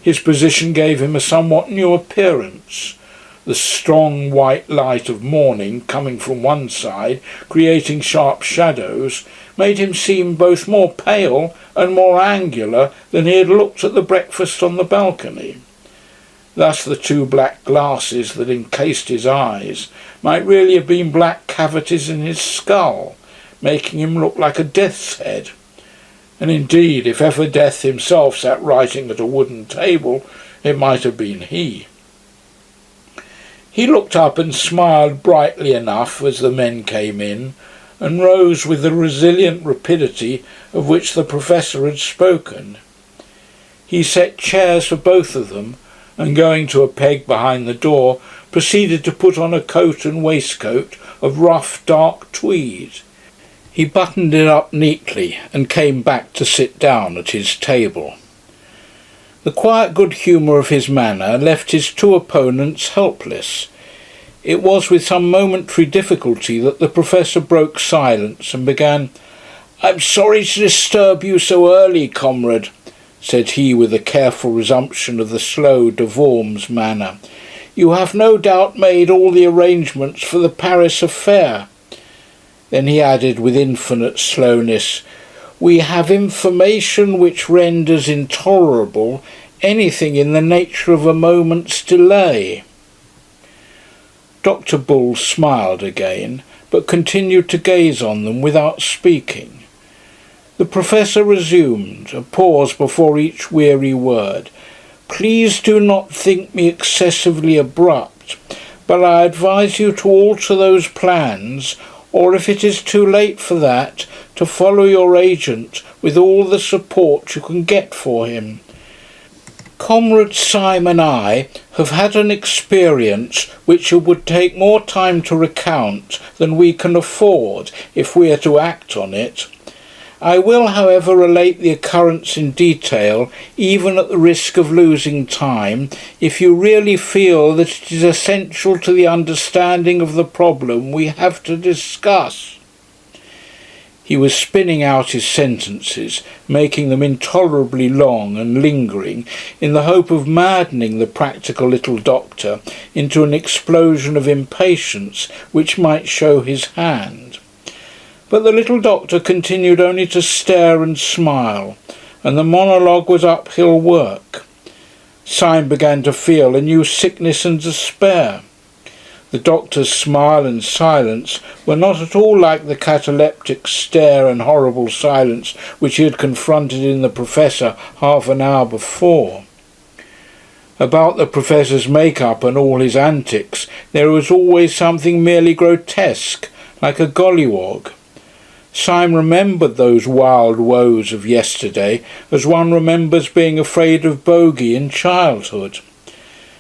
His position gave him a somewhat new appearance. the strong white light of morning coming from one side, creating sharp shadows, made him seem both more pale and more angular than he had looked at the breakfast on the balcony. Thus the two black glasses that encased his eyes might really have been black cavities in his skull, making him look like a death's head. And indeed, if ever Death himself sat writing at a wooden table, it might have been he. He looked up and smiled brightly enough as the men came in, and rose with the resilient rapidity of which the professor had spoken. He set chairs for both of them, and going to a peg behind the door, proceeded to put on a coat and waistcoat of rough dark tweed. He buttoned it up neatly and came back to sit down at his table. The quiet good humour of his manner left his two opponents helpless. It was with some momentary difficulty that the professor broke silence and began. "I'm sorry to disturb you so early, comrade," said he with a careful resumption of the slow de Worms manner. "You have no doubt made all the arrangements for the Paris affair." Then he added with infinite slowness, "We have information which renders intolerable anything in the nature of a moment's delay." Dr. Bull smiled again, but continued to gaze on them without speaking. The professor resumed, a pause before each weary word. "Please do not think me excessively abrupt, but I advise you to alter those plans, or if it is too late for that, to follow your agent with all the support you can get for him. Comrade Syme and I have had an experience which it would take more time to recount than we can afford if we are to act on it. I will, however, relate the occurrence in detail, even at the risk of losing time, if you really feel that it is essential to the understanding of the problem we have to discuss." He was spinning out his sentences, making them intolerably long and lingering, in the hope of maddening the practical little doctor into an explosion of impatience which might show his hand. But the little doctor continued only to stare and smile, and the monologue was uphill work. Syme began to feel a new sickness and despair. The doctor's smile and silence were not at all like the cataleptic stare and horrible silence which he had confronted in the professor half an hour before. About the professor's make-up and all his antics there was always something merely grotesque, like a gollywog. Syme remembered those wild woes of yesterday as one remembers being afraid of bogey in childhood.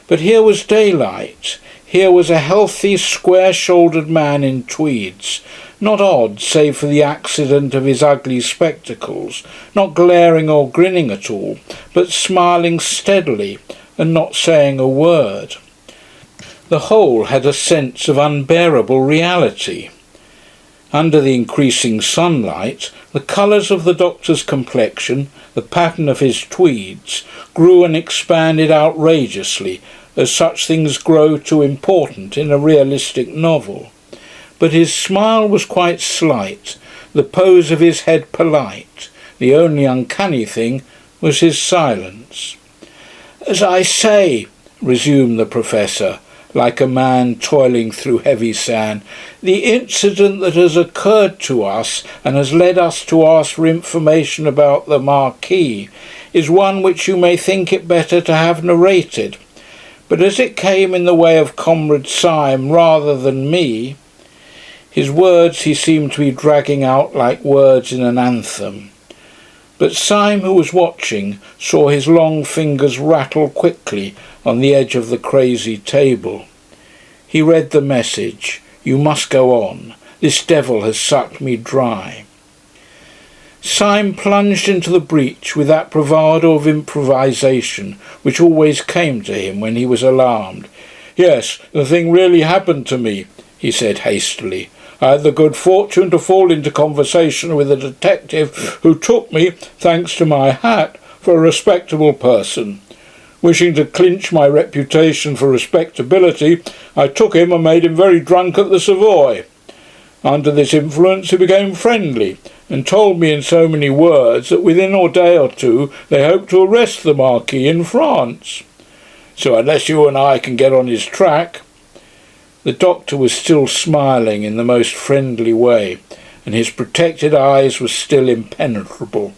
But here was daylight. Here was a healthy, square-shouldered man in tweeds, not odd save for the accident of his ugly spectacles, not glaring or grinning at all, but smiling steadily and not saying a word. The whole had a sense of unbearable reality. Under the increasing sunlight, the colours of the doctor's complexion, the pattern of his tweeds, grew and expanded outrageously, as such things grow too important in a realistic novel. But his smile was quite slight, the pose of his head polite. The only uncanny thing was his silence. "As I say," resumed the professor, like a man toiling through heavy sand, "the incident that has occurred to us and has led us to ask for information about the Marquis is one which you may think it better to have narrated. But as it came in the way of Comrade Syme rather than me—" His words he seemed to be dragging out like words in an anthem. But Syme, who was watching, saw his long fingers rattle quickly on the edge of the crazy table. He read the message: "You must go on. This devil has sucked me dry." Syme plunged into the breach with that bravado of improvisation which always came to him when he was alarmed. "Yes, the thing really happened to me," he said hastily. "I had the good fortune to fall into conversation with a detective who took me, thanks to my hat, for a respectable person. Wishing to clinch my reputation for respectability, I took him and made him very drunk at the Savoy. Under this influence he became friendly, and told me in so many words that within a day or two they hoped to arrest the Marquis in France. So unless you and I can get on his track—" The doctor was still smiling in the most friendly way, and his protected eyes were still impenetrable.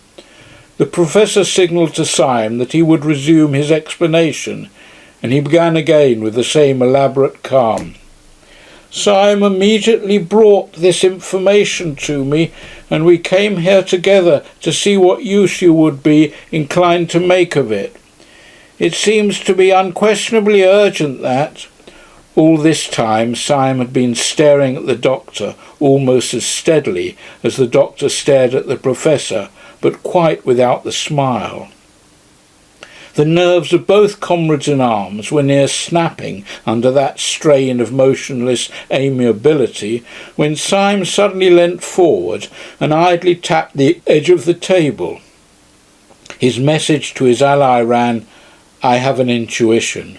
The professor signalled to Syme that he would resume his explanation, and he began again with the same elaborate calm. "Syme immediately brought this information to me, and we came here together to see what use you would be inclined to make of it. It seems to be unquestionably urgent that—" All this time Syme had been staring at the doctor almost as steadily as the doctor stared at the professor, but quite without the smile. The nerves of both comrades in arms were near snapping under that strain of motionless amiability, when Syme suddenly leant forward and idly tapped the edge of the table. His message to his ally ran, "I have an intuition."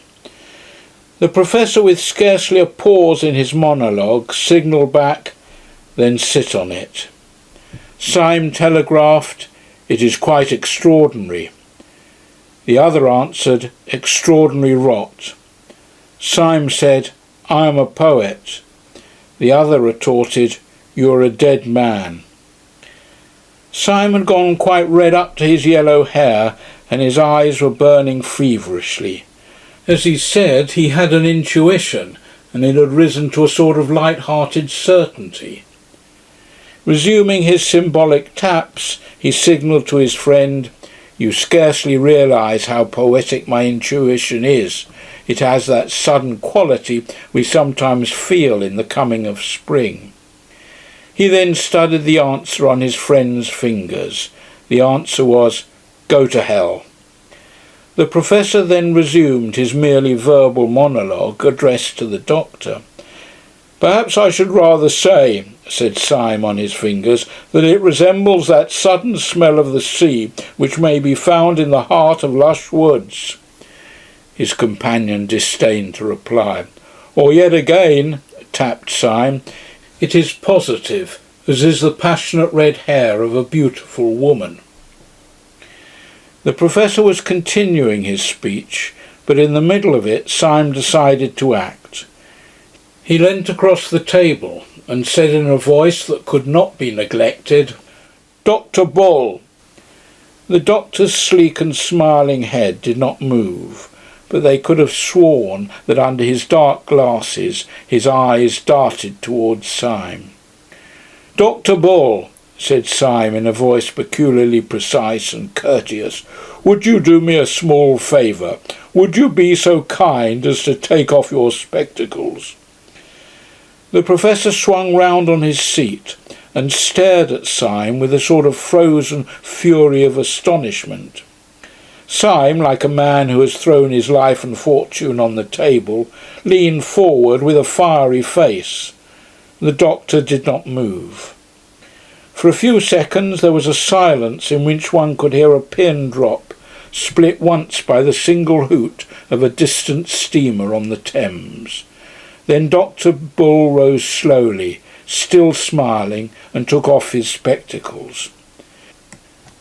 The professor, with scarcely a pause in his monologue, signalled back, "Then sit on it." Syme telegraphed, "It is quite extraordinary." The other answered, "Extraordinary rot." Syme said, "I am a poet." The other retorted, "You are a dead man." Syme had gone quite red up to his yellow hair, and his eyes were burning feverishly. As he said, he had an intuition, and it had risen to a sort of light-hearted certainty. Resuming his symbolic taps, he signalled to his friend, "You scarcely realise how poetic my intuition is. It has that sudden quality we sometimes feel in the coming of spring." He then studied the answer on his friend's fingers. The answer was, "Go to hell." The professor then resumed his merely verbal monologue addressed to the doctor. "Perhaps I should rather say," said Syme on his fingers, "that it resembles that sudden smell of the sea which may be found in the heart of lush woods." His companion disdained to reply. "Or yet again," tapped Syme, "it is positive, as is the passionate red hair of a beautiful woman." The professor was continuing his speech, but in the middle of it Syme decided to act. He leant across the table and said in a voice that could not be neglected, "Dr. Bull." The doctor's sleek and smiling head did not move, but they could have sworn that under his dark glasses his eyes darted towards Syme. "Dr. Bull," said Syme in a voice peculiarly precise and courteous, "would you do me a small favour? Would you be so kind as to take off your spectacles?" The professor swung round on his seat and stared at Syme with a sort of frozen fury of astonishment. Syme, like a man who has thrown his life and fortune on the table, leaned forward with a fiery face. The doctor did not move. For a few seconds there was a silence in which one could hear a pin drop, split once by the single hoot of a distant steamer on the Thames. Then Dr. Bull rose slowly, still smiling, and took off his spectacles.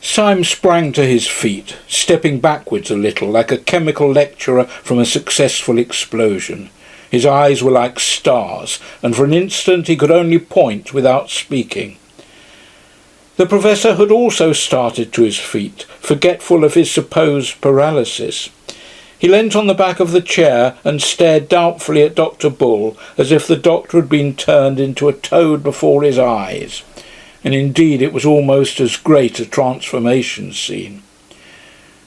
Syme sprang to his feet, stepping backwards a little, like a chemical lecturer from a successful explosion. His eyes were like stars, and for an instant he could only point without speaking. The professor had also started to his feet, forgetful of his supposed paralysis. He leant on the back of the chair and stared doubtfully at Dr. Bull, as if the doctor had been turned into a toad before his eyes. And indeed it was almost as great a transformation scene.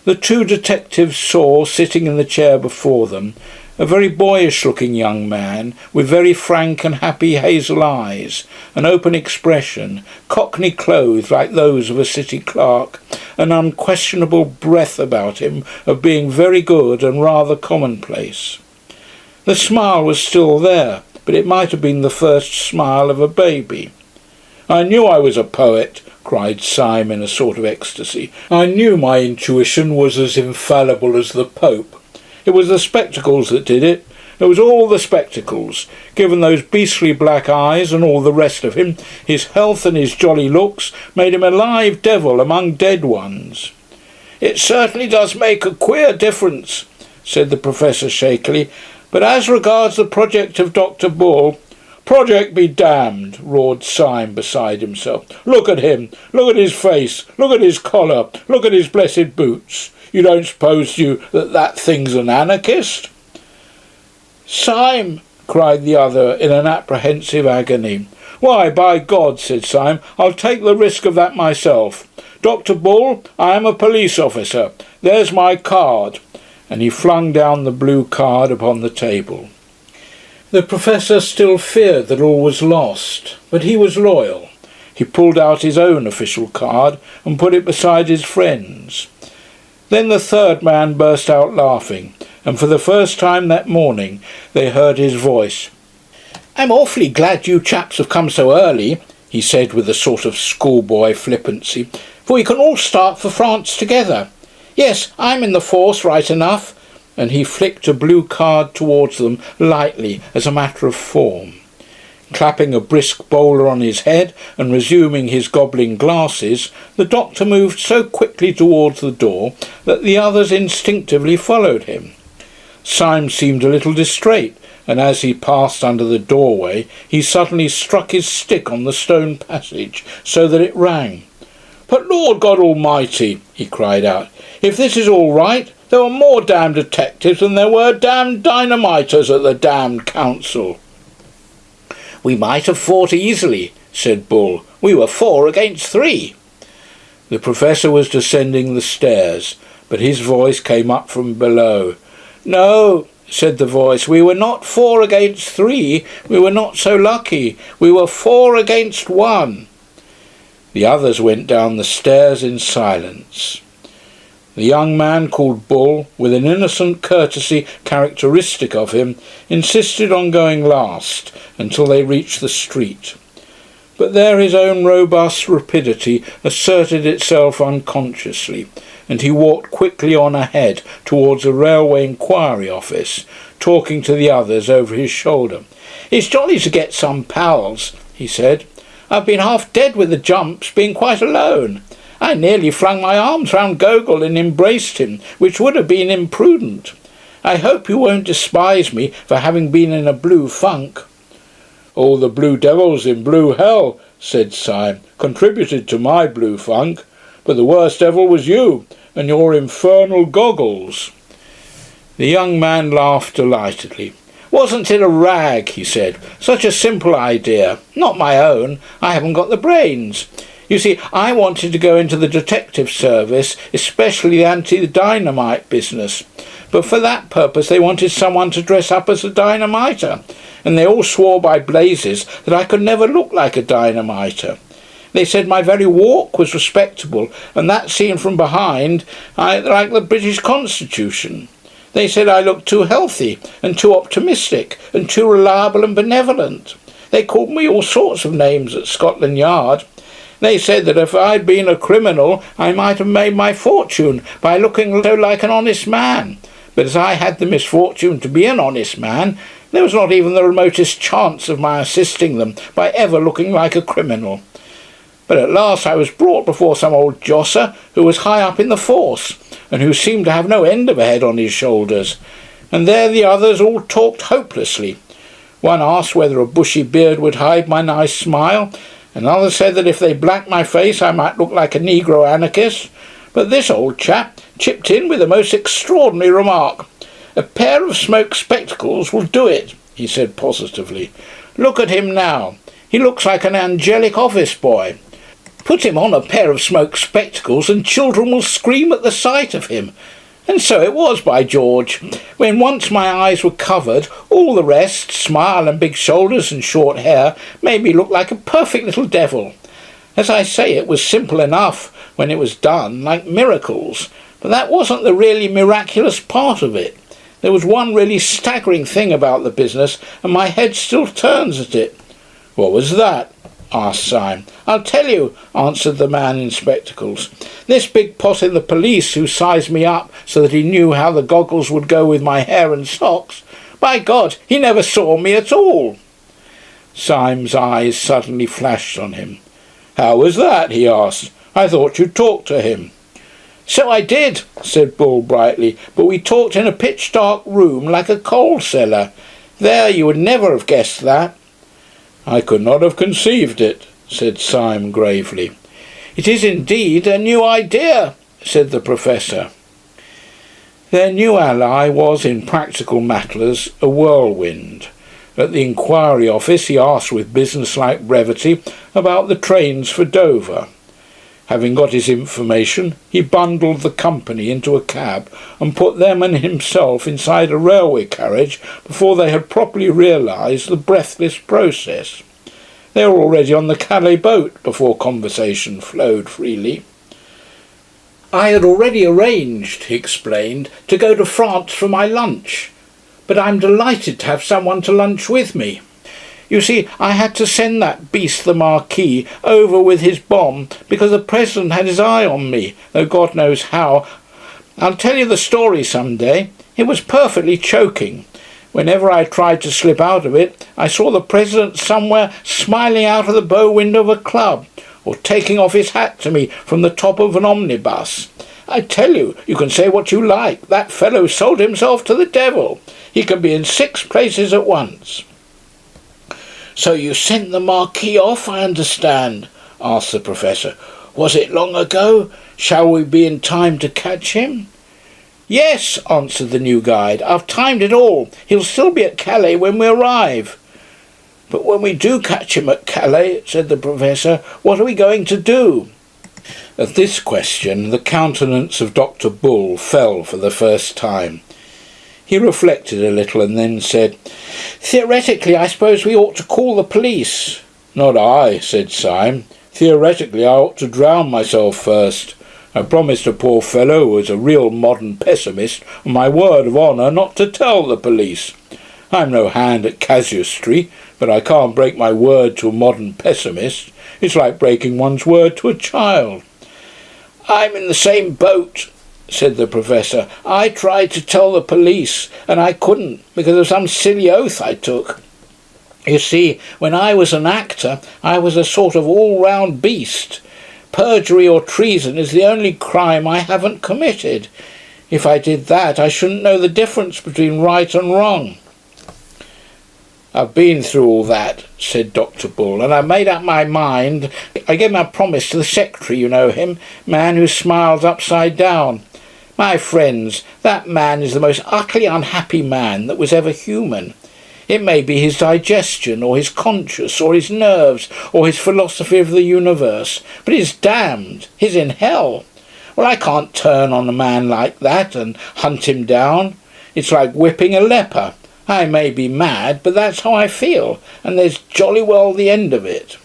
The two detectives saw, sitting in the chair before them, a very boyish-looking young man, with very frank and happy hazel eyes, an open expression, cockney clothes like those of a city clerk, an unquestionable breath about him of being very good and rather commonplace. The smile was still there, but it might have been the first smile of a baby. "I knew I was a poet," cried Syme in a sort of ecstasy. "I knew my intuition was as infallible as the Pope. It was the spectacles that did it. It was all the spectacles. Given those beastly black eyes and all the rest of him, his health and his jolly looks made him a live devil among dead ones. "It certainly does make a queer difference," said the Professor shakily. "But as regards the project of Dr. Bull—" "Project be damned," roared Syme beside himself. "Look at him. Look at his face. Look at his collar. Look at his blessed boots. You don't suppose that thing's an anarchist?" "Syme!" cried the other in an apprehensive agony. "Why, by God," said Syme, "I'll take the risk of that myself. Dr. Bull, I am a police officer. There's my card." And he flung down the blue card upon the table. The Professor still feared that all was lost, but he was loyal. He pulled out his own official card and put it beside his friend's. Then the third man burst out laughing, and for the first time that morning they heard his voice. "I'm awfully glad you chaps have come so early," he said with a sort of schoolboy flippancy, "for we can all start for France together. Yes, I'm in the force right enough," and he flicked a blue card towards them lightly as a matter of form. Clapping a brisk bowler on his head and resuming his gobbling glasses, the doctor moved so quickly towards the door that the others instinctively followed him. Syme seemed a little distrait, and as he passed under the doorway he suddenly struck his stick on the stone passage so that it rang. "But Lord God Almighty," he cried out, "if this is all right, there were more damned detectives than there were damned dynamiters at the damned council." "We might have fought easily," said Bull. "We were 4 against 3. The Professor was descending the stairs, but his voice came up from below. "No," said the voice, "we were not 4 against 3. We were not so lucky. We were 4 against 1. The others went down the stairs in silence. The young man called Bull, with an innocent courtesy characteristic of him, insisted on going last until they reached the street. But there his own robust rapidity asserted itself unconsciously, and he walked quickly on ahead towards a railway inquiry office, talking to the others over his shoulder. "It's jolly to get some pals," he said. "I've been half dead with the jumps, being quite alone. I nearly flung my arms round Gogol and embraced him, which would have been imprudent. I hope you won't despise me for having been in a blue funk." "All the blue devils in blue hell," said Syme, "contributed to my blue funk. But the worst devil was you, and your infernal goggles." The young man laughed delightedly. "Wasn't it a rag?" he said. "Such a simple idea. Not my own. I haven't got the brains. You see, I wanted to go into the detective service, especially the anti-dynamite business. But for that purpose they wanted someone to dress up as a dynamiter, and they all swore by blazes that I could never look like a dynamiter. They said my very walk was respectable, and that seen from behind, like the British Constitution. They said I looked too healthy, and too optimistic, and too reliable and benevolent. They called me all sorts of names at Scotland Yard. They said that if I'd been a criminal, I might have made my fortune by looking so like an honest man. But as I had the misfortune to be an honest man, there was not even the remotest chance of my assisting them by ever looking like a criminal. But at last I was brought before some old josser who was high up in the force, and who seemed to have no end of a head on his shoulders. And there the others all talked hopelessly. One asked whether a bushy beard would hide my nice smile. Another said that if they blacked my face I might look like a Negro anarchist. But this old chap chipped in with a most extraordinary remark. "A pair of smoked spectacles will do it," he said positively. "Look at him now. He looks like an angelic office boy. Put him on a pair of smoked spectacles and children will scream at the sight of him." And so it was, by George. When once my eyes were covered, all the rest, smile and big shoulders and short hair, made me look like a perfect little devil. As I say, it was simple enough when it was done, like miracles. But that wasn't the really miraculous part of it. There was one really staggering thing about the business, and my head still turns at it. "What was that?" asked Syme. "I'll tell you," answered the man in spectacles. "This big pot in the police who sized me up so that he knew how the goggles would go with my hair and socks, by God, he never saw me at all." Syme's eyes suddenly flashed on him. "How was that?" he asked. "I thought you talked to him." "So I did," said Bull brightly, "but we talked in a pitch-dark room like a coal cellar. There, you would never have guessed that." "I could not have conceived it," said Syme gravely. "It is indeed a new idea," said the Professor. Their new ally was, in practical matters, a whirlwind. At the inquiry office he asked with businesslike brevity about the trains for Dover. Having got his information, he bundled the company into a cab and put them and himself inside a railway carriage before they had properly realised the breathless process. They were already on the Calais boat before conversation flowed freely. "I had already arranged," he explained, "to go to France for my lunch, but I'm delighted to have someone to lunch with me. You see, I had to send that beast the Marquis over with his bomb because the President had his eye on me, though God knows how. I'll tell you the story some day. It was perfectly choking. Whenever I tried to slip out of it, I saw the President somewhere smiling out of the bow window of a club, or taking off his hat to me from the top of an omnibus. I tell you, you can say what you like, that fellow sold himself to the devil. He can be in 6 places at once." "So you sent the Marquis off, I understand?" asked the Professor. "Was it long ago? Shall we be in time to catch him?" "Yes," answered the new guide. "I've timed it all. He'll still be at Calais when we arrive." "But when we do catch him at Calais," said the Professor, "what are we going to do?" At this question the countenance of Dr. Bull fell for the first time. He reflected a little and then said, "Theoretically, I suppose we ought to call the police." "Not I," said Syme. "Theoretically, I ought to drown myself first. I promised a poor fellow who was a real modern pessimist on my word of honour not to tell the police. I'm no hand at casuistry, but I can't break my word to a modern pessimist. It's like breaking one's word to a child." "I'm in the same boat," said the Professor. "I tried to tell the police, and I couldn't, because of some silly oath I took. You see, when I was an actor, I was a sort of all-round beast. Perjury or treason is the only crime I haven't committed. If I did that, I shouldn't know the difference between right and wrong." "I've been through all that," said Dr. Bull, "and I've made up my mind. I gave my promise to the secretary, you know him, man who smiles upside down. My friends, that man is the most utterly unhappy man that was ever human. It may be his digestion, or his conscience, or his nerves, or his philosophy of the universe, but he's damned. He's in hell. Well, I can't turn on a man like that and hunt him down. It's like whipping a leper. I may be mad, but that's how I feel, and there's jolly well the end of it."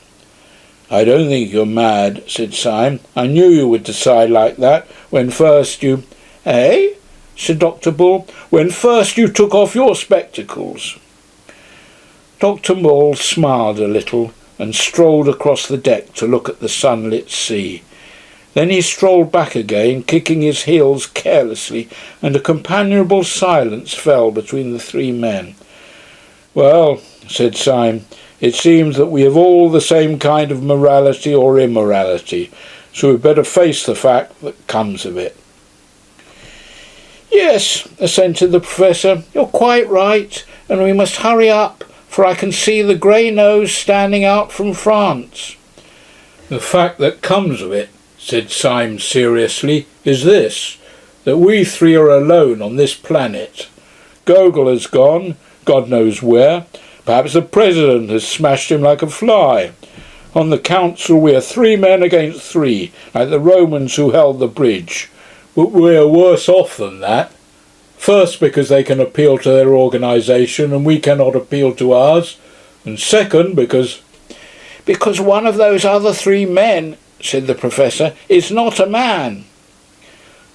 "I don't think you're mad," said Syme. "I knew you would decide like that when first you—" "Eh?" said Dr. Bull. "When first you took off your spectacles." Dr. Bull smiled a little and strolled across the deck to look at the sunlit sea. Then he strolled back again, kicking his heels carelessly, and a companionable silence fell between the 3 men. "Well," said Syme, "it seems that we have all the same kind of morality or immorality, so we'd better face the fact that comes of it." "Yes," assented the Professor, "you're quite right, and we must hurry up, for I can see the grey nose standing out from France." "The fact that comes of it," said Syme seriously, "is this, that we 3 are alone on this planet. Gogol has gone, God knows where. Perhaps the President has smashed him like a fly. On the council we are 3 men against 3, like the Romans who held the bridge. But we are worse off than that. First, because they can appeal to their organisation and we cannot appeal to ours. And second, because one of those other 3 men," said the Professor, "is not a man."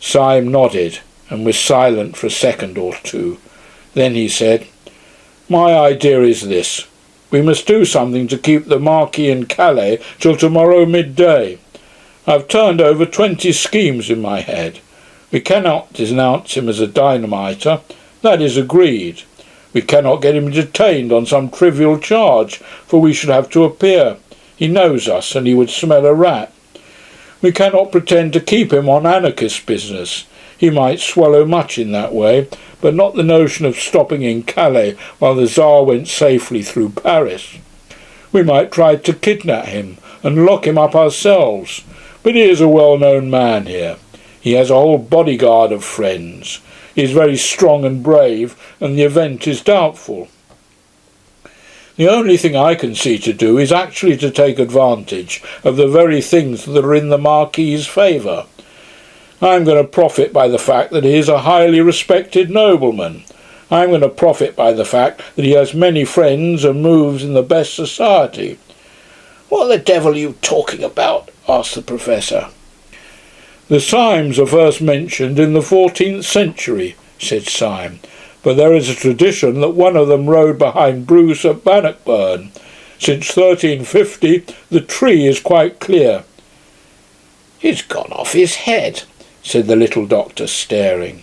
Syme nodded and was silent for a second or two. Then he said, "My idea is this. We must do something to keep the Marquis in Calais till tomorrow midday. I've turned over 20 schemes in my head. We cannot denounce him as a dynamiter. That is agreed. We cannot get him detained on some trivial charge, for we should have to appear. He knows us, and he would smell a rat. We cannot pretend to keep him on anarchist business. He might swallow much in that way, but not the notion of stopping in Calais while the Tsar went safely through Paris. We might try to kidnap him and lock him up ourselves, but he is a well-known man here. He has a whole bodyguard of friends. He is very strong and brave, and the event is doubtful. The only thing I can see to do is actually to take advantage of the very things that are in the Marquis's favour. I'm going to profit by the fact that he is a highly respected nobleman. I'm going to profit by the fact that he has many friends and moves in the best society." "What the devil are you talking about?" asked the Professor. "The Symes are first mentioned in the 14th century, said Syme, "but there is a tradition that one of them rode behind Bruce at Bannockburn. Since 1350 the tree is quite clear." "He's gone off his head," said the little doctor, staring.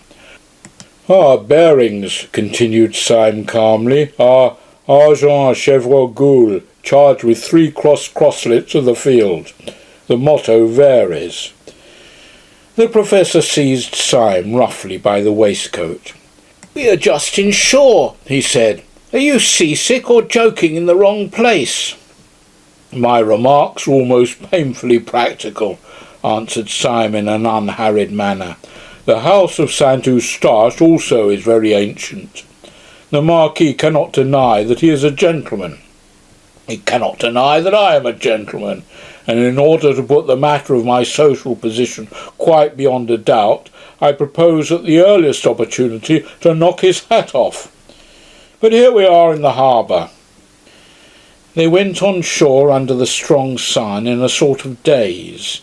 "Our bearings," continued Syme calmly, "are Argent Chevreau Goule, charged with 3 crosslets of the field. The motto varies." The Professor seized Syme roughly by the waistcoat. "We are just inshore," he said. "Are you seasick or joking in the wrong place?" "My remarks are almost painfully practical," answered Syme in an unharried manner. "The house of Saint Eustache also is very ancient. The Marquis cannot deny that he is a gentleman. He cannot deny that I am a gentleman, and in order to put the matter of my social position quite beyond a doubt, I propose at the earliest opportunity to knock his hat off. But here we are in the harbour." They went on shore under the strong sun in a sort of daze.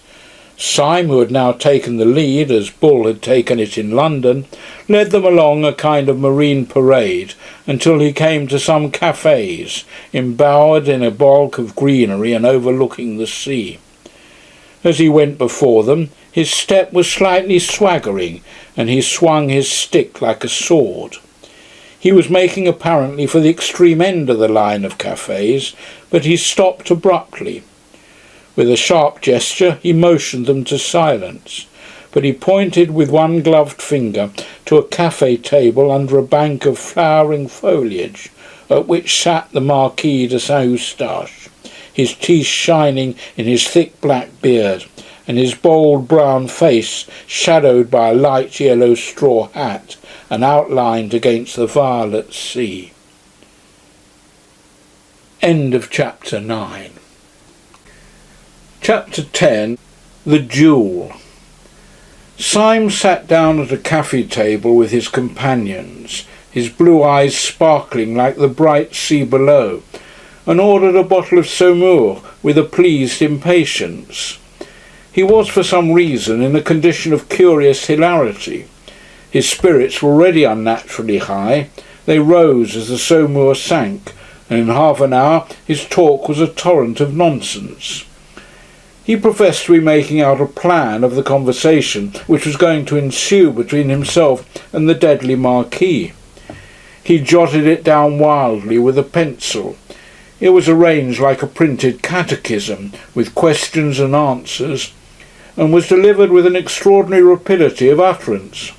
Syme, who had now taken the lead, as Bull had taken it in London, led them along a kind of marine parade until he came to some cafes, embowered in a bulk of greenery and overlooking the sea. As he went before them, his step was slightly swaggering, and he swung his stick like a sword. He was making apparently for the extreme end of the line of cafes, but he stopped abruptly. With a sharp gesture he motioned them to silence, but he pointed with one gloved finger to a cafe table under a bank of flowering foliage, at which sat the Marquis de Saint-Eustache, his teeth shining in his thick black beard, and his bold brown face shadowed by a light yellow straw hat and outlined against the violet sea. End of chapter 9. Chapter 10. The Duel. Syme sat down at a cafe table with his companions, his blue eyes sparkling like the bright sea below, and ordered a bottle of Saumur with a pleased impatience. He was for some reason in a condition of curious hilarity. His spirits were already unnaturally high. They rose as the Saumur sank, and in half an hour his talk was a torrent of nonsense. He professed to be making out a plan of the conversation which was going to ensue between himself and the deadly Marquis. He jotted it down wildly with a pencil. It was arranged like a printed catechism, with questions and answers, and was delivered with an extraordinary rapidity of utterance.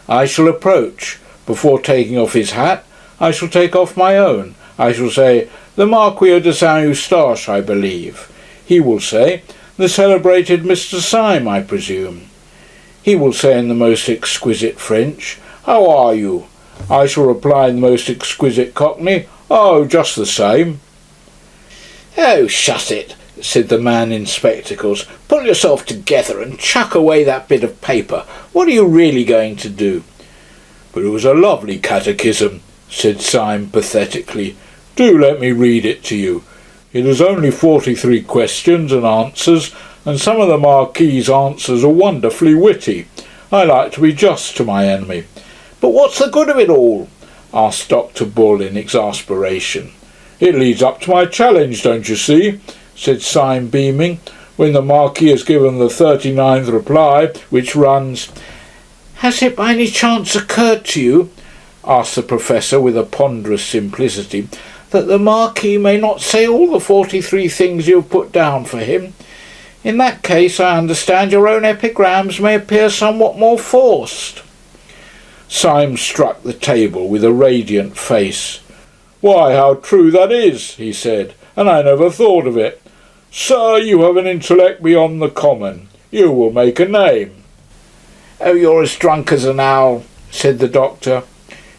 "I shall approach. Before taking off his hat, I shall take off my own. I shall say, 'The Marquis de Saint-Eustache, I believe.' He will say, 'The celebrated Mr. Syme, I presume.' He will say in the most exquisite French, 'How are you?' I shall reply in the most exquisite Cockney, 'Oh, just the same.'" "Oh, shut it," said the man in spectacles. "Pull yourself together and chuck away that bit of paper. What are you really going to do?" "But it was a lovely catechism," said Syme pathetically. "Do let me read it to you. It has only 43 questions and answers, and some of the Marquis's answers are wonderfully witty. I like to be just to my enemy." "But what's the good of it all?" asked Dr. Bull in exasperation. "It leads up to my challenge, don't you see?" said Syme, beaming, when the Marquis has given the 39th reply, which runs, "Has it by any chance occurred to you," asked the Professor with a ponderous simplicity, "that the Marquis may not say all the 43 things you have put down for him? In that case, I understand your own epigrams may appear somewhat more forced." Syme struck the table with a radiant face. "Why, how true that is," he said, "and I never thought of it. Sir, you have an intellect beyond the common. You will make a name." "Oh, you're as drunk as an owl," said the doctor.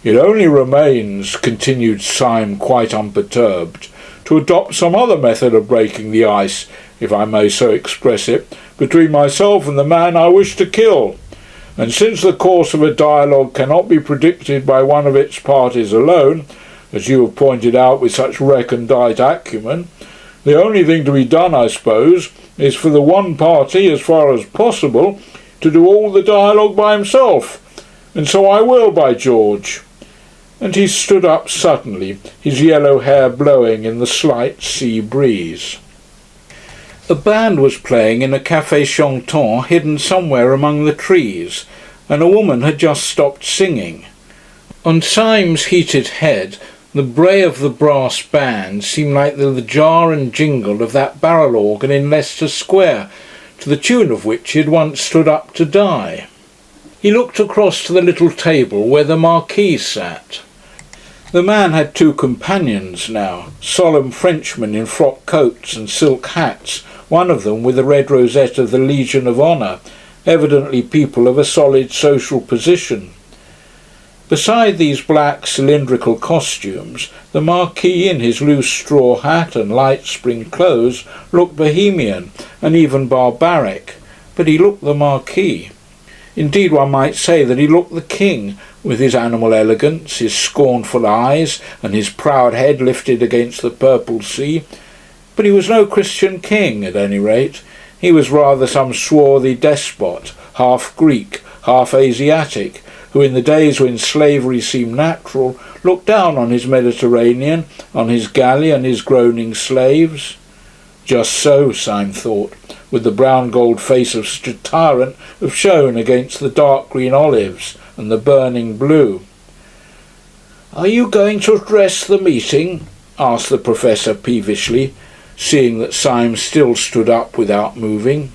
"It only remains," continued Syme quite unperturbed, "to adopt some other method of breaking the ice, if I may so express it, between myself and the man I wish to kill. And since the course of a dialogue cannot be predicted by one of its parties alone, as you have pointed out with such recondite acumen, the only thing to be done, I suppose, is for the one party, as far as possible, to do all the dialogue by himself. And so I will, by George." And he stood up suddenly, his yellow hair blowing in the slight sea breeze. A band was playing in a café chantant hidden somewhere among the trees, and a woman had just stopped singing. On Syme's heated head, the bray of the brass band seemed like the jar and jingle of that barrel organ in Leicester Square, to the tune of which he had once stood up to die. He looked across to the little table where the Marquis sat. The man had 2 companions now, solemn Frenchmen in frock coats and silk hats, one of them with a red rosette of the Legion of Honour, evidently people of a solid social position. Beside these black cylindrical costumes, the Marquis, in his loose straw hat and light spring clothes, looked bohemian and even barbaric, but he looked the Marquis. Indeed, one might say that he looked the king, with his animal elegance, his scornful eyes, and his proud head lifted against the purple sea. But he was no Christian king, at any rate. He was rather some swarthy despot, half Greek, half Asiatic, who in the days when slavery seemed natural, looked down on his Mediterranean, on his galley and his groaning slaves. Just so, Syme thought, would the brown-gold face of such a tyrant have shown against the dark green olives and the burning blue. "Are you going to address the meeting?" asked the Professor peevishly, seeing that Syme still stood up without moving.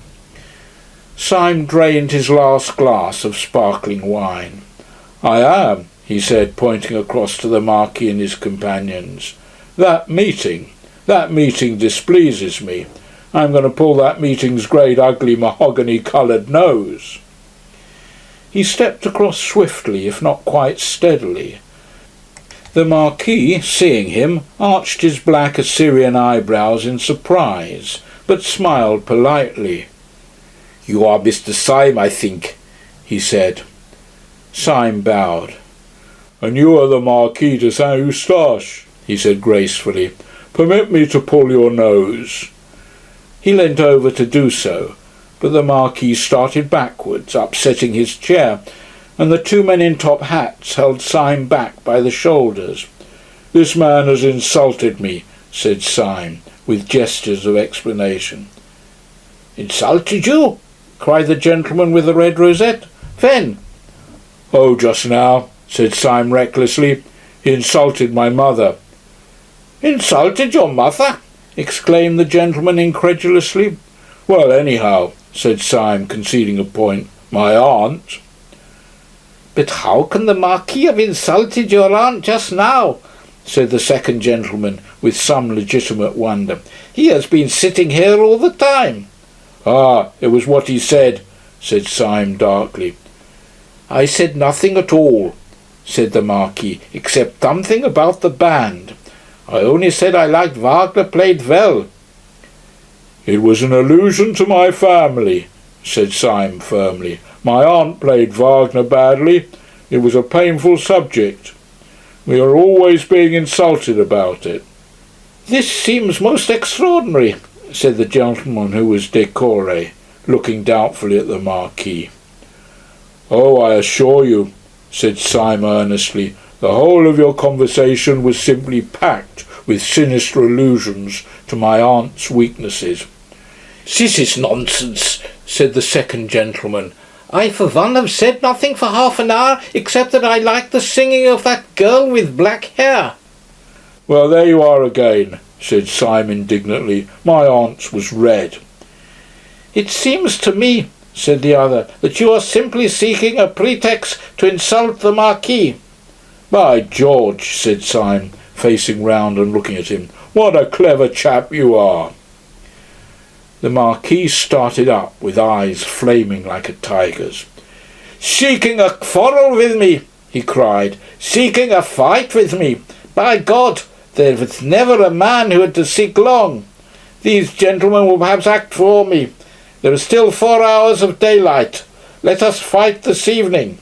Syme drained his last glass of sparkling wine. "I am," he said, pointing across to the Marquis and his companions. That meeting displeases me. I'm going to pull that meeting's great ugly mahogany-coloured nose." He stepped across swiftly, if not quite steadily. The Marquis, seeing him, arched his black Assyrian eyebrows in surprise, but smiled politely. "You are Mr. Syme, I think," he said. Syme bowed. "And you are the Marquis de Saint-Eustache," he said gracefully. "Permit me to pull your nose." He leant over to do so, but the Marquis started backwards, upsetting his chair, and the 2 men in top hats held Syme back by the shoulders. "This man has insulted me," said Syme, with gestures of explanation. "Insulted you?" cried the gentleman with the red rosette. "When?" "Oh, just now," said Syme recklessly. "He insulted my mother." "Insulted your mother?" exclaimed the gentleman incredulously. "Well, anyhow," said Syme, conceding a point, "my aunt." "But how can the Marquis have insulted your aunt just now?" said the second gentleman with some legitimate wonder. "He has been sitting here all the time." "Ah, it was what he said," said Syme darkly. "I said nothing at all," said the Marquis, "except something about the band. I only said I liked Wagner played well." "It was an allusion to my family," said Syme firmly. "My aunt played Wagner badly. It was a painful subject. We are always being insulted about it." "This seems most extraordinary," said the gentleman who was décoré, looking doubtfully at the Marquis. "Oh, I assure you," said Syme earnestly, "the whole of your conversation was simply packed with sinister allusions to my aunt's weaknesses. "This is nonsense," said the second gentleman. "I for one have said nothing for half an hour except that I like the singing of that girl with black hair." "Well, there you are again," said Syme indignantly. "My aunt's was red." "It seems to me," said the other, "that you are simply seeking a pretext to insult the Marquis." "By George," said Syme, facing round and looking at him, "what a clever chap you are." The Marquis started up with eyes flaming like a tiger's. "Seeking a quarrel with me," he cried. "Seeking a fight with me. By God, there was never a man who had to seek long. These gentlemen will perhaps act for me. There are still 4 hours of daylight. Let us fight this evening."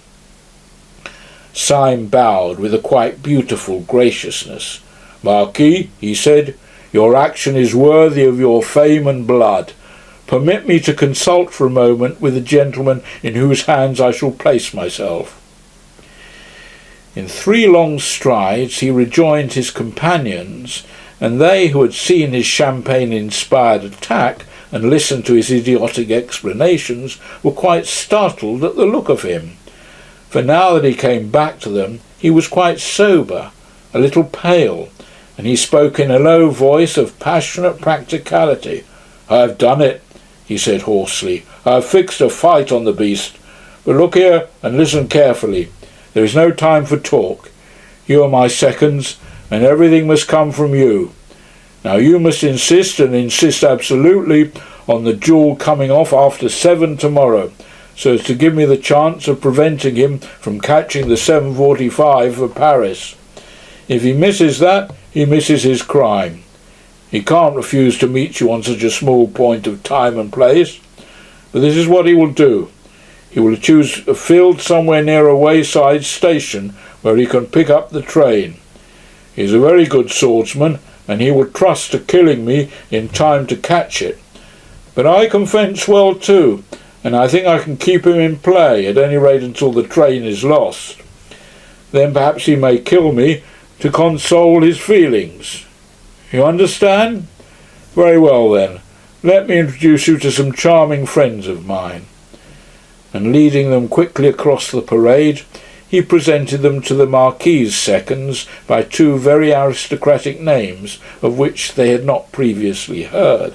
Syme bowed with a quite beautiful graciousness. "Marquis," he said, "your action is worthy of your fame and blood. Permit me to consult for a moment with the gentleman in whose hands I shall place myself." In 3 long strides he rejoined his companions, and they, who had seen his champagne-inspired attack and listened to his idiotic explanations, were quite startled at the look of him. For now that he came back to them, he was quite sober, a little pale, and he spoke in a low voice of passionate practicality. "I have done it," he said hoarsely. "I have fixed a fight on the beast. But look here and listen carefully. There is no time for talk. You are my seconds, and everything must come from you. Now you must insist, and insist absolutely, on the duel coming off after 7 tomorrow, so as to give me the chance of preventing him from catching the 7:45 for Paris. If he misses that, he misses his crime. He can't refuse to meet you on such a small point of time and place. But this is what he will do. He will choose a field somewhere near a wayside station where he can pick up the train. He is a very good swordsman, and he will trust to killing me in time to catch it. But I can fence well too, and I think I can keep him in play, at any rate until the train is lost. Then perhaps he may kill me to console his feelings. You understand? Very well then, let me introduce you to some charming friends of mine." And leading them quickly across the parade, he presented them to the Marquis's seconds by 2 very aristocratic names of which they had not previously heard.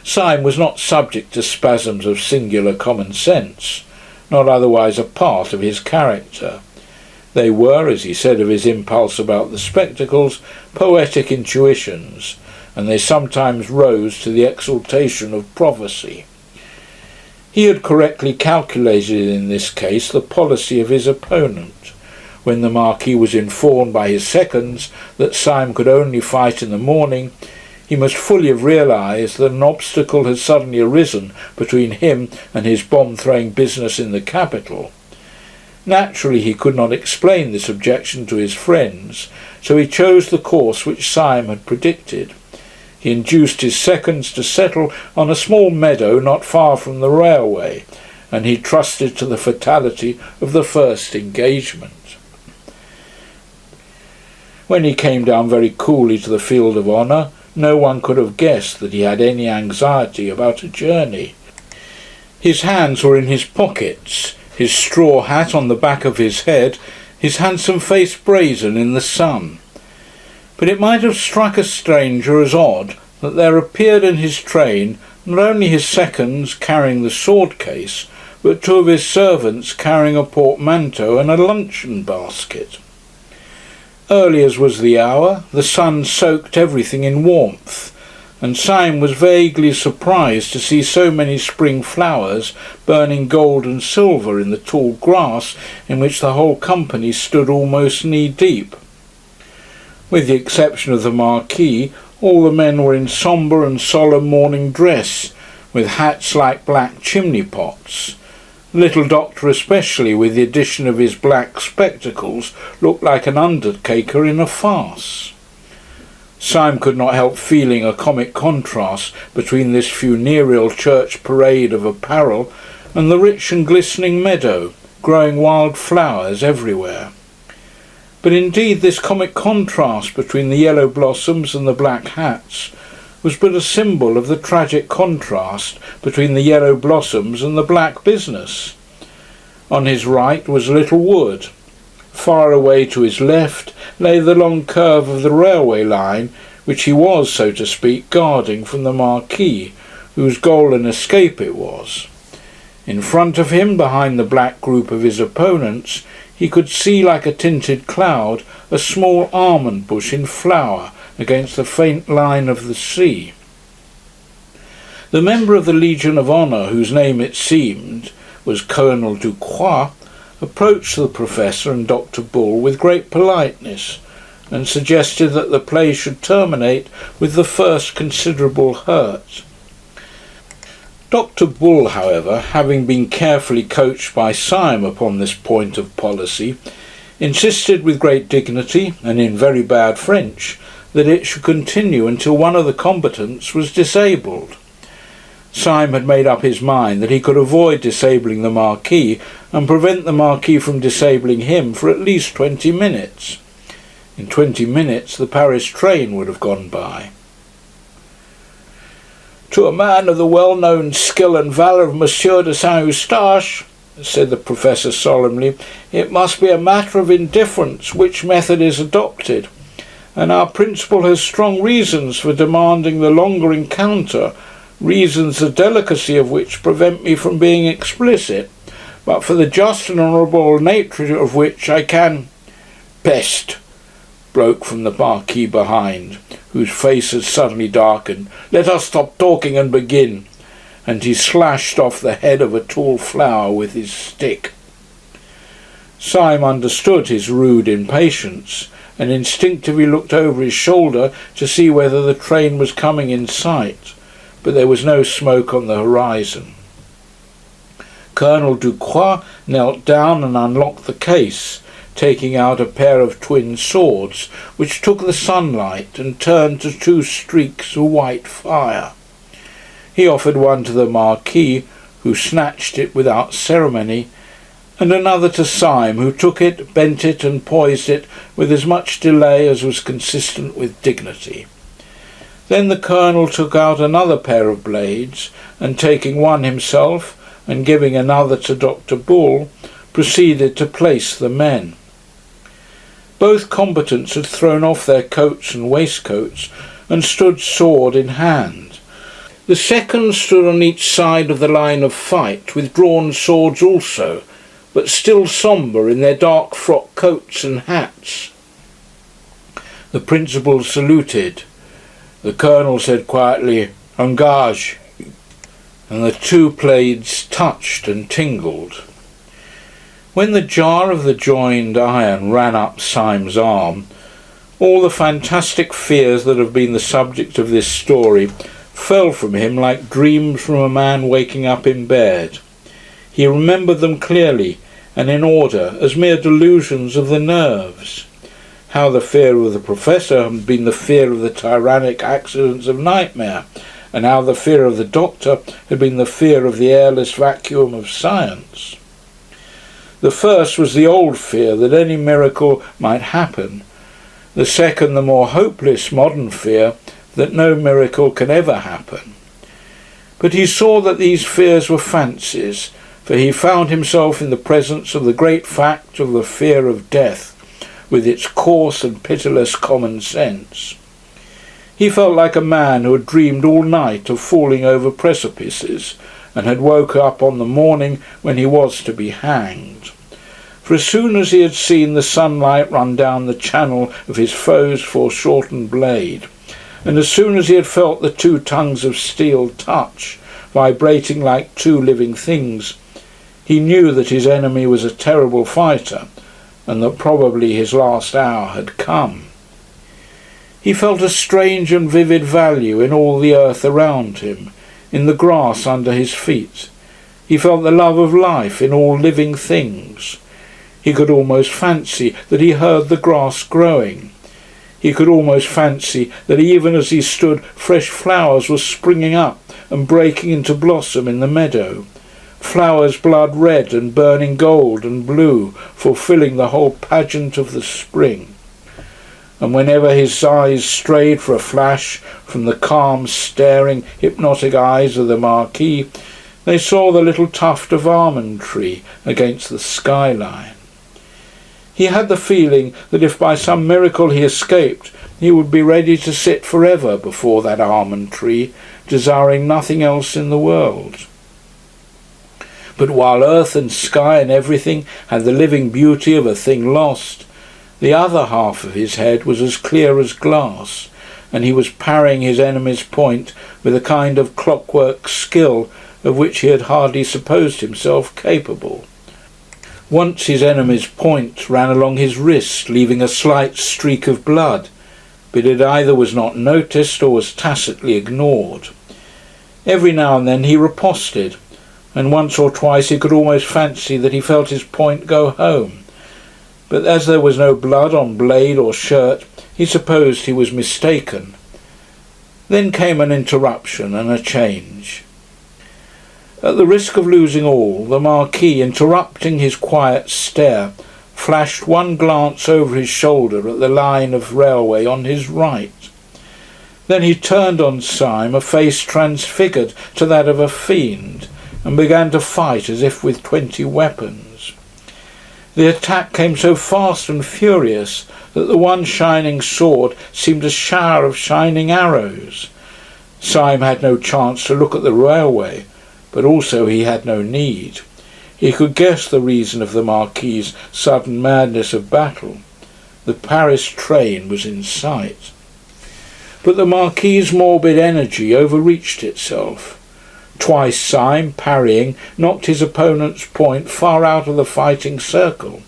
Syme was not subject to spasms of singular common sense, not otherwise a part of his character. They were, as he said of his impulse about the spectacles, poetic intuitions, and they sometimes rose to the exaltation of prophecy. He had correctly calculated in this case the policy of his opponent. When the Marquis was informed by his seconds that Syme could only fight in the morning, he must fully have realised that an obstacle had suddenly arisen between him and his bomb-throwing business in the capital. Naturally he could not explain this objection to his friends, so he chose the course which Syme had predicted. He induced his seconds to settle on a small meadow not far from the railway, and he trusted to the fatality of the first engagement. When he came down very coolly to the field of honour, no one could have guessed that he had any anxiety about a journey. His hands were in his pockets, his straw hat on the back of his head, his handsome face brazen in the sun. But it might have struck a stranger as odd that there appeared in his train not only his seconds carrying the sword case, but 2 of his servants carrying a portmanteau and a luncheon basket. Early as was the hour, the sun soaked everything in warmth, and Syme was vaguely surprised to see so many spring flowers burning gold and silver in the tall grass in which the whole company stood almost knee-deep. With the exception of the Marquis, all the men were in sombre and solemn morning dress, with hats like black chimney-pots. The little doctor especially, with the addition of his black spectacles, looked like an undertaker in a farce. Syme could not help feeling a comic contrast between this funereal church parade of apparel and the rich and glistening meadow, growing wild flowers everywhere. But indeed this comic contrast between the yellow blossoms and the black hats was but a symbol of the tragic contrast between the yellow blossoms and the black business. On his right was a little wood. Far away to his left lay the long curve of the railway line, which he was, so to speak, guarding from the Marquis, whose goal and escape it was. In front of him, behind the black group of his opponents, he could see like a tinted cloud a small almond bush in flower against the faint line of the sea. The member of the Legion of Honour, whose name it seemed was Colonel Ducroix, approached the Professor and Dr. Bull with great politeness, and suggested that the play should terminate with the first considerable hurt. Dr. Bull, however, having been carefully coached by Syme upon this point of policy, insisted with great dignity, and in very bad French, that it should continue until one of the combatants was disabled. Syme had made up his mind that he could avoid disabling the Marquis and prevent the Marquis from disabling him for at least 20 minutes. In 20 minutes the Paris train would have gone by. "To a man of the well-known skill and valour of Monsieur de Saint-Eustache," said the Professor solemnly, "it must be a matter of indifference which method is adopted, and our principal has strong reasons for demanding the longer encounter, reasons the delicacy of which prevent me from being explicit, but for the just and honourable nature of which I can—" "Peste!" broke from the Marquis behind, whose face had suddenly darkened. "Let us stop talking and begin." And he slashed off the head of a tall flower with his stick. Syme understood his rude impatience, and instinctively looked over his shoulder to see whether the train was coming in sight, but there was no smoke on the horizon. Colonel Ducroix knelt down and unlocked the case, taking out a pair of twin swords, which took the sunlight and turned to two streaks of white fire. He offered one to the Marquis, who snatched it without ceremony, and another to Syme, who took it, bent it, and poised it with as much delay as was consistent with dignity. Then the Colonel took out another pair of blades, and taking one himself, and giving another to Dr. Bull, proceeded to place the men. Both combatants had thrown off their coats and waistcoats, and stood sword in hand. The second stood on each side of the line of fight, with drawn swords also, but still sombre in their dark frock coats and hats. The principal saluted. The Colonel said quietly, "Engage," and the two blades touched and tingled. When the jar of the joined iron ran up Syme's arm, all the fantastic fears that have been the subject of this story fell from him like dreams from a man waking up in bed. He remembered them clearly and in order as mere delusions of the nerves. How the fear of the Professor had been the fear of the tyrannic accidents of nightmare, and how the fear of the Doctor had been the fear of the airless vacuum of science. The first was the old fear that any miracle might happen. The second, the more hopeless modern fear that no miracle can ever happen. But he saw that these fears were fancies, for he found himself in the presence of the great fact of the fear of death, with its coarse and pitiless common sense. He felt like a man who had dreamed all night of falling over precipices, and had woke up on the morning when he was to be hanged. For as soon as he had seen the sunlight run down the channel of his foe's foreshortened blade, and as soon as he had felt the two tongues of steel touch, vibrating like two living things, he knew that his enemy was a terrible fighter, and that probably his last hour had come. He felt a strange and vivid value in all the earth around him, in the grass under his feet. He felt the love of life in all living things. He could almost fancy that he heard the grass growing. He could almost fancy that even as he stood, fresh flowers were springing up and breaking into blossom in the meadow, flowers blood red and burning gold and blue, fulfilling the whole pageant of the spring. And whenever his eyes strayed for a flash from the calm, staring, hypnotic eyes of the Marquis, they saw the little tuft of almond tree against the skyline. He had the feeling that if by some miracle he escaped, he would be ready to sit forever before that almond tree, desiring nothing else in the world. But while earth and sky and everything had the living beauty of a thing lost, the other half of his head was as clear as glass, and he was parrying his enemy's point with a kind of clockwork skill of which he had hardly supposed himself capable. Once his enemy's point ran along his wrist, leaving a slight streak of blood, but it either was not noticed or was tacitly ignored. Every now and then he riposted, and once or twice he could almost fancy that he felt his point go home. But as there was no blood on blade or shirt, he supposed he was mistaken. Then came an interruption and a change. At the risk of losing all, the Marquis, interrupting his quiet stare, flashed one glance over his shoulder at the line of railway on his right. Then he turned on Syme, a face transfigured to that of a fiend, and began to fight as if with 20 weapons. The attack came so fast and furious that the one shining sword seemed a shower of shining arrows. Syme had no chance to look at the railway, but also he had no need. He could guess the reason of the Marquis's sudden madness of battle. The Paris train was in sight. But the Marquis's morbid energy overreached itself. Twice Syme, parrying, knocked his opponent's point far out of the fighting circle,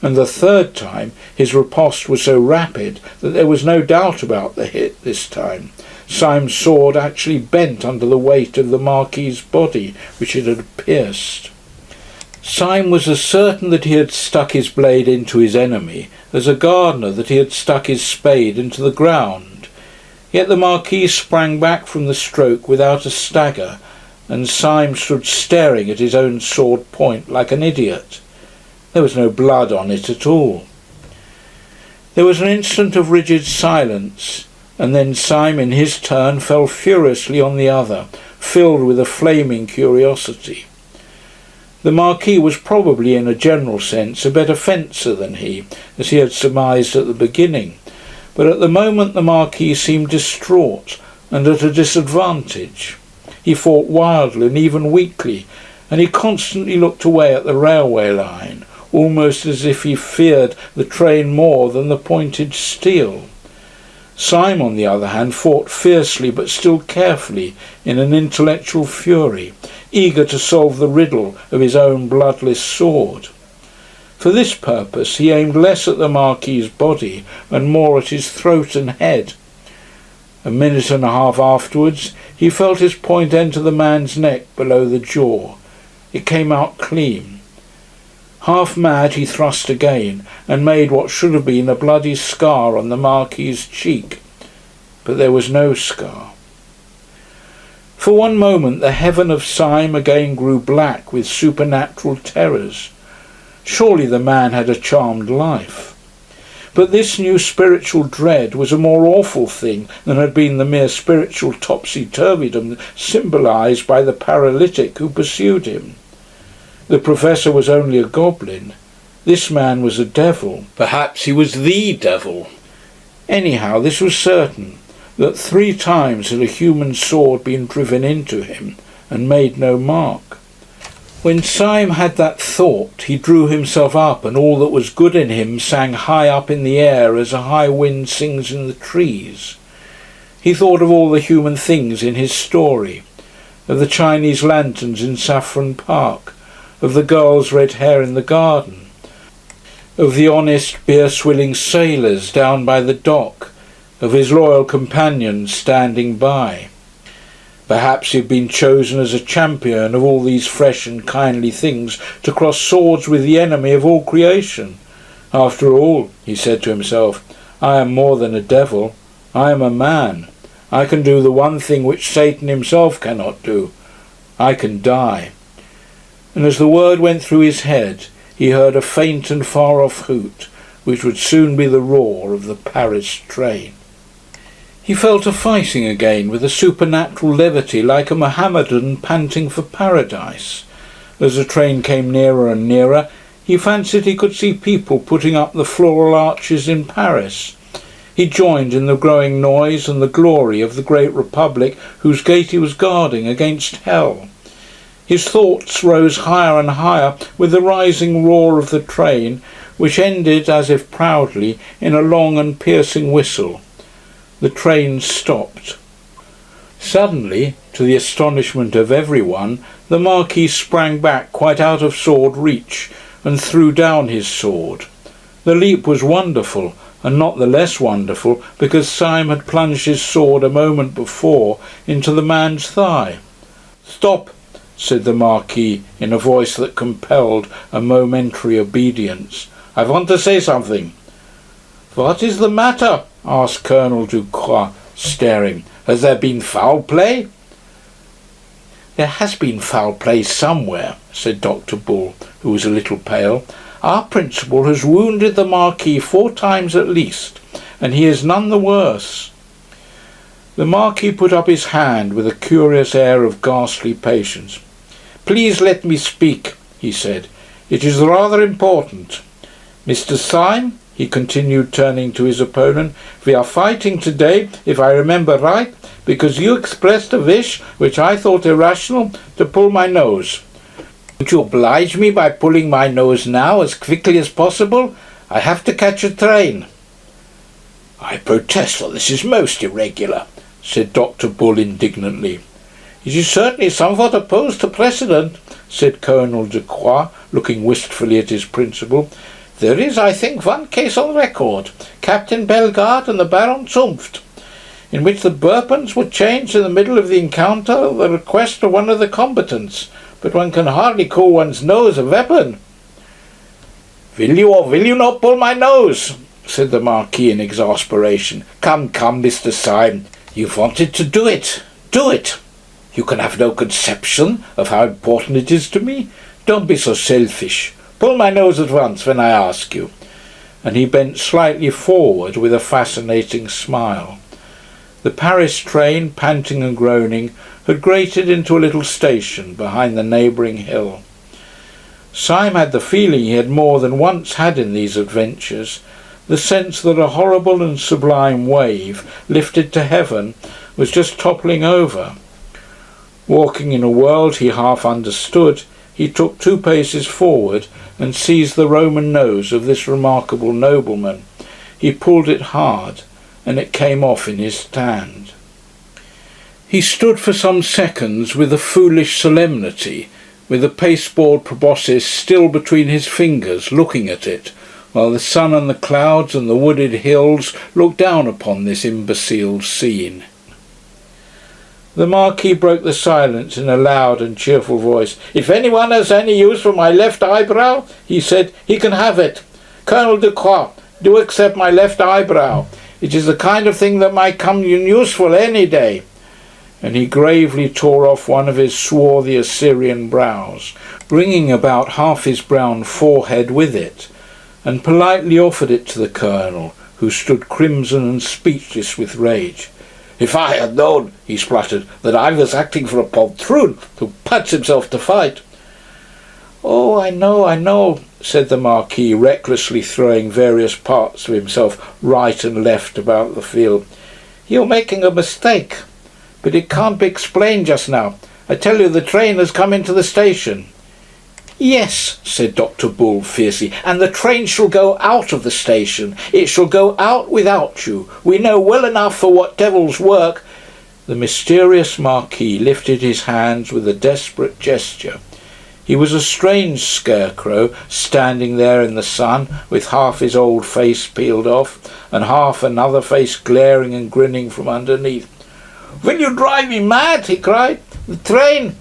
and the third time his riposte was so rapid that there was no doubt about the hit this time. Syme's sword actually bent under the weight of the Marquis's body, which it had pierced. Syme was as certain that he had stuck his blade into his enemy as a gardener that he had stuck his spade into the ground. Yet the Marquis sprang back from the stroke without a stagger, and Syme stood staring at his own sword point like an idiot. There was no blood on it at all. There was an instant of rigid silence, and then Syme in his turn fell furiously on the other, filled with a flaming curiosity. The Marquis was probably in a general sense a better fencer than he, as he had surmised at the beginning, but at the moment the Marquis seemed distraught and at a disadvantage. He fought wildly and even weakly, and he constantly looked away at the railway line, almost as if he feared the train more than the pointed steel. Syme, on the other hand, fought fiercely but still carefully in an intellectual fury, eager to solve the riddle of his own bloodless sword. For this purpose he aimed less at the Marquis's body and more at his throat and head. A minute and a half afterwards he felt his point enter the man's neck below the jaw. It came out clean. Half mad he thrust again, and made what should have been a bloody scar on the Marquis's cheek. But there was no scar. For one moment the heaven of Syme again grew black with supernatural terrors. Surely the man had a charmed life. But this new spiritual dread was a more awful thing than had been the mere spiritual topsy-turvydom symbolised by the paralytic who pursued him. The professor was only a goblin. This man was a devil. Perhaps he was the devil. Anyhow, this was certain, that 3 times had a human sword been driven into him, and made no mark. When Syme had that thought, he drew himself up, and all that was good in him sang high up in the air as a high wind sings in the trees. He thought of all the human things in his story, of the Chinese lanterns in Saffron Park, of the girl's red hair in the garden, of the honest beer-swilling sailors down by the dock, of his loyal companions standing by. Perhaps he had been chosen as a champion of all these fresh and kindly things to cross swords with the enemy of all creation. After all, he said to himself, I am more than a devil. I am a man. I can do the one thing which Satan himself cannot do. I can die. and as the word went through his head, he heard a faint and far-off hoot, which would soon be the roar of the Paris train. He fell to fighting again with a supernatural levity, like a Mohammedan panting for paradise. As the train came nearer and nearer, he fancied he could see people putting up the floral arches in Paris. He joined in the growing noise and the glory of the great republic whose gate he was guarding against hell. His thoughts rose higher and higher with the rising roar of the train, which ended, as if proudly, in a long and piercing whistle. The train stopped. Suddenly, to the astonishment of everyone, the Marquis sprang back quite out of sword reach and threw down his sword. The leap was wonderful, and not the less wonderful because Syme had plunged his sword a moment before into the man's thigh. "Stop," said the Marquis in a voice that compelled a momentary obedience. "I want to say something." "What is the matter?" asked Colonel Ducroix, staring. "Has there been foul play?" "There has been foul play somewhere," said Dr. Bull, who was a little pale. "Our principal has wounded the Marquis 4 times at least, and he is none the worse." The Marquis put up his hand with a curious air of ghastly patience. "Please let me speak," he said. "It is rather important. Mr. Syme," he continued, turning to his opponent, "we are fighting today, if I remember right, because you expressed a wish, which I thought irrational, to pull my nose. Would you oblige me by pulling my nose now as quickly as possible? I have to catch a train." "I protest that this is most irregular," said Dr. Bull indignantly. "It is certainly somewhat opposed to precedent," said Colonel Ducroix, looking wistfully at his principal. "There is, I think, one case on record, Captain Bellegarde and the Baron Zunft, in which the weapons were changed in the middle of the encounter at the request of one of the combatants, but one can hardly call one's nose a weapon." "Will you or will you not pull my nose?" said the Marquis in exasperation. Come, Mr. Syme, you've wanted to do it. Do it. You can have no conception of how important it is to me. Don't be so selfish. Pull my nose at once when I ask you." And he bent slightly forward with a fascinating smile. The Paris train, panting and groaning, had grated into a little station behind the neighbouring hill. Syme had the feeling he had more than once had in these adventures, the sense that a horrible and sublime wave, lifted to heaven, was just toppling over. Walking in a world he half understood, he took 2 paces forward and seized the Roman nose of this remarkable nobleman. He pulled it hard, and it came off in his hand. He stood for some seconds with a foolish solemnity, with the pasteboard proboscis still between his fingers, looking at it, while the sun and the clouds and the wooded hills looked down upon this imbecile scene. The Marquis broke the silence in a loud and cheerful voice. "If anyone has any use for my left eyebrow," he said, "he can have it. Colonel Ducroix, do accept my left eyebrow. It is the kind of thing that might come in useful any day." And he gravely tore off one of his swarthy Assyrian brows, bringing about half his brown forehead with it, and politely offered it to the Colonel, who stood crimson and speechless with rage. "If I had known," he spluttered, "that I was acting for a poltroon who pats himself to fight." "Oh, I know," said the Marquis, recklessly throwing various parts of himself right and left about the field. "You're making a mistake. But it can't be explained just now. I tell you, the train has come into the station." "Yes," said Dr. Bull fiercely, "and the train shall go out of the station. It shall go out without you. We know well enough for what devil's work." The mysterious Marquis lifted his hands with a desperate gesture. He was a strange scarecrow, standing there in the sun, with half his old face peeled off, and half another face glaring and grinning from underneath. "Will you drive me mad?" he cried. "The train—"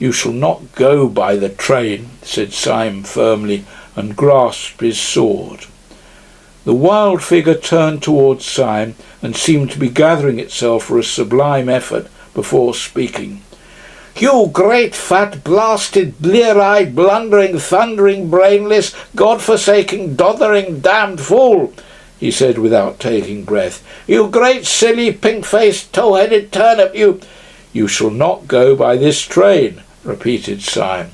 "You shall not go by the train," said Syme firmly, and grasped his sword. The wild figure turned towards Syme and seemed to be gathering itself for a sublime effort before speaking. "You great fat blasted blear-eyed blundering thundering brainless god-forsaking dothering damned fool," he said without taking breath. "You great silly pink-faced tow-headed turnip, you—" "You shall not go by this train," repeated Syme.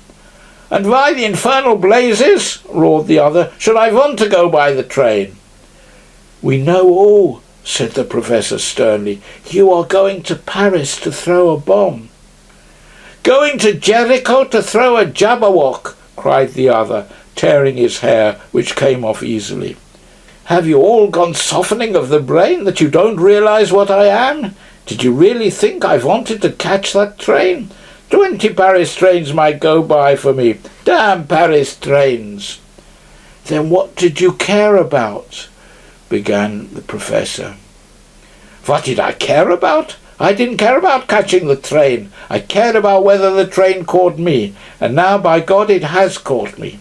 "And why the infernal blazes," roared the other, "should I want to go by the train?" "We know all," said the Professor sternly. "You are going to Paris to throw a bomb." "Going to Jericho to throw a Jabberwock," cried the other, tearing his hair, which came off easily. "Have you all gone softening of the brain that you don't realise what I am? Did you really think I wanted to catch that train? 20 Paris trains might go by for me. Damn Paris trains!" "Then what did you care about?" began the Professor. "What did I care about? I didn't care about catching the train. I cared about whether the train caught me, and now, by God, it has caught me."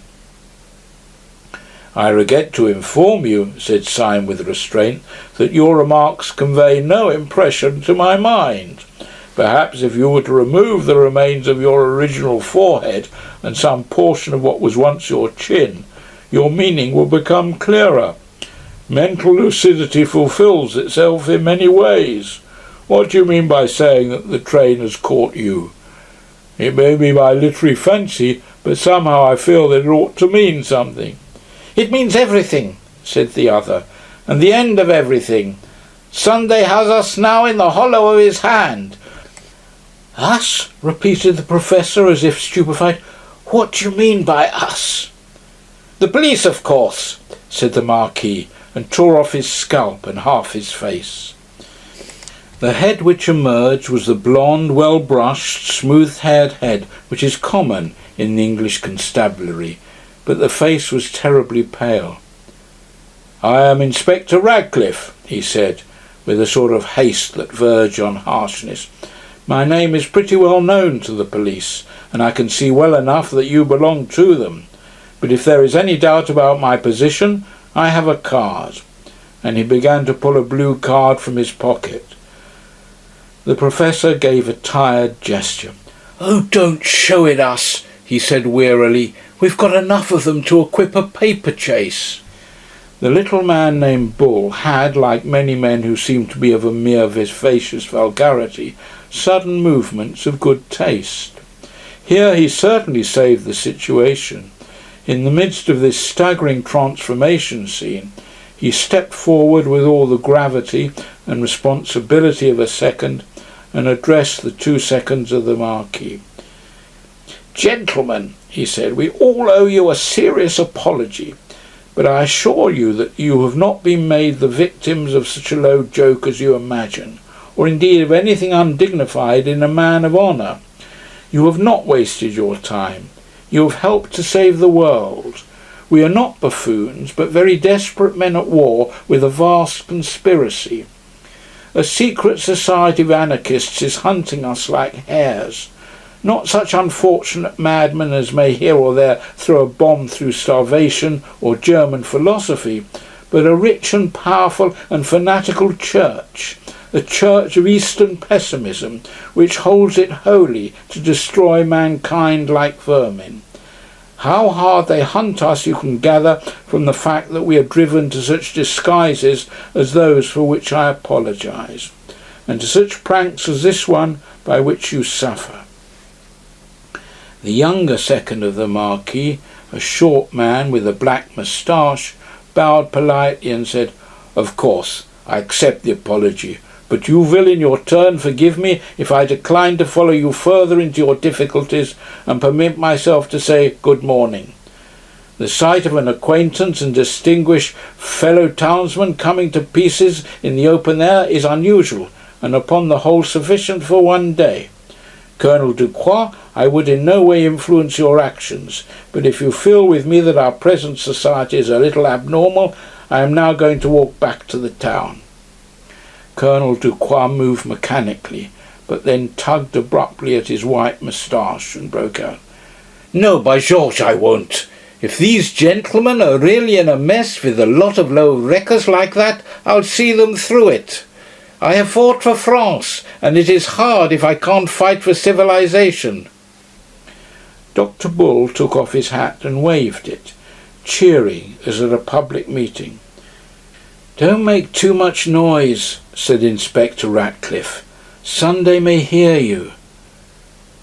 "I regret to inform you," said Syme with restraint, "that your remarks convey no impression to my mind. Perhaps if you were to remove the remains of your original forehead and some portion of what was once your chin, your meaning will become clearer. Mental lucidity fulfills itself in many ways. What do you mean by saying that the train has caught you? It may be my literary fancy, but somehow I feel that it ought to mean something." "It means everything," said the other, "and the end of everything. Sunday has us now in the hollow of his hand." "Us?" repeated the Professor, as if stupefied. "What do you mean by us?" "The police, of course," said the Marquis, and tore off his scalp and half his face. The head which emerged was the blonde, well-brushed, smooth-haired head which is common in the English constabulary, but the face was terribly pale. "I am Inspector Radcliffe," he said, with a sort of haste that verged on harshness. "My name is pretty well known to the police, and I can see well enough that you belong to them. But if there is any doubt about my position, I have a card." And he began to pull a blue card from his pocket. The Professor gave a tired gesture. "Oh, don't show it us," he said wearily. "We've got enough of them to equip a paper chase." The little man named Bull had, like many men who seemed to be of a mere vivacious vulgarity, sudden movements of good taste. Here he certainly saved the situation. In the midst of this staggering transformation scene, he stepped forward with all the gravity and responsibility of a second, and addressed the 2 seconds of the Marquis. "Gentlemen," he said, "we all owe you a serious apology, but I assure you that you have not been made the victims of such a low joke as you imagine, or indeed of anything undignified in a man of honour. You have not wasted your time. You have helped to save the world. We are not buffoons, but very desperate men at war with a vast conspiracy. A secret society of anarchists is hunting us like hares. Not such unfortunate madmen as may here or there throw a bomb through starvation or German philosophy, but a rich and powerful and fanatical church, a church of Eastern pessimism, which holds it holy to destroy mankind like vermin. How hard they hunt us you can gather from the fact that we are driven to such disguises as those for which I apologise, and to such pranks as this one by which you suffer." The younger second of the Marquis, a short man with a black moustache, bowed politely and said, "Of course, I accept the apology, but you will in your turn forgive me if I decline to follow you further into your difficulties and permit myself to say good morning. The sight of an acquaintance and distinguished fellow townsman coming to pieces in the open air is unusual, and upon the whole sufficient for one day. Colonel Ducroix, I would in no way influence your actions, but if you feel with me that our present society is a little abnormal, I am now going to walk back to the town." Colonel Ducroix moved mechanically, but then tugged abruptly at his white moustache and broke out, "No, by George, I won't. If these gentlemen are really in a mess with a lot of low wreckers like that, I'll see them through it. I have fought for France, and it is hard if I can't fight for civilization." Dr. Bull took off his hat and waved it, cheery as at a public meeting. "Don't make too much noise," said Inspector Ratcliffe. "Sunday may hear you."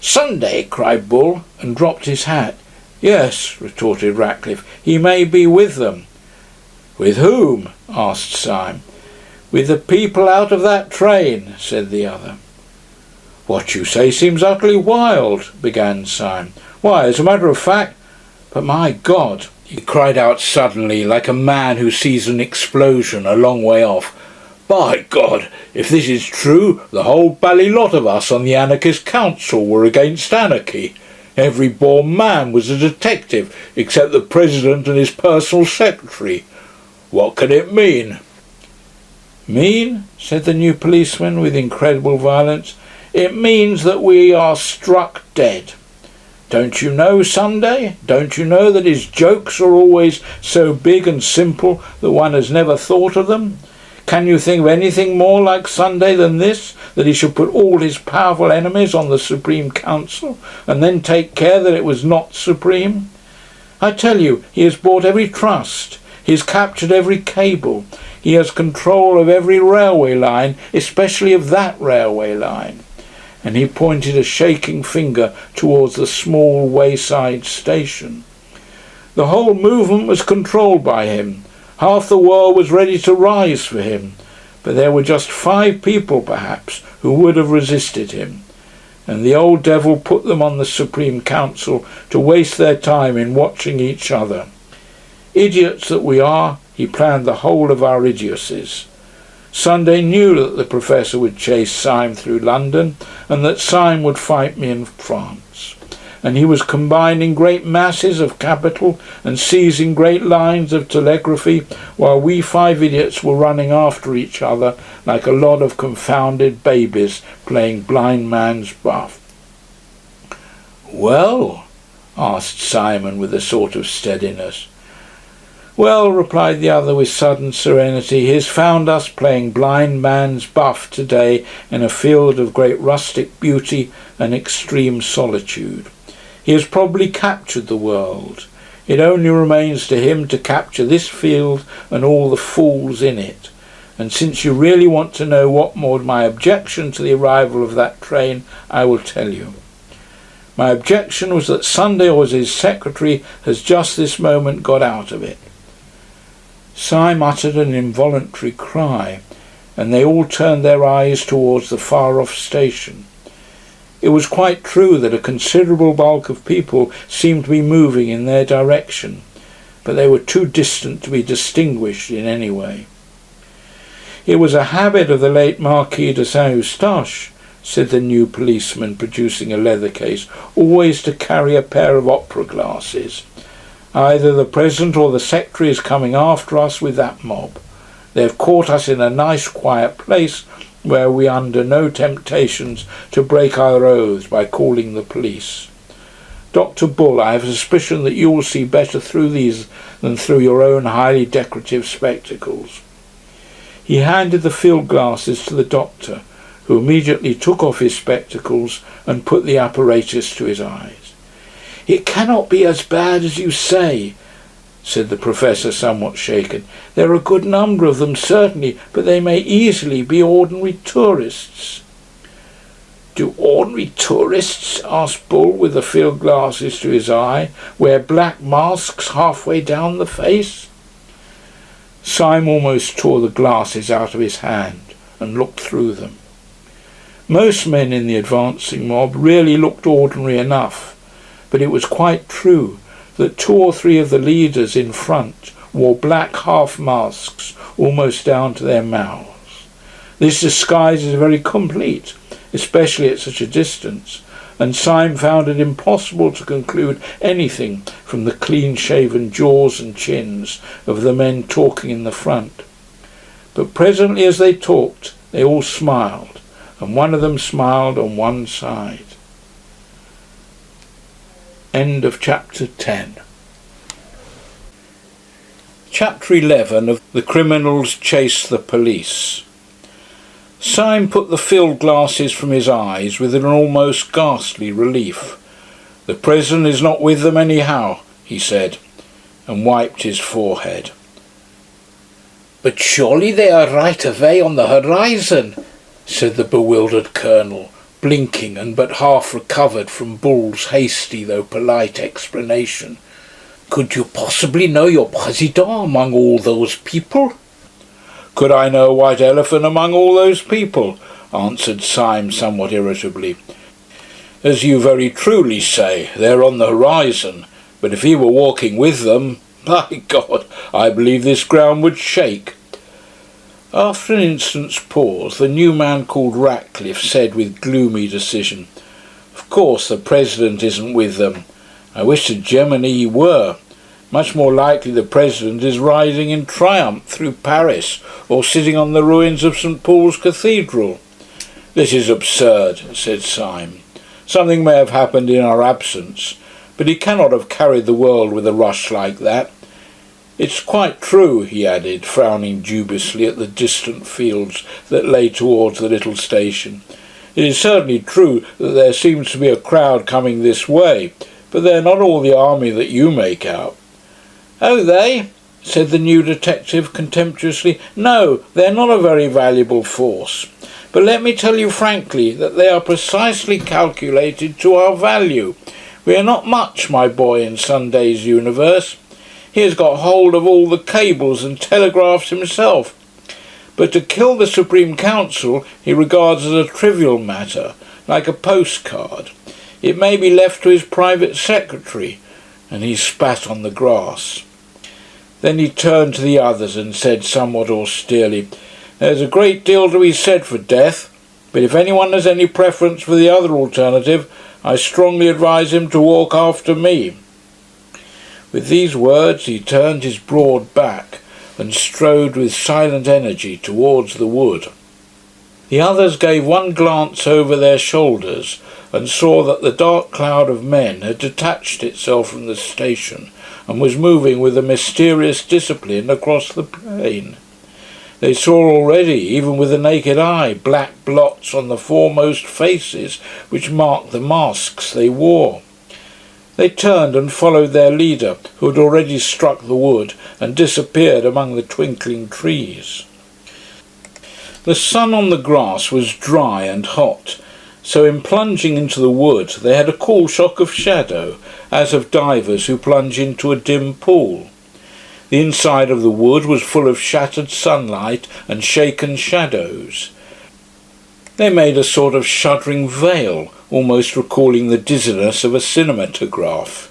"Sunday?" cried Bull, and dropped his hat. "Yes," retorted Ratcliffe, "he may be with them." "With whom?" asked Syme. "With the people out of that train," said the other. "What you say seems utterly wild," began Syme. "Why, as a matter of fact... But my God!" he cried out suddenly, like a man who sees an explosion a long way off. "By God, if this is true, the whole bally lot of us on the anarchist council were against anarchy. Every born man was a detective, except the president and his personal secretary. What can it mean?" "Mean?" said the new policeman with incredible violence. "It means that we are struck dead. Don't you know, Sunday? Don't you know that his jokes are always so big and simple that one has never thought of them? Can you think of anything more like Sunday than this, that he should put all his powerful enemies on the Supreme Council, and then take care that it was not supreme? I tell you, he has bought every trust, he has captured every cable, he has control of every railway line, especially of that railway line." And he pointed a shaking finger towards the small wayside station. "The whole movement was controlled by him. Half the world was ready to rise for him, but there were just 5 people, perhaps, who would have resisted him. And the old devil put them on the Supreme Council to waste their time in watching each other. Idiots that we are, he planned the whole of our idiocies. Sunday knew that the professor would chase Syme through London, and that Syme would fight me in France. And he was combining great masses of capital and seizing great lines of telegraphy, while we 5 idiots were running after each other like a lot of confounded babies playing blind man's buff." "Well?" asked Simon with a sort of steadiness. "Well," replied the other with sudden serenity, "he has found us playing blind man's buff today in a field of great rustic beauty and extreme solitude. He has probably captured the world. It only remains to him to capture this field and all the fools in it. And since you really want to know what was my objection to the arrival of that train, I will tell you. My objection was that Sunday, or his secretary, has just this moment got out of it." Syme uttered an involuntary cry, and they all turned their eyes towards the far-off station. It was quite true that a considerable bulk of people seemed to be moving in their direction, but they were too distant to be distinguished in any way. "It was a habit of the late Marquis de Saint-Eustache," said the new policeman, producing a leather case, "always to carry a pair of opera glasses. Either the President or the Secretary is coming after us with that mob. They have caught us in a nice quiet place where we are under no temptations to break our oaths by calling the police. Dr. Bull, I have a suspicion that you will see better through these than through your own highly decorative spectacles." He handed the field glasses to the doctor, who immediately took off his spectacles and put the apparatus to his eyes. "It cannot be as bad as you say," said the professor, somewhat shaken. "There are a good number of them, certainly, but they may easily be ordinary tourists." "Do ordinary tourists," asked Bull, with the field glasses to his eye, "wear black masks halfway down the face?" Syme almost tore the glasses out of his hand and looked through them. Most men in the advancing mob really looked ordinary enough, but it was quite true that 2 or 3 of the leaders in front wore black half-masks almost down to their mouths. This disguise is very complete, especially at such a distance, and Syme found it impossible to conclude anything from the clean-shaven jaws and chins of the men talking in the front. But presently, as they talked, they all smiled, and one of them smiled on one side. End of chapter 10. Chapter 11 of The Criminals Chase the Police. Syme put the field glasses from his eyes with an almost ghastly relief. "The President is not with them anyhow," he said, and wiped his forehead. "But surely they are right away on the horizon," said the bewildered Colonel, blinking and but half recovered from Bull's hasty though polite explanation. "Could you possibly know your President among all those people?" "Could I know a white elephant among all those people?" answered Syme somewhat irritably. "As you very truly say, they're on the horizon, but if he were walking with them, by God, I believe this ground would shake." After an instant's pause, the new man called Ratcliffe said with gloomy decision, "Of course the President isn't with them. I wish to Gemini he were. Much more likely the President is riding in triumph through Paris, or sitting on the ruins of St. Paul's Cathedral." "This is absurd," said Syme. "Something may have happened in our absence, but he cannot have carried the world with a rush like that. It's quite true," he added, frowning dubiously at the distant fields that lay towards the little station. "It is certainly true that there seems to be a crowd coming this way, but they're not all the army that you make out." "Oh, they?" said the new detective contemptuously. "No, they're not a very valuable force. But let me tell you frankly that they are precisely calculated to our value. We are not much, my boy, in Sunday's universe. He has got hold of all the cables and telegraphs himself. But to kill the Supreme Council he regards as a trivial matter, like a postcard. It may be left to his private secretary," and he spat on the grass. Then he turned to the others and said somewhat austerely, "There's a great deal to be said for death, but if anyone has any preference for the other alternative, I strongly advise him to walk after me." With these words he turned his broad back and strode with silent energy towards the wood. The others gave one glance over their shoulders and saw that the dark cloud of men had detached itself from the station and was moving with a mysterious discipline across the plain. They saw already, even with the naked eye, black blots on the foremost faces which marked the masks they wore. They turned and followed their leader, who had already struck the wood and disappeared among the twinkling trees. The sun on the grass was dry and hot, so in plunging into the wood they had a cool shock of shadow, as of divers who plunge into a dim pool. The inside of the wood was full of shattered sunlight and shaken shadows. They made a sort of shuddering veil, almost recalling the dizziness of a cinematograph.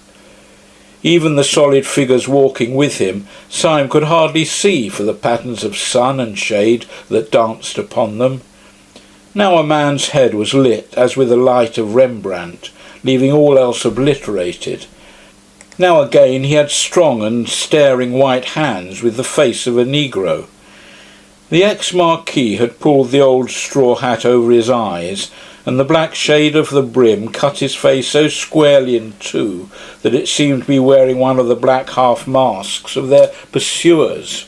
Even the solid figures walking with him, Syme could hardly see for the patterns of sun and shade that danced upon them. Now a man's head was lit as with the light of Rembrandt, leaving all else obliterated. Now again he had strong and staring white hands with the face of a negro. The ex-Marquis had pulled the old straw hat over his eyes, and the black shade of the brim cut his face so squarely in two that it seemed to be wearing one of the black half-masks of their pursuers.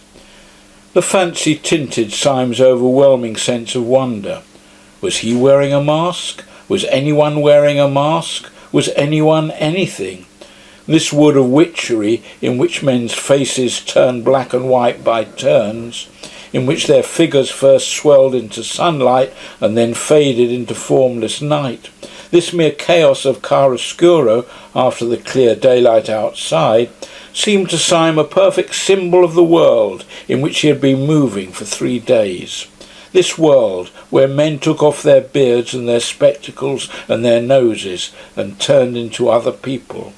The fancy tinted Syme's overwhelming sense of wonder. Was he wearing a mask? Was anyone wearing a mask? Was anyone anything? This wood of witchery, in which men's faces turned black and white by turns, in which their figures first swelled into sunlight and then faded into formless night, this mere chaos of chiaroscuro after the clear daylight outside, seemed to Syme a perfect symbol of the world in which he had been moving for 3 days. This world where men took off their beards and their spectacles and their noses and turned into other people.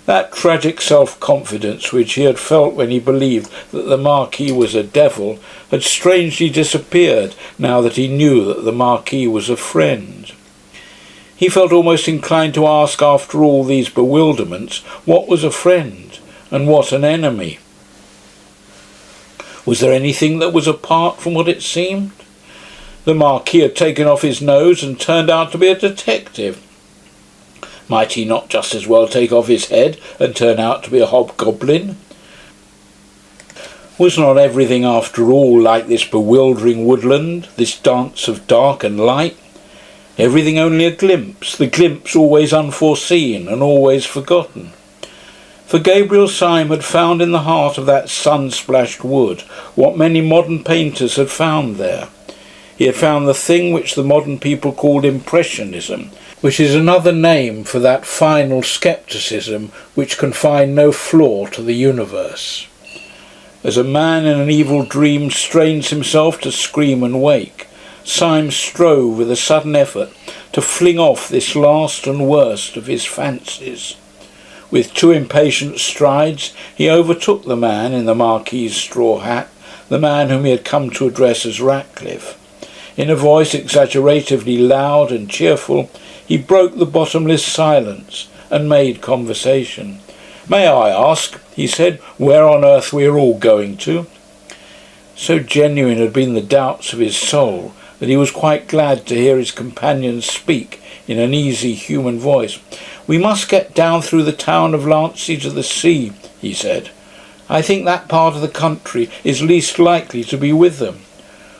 That tragic self-confidence which he had felt when he believed that the Marquis was a devil had strangely disappeared now that he knew that the Marquis was a friend. He felt almost inclined to ask, after all these bewilderments, what was a friend and what an enemy? Was there anything that was apart from what it seemed? The Marquis had taken off his nose and turned out to be a detective. Might he not just as well take off his head and turn out to be a hobgoblin? Was not everything after all like this bewildering woodland, this dance of dark and light? Everything only a glimpse, the glimpse always unforeseen and always forgotten. For Gabriel Syme had found in the heart of that sun-splashed wood what many modern painters had found there. He had found the thing which the modern people called impressionism, which is another name for that final scepticism which can find no flaw to the universe. As a man in an evil dream strains himself to scream and wake, Syme strove with a sudden effort to fling off this last and worst of his fancies. With 2 impatient strides he overtook the man in the Marquis's straw hat, the man whom he had come to address as Ratcliffe. In a voice exaggeratively loud and cheerful, he broke the bottomless silence and made conversation. "May I ask," he said, "where on earth we are all going to?" So genuine had been the doubts of his soul that he was quite glad to hear his companion speak in an easy human voice. "We must get down through the town of Lancy to the sea," he said. "I think that part of the country is least likely to be with them."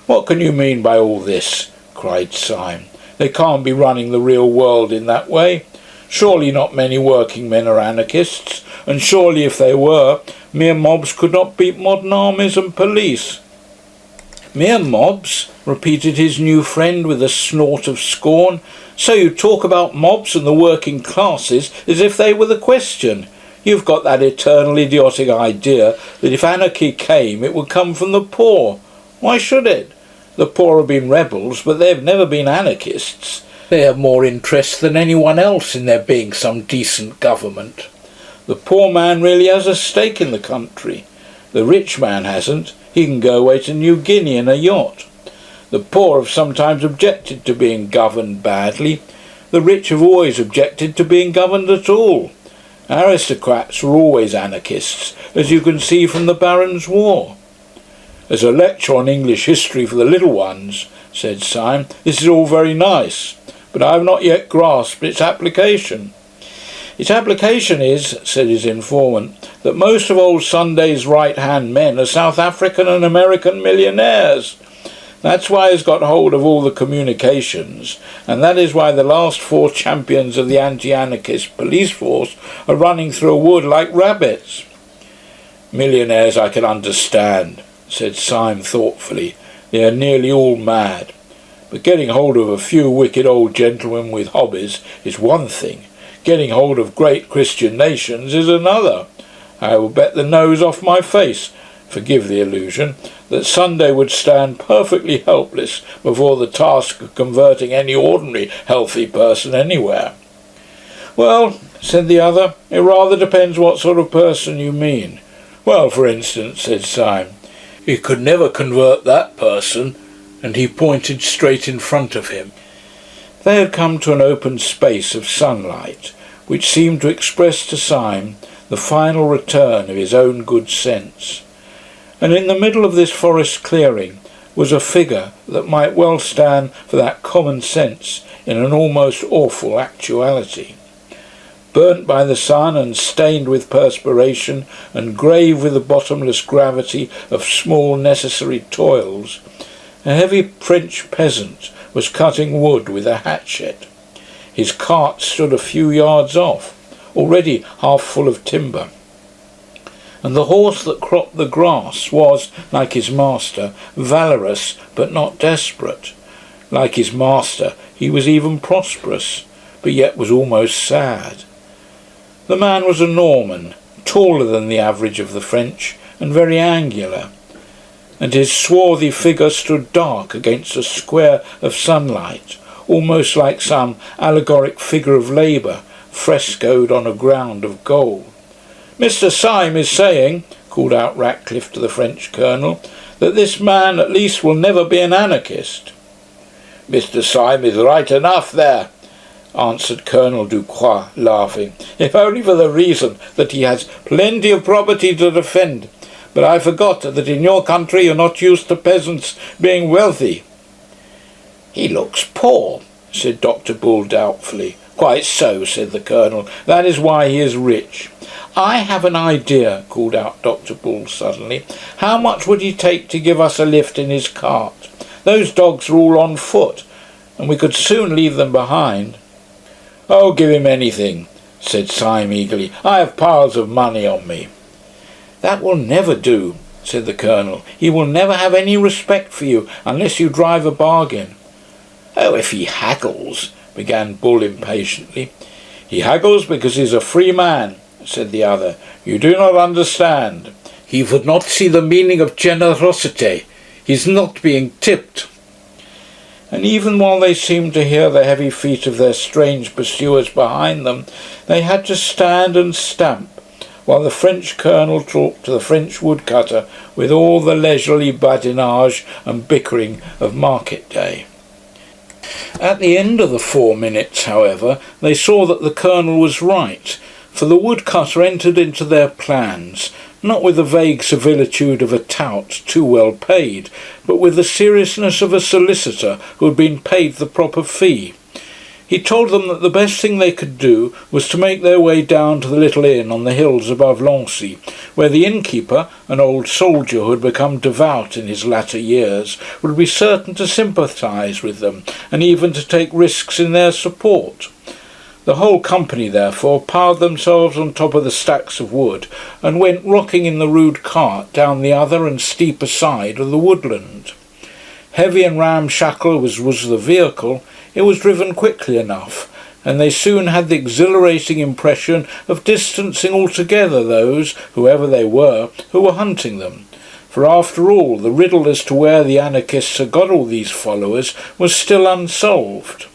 "What can you mean by all this?" cried Syme. "They can't be running the real world in that way. Surely not many working men are anarchists, and surely if they were, mere mobs could not beat modern armies and police." "Mere mobs?" repeated his new friend with a snort of scorn. "So you talk about mobs and the working classes as if they were the question. You've got that eternal idiotic idea that if anarchy came it would come from the poor. Why should it? The poor have been rebels, but they have never been anarchists. They have more interest than anyone else in there being some decent government. The poor man really has a stake in the country. The rich man hasn't. He can go away to New Guinea in a yacht. The poor have sometimes objected to being governed badly. The rich have always objected to being governed at all. Aristocrats are always anarchists, as you can see from the Barons' War." "As a lecture on English history for the little ones," said Syme, "this is all very nice, but I have not yet grasped its application." "Its application is," said his informant, "that most of old Sunday's right-hand men are South African and American millionaires. That's why he's got hold of all the communications, and that is why the last 4 champions of the anti-anarchist police force are running through a wood like rabbits." "Millionaires I can understand," said Syme thoughtfully. "They are nearly all mad. But getting hold of a few wicked old gentlemen with hobbies is one thing. Getting hold of great Christian nations is another. I will bet the nose off my face, forgive the illusion, that Sunday would stand perfectly helpless before the task of converting any ordinary healthy person anywhere." "Well," said the other, "it rather depends what sort of person you mean." "Well, for instance," said Syme, "you could never convert that person," and he pointed straight in front of him. They had come to an open space of sunlight, which seemed to express to Syme the final return of his own good sense. And in the middle of this forest clearing was a figure that might well stand for that common sense in an almost awful actuality. Burnt by the sun and stained with perspiration and grave with the bottomless gravity of small necessary toils, a heavy French peasant was cutting wood with a hatchet. His cart stood a few yards off, already half full of timber. And the horse that cropped the grass was, like his master, valorous but not desperate. Like his master, he was even prosperous, but yet was almost sad. The man was a Norman, taller than the average of the French, and very angular, and his swarthy figure stood dark against a square of sunlight, almost like some allegoric figure of labour frescoed on a ground of gold. "Mr. Syme is saying," called out Ratcliffe to the French colonel, "that this man at least will never be an anarchist." "Mr. Syme is right enough there," answered Colonel Ducroix, laughing, "if only for the reason that he has plenty of property to defend. But I forgot that in your country you're not used to peasants being wealthy." "He looks poor," said Dr. Bull doubtfully. "Quite so," said the colonel. "That is why he is rich. "I have an idea," called out Dr. Bull suddenly. "How much would he take to give us a lift in his cart? Those dogs are all on foot, and we could soon leave them behind." "Oh, give him anything," said Syme eagerly. "I have piles of money on me." "That will never do," said the Colonel. "He will never have any respect for you unless you drive a bargain." "Oh, if he haggles," began Bull impatiently. "He haggles because he is a free man," said the other. "You do not understand. He would not see the meaning of generosity. He is not being tipped." And even while they seemed to hear the heavy feet of their strange pursuers behind them, they had to stand and stamp, while the French colonel talked to the French woodcutter with all the leisurely badinage and bickering of market day. At the end of the 4 minutes, however, they saw that the colonel was right, for the woodcutter entered into their plans, not with the vague civilitude of a tout too well paid, but with the seriousness of a solicitor who had been paid the proper fee. He told them that the best thing they could do was to make their way down to the little inn on the hills above Lancy, where the innkeeper, an old soldier who had become devout in his latter years, would be certain to sympathise with them, and even to take risks in their support. The whole company, therefore, piled themselves on top of the stacks of wood, and went rocking in the rude cart down the other and steeper side of the woodland. Heavy and ramshackle as was the vehicle, it was driven quickly enough, and they soon had the exhilarating impression of distancing altogether those, whoever they were, who were hunting them. For after all, the riddle as to where the anarchists had got all these followers was still unsolved.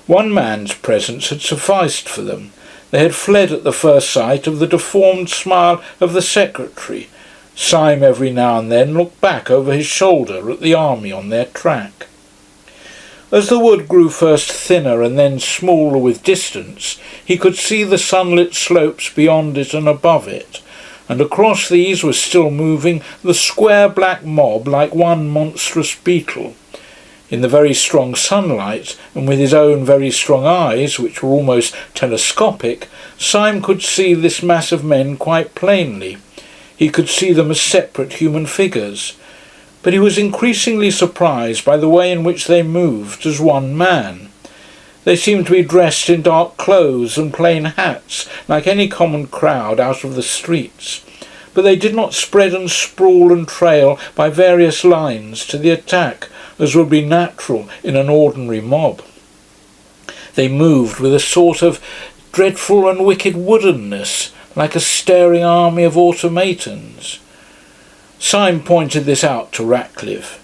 One man's presence had sufficed for them. They had fled at the first sight of the deformed smile of the secretary. Syme every now and then looked back over his shoulder at the army on their track. As the wood grew first thinner and then smaller with distance, he could see the sunlit slopes beyond it and above it, and across these was still moving the square black mob like one monstrous beetle. In the very strong sunlight, and with his own very strong eyes, which were almost telescopic, Syme could see this mass of men quite plainly. He could see them as separate human figures. But he was increasingly surprised by the way in which they moved as one man. They seemed to be dressed in dark clothes and plain hats, like any common crowd out of the streets. But they did not spread and sprawl and trail by various lines to the attack, as would be natural in an ordinary mob. They moved with a sort of dreadful and wicked woodenness, like a staring army of automatons. Syme pointed this out to Ratcliffe.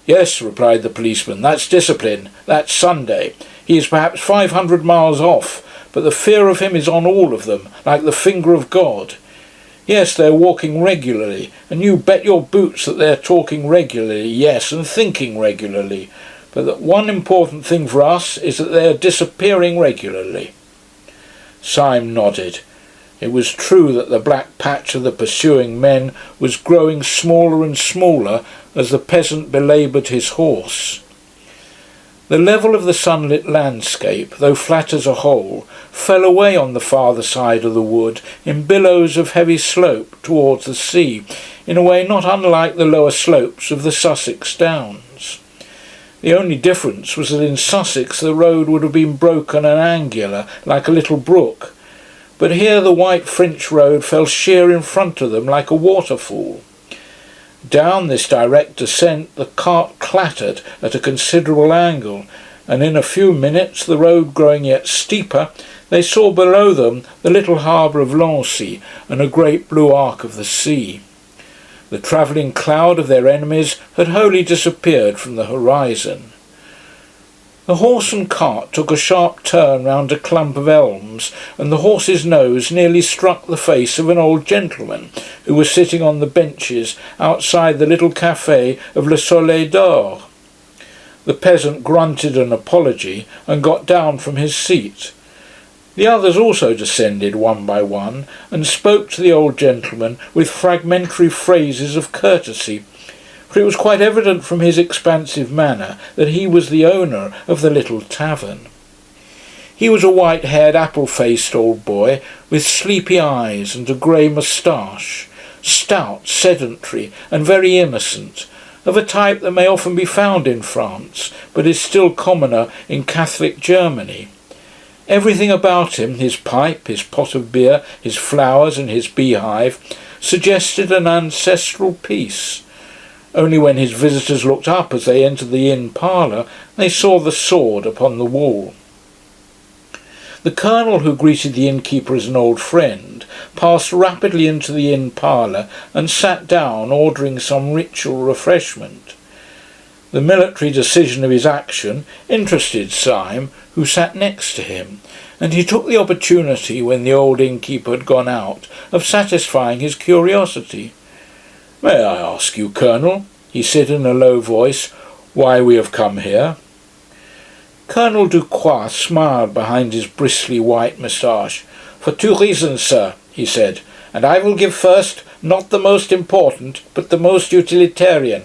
"Yes," replied the policeman, "that's discipline. That's Sunday. He is perhaps 500 miles off, but the fear of him is on all of them, like the finger of God. Yes, they're walking regularly, and you bet your boots that they're talking regularly, yes, and thinking regularly. But that one important thing for us is that they are disappearing regularly." Syme nodded. It was true that the black patch of the pursuing men was growing smaller and smaller as the peasant belaboured his horse. The level of the sunlit landscape, though flat as a whole, fell away on the farther side of the wood in billows of heavy slope towards the sea, in a way not unlike the lower slopes of the Sussex Downs. The only difference was that in Sussex the road would have been broken and angular, like a little brook, but here the white French road fell sheer in front of them like a waterfall. Down this direct descent the cart clattered at a considerable angle, and in a few minutes, the road growing yet steeper, they saw below them the little harbour of Lancy and a great blue arc of the sea. The travelling cloud of their enemies had wholly disappeared from the horizon. The horse and cart took a sharp turn round a clump of elms, and the horse's nose nearly struck the face of an old gentleman who was sitting on the benches outside the little café of Le Soleil d'Or. The peasant grunted an apology and got down from his seat. The others also descended one by one and spoke to the old gentleman with fragmentary phrases of courtesy, for it was quite evident from his expansive manner that he was the owner of the little tavern. He was a white-haired, apple-faced old boy with sleepy eyes and a grey moustache, stout, sedentary, and very innocent, of a type that may often be found in France, but is still commoner in Catholic Germany. Everything about him, his pipe, his pot of beer, his flowers and his beehive, suggested an ancestral peace. Only when his visitors looked up as they entered the inn parlour, they saw the sword upon the wall. The colonel, who greeted the innkeeper as an old friend, passed rapidly into the inn parlour and sat down, ordering some ritual refreshment. The military decision of his action interested Syme, who sat next to him, and he took the opportunity, when the old innkeeper had gone out, of satisfying his curiosity. "May I ask you, Colonel," he said in a low voice, "why we have come here?" Colonel Ducroix smiled behind his bristly white moustache. "For 2 reasons, sir," he said, "and I will give first, not the most important, but the most utilitarian.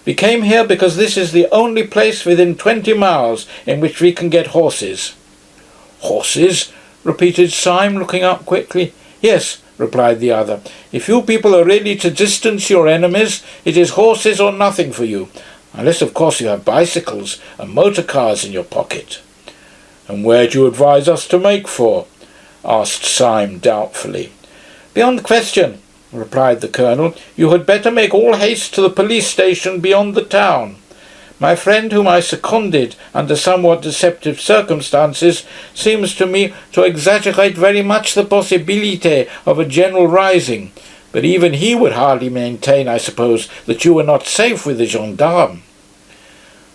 We came here because this is the only place within 20 miles in which we can get horses." "Horses?" repeated Syme, looking up quickly. "Yes," replied the other. "If you people are ready to distance your enemies, it is horses or nothing for you. Unless, of course, you have bicycles and motor cars in your pocket." "And where do you advise us to make for?" asked Syme doubtfully. "Beyond question," replied the colonel. "You had better make all haste to the police station beyond the town. My friend, whom I seconded under somewhat deceptive circumstances, seems to me to exaggerate very much the possibility of a general rising. But even he would hardly maintain, I suppose, that you were not safe with the gendarme."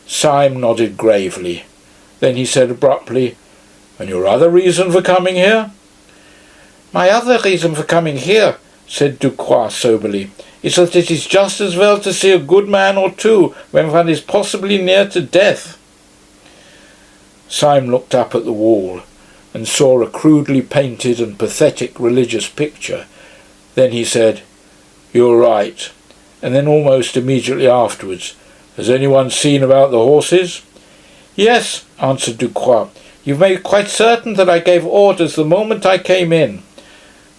Syme nodded gravely. Then he said abruptly, "And your other reason for coming here?" "My other reason for coming here," said Ducroix soberly, "is that it is just as well to see a good man or two when one is possibly near to death." Syme looked up at the wall and saw a crudely painted and pathetic religious picture. Then he said, "You're right," and then almost immediately afterwards, "Has anyone seen about the horses?" "Yes," answered Ducroix. "You've made quite certain that I gave orders the moment I came in.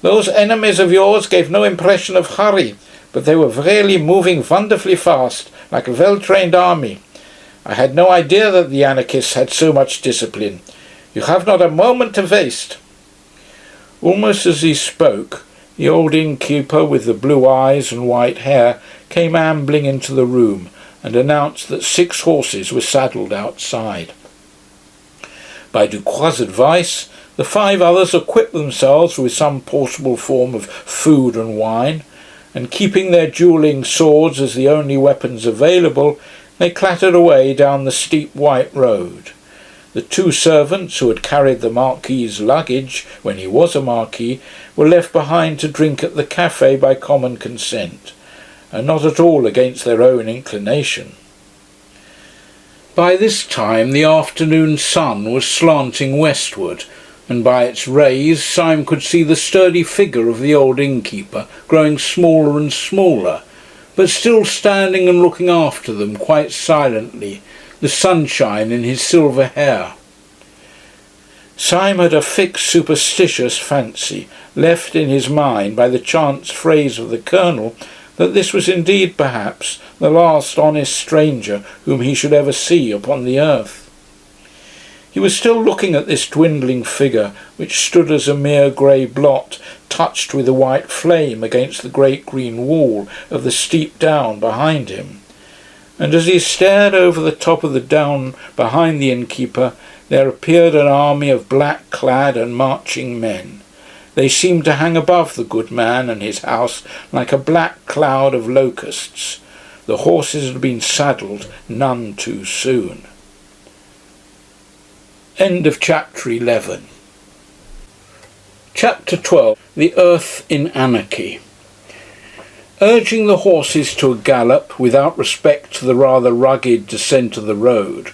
Those enemies of yours gave no impression of hurry, but they were really moving wonderfully fast, like a well-trained army. I had no idea that the anarchists had so much discipline. You have not a moment to waste." Almost as he spoke, the old innkeeper with the blue eyes and white hair came ambling into the room and announced that 6 horses were saddled outside. By Ducroix's advice, the 5 others equipped themselves with some portable form of food and wine, and keeping their duelling swords as the only weapons available, they clattered away down the steep white road. The 2 servants who had carried the Marquis's luggage, when he was a Marquis, were left behind to drink at the café by common consent, and not at all against their own inclination. By this time the afternoon sun was slanting westward, and by its rays Syme could see the sturdy figure of the old innkeeper growing smaller and smaller, but still standing and looking after them quite silently, the sunshine in his silver hair. Syme had a fixed superstitious fancy, left in his mind by the chance phrase of the colonel, that this was indeed perhaps the last honest stranger whom he should ever see upon the earth. He was still looking at this dwindling figure, which stood as a mere grey blot, touched with a white flame against the great green wall of the steep down behind him. And as he stared over the top of the down behind the innkeeper, there appeared an army of black-clad and marching men. They seemed to hang above the good man and his house like a black cloud of locusts. The horses had been saddled none too soon. End of chapter 11. Chapter 12. The Earth in Anarchy. Urging the horses to a gallop, without respect to the rather rugged descent of the road,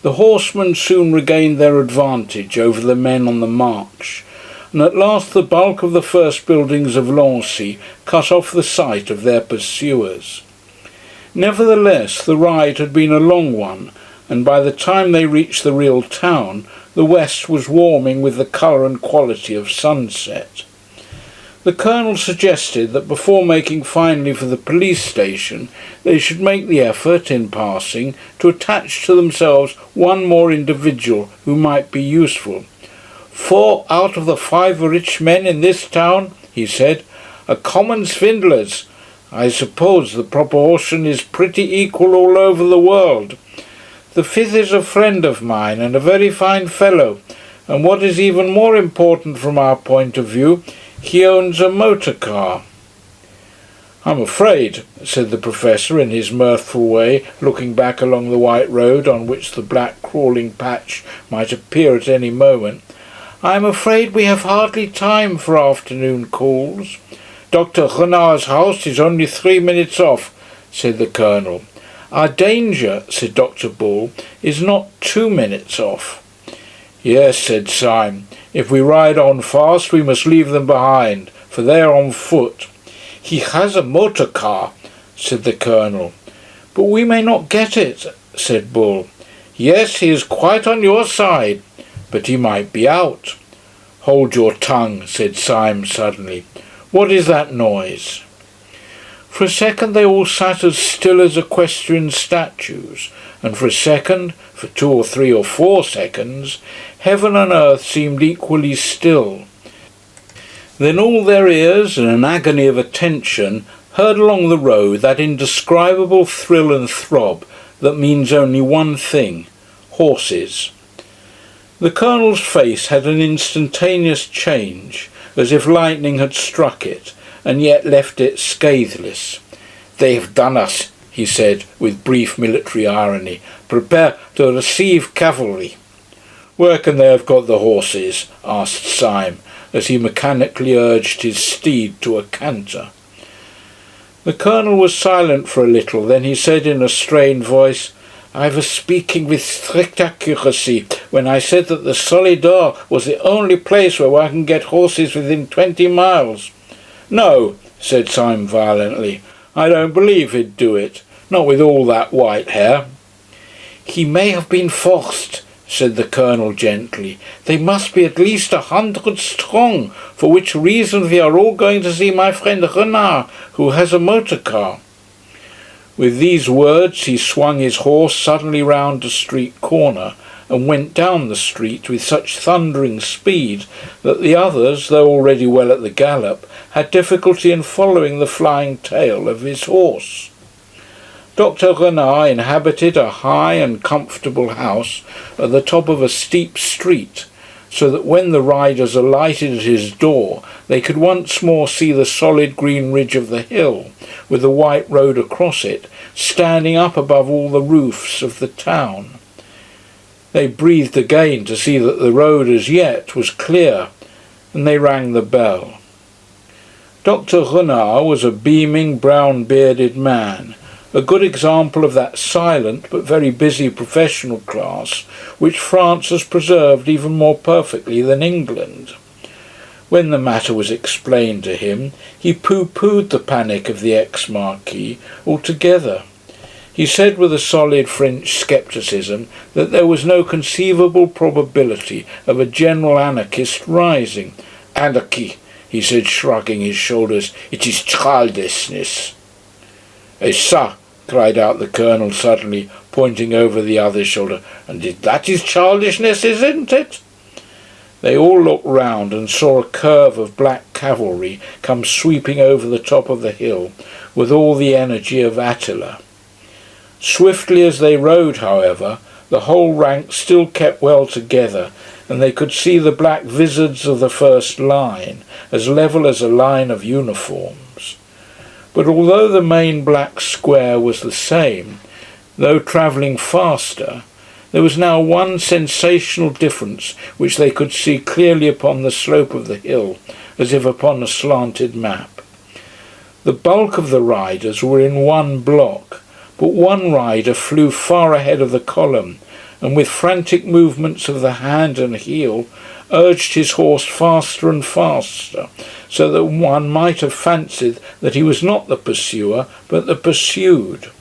the horsemen soon regained their advantage over the men on the march, and at last the bulk of the first buildings of Lancy cut off the sight of their pursuers. Nevertheless, the ride had been a long one, and by the time they reached the real town, the west was warming with the colour and quality of sunset. The Colonel suggested that before making finally for the police station, they should make the effort, in passing, to attach to themselves one more individual who might be useful. 4 out of the 5 rich men in this town, he said, are common swindlers. I suppose the proportion is pretty equal all over the world. The 5th is a friend of mine and a very fine fellow, and what is even more important from our point of view, he owns a motor car. I'm afraid, said the Professor in his mirthful way, looking back along the white road on which the black crawling patch might appear at any moment, I am afraid we have hardly time for afternoon calls. Dr. Renard's house is only 3 minutes off, said the Colonel. Our danger, said Dr. Bull, is not 2 minutes off. Yes, said Syme, if we ride on fast we must leave them behind, for they are on foot. He has a motor car, said the Colonel. But we may not get it, said Bull. Yes, he is quite on your side, but he might be out. Hold your tongue, said Syme suddenly. What is that noise? For a second they all sat as still as equestrian statues, and for a second, for 2 or 3 or 4 seconds, heaven and earth seemed equally still. Then all their ears, in an agony of attention, heard along the road that indescribable thrill and throb that means only one thing: horses. The Colonel's face had an instantaneous change, as if lightning had struck it, and yet left it scatheless. They have done us, he said, with brief military irony. Prepare to receive cavalry. Where can they have got the horses? Asked Syme, as he mechanically urged his steed to a canter. The Colonel was silent for a little, then he said in a strained voice, I was speaking with strict accuracy when I said that the Solidor was the only place where one can get horses within 20 miles. No, said Syme violently, I don't believe he'd do it, not with all that white hair. He may have been forced, said the Colonel gently. They must be at least 100 strong, for which reason we are all going to see my friend Renard, who has a motor car. With these words he swung his horse suddenly round a street corner and went down the street with such thundering speed that the others, though already well at the gallop, had difficulty in following the flying tail of his horse. Dr. Renard inhabited a high and comfortable house at the top of a steep street, so that when the riders alighted at his door they could once more see the solid green ridge of the hill, with the white road across it, standing up above all the roofs of the town. They breathed again to see that the road as yet was clear, and they rang the bell. Dr. Renard was a beaming, brown-bearded man, a good example of that silent but very busy professional class which France has preserved even more perfectly than England. When the matter was explained to him, he pooh-poohed the panic of the ex-Marquis altogether. He said with a solid French scepticism that there was no conceivable probability of a general anarchist rising. Anarchy, he said, shrugging his shoulders, it is childishness. Et ça, cried out the Colonel suddenly, pointing over the other's shoulder, and that is childishness, isn't it? They all looked round and saw a curve of black cavalry come sweeping over the top of the hill with all the energy of Attila. Swiftly as they rode, however, the whole rank still kept well together, and they could see the black vizards of the first line, as level as a line of uniforms. But although the main black square was the same, though travelling faster, there was now one sensational difference which they could see clearly upon the slope of the hill, as if upon a slanted map. The bulk of the riders were in one block, but one rider flew far ahead of the column, and with frantic movements of the hand and heel urged his horse faster and faster, so that one might have fancied that he was not the pursuer, but the pursued.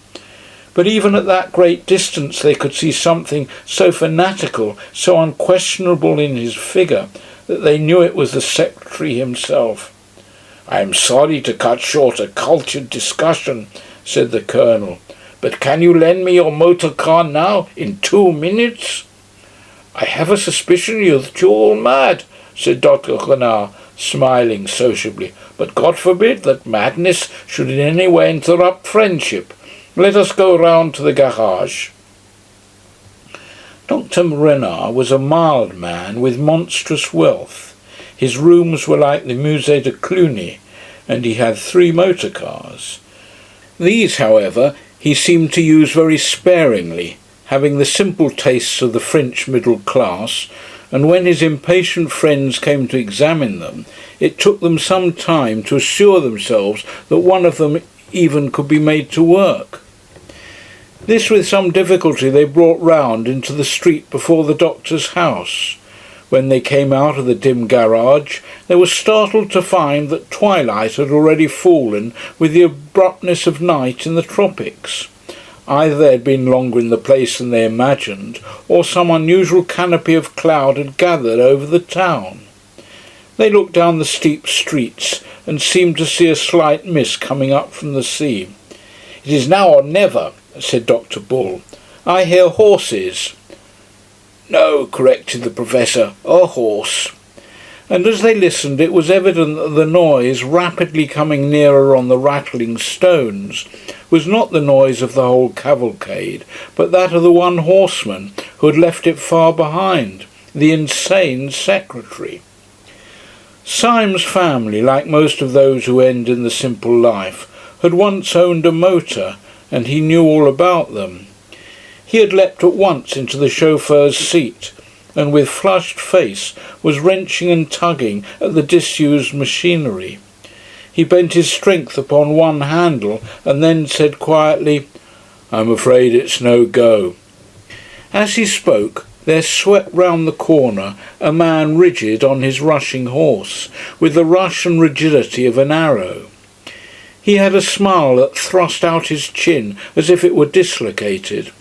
But even at that great distance they could see something so fanatical, so unquestionable in his figure, that they knew it was the secretary himself. "I am sorry to cut short a cultured discussion," said the Colonel, "but can you lend me your motor car now, in 2 minutes?" "I have a suspicion you're all mad," said Dr. Renard, smiling sociably, "but God forbid that madness should in any way interrupt friendship. Let us go round to the garage." Dr. Renard was a mild man with monstrous wealth. His rooms were like the Musée de Cluny, and he had 3 motor cars. These, however, he seemed to use very sparingly, having the simple tastes of the French middle class, and when his impatient friends came to examine them, it took them some time to assure themselves that one of them even could be made to work. This with some difficulty they brought round into the street before the doctor's house. When they came out of the dim garage, they were startled to find that twilight had already fallen with the abruptness of night in the tropics. Either they had been longer in the place than they imagined, or some unusual canopy of cloud had gathered over the town. They looked down the steep streets and seemed to see a slight mist coming up from the sea. "It is now or never," said Dr. Bull. "I hear horses." "No," corrected the Professor, "a horse." And as they listened it was evident that the noise, rapidly coming nearer on the rattling stones, was not the noise of the whole cavalcade, but that of the one horseman who had left it far behind, the insane secretary. Syme's family, like most of those who end in the simple life, had once owned a motor, and he knew all about them. He had leapt at once into the chauffeur's seat, and with flushed face was wrenching and tugging at the disused machinery. He bent his strength upon one handle, and then said quietly, "I'm afraid it's no go." As he spoke, there swept round the corner a man rigid on his rushing horse, with the rush and rigidity of an arrow. He had a smile that thrust out his chin as if it were dislocated.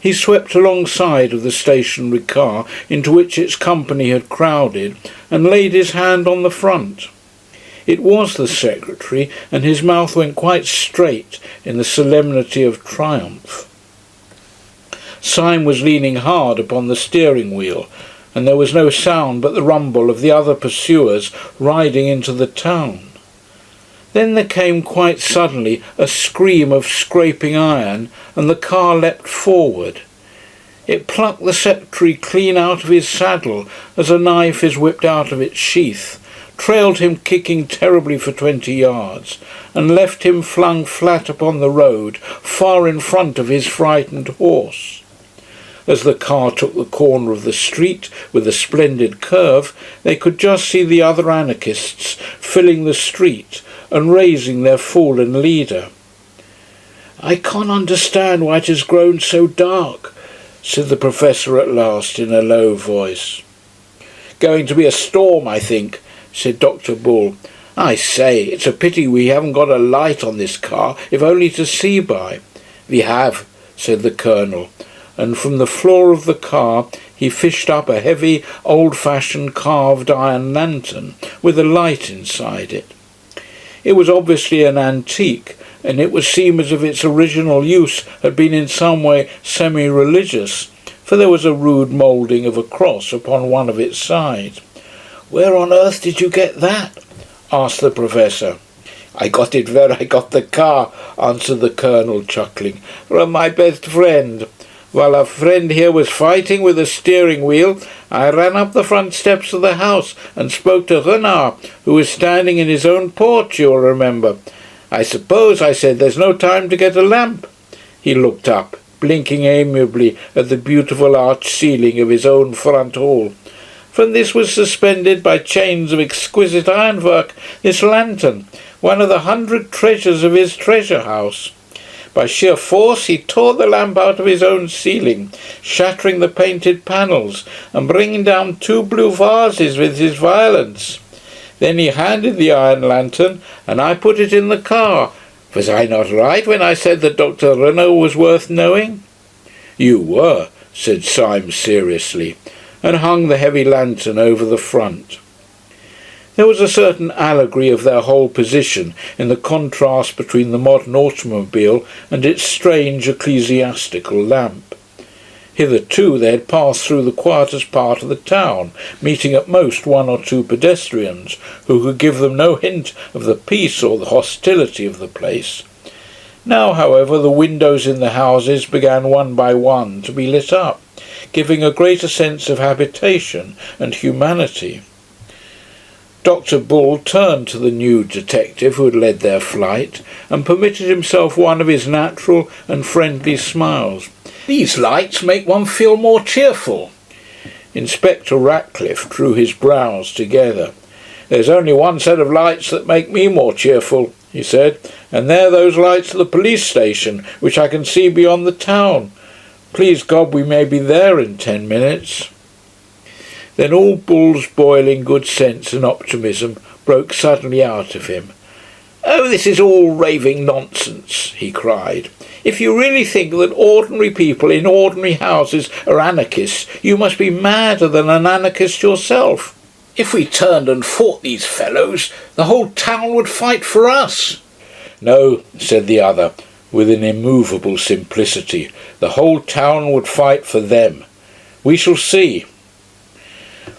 He swept alongside of the stationary car into which its company had crowded, and laid his hand on the front. It was the secretary, and his mouth went quite straight in the solemnity of triumph. Syme was leaning hard upon the steering wheel, and there was no sound but the rumble of the other pursuers riding into the town. Then there came quite suddenly a scream of scraping iron, and the car leapt forward. It plucked the secretary clean out of his saddle as a knife is whipped out of its sheath, trailed him kicking terribly for 20 yards, and left him flung flat upon the road, far in front of his frightened horse. As the car took the corner of the street with a splendid curve, they could just see the other anarchists filling the street and raising their fallen leader. "I can't understand why it has grown so dark," said the Professor at last in a low voice. "Going to be a storm, I think," said Dr. Bull. "I say, it's a pity we haven't got a light on this car, if only to see by." "We have," said the Colonel, and from the floor of the car he fished up a heavy, old-fashioned carved iron lantern with a light inside it. It was obviously an antique, and it would seem as if its original use had been in some way semi-religious, for there was a rude moulding of a cross upon one of its sides. "Where on earth did you get that?" asked the Professor. "I got it where I got the car," answered the Colonel, chuckling, "from my best friend. While a friend here was fighting with the steering wheel, I ran up the front steps of the house and spoke to Renard, who was standing in his own porch, you'll remember. 'I suppose,' I said, 'there's no time to get a lamp?' He looked up, blinking amiably at the beautiful arched ceiling of his own front hall. From this was suspended by chains of exquisite ironwork this lantern, one of the 100 treasures of his treasure house. By sheer force he tore the lamp out of his own ceiling, shattering the painted panels and bringing down 2 blue vases with his violence. Then he handed the iron lantern, and I put it in the car, Was I not right when I said that Dr. Renaud was worth knowing? You were, said Syme seriously, and hung the heavy lantern over the front. There was a certain allegory of their whole position in the contrast between the modern automobile and its strange ecclesiastical lamp. Hitherto they had passed through the quietest part of the town, meeting at most one or two pedestrians who could give them no hint of the peace or the hostility of the place. Now, however, the windows in the houses began one by one to be lit up, giving a greater sense of habitation and humanity. Dr. Bull turned to the new detective who had led their flight and permitted himself one of his natural and friendly smiles. "These lights make one feel more cheerful." Inspector Ratcliffe drew his brows together. "There's only one set of lights that make me more cheerful," he said, "and they're those lights at the police station, which I can see beyond the town. Please God we may be there in 10 minutes. Then all Bull's boiling good sense and optimism broke suddenly out of him. "Oh, this is all raving nonsense," he cried. "If you really think that ordinary people in ordinary houses are anarchists, you must be madder than an anarchist yourself. If we turned and fought these fellows, the whole town would fight for us." "No," said the other, with an immovable simplicity, "the whole town would fight for them. We shall see."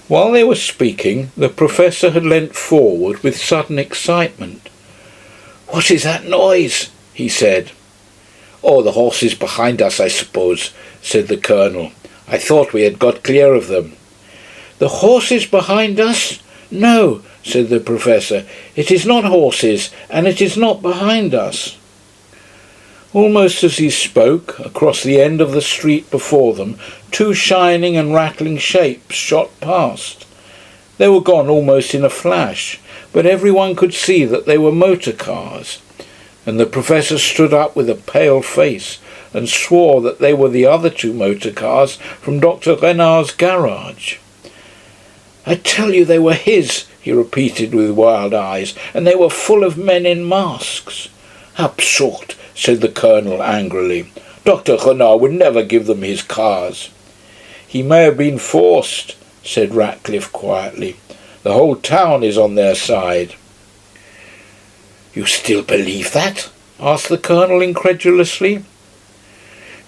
While they were speaking, the Professor had leant forward with sudden excitement. "What is that noise?" he said. "Oh, the horses behind us, I suppose," said the Colonel. "I thought we had got clear of them." "The horses behind us? No," said the Professor. "It is not horses, and it is not behind us." Almost as he spoke, across the end of the street before them, two shining and rattling shapes shot past. They were gone almost in a flash, but everyone could see that they were motor cars, and the Professor stood up with a pale face and swore that they were the other two motor cars from Dr. Renard's garage. "I tell you they were his," he repeated with wild eyes, "and they were full of men in masks." "Absurd," said the Colonel angrily. "Dr. Renard would never give them his cars." "He may have been forced," said Ratcliffe quietly. "The whole town is on their side." "You still believe that?" asked the Colonel incredulously.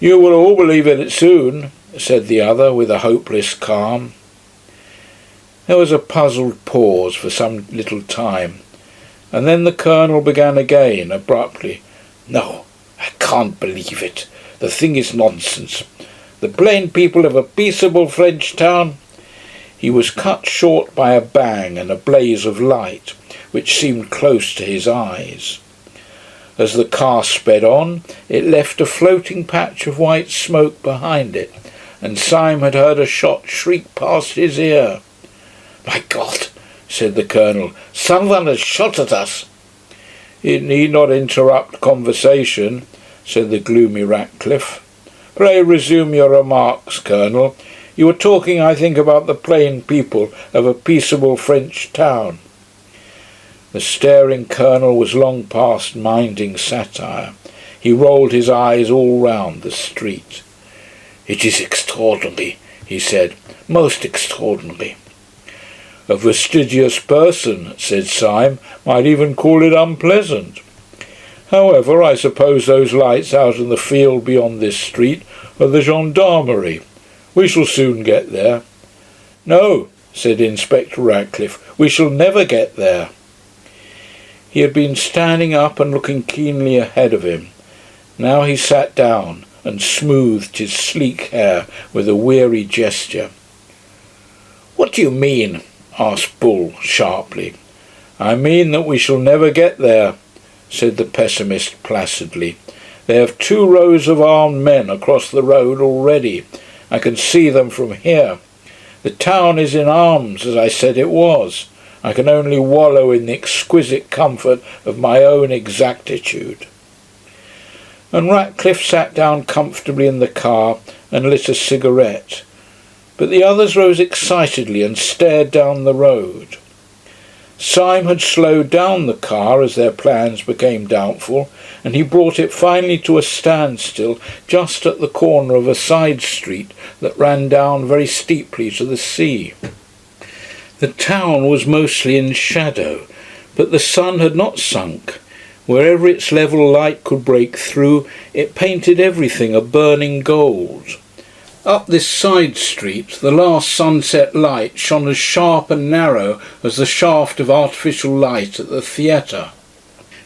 "You will all believe it soon," said the other with a hopeless calm. There was a puzzled pause for some little time, and then the Colonel began again abruptly. "No, I can't believe it. The thing is nonsense. The plain people of a peaceable French town—" He was cut short by a bang and a blaze of light, which seemed close to his eyes. As the car sped on, it left a floating patch of white smoke behind it, and Syme had heard a shot shriek past his ear. "My God," said the Colonel, "someone has shot at us." "It need not interrupt conversation," said the gloomy Ratcliffe. "Pray resume your remarks, Colonel. You were talking, I think, about the plain people of a peaceable French town." The staring Colonel was long past minding satire. He rolled his eyes all round the street. "It is extraordinary," he said, "most extraordinary." "A fastidious person," said Syme, "might even call it unpleasant. However, I suppose those lights out in the field beyond this street are the gendarmerie. We shall soon get there." "No," said Inspector Ratcliffe, "we shall never get there." He had been standing up and looking keenly ahead of him. Now he sat down and smoothed his sleek hair with a weary gesture. "What do you mean?" asked Bull sharply. "I mean that we shall never get there," said the pessimist placidly. "They have 2 rows of armed men across the road already. I can see them from here. The town is in arms, as I said it was. I can only wallow in the exquisite comfort of my own exactitude." And Ratcliffe sat down comfortably in the car and lit a cigarette. But the others rose excitedly and stared down the road. Syme had slowed down the car as their plans became doubtful, and he brought it finally to a standstill just at the corner of a side street that ran down very steeply to the sea. The town was mostly in shadow, but the sun had not sunk. Wherever its level light could break through, it painted everything a burning gold. Up this side street, the last sunset light shone as sharp and narrow as the shaft of artificial light at the theatre.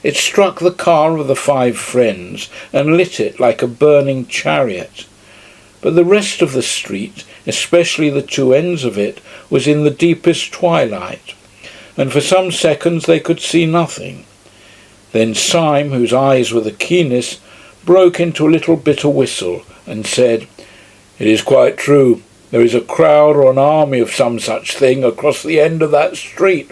It struck the car of the 5 friends and lit it like a burning chariot. But the rest of the street, especially the 2 ends of it, was in the deepest twilight, and for some seconds they could see nothing. Then Syme, whose eyes were the keenest, broke into a little bitter whistle and said, "It is quite true. There is a crowd or an army of some such thing across the end of that street."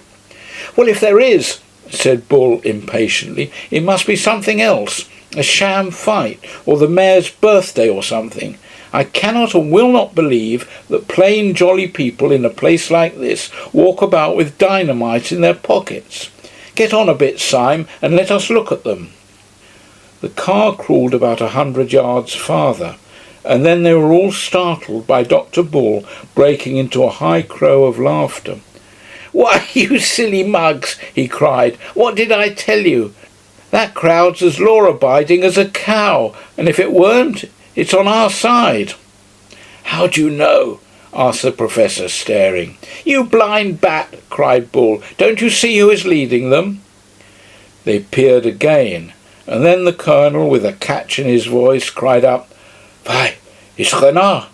"Well, if there is," said Bull impatiently, "it must be something else, a sham fight, or the mayor's birthday or something. I cannot and will not believe that plain jolly people in a place like this walk about with dynamite in their pockets. Get on a bit, Syme, and let us look at them." The car crawled about 100 yards farther, and then they were all startled by Dr. Bull breaking into a high crow of laughter. "Why, you silly mugs," he cried, "what did I tell you? That crowd's as law-abiding as a cow, and if it weren't, it's on our side." "How do you know?" asked the professor, staring. "You blind bat," cried Bull, "don't you see who is leading them?" They peered again, and then the colonel, with a catch in his voice, cried up, "Why, it's Renard!"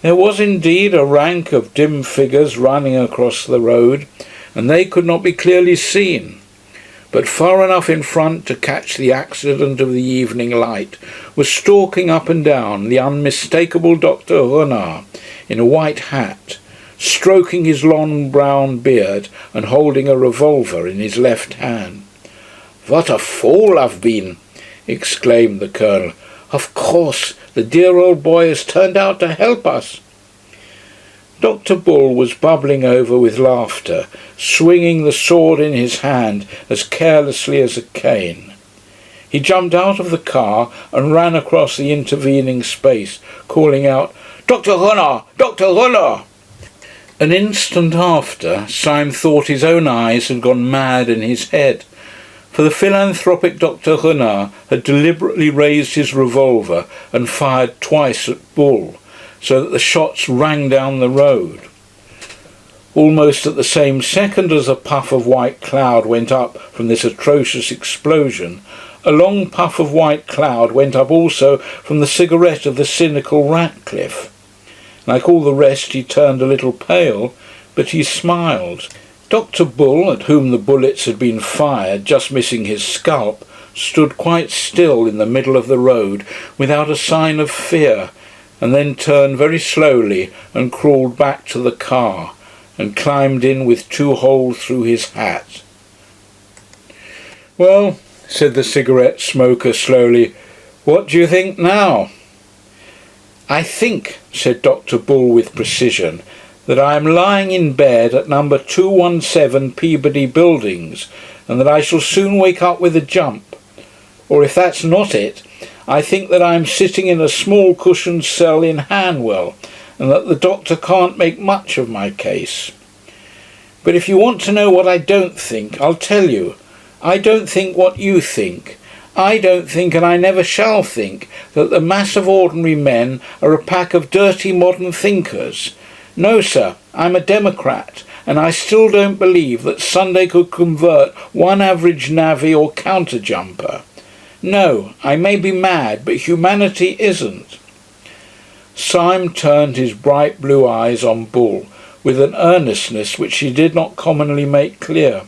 There was indeed a rank of dim figures running across the road, and they could not be clearly seen. But far enough in front to catch the accident of the evening light was stalking up and down the unmistakable Dr. Renard in a white hat, stroking his long brown beard and holding a revolver in his left hand. "What a fool I've been!" exclaimed the colonel. "Of course, the dear old boy has turned out to help us." Dr. Bull was bubbling over with laughter, swinging the sword in his hand as carelessly as a cane. He jumped out of the car and ran across the intervening space, calling out, "Dr. Renard! Dr. Renard!" An instant after, Syme thought his own eyes had gone mad in his head, for the philanthropic Dr. Renard had deliberately raised his revolver and fired twice at Bull, so that the shots rang down the road. Almost at the same second as a puff of white cloud went up from this atrocious explosion, a long puff of white cloud went up also from the cigarette of the cynical Ratcliffe. Like all the rest, he turned a little pale, but he smiled. Dr. Bull, at whom the bullets had been fired, just missing his scalp, stood quite still in the middle of the road without a sign of fear, and then turned very slowly and crawled back to the car and climbed in with 2 holes through his hat. "Well," said the cigarette smoker slowly, "what do you think now?" "I think," said Dr. Bull with precision, "that I am lying in bed at number 217 Peabody Buildings, and that I shall soon wake up with a jump. Or if that's not it, I think that I am sitting in a small cushioned cell in Hanwell, and that the doctor can't make much of my case. But if you want to know what I don't think, I'll tell you. I don't think what you think. I don't think, and I never shall think, that the mass of ordinary men are a pack of dirty modern thinkers. No, sir, I'm a Democrat, and I still don't believe that Sunday could convert one average navvy or counter-jumper. No, I may be mad, but humanity isn't." Syme turned his bright blue eyes on Bull with an earnestness which he did not commonly make clear.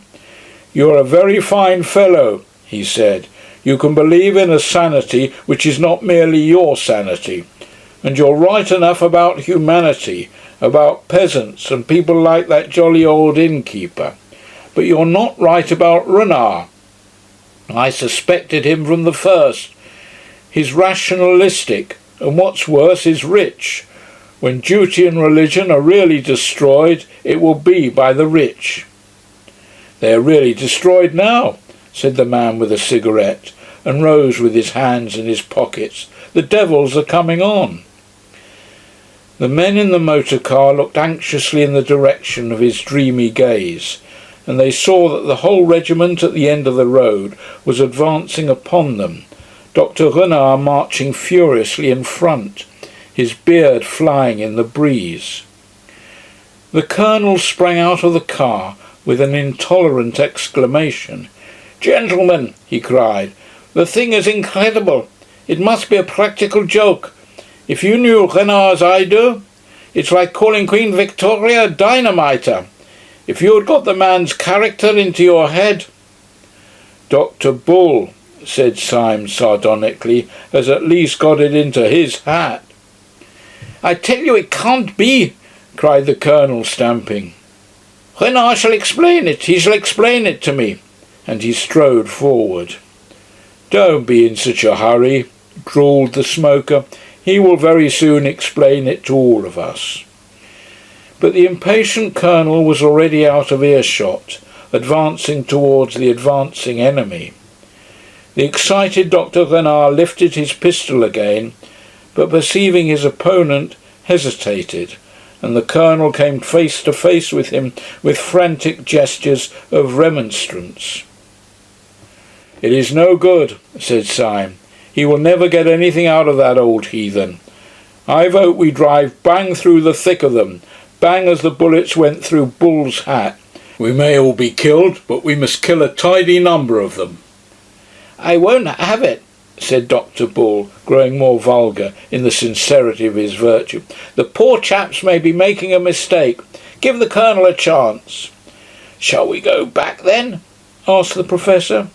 "You're a very fine fellow," he said. "You can believe in a sanity which is not merely your sanity. And you're right enough about humanity, about peasants and people like that jolly old innkeeper. But you're not right about Renard. I suspected him from the first. He's rationalistic, and what's worse, is rich. When duty and religion are really destroyed, it will be by the rich." "They are really destroyed now," said the man with a cigarette, and rose with his hands in his pockets. "The devils are coming on." The men in the motor car looked anxiously in the direction of his dreamy gaze, and they saw that the whole regiment at the end of the road was advancing upon them, Dr. Renard marching furiously in front, his beard flying in the breeze. The colonel sprang out of the car with an intolerant exclamation. "Gentlemen," he cried, "the thing is incredible. It must be a practical joke. If you knew Renard as I do, it's like calling Queen Victoria a dynamiter. If you had got the man's character into your head—" "Dr. Bull," said Syme sardonically, "has at least got it into his hat." "I tell you it can't be," cried the colonel, stamping. "Renard shall explain it. He shall explain it to me." And he strode forward. "Don't be in such a hurry," drawled the smoker. "He will very soon explain it to all of us." But the impatient colonel was already out of earshot, advancing towards the advancing enemy. The excited Dr. Renard lifted his pistol again, but perceiving his opponent, hesitated, and the colonel came face to face with him with frantic gestures of remonstrance. "It is no good," said Syme. "He will never get anything out of that old heathen. I vote we drive bang through the thick of them, bang as the bullets went through Bull's hat. We may all be killed, but we must kill a tidy number of them." "I won't have it," said Dr. Bull, growing more vulgar in the sincerity of his virtue. "The poor chaps may be making a mistake. Give the colonel a chance." "Shall we go back then?" asked the professor.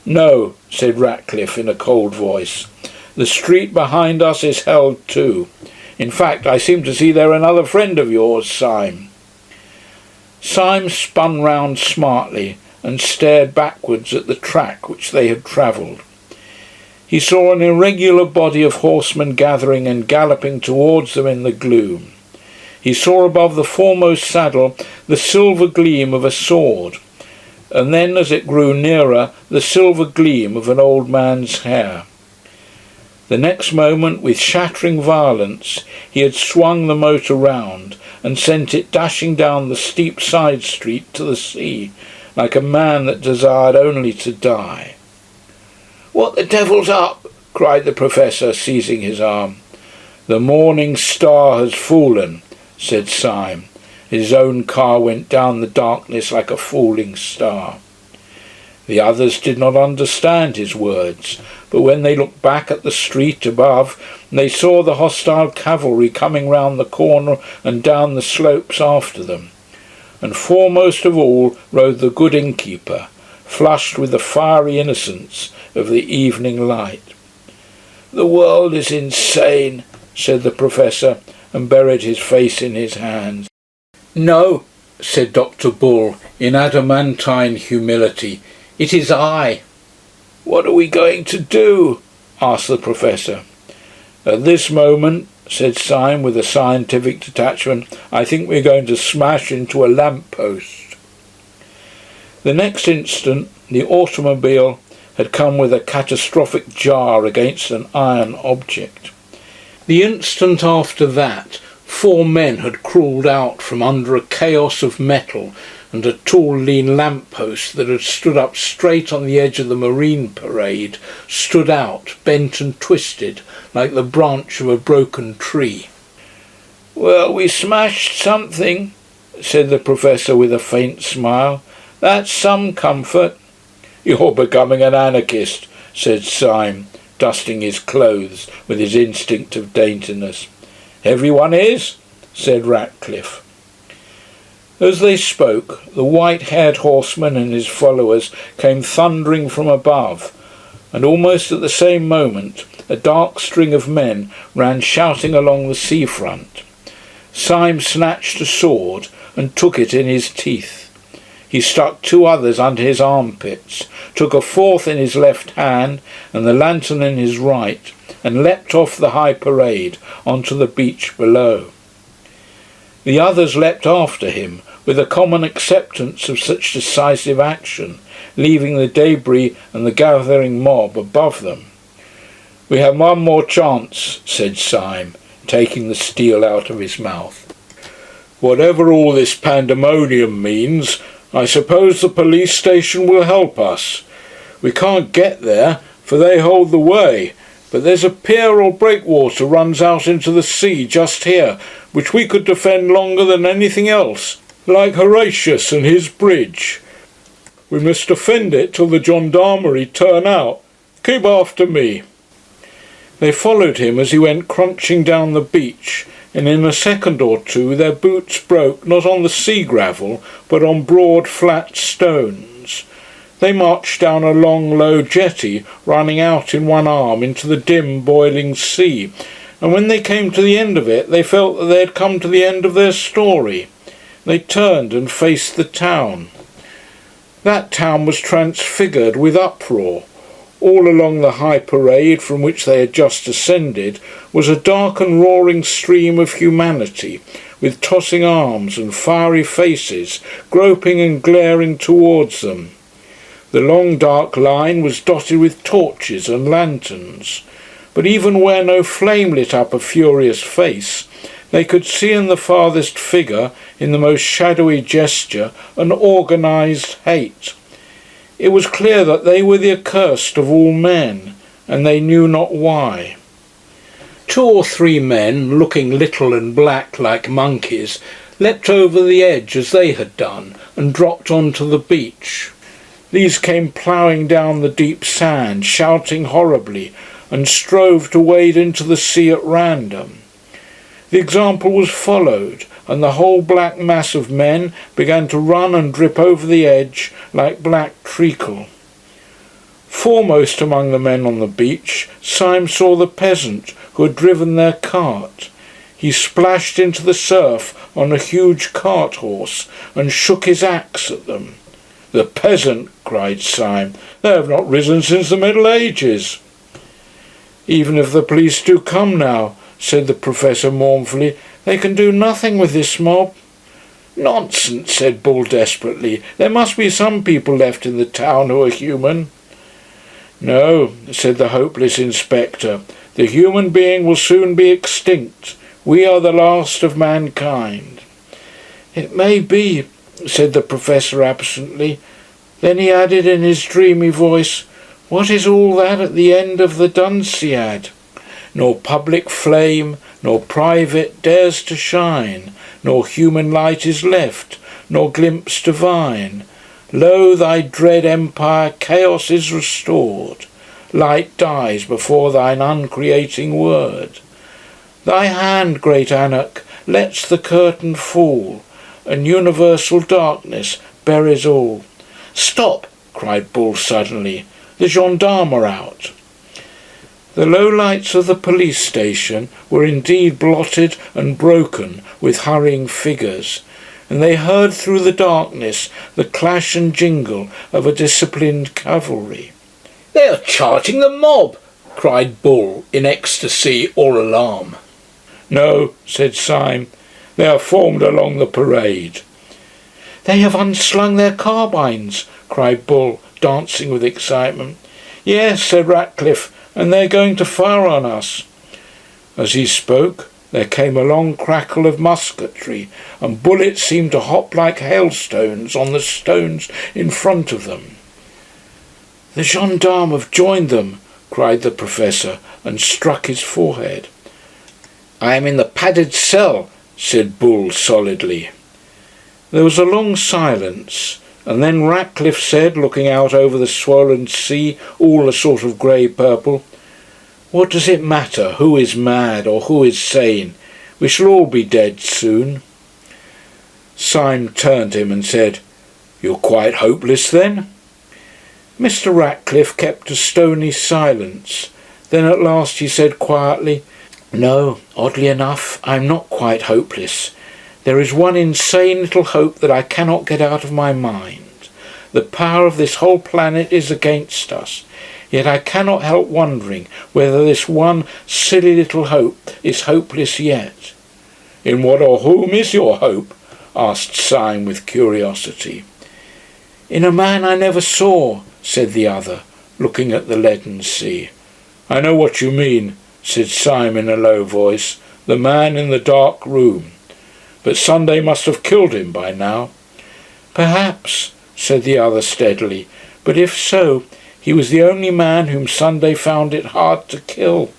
"No," said Ratcliffe in a cold voice. "The street behind us is held too. In fact, I seem to see there another friend of yours, Syme." Syme spun round smartly and stared backwards at the track which they had travelled. He saw an irregular body of horsemen gathering and galloping towards them in the gloom. He saw above the foremost saddle the silver gleam of a sword, and then, as it grew nearer, the silver gleam of an old man's hair. The next moment, with shattering violence, he had swung the motor round and sent it dashing down the steep side street to the sea, like a man that desired only to die. "What the devil's up?" cried the professor, seizing his arm. "The morning star has fallen," said Syme. His own car went down the darkness like a falling star. The others did not understand his words, but when they looked back at the street above, they saw the hostile cavalry coming round the corner and down the slopes after them. And foremost of all rode the good innkeeper, flushed with the fiery innocence of the evening light. "The world is insane," said the professor, and buried his face in his hands. "No," said Dr. Bull, in adamantine humility, "it is I." "What are we going to do?" asked the professor. "At this moment," said Syme with a scientific detachment, "I think we're going to smash into a lamp-post." The next instant the automobile had come with a catastrophic jar against an iron object. The instant after that, 4 men had crawled out from under a chaos of metal, and a tall lean lamp-post that had stood up straight on the edge of the Marine Parade stood out, bent and twisted, like the branch of a broken tree. "Well, we smashed something," said the professor with a faint smile. "That's some comfort." "You're becoming an anarchist," said Syme, dusting his clothes with his instinct of daintiness. "Everyone is," said Ratcliffe. As they spoke, the white-haired horseman and his followers came thundering from above, and almost at the same moment a dark string of men ran shouting along the seafront. Syme snatched a sword and took it in his teeth. He stuck 2 others under his armpits, took a 4th in his left hand and the lantern in his right, and leapt off the high parade onto the beach below. The others leapt after him, with a common acceptance of such decisive action, leaving the debris and the gathering mob above them. "We have one more chance," said Syme, taking the steel out of his mouth. "Whatever all this pandemonium means, I suppose the police station will help us. We can't get there, for they hold the way, but there's a pier or breakwater runs out into the sea just here, which we could defend longer than anything else, like Horatius and his bridge. We must defend it till the gendarmerie turn out. Keep after me." They followed him as he went crunching down the beach, and in a second or two their boots broke not on the sea gravel, but on broad flat stones. They marched down a long low jetty running out in one arm into the dim boiling sea, and when they came to the end of it they felt that they had come to the end of their story. They turned and faced the town. That town was transfigured with uproar. All along the high parade from which they had just ascended was a dark and roaring stream of humanity, with tossing arms and fiery faces groping and glaring towards them. The long dark line was dotted with torches and lanterns, but even where no flame lit up a furious face, they could see in the farthest figure, in the most shadowy gesture, an organised hate. It was clear that they were the accursed of all men, and they knew not why. 2 or 3 men, looking little and black like monkeys, leapt over the edge as they had done, and dropped onto the beach. These came ploughing down the deep sand, shouting horribly, and strove to wade into the sea at random. The example was followed, and the whole black mass of men began to run and drip over the edge like black treacle. Foremost among the men on the beach, Syme saw the peasant who had driven their cart. He splashed into the surf on a huge cart horse and shook his axe at them. "The peasant!" cried Syme. "They have not risen since the Middle Ages." "Even if the police do come now," said the professor mournfully, "they can do nothing with this mob." "Nonsense," said Bull desperately. "There must be some people left in the town who are human." "No," said the hopeless inspector. "The human being will soon be extinct. We are the last of mankind." "It may be," said the professor absently. Then he added in his dreamy voice, "What is all that at the end of the Dunciad? Nor public flame, nor private dares to shine, nor human light is left, nor glimpse divine. Lo, thy dread empire chaos is restored. Light dies before thine uncreating word. Thy hand, great Anarch, lets the curtain fall, and universal darkness buries all." "Stop!" cried Bull suddenly. "The gendarmes are out." The low lights of the police station were indeed blotted and broken with hurrying figures, and they heard through the darkness the clash and jingle of a disciplined cavalry. "They are charging the mob!" cried Bull, in ecstasy or alarm. "No," said Syme, "they are formed along the parade." "They have unslung their carbines!" cried Bull, dancing with excitement. "Yes," said Ratcliffe, "and they're going to fire on us." As he spoke, there came a long crackle of musketry, and bullets seemed to hop like hailstones on the stones in front of them. "The gendarmes have joined them," cried the professor, and struck his forehead. "I am in the padded cell," said Bull solidly. There was a long silence, and then Ratcliffe said, looking out over the swollen sea, all a sort of grey-purple, "What does it matter who is mad or who is sane? We shall all be dead soon." Syme turned to him and said, "You're quite hopeless then?" Mr. Ratcliffe kept a stony silence. Then at last he said quietly, "No, oddly enough, I'm not quite hopeless. There is one insane little hope that I cannot get out of my mind. The power of this whole planet is against us, yet I cannot help wondering whether this one silly little hope is hopeless yet." "In what or whom is your hope?" asked Syme with curiosity. In a man I never saw, said the other, looking at the leaden sea. I know what you mean, said Syme in a low voice, the man in the dark room. But Sunday must have killed him by now. Perhaps, said the other steadily, but if so, he was the only man whom Sunday found it hard to kill.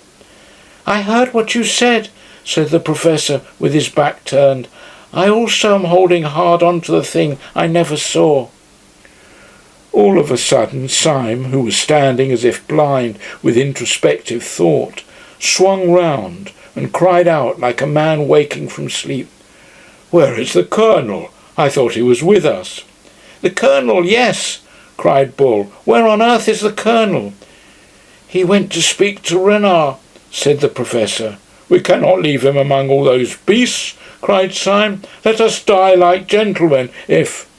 I heard what you said, said the Professor with his back turned. I also am holding hard on to the thing I never saw. All of a sudden Syme, who was standing as if blind with introspective thought, swung round and cried out like a man waking from sleep. Where is the Colonel? I thought he was with us. The Colonel, yes, cried Bull. Where on earth is the Colonel? He went to speak to Renard, said the Professor. We cannot leave him among all those beasts, cried Syme. Let us die like gentlemen, if...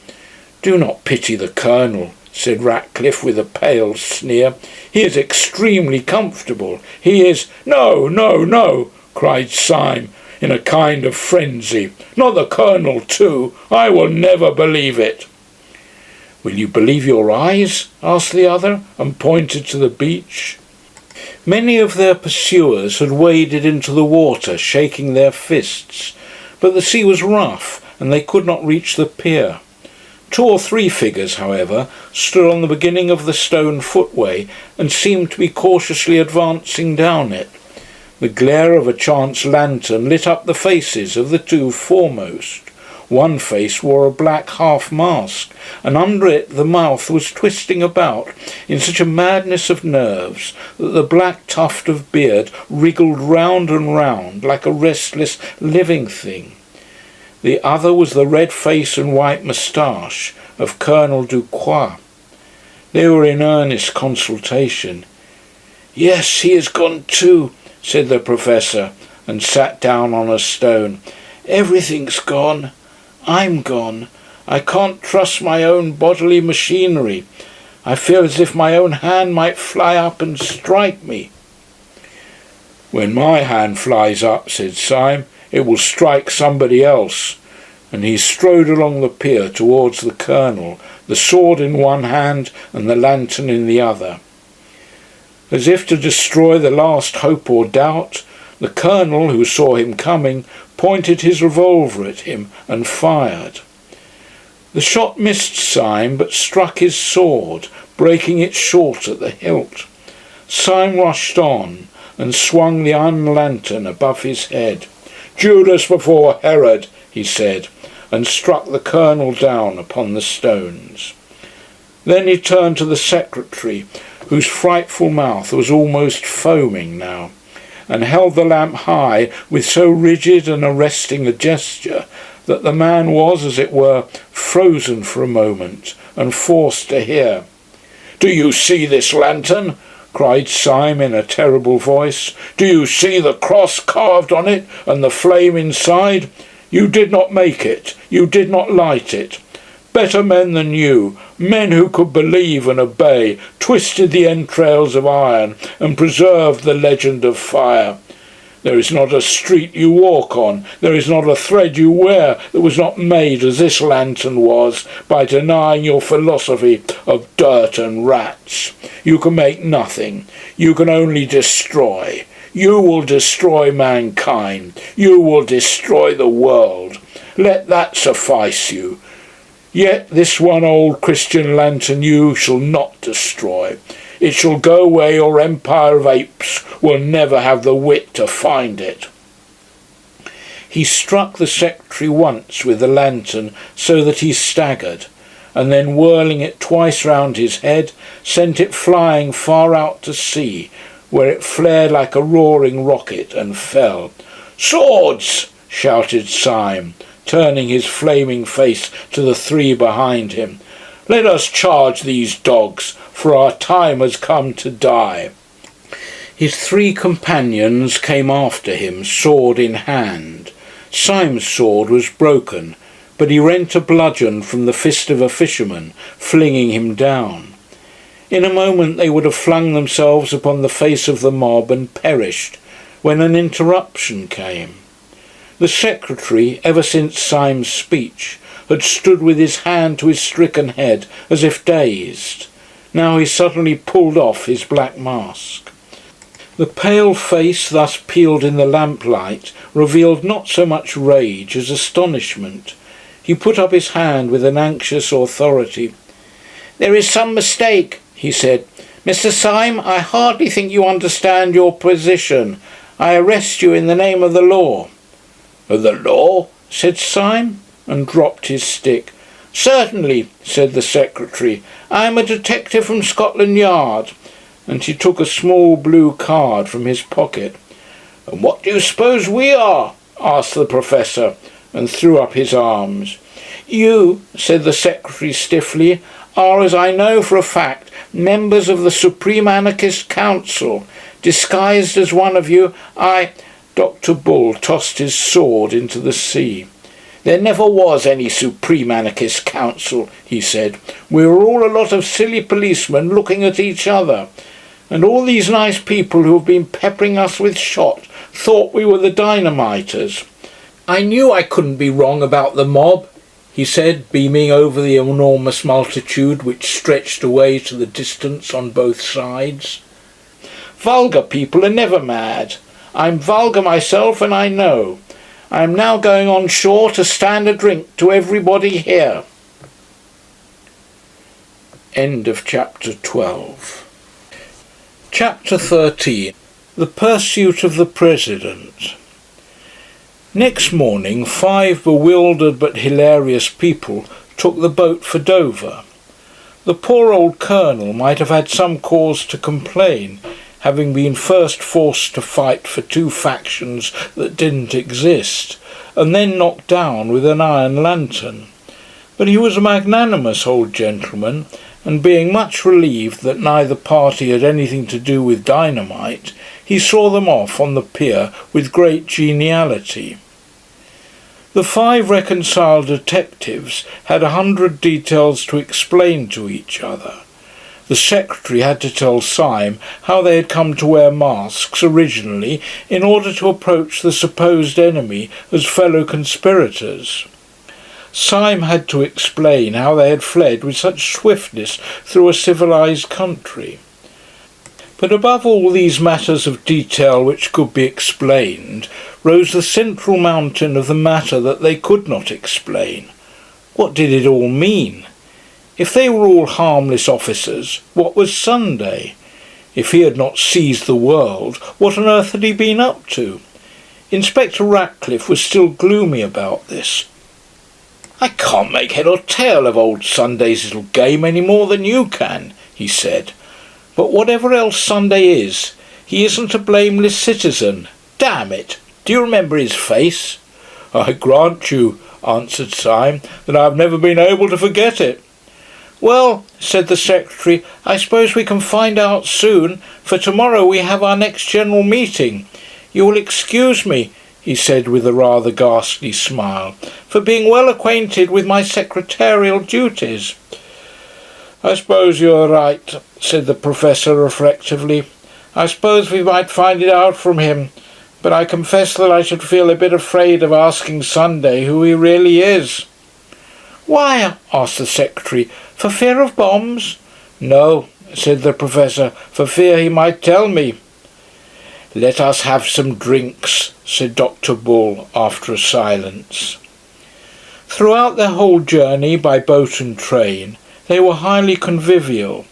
Do not pity the Colonel, said Ratcliffe with a pale sneer. He is extremely comfortable. He is... No, no, no, cried Syme in a kind of frenzy. Not the Colonel too. I will never believe it. Will you believe your eyes? Asked the other, and pointed to the beach. Many of their pursuers had waded into the water, shaking their fists, but the sea was rough, and they could not reach the pier. 2 or 3 figures, however, stood on the beginning of the stone footway and seemed to be cautiously advancing down it. The glare of a chance lantern lit up the faces of the 2 foremost. One face wore a black half-mask, and under it the mouth was twisting about in such a madness of nerves that the black tuft of beard wriggled round and round like a restless living thing. The other was the red face and white moustache of Colonel Ducroix. They were in earnest consultation. Yes, he is gone too, said the Professor, and sat down on a stone. Everything's gone. I'm gone. I can't trust my own bodily machinery. I feel as if my own hand might fly up and strike me. When my hand flies up, said Syme, it will strike somebody else. And he strode along the pier towards the Colonel, the sword in one hand and the lantern in the other. As if to destroy the last hope or doubt, the Colonel, who saw him coming, pointed his revolver at him and fired. The shot missed Syme, but struck his sword, breaking it short at the hilt. Syme rushed on and swung the iron lantern above his head. Judas before Herod, he said, and struck the Colonel down upon the stones. Then he turned to the secretary, whose frightful mouth was almost foaming now, and held the lamp high with so rigid and arresting a gesture that the man was, as it were, frozen for a moment and forced to hear. "Do you see this lantern?" cried Syme in a terrible voice. "Do you see the cross carved on it and the flame inside? You did not make it. You did not light it. Better men than you, men who could believe and obey, twisted the entrails of iron and preserved the legend of fire. There is not a street you walk on, there is not a thread you wear that was not made as this lantern was, by denying your philosophy of dirt and rats. You can make nothing. You can only destroy. You will destroy mankind. You will destroy the world. Let that suffice you. Yet this one old Christian lantern you shall not destroy. It shall go where your empire of apes will never have the wit to find it." He struck the secretary once with the lantern so that he staggered, and then whirling it twice round his head, sent it flying far out to sea, where it flared like a roaring rocket and fell. "Swords!" shouted Syme, turning his flaming face to the 3 behind him. "Let us charge these dogs, for our time has come to die." His 3 companions came after him, sword in hand. Syme's sword was broken, but he rent a bludgeon from the fist of a fisherman, flinging him down. In a moment they would have flung themselves upon the face of the mob and perished, when an interruption came. The secretary, ever since Syme's speech, had stood with his hand to his stricken head as if dazed. Now he suddenly pulled off his black mask. The pale face thus peeled in the lamplight revealed not so much rage as astonishment. He put up his hand with an anxious authority. "There is some mistake," he said. "Mr. Syme, I hardly think you understand your position. I arrest you in the name of the law." "Of the law?" said Syme, and dropped his stick. "Certainly," said the secretary. "I am a detective from Scotland Yard." And he took a small blue card from his pocket. "And what do you suppose we are?" asked the professor, and threw up his arms. "You," said the secretary stiffly, "are, as I know for a fact, members of the Supreme Anarchist Council. Disguised as one of you, Dr. Bull tossed his sword into the sea. "There never was any Supreme Anarchist Council," he said. "We were all a lot of silly policemen looking at each other. And all these nice people who have been peppering us with shot thought we were the dynamiters. I knew I couldn't be wrong about the mob," he said, beaming over the enormous multitude which stretched away to the distance on both sides. "Vulgar people are never mad. I'm vulgar myself, and I know. I am now going on shore to stand a drink to everybody here." End of chapter 12. Chapter 13. The Pursuit of the President. Next morning 5 bewildered but hilarious people took the boat for Dover. The poor old colonel might have had some cause to complain, having been first forced to fight for 2 factions that didn't exist, and then knocked down with an iron lantern. But he was a magnanimous old gentleman, and being much relieved that neither party had anything to do with dynamite, he saw them off on the pier with great geniality. The 5 reconciled detectives had 100 details to explain to each other. The secretary had to tell Syme how they had come to wear masks originally in order to approach the supposed enemy as fellow conspirators. Syme had to explain how they had fled with such swiftness through a civilized country. But above all these matters of detail which could be explained, rose the central mountain of the matter that they could not explain. What did it all mean? If they were all harmless officers, what was Sunday? If he had not seized the world, what on earth had he been up to? Inspector Ratcliffe was still gloomy about this. "I can't make head or tail of old Sunday's little game any more than you can," he said. "But whatever else Sunday is, he isn't a blameless citizen. Damn it! Do you remember his face?" "I grant you," answered Syme, "that I have never been able to forget it." "Well," said the secretary, "I suppose we can find out soon, for tomorrow we have our next general meeting. You will excuse me," he said with a rather ghastly smile, "for being well acquainted with my secretarial duties." "I suppose you are right," said the professor reflectively. "I suppose we might find it out from him, but I confess that I should feel a bit afraid of asking Sunday who he really is." "Why?" asked the secretary. "For fear of bombs?" "No," said the professor, "for fear he might tell me." "Let us have some drinks," said Dr. Bull after a silence. Throughout their whole journey by boat and train they were highly convivial,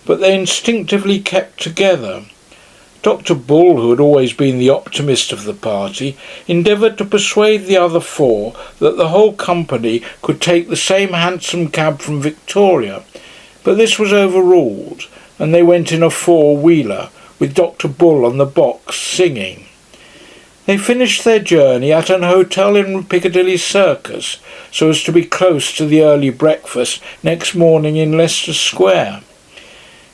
but they instinctively kept together. Dr. Bull, who had always been the optimist of the party, endeavoured to persuade the other 4 that the whole company could take the same hansom cab from Victoria, but this was overruled, and they went in a 4-wheeler, with Dr. Bull on the box singing. They finished their journey at an hotel in Piccadilly Circus, so as to be close to the early breakfast next morning in Leicester Square.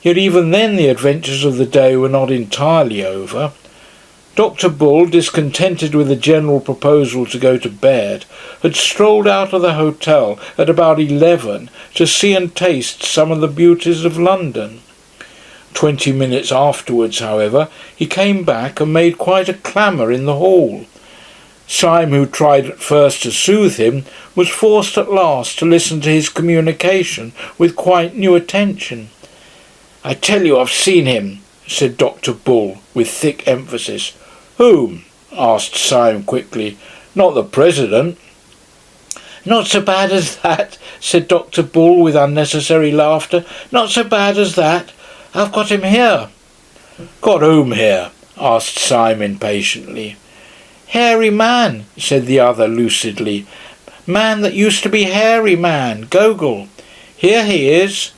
Yet even then the adventures of the day were not entirely over. Dr. Bull, discontented with the general proposal to go to bed, had strolled out of the hotel at about 11 to see and taste some of the beauties of London. 20 minutes afterwards, however, he came back and made quite a clamour in the hall. Syme, who tried at first to soothe him, was forced at last to listen to his communication with quite new attention. "I tell you I've seen him," said Dr. Bull, with thick emphasis. "Whom?" asked Syme quickly. "Not the President?" "Not so bad as that," said Dr. Bull with unnecessary laughter. "Not so bad as that. I've got him here." "Got whom here?" asked Syme impatiently. "Hairy man," said the other lucidly. "Man that used to be hairy man, Gogol. Here he is."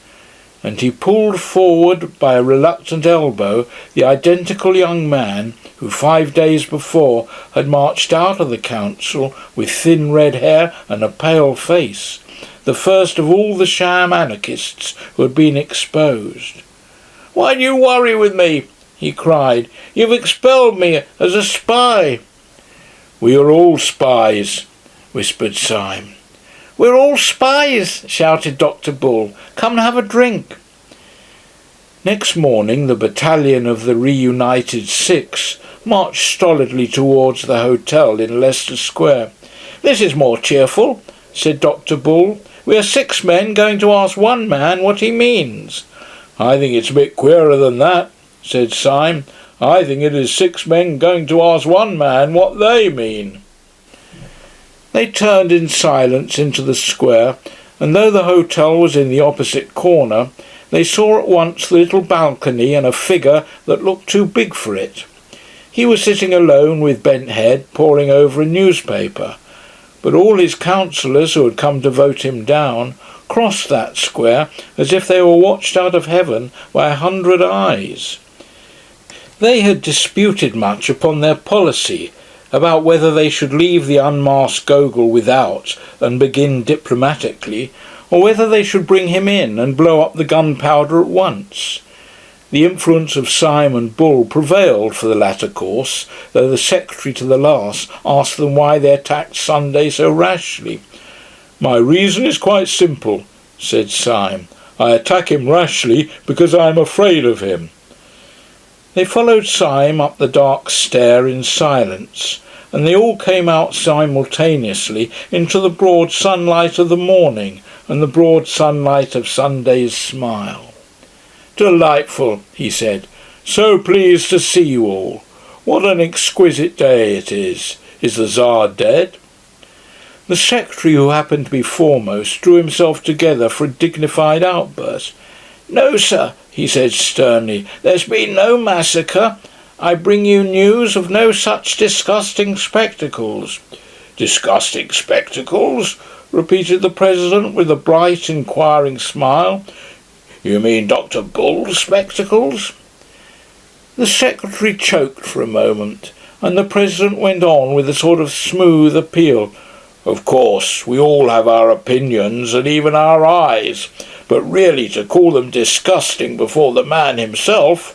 And he pulled forward by a reluctant elbow the identical young man who 5 days before had marched out of the council with thin red hair and a pale face, the first of all the sham anarchists who had been exposed. "Why do you worry with me?" he cried. "You've expelled me as a spy." "We are all spies," whispered Syme. "We're all spies," shouted Dr. Bull. "Come and have a drink." Next morning the battalion of the reunited Six marched stolidly towards the hotel in Leicester Square. "This is more cheerful," said Dr. Bull. "We are 6 men going to ask one man what he means." "I think it's a bit queerer than that," said Syme. "I think it is 6 men going to ask one man what they mean." They turned in silence into the square, and though the hotel was in the opposite corner, they saw at once the little balcony and a figure that looked too big for it. He was sitting alone with bent head, poring over a newspaper, but all his councillors who had come to vote him down crossed that square as if they were watched out of heaven by 100 eyes. They had disputed much upon their policy, about whether they should leave the unmasked Gogol without and begin diplomatically, or whether they should bring him in and blow up the gunpowder at once. The influence of Syme and Bull prevailed for the latter course, though the secretary to the last asked them why they attacked Sunday so rashly. "My reason is quite simple," said Syme. "I attack him rashly because I am afraid of him." They followed Syme up the dark stair in silence, and they all came out simultaneously into the broad sunlight of the morning and the broad sunlight of Sunday's smile. "Delightful," he said. "So pleased to see you all. What an exquisite day it is. Is the Tsar dead?" The secretary, who happened to be foremost, drew himself together for a dignified outburst. "No, sir," he said sternly. "There's been no massacre. I bring you news of no such disgusting spectacles." "Disgusting spectacles?" repeated the President with a bright, inquiring smile. "You mean Dr. Bull's spectacles?" The secretary choked for a moment, and the President went on with a sort of smooth appeal. "Of course, we all have our opinions and even our eyes, but really to call them disgusting before the man himself—"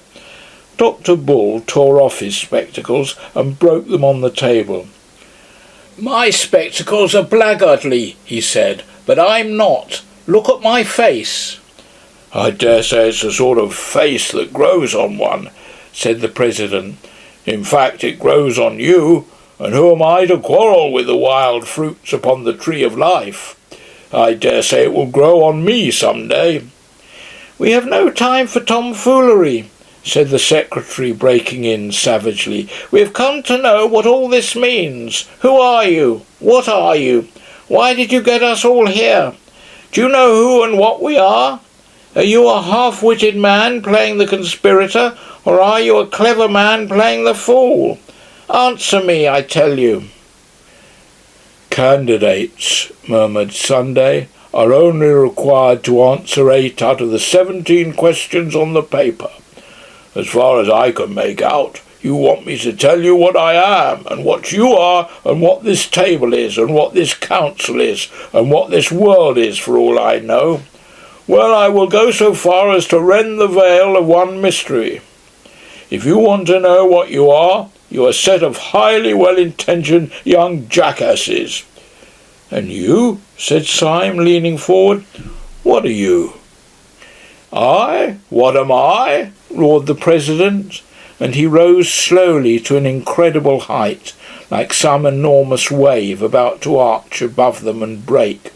Dr. Bull tore off his spectacles and broke them on the table. "My spectacles are blackguardly," he said, "but I'm not. Look at my face." "I dare say it's a sort of face that grows on one," said the President. "In fact, it grows on you, and who am I to quarrel with the wild fruits upon the tree of life? I dare say it will grow on me some day." "We have no time for tomfoolery," said the secretary, breaking in savagely. "We have come to know what all this means. Who are you? What are you? Why did you get us all here? Do you know who and what we are? Are you a half-witted man playing the conspirator, or are you a clever man playing the fool? Answer me, I tell you." "Candidates," murmured Sunday, "are only required to answer 8 out of the 17 questions on the paper. As far as I can make out, you want me to tell you what I am, and what you are, and what this table is, and what this council is, and what this world is, for all I know. Well, I will go so far as to rend the veil of one mystery. If you want to know what you are a set of highly well-intentioned young jackasses." "And you?" said Syme, leaning forward. "What are you?" "I? What am I?" roared the President, and he rose slowly to an incredible height, like some enormous wave about to arch above them and break.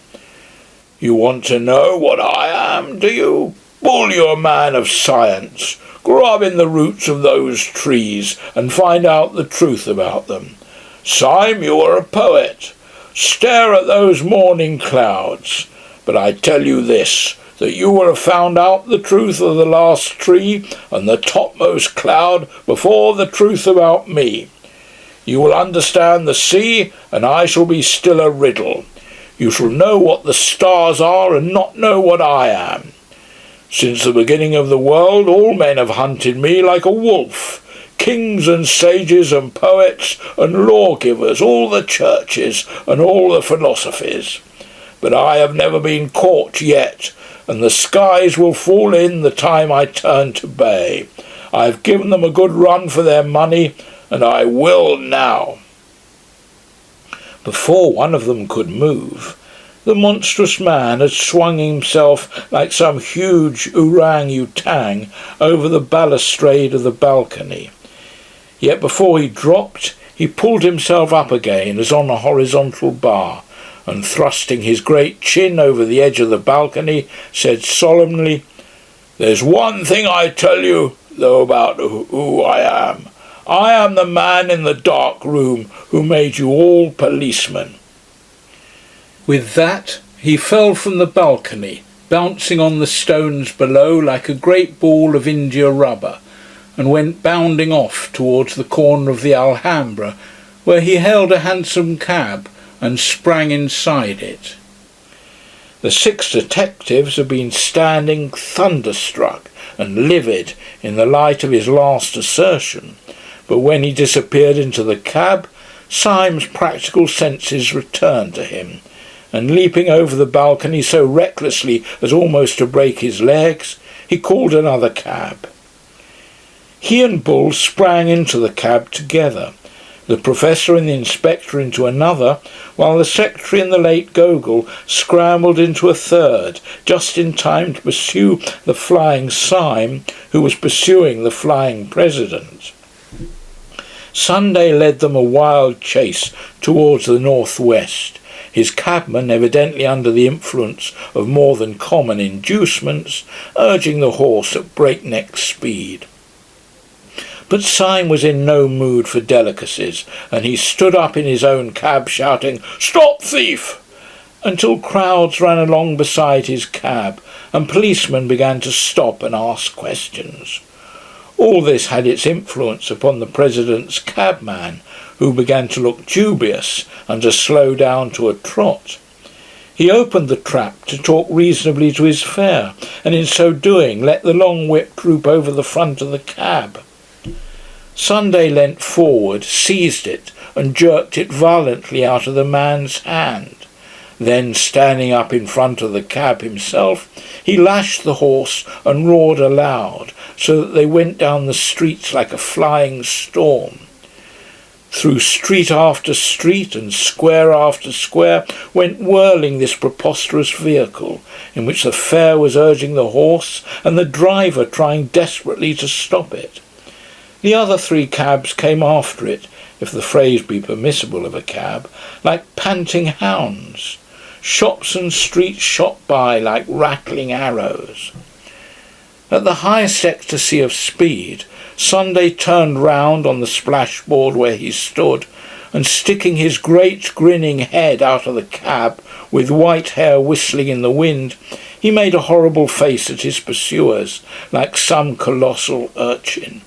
You want to know what I am, do you? Bull, you're a man of science. Grub in the roots of those trees and find out the truth about them. Syme, you are a poet. Stare at those morning clouds. But I tell you this, that you will have found out the truth of the last tree and the topmost cloud before the truth about me. You will understand the sea, and I shall be still a riddle. You shall know what the stars are and not know what I am. Since the beginning of the world, all men have hunted me like a wolf. Kings and sages and poets and lawgivers, all the churches and all the philosophies. But I have never been caught yet, and the skies will fall in the time I turn to bay. I have given them a good run for their money, and I will now. Before one of them could move, the monstrous man had swung himself like some huge orang-utang over the balustrade of the balcony. Yet before he dropped, he pulled himself up again as on a horizontal bar, and thrusting his great chin over the edge of the balcony, said solemnly, "There's one thing I tell you, though, about who I am. I am the man in the dark room who made you all policemen." With that, he fell from the balcony, bouncing on the stones below like a great ball of India rubber, and went bounding off towards the corner of the Alhambra, where he hailed a hansom cab and sprang inside it. The 6 detectives had been standing thunderstruck and livid in the light of his last assertion, but when he disappeared into the cab, Syme's practical senses returned to him, and leaping over the balcony so recklessly as almost to break his legs, he called another cab. He and Bull sprang into the cab together, the professor and the inspector into another, while the secretary and the late Gogol scrambled into a third, just in time to pursue the flying Syme, who was pursuing the flying president. Sunday led them a wild chase towards the northwest, his cabman, evidently under the influence of more than common inducements, urging the horse at breakneck speed. But Syme was in no mood for delicacies, and he stood up in his own cab shouting, "Stop, thief!" until crowds ran along beside his cab, and policemen began to stop and ask questions. All this had its influence upon the president's cabman, who began to look dubious and to slow down to a trot. He opened the trap to talk reasonably to his fare, and in so doing let the long whip droop over the front of the cab. Sunday leant forward, seized it, and jerked it violently out of the man's hand. Then, standing up in front of the cab himself, he lashed the horse and roared aloud, so that they went down the streets like a flying storm. Through street after street and square after square went whirling this preposterous vehicle, in which the fare was urging the horse and the driver trying desperately to stop it. The other 3 cabs came after it, if the phrase be permissible of a cab, like panting hounds. Shops and streets shot by like rattling arrows. At the highest ecstasy of speed, Sunday turned round on the splashboard where he stood, and sticking his great grinning head out of the cab, with white hair whistling in the wind, he made a horrible face at his pursuers, like some colossal urchin.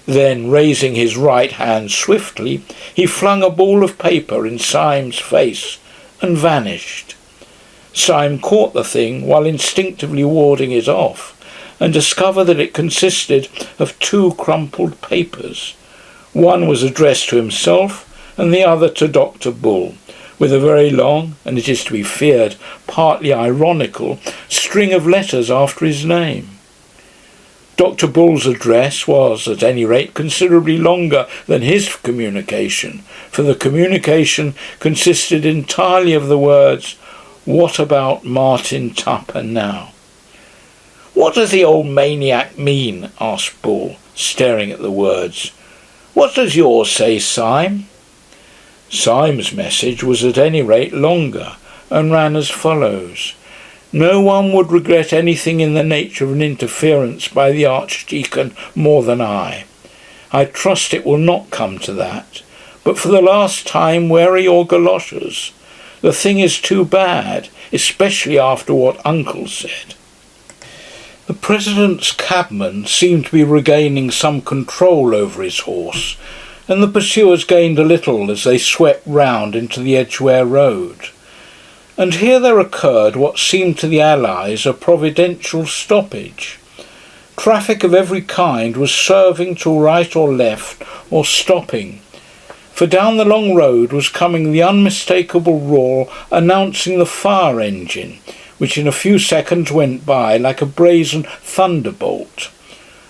Then, raising his right hand swiftly, he flung a ball of paper in Syme's face, and vanished. Syme caught the thing while instinctively warding it off, and discovered that it consisted of 2 crumpled papers. One was addressed to himself, and the other to Dr. Bull, with a very long, and it is to be feared, partly ironical, string of letters after his name. Dr. Bull's address was, at any rate, considerably longer than his communication, for the communication consisted entirely of the words, "What about Martin Tupper now?" "What does the old maniac mean?" asked Bull, staring at the words. "What does yours say, Syme?" Syme's message was at any rate longer, and ran as follows. No one would regret anything in the nature of an interference by the Archdeacon more than I. I trust it will not come to that, but for the last time wear your galoshes. The thing is too bad, especially after what Uncle said. The President's cabman seemed to be regaining some control over his horse, and the pursuers gained a little as they swept round into the Edgware Road. And here there occurred what seemed to the Allies a providential stoppage. Traffic of every kind was swerving to right or left, or stopping, for down the long road was coming the unmistakable roar announcing the fire engine, which in a few seconds went by like a brazen thunderbolt.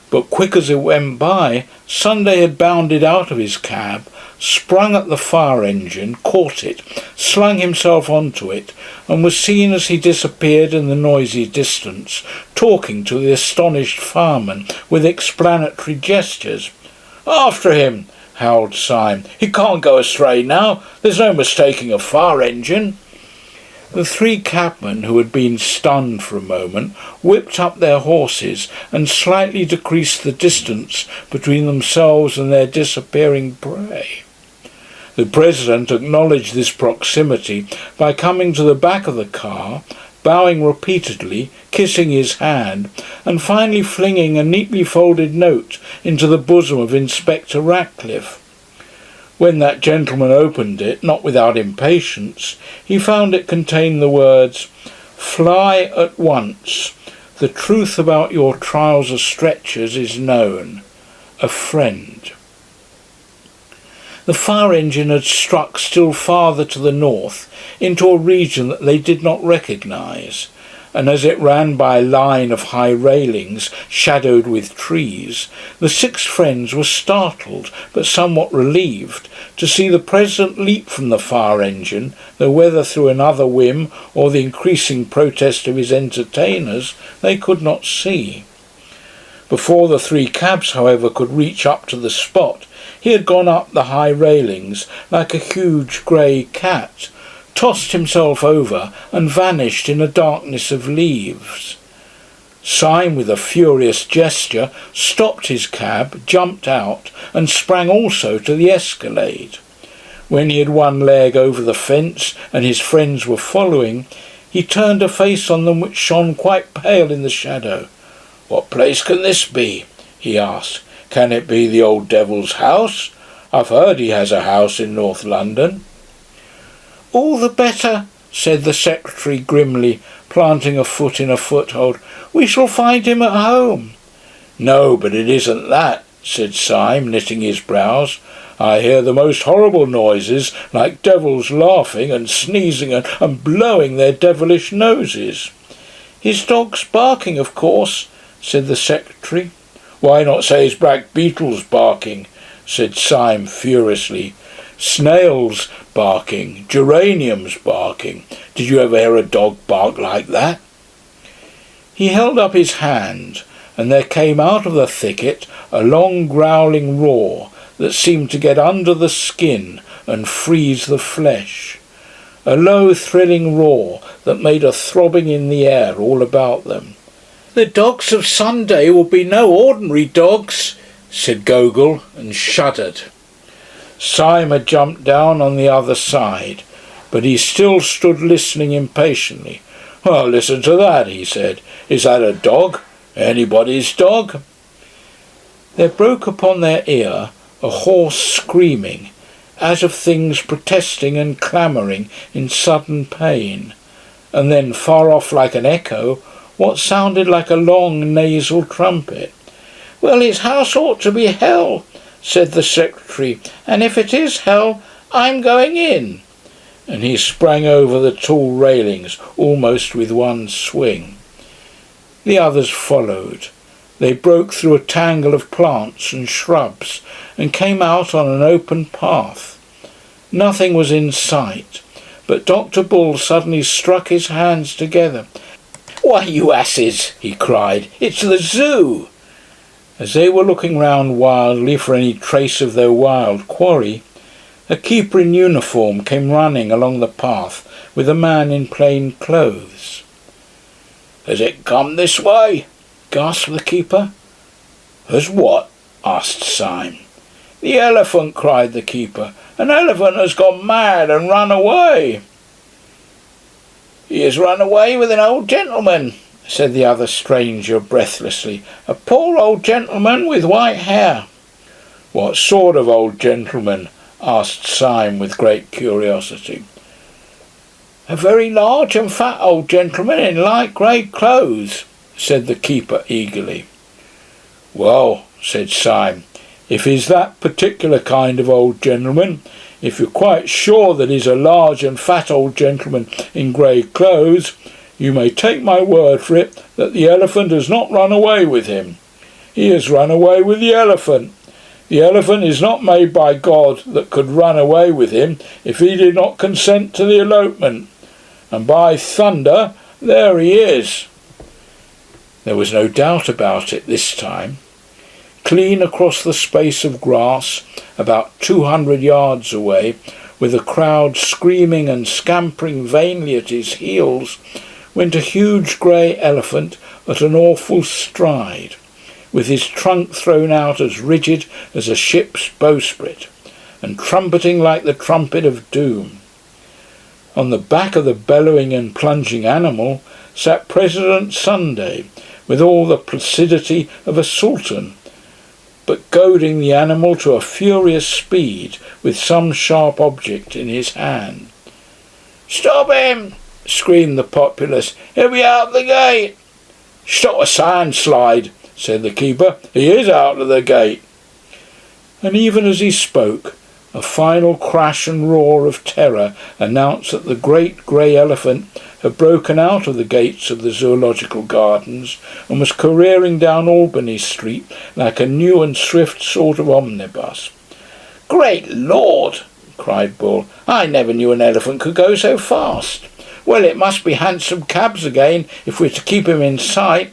But quick as it went by, Sunday had bounded out of his cab, sprung at the fire engine, caught it, slung himself onto it, and was seen as he disappeared in the noisy distance, talking to the astonished fireman with explanatory gestures. "After him!" howled Syme. "He can't go astray now. There's no mistaking a fire engine." The three cabmen, who had been stunned for a moment, whipped up their horses and slightly decreased the distance between themselves and their disappearing prey. The President acknowledged this proximity by coming to the back of the car, bowing repeatedly, kissing his hand, and finally flinging a neatly folded note into the bosom of Inspector Ratcliffe. When that gentleman opened it, not without impatience, he found it contained the words, "Fly at once. The truth about your trouser stretchers is known. A friend." The fire engine had struck still farther to the north, into a region that they did not recognise, and as it ran by a line of high railings shadowed with trees, the six friends were startled, but somewhat relieved, to see the President leap from the fire engine, though whether through another whim or the increasing protest of his entertainers they could not see. Before the three cabs, however, could reach up to the spot, he had gone up the high railings like a huge grey cat, tossed himself over and vanished in a darkness of leaves. Syme, with a furious gesture, stopped his cab, jumped out, and sprang also to the escalade. When he had one leg over the fence and his friends were following, he turned a face on them which shone quite pale in the shadow. "What place can this be?" he asked. "Can it be the old devil's house? I've heard he has a house in North London." "All the better," said the secretary grimly, planting a foot in a foothold. "We shall find him at home." "No, but it isn't that," said Syme, knitting his brows. "I hear the most horrible noises, like devils laughing and sneezing and blowing their devilish noses." "His dog's barking, of course," said the secretary. "Why not say his black beetle's barking?" said Syme furiously. "Snails barking, geraniums barking. Did you ever hear a dog bark like that?" He held up his hand, and there came out of the thicket a long growling roar that seemed to get under the skin and freeze the flesh. A low thrilling roar that made a throbbing in the air all about them. "The dogs of Sunday will be no ordinary dogs," said Gogol, and shuddered. Syme had jumped down on the other side, but he still stood listening impatiently. "Well, listen to that," he said. "Is that a dog? Anybody's dog?" There broke upon their ear a hoarse screaming, as of things protesting and clamouring in sudden pain, and then far off like an echo, what sounded like a long nasal trumpet. "Well, his house ought to be hell," said the secretary, "and if it is hell, I'm going in." And he sprang over the tall railings almost with one swing. The others followed. They broke through a tangle of plants and shrubs and came out on an open path. Nothing was in sight, but Dr. Bull suddenly struck his hands together. "Why, you asses," he cried, "it's the zoo!" As they were looking round wildly for any trace of their wild quarry, A keeper in uniform came running along the path with a man in plain clothes. "Has it come this way?" gasped the keeper. "Has what?" asked Syme. "The elephant," cried the keeper. "An elephant has gone mad and run away." "He has run away with an old gentleman," said the other stranger breathlessly. "A poor old gentleman with white hair." "What sort of old gentleman?" asked Syme with great curiosity. "A very large and fat old gentleman in light grey clothes," said the keeper eagerly. "Well," said Syme, "if he's that particular kind of old gentleman, if you're quite sure that he's a large and fat old gentleman in grey clothes, you may take my word for it that the elephant has not run away with him. He has run away with the elephant. The elephant is not made by God that could run away with him if he did not consent to the elopement. And by thunder, there he is." There was no doubt about it this time. Clean across the space of grass, about 200 yards away, with a crowd screaming and scampering vainly at his heels, went a huge grey elephant at an awful stride, with his trunk thrown out as rigid as a ship's bowsprit, and trumpeting like the trumpet of doom. On the back of the bellowing and plunging animal sat President Sunday, with all the placidity of a sultan, but goading the animal to a furious speed with some sharp object in his hand. "Stop him!" screamed the populace. "He'll be out of the gate." "Stop a sandslide," said the keeper. "He is out of the gate." And even as he spoke, a final crash and roar of terror announced that the great grey elephant had broken out of the gates of the Zoological Gardens and was careering down Albany Street like a new and swift sort of omnibus. "Great Lord!" cried Bull. "I never knew an elephant could go so fast. Well, it must be hansom cabs again if we're to keep him in sight."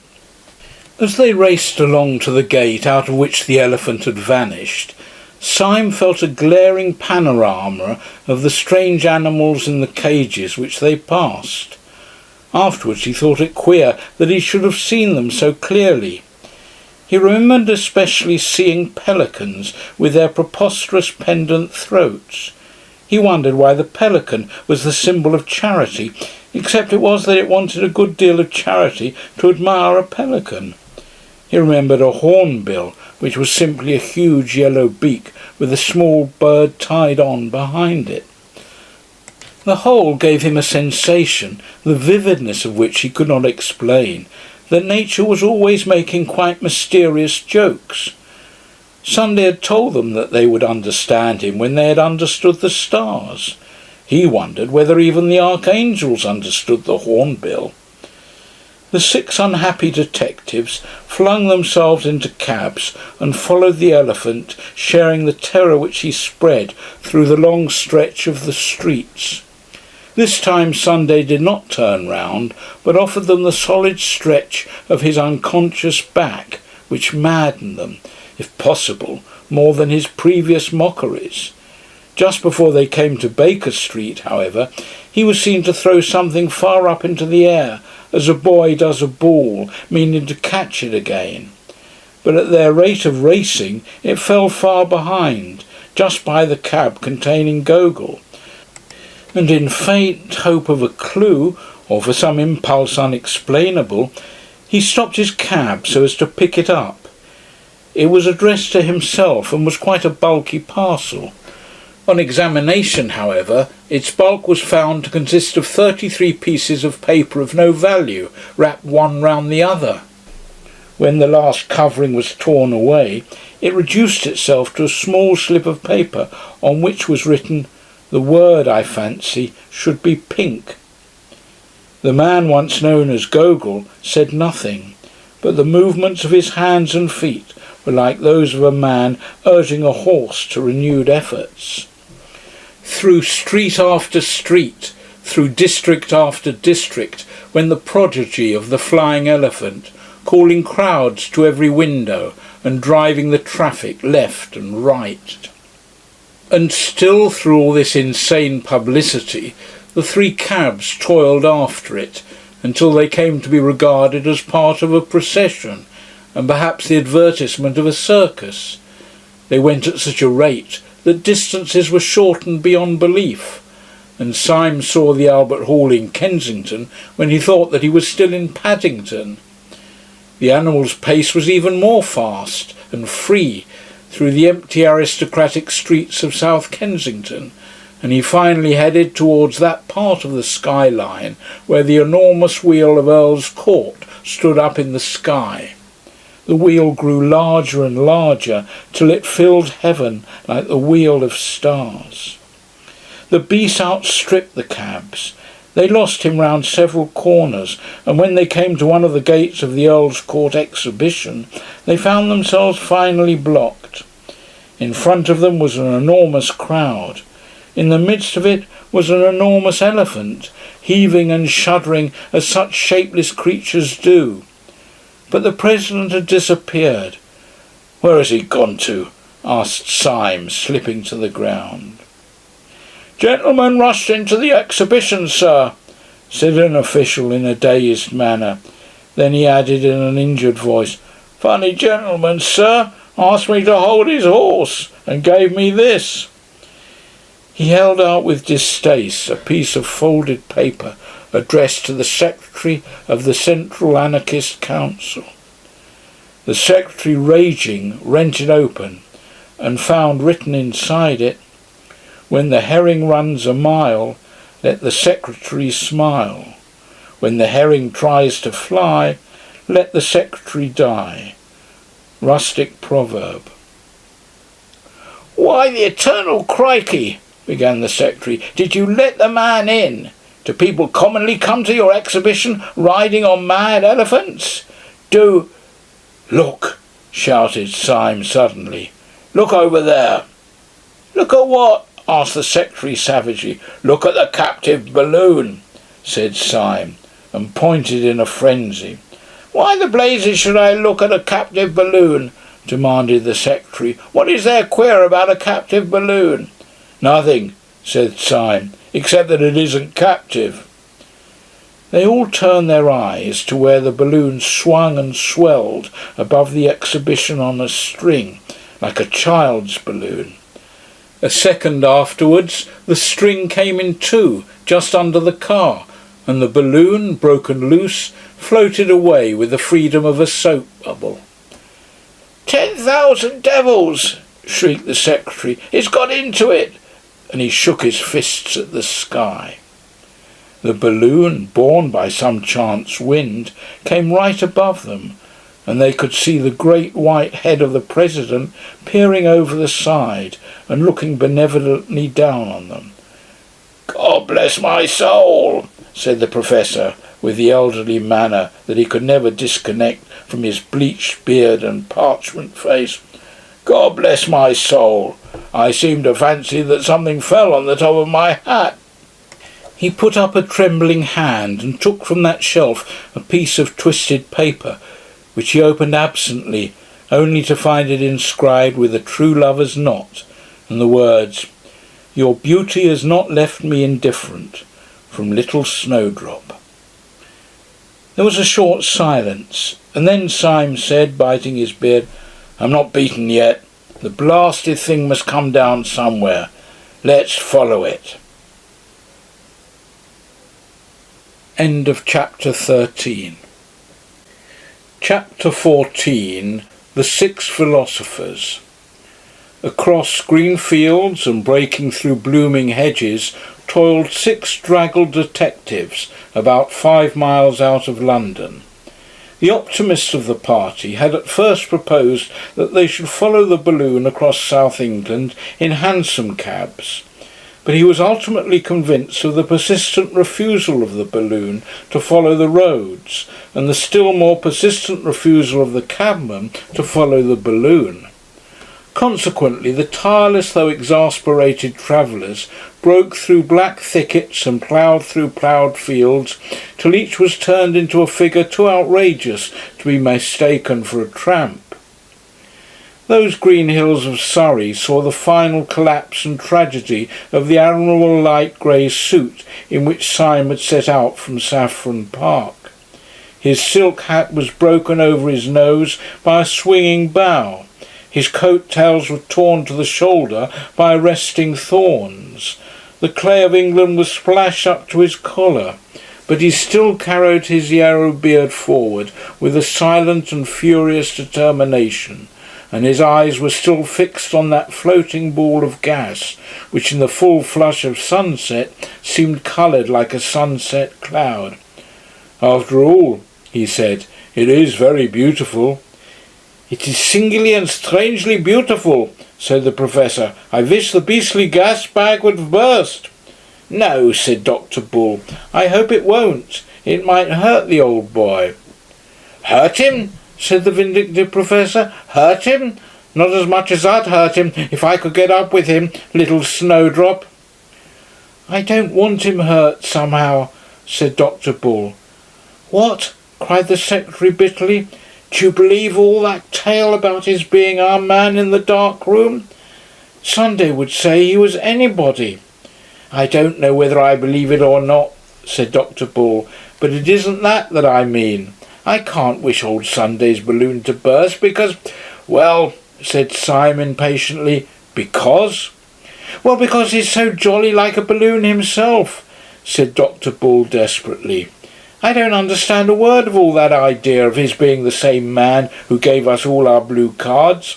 As they raced along to the gate out of which the elephant had vanished, Syme felt a glaring panorama of the strange animals in the cages which they passed. Afterwards he thought it queer that he should have seen them so clearly. He remembered especially seeing pelicans with their preposterous pendant throats. He wondered why the pelican was the symbol of charity, except it was that it wanted a good deal of charity to admire a pelican. He remembered a hornbill, which was simply a huge yellow beak with a small bird tied on behind it. The whole gave him a sensation, the vividness of which he could not explain, that nature was always making quite mysterious jokes. Sunday had told them that they would understand him when they had understood the stars. He wondered whether even the archangels understood the hornbill. The 6 unhappy detectives flung themselves into cabs and followed the elephant, sharing the terror which he spread through the long stretch of the streets. This time Sunday did not turn round, but offered them the solid stretch of his unconscious back, which maddened them, if possible, more than his previous mockeries. Just before they came to Baker Street, however, he was seen to throw something far up into the air, as a boy does a ball, meaning to catch it again. But at their rate of racing, it fell far behind, just by the cab containing Gogol. And in faint hope of a clue, or for some impulse unexplainable, he stopped his cab so as to pick it up. It was addressed to himself and was quite a bulky parcel. On examination, however, its bulk was found to consist of 33 pieces of paper of no value, wrapped one round the other. When the last covering was torn away, it reduced itself to a small slip of paper on which was written, "The word, I fancy, should be pink." The man once known as Gogol said nothing, but the movements of his hands and feet were like those of a man urging a horse to renewed efforts. Through street after street, through district after district, went the prodigy of the flying elephant, calling crowds to every window and driving the traffic left and right. And still through all this insane publicity, the 3 cabs toiled after it, until they came to be regarded as part of a procession, and perhaps the advertisement of a circus. They went at such a rate that distances were shortened beyond belief, and Syme saw the Albert Hall in Kensington when he thought that he was still in Paddington. The animal's pace was even more fast and free through the empty aristocratic streets of South Kensington, and he finally headed towards that part of the skyline where the enormous wheel of Earl's Court stood up in the sky. The wheel grew larger and larger till it filled heaven like the wheel of stars. The beast outstripped the cabs. They lost him round several corners, and when they came to one of the gates of the Earl's Court exhibition, they found themselves finally blocked. In front of them was an enormous crowd. In the midst of it was an enormous elephant, heaving and shuddering as such shapeless creatures do. But the President had disappeared. "Where has he gone to?" asked Syme, slipping to the ground. "Gentlemen rushed into the exhibition, sir," said an official in a dazed manner. Then he added in an injured voice, "Funny gentleman, sir, asked me to hold his horse and gave me this." He held out with distaste a piece of folded paper addressed to the Secretary of the Central Anarchist Council. The Secretary, raging, rent it open and found written inside it, "When the herring runs a mile, let the Secretary smile. When the herring tries to fly, let the Secretary die." Rustic proverb. "Why, the eternal crikey," began the Secretary, "did you let the man in? Do people commonly come to your exhibition riding on mad elephants? Do—" "Look," shouted Syme suddenly. "Look over there." "Look at what?" asked the Secretary savagely. "Look at the captive balloon," said Syme, and pointed in a frenzy. "Why the blazes should I look at a captive balloon?" demanded the Secretary. "What is there queer about a captive balloon?" "Nothing," said Syme, "except that it isn't captive." They all turned their eyes to where the balloon swung and swelled above the exhibition on a string, like a child's balloon. A second afterwards, the string came in two, just under the car, and the balloon, broken loose, floated away with the freedom of a soap bubble. "10,000 devils!" shrieked the Secretary. "It's got into it!" And he shook his fists at the sky. The balloon, borne by some chance wind, came right above them, and they could see the great white head of the President peering over the side and looking benevolently down on them. "God bless my soul," said the Professor, with the elderly manner that he could never disconnect from his bleached beard and parchment face. "God bless my soul. I seem to fancy that something fell on the top of my hat." He put up a trembling hand and took from that shelf a piece of twisted paper, which he opened absently, only to find it inscribed with a true lover's knot, and the words, "Your beauty has not left me indifferent, from little Snowdrop." There was a short silence, and then Syme said, biting his beard, "I'm not beaten yet. The blasted thing must come down somewhere. Let's follow it." End of chapter 13. Chapter 14. The Six Philosophers. Across green fields and breaking through blooming hedges toiled 6 draggled detectives about 5 miles out of London. The optimist of the party had at first proposed that they should follow the balloon across South England in hansom cabs, but he was ultimately convinced of the persistent refusal of the balloon to follow the roads, and the still more persistent refusal of the cabman to follow the balloon. Consequently, the tireless though exasperated travellers broke through black thickets and ploughed through ploughed fields, till each was turned into a figure too outrageous to be mistaken for a tramp. Those green hills of Surrey saw the final collapse and tragedy of the admirable light grey suit in which Syme had set out from Saffron Park. His silk hat was broken over his nose by a swinging bough. His coat-tails were torn to the shoulder by arresting thorns. The clay of England was splashed up to his collar, but he still carried his yellow beard forward with a silent and furious determination, and his eyes were still fixed on that floating ball of gas, which in the full flush of sunset seemed coloured like a sunset cloud. "After all," he said, "it is very beautiful." "It is singularly and strangely beautiful," said the Professor. "I wish the beastly gas bag would burst." "No," said Dr. Bull, "I hope it won't. It might hurt the old boy." "Hurt him?" said the vindictive Professor. "Hurt him? Not as much as I'd hurt him if I could get up with him, little snowdrop." "I don't want him hurt, somehow," said Dr. Bull. "What?" cried the Secretary bitterly. "Do you believe all that tale about his being our man in the dark room? Sunday would say he was anybody." "I don't know whether I believe it or not," said Dr. Bull, "but it isn't that I mean. I can't wish old Sunday's balloon to burst because—" "Well," said Syme impatiently, "because?" "Well, because he's so jolly like a balloon himself," said Dr. Bull desperately. "I don't understand a word of all that idea of his being the same man who gave us all our blue cards.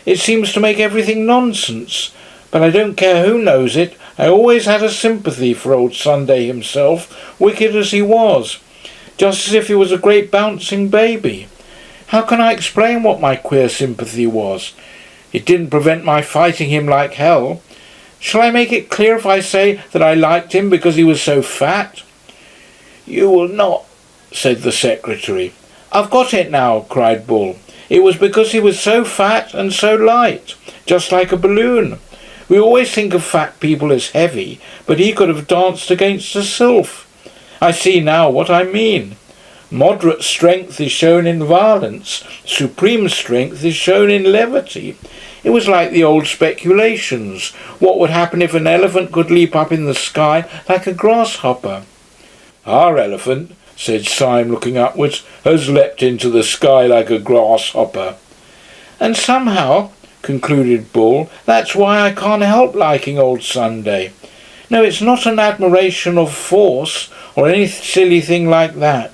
It seems to make everything nonsense. But I don't care who knows it. I always had a sympathy for old Sunday himself, wicked as he was. Just as if he was a great bouncing baby. How can I explain what my queer sympathy was? It didn't prevent my fighting him like hell. Shall I make it clear if I say that I liked him because he was so fat?" "You will not," said the Secretary. "I've got it now," cried Bull. "It was because he was so fat and so light, just like a balloon. We always think of fat people as heavy, but he could have danced against a sylph. I see now what I mean. Moderate strength is shown in violence, supreme strength is shown in levity. It was like the old speculations. What would happen if an elephant could leap up in the sky like a grasshopper?" "Our elephant," said Syme, looking upwards, "has leapt into the sky like a grasshopper." "And somehow," concluded Bull, "that's why I can't help liking old Sunday. No, it's not an admiration of force, or any silly thing like that.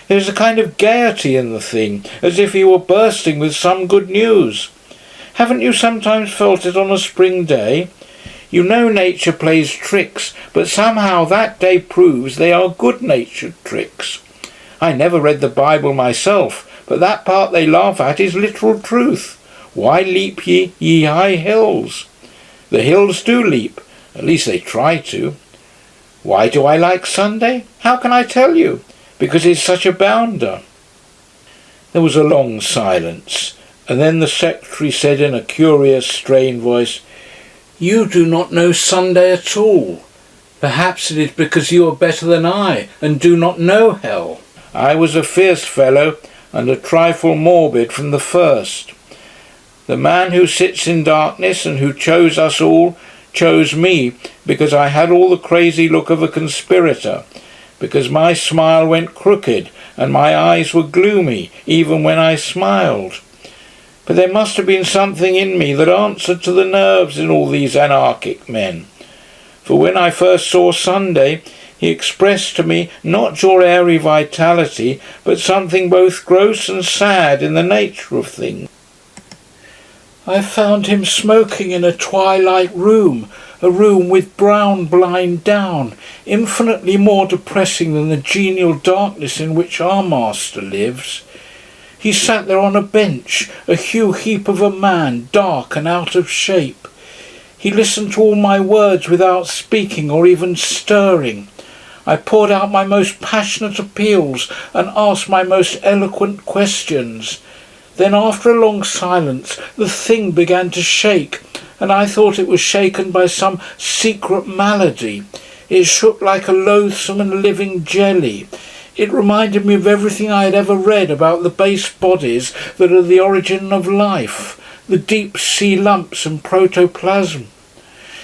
There's a kind of gaiety in the thing, as if he were bursting with some good news. Haven't you sometimes felt it on a spring day? You know nature plays tricks, but somehow that day proves they are good-natured tricks. I never read the Bible myself, but that part they laugh at is literal truth. Why leap ye high hills? The hills do leap, at least they try to. Why do I like Sunday? How can I tell you? Because it's such a bounder." There was a long silence, and then the Secretary said in a curious, strained voice, "You do not know Sunday at all. Perhaps it is because you are better than I, and do not know hell. I was a fierce fellow, and a trifle morbid from the first. The man who sits in darkness, and who chose us all, chose me because I had all the crazy look of a conspirator, because my smile went crooked and my eyes were gloomy even when I smiled. But there must have been something in me that answered to the nerves in all these anarchic men. For when I first saw Sunday, he expressed to me not your airy vitality, but something both gross and sad in the nature of things. I found him smoking in a twilight room, a room with brown blind down, infinitely more depressing than the genial darkness in which our master lives. He sat there on a bench, a heap of a man, dark and out of shape. He listened to all my words without speaking or even stirring. I poured out my most passionate appeals and asked my most eloquent questions. Then, after a long silence, the thing began to shake, and I thought it was shaken by some secret malady. It shook like a loathsome and living jelly. It reminded me of everything I had ever read about the base bodies that are the origin of life, the deep sea lumps and protoplasm.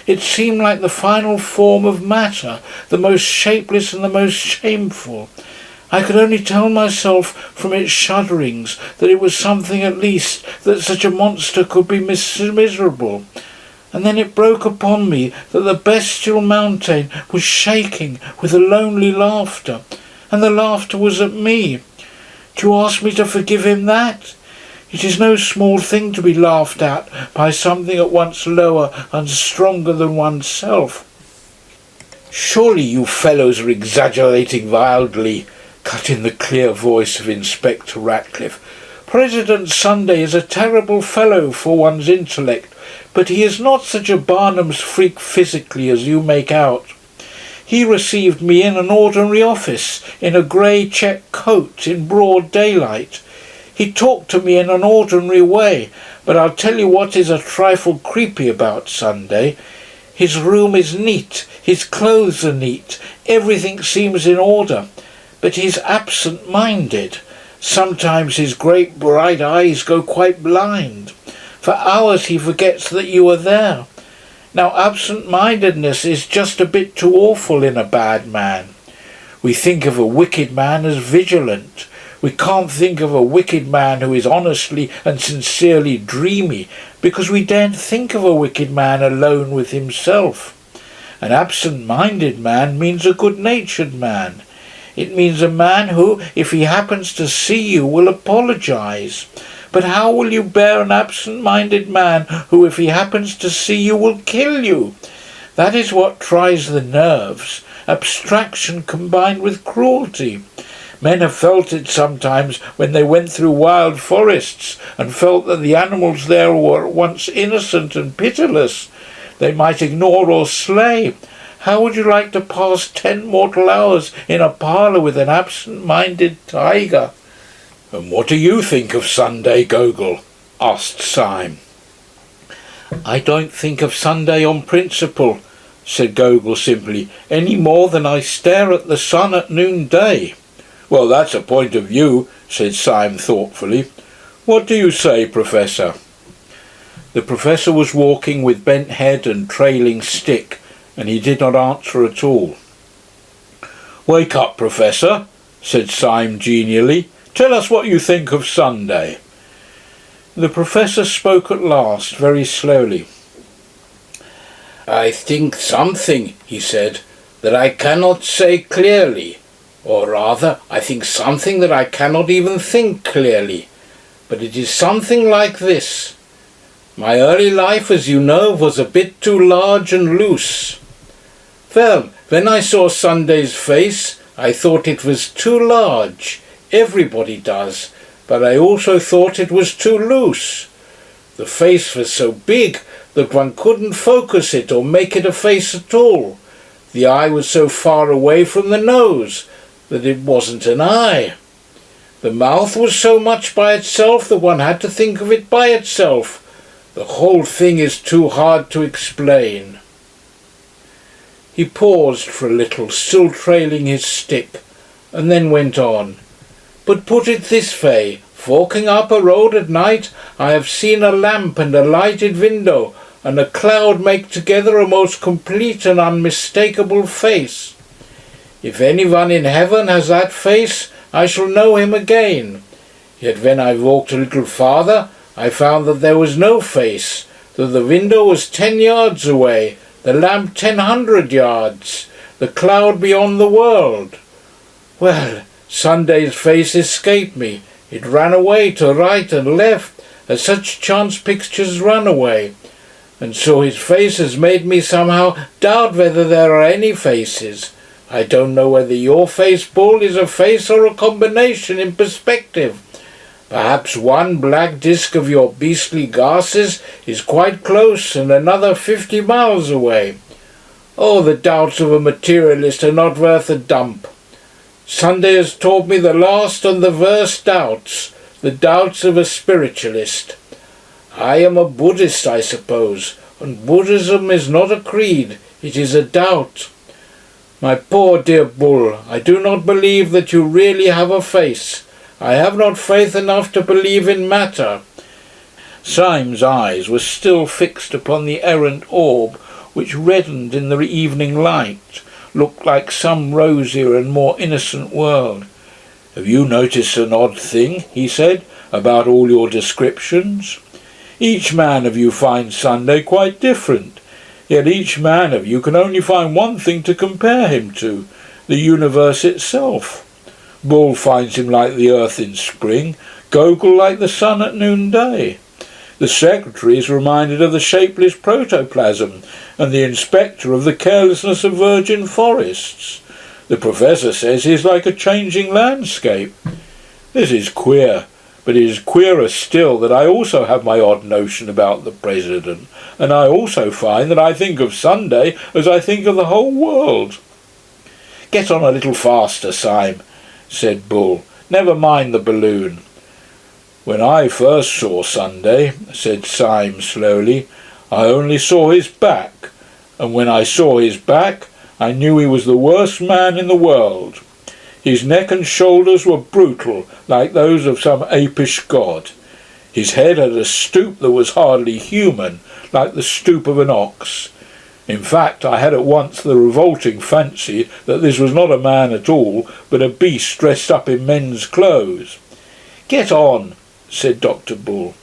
It seemed like the final form of matter, the most shapeless and the most shameful. I could only tell myself from its shudderings that it was something at least, that such a monster could be miserable. And then it broke upon me that the bestial mountain was shaking with a lonely laughter, and the laughter was at me. Do you ask me to forgive him that? It is no small thing to be laughed at by something at once lower and stronger than oneself. Surely you fellows are exaggerating wildly, cut in the clear voice of Inspector Ratcliffe. President Sunday is a terrible fellow for one's intellect, but he is not such a Barnum's freak physically as you make out. He received me in an ordinary office, in a grey check coat, in broad daylight. He talked to me in an ordinary way, but I'll tell you what is a trifle creepy about Sunday. His room is neat, his clothes are neat, everything seems in order, but he's absent-minded. Sometimes his great bright eyes go quite blind. For hours he forgets that you are there. Now absent-mindedness is just a bit too awful in a bad man. We think of a wicked man as vigilant. We can't think of a wicked man who is honestly and sincerely dreamy, because we daren't think of a wicked man alone with himself. An absent-minded man means a good-natured man. It means a man who, if he happens to see you, will apologise. But how will you bear an absent-minded man who, if he happens to see you, will kill you? That is what tries the nerves, abstraction combined with cruelty. Men have felt it sometimes when they went through wild forests and felt that the animals there were at once innocent and pitiless. They might ignore or slay. How would you like to pass 10 mortal hours in a parlour with an absent-minded tiger? "And what do you think of Sunday, Gogol?" asked Syme. "I don't think of Sunday on principle," said Gogol simply, "any more than I stare at the sun at noonday." "Well, that's a point of view," said Syme thoughtfully. "What do you say, Professor?" The Professor was walking with bent head and trailing stick, and he did not answer at all. "Wake up, Professor," said Syme genially. "Tell us what you think of Sunday." The Professor spoke at last, very slowly. "I think something," he said, "that I cannot say clearly. Or rather, I think something that I cannot even think clearly. But it is something like this. My early life, as you know, was a bit too large and loose. Well, when I saw Sunday's face, I thought it was too large. Everybody does. But I also thought it was too loose. The face was so big that one couldn't focus it or make it a face at all. The eye was so far away from the nose that it wasn't an eye. The mouth was so much by itself that one had to think of it by itself. The whole thing is too hard to explain." He paused for a little, still trailing his stick, and then went on. "But put it this way, walking up a road at night, I have seen a lamp and a lighted window and a cloud make together a most complete and unmistakable face. If anyone in heaven has that face, I shall know him again. Yet when I walked a little farther, I found that there was no face, that the window was 10 yards away, the lamp 100 yards, the cloud beyond the world. Well, Sunday's face escaped me. It ran away to right and left, as such chance pictures run away. And so his face has made me somehow doubt whether there are any faces. I don't know whether your face, Bull, is a face or a combination in perspective. Perhaps one black disk of your beastly glasses is quite close and another 50 miles away. Oh, the doubts of a materialist are not worth a dump. Sunday has taught me the last and the worst doubts, the doubts of a spiritualist. I am a Buddhist, I suppose, and Buddhism is not a creed, it is a doubt. My poor dear Bull, I do not believe that you really have a face. I have not faith enough to believe in matter. Syme's eyes were still fixed upon the errant orb, which, reddened in the evening light, looked like some rosier and more innocent world. "Have you noticed an odd thing," he said, "about all your descriptions? Each man of you finds Sunday quite different, yet each man of you can only find one thing to compare him to, the universe itself. Bull finds him like the earth in spring, Gogol like the sun at noonday. The secretary is reminded of the shapeless protoplasm, and the inspector of the carelessness of virgin forests. The professor says he is like a changing landscape. This is queer, but it is queerer still that I also have my odd notion about the president, and I also find that I think of Sunday as I think of the whole world." "Get on a little faster, Syme," said Bull. "Never mind the balloon." "When I first saw Sunday," said Syme slowly, "I only saw his back, and when I saw his back I knew he was the worst man in the world. His neck and shoulders were brutal, like those of some apish god. His head had a stoop that was hardly human, like the stoop of an ox. In fact, I had at once the revolting fancy that this was not a man at all, but a beast dressed up in men's clothes." "Get on," said Dr. Bull.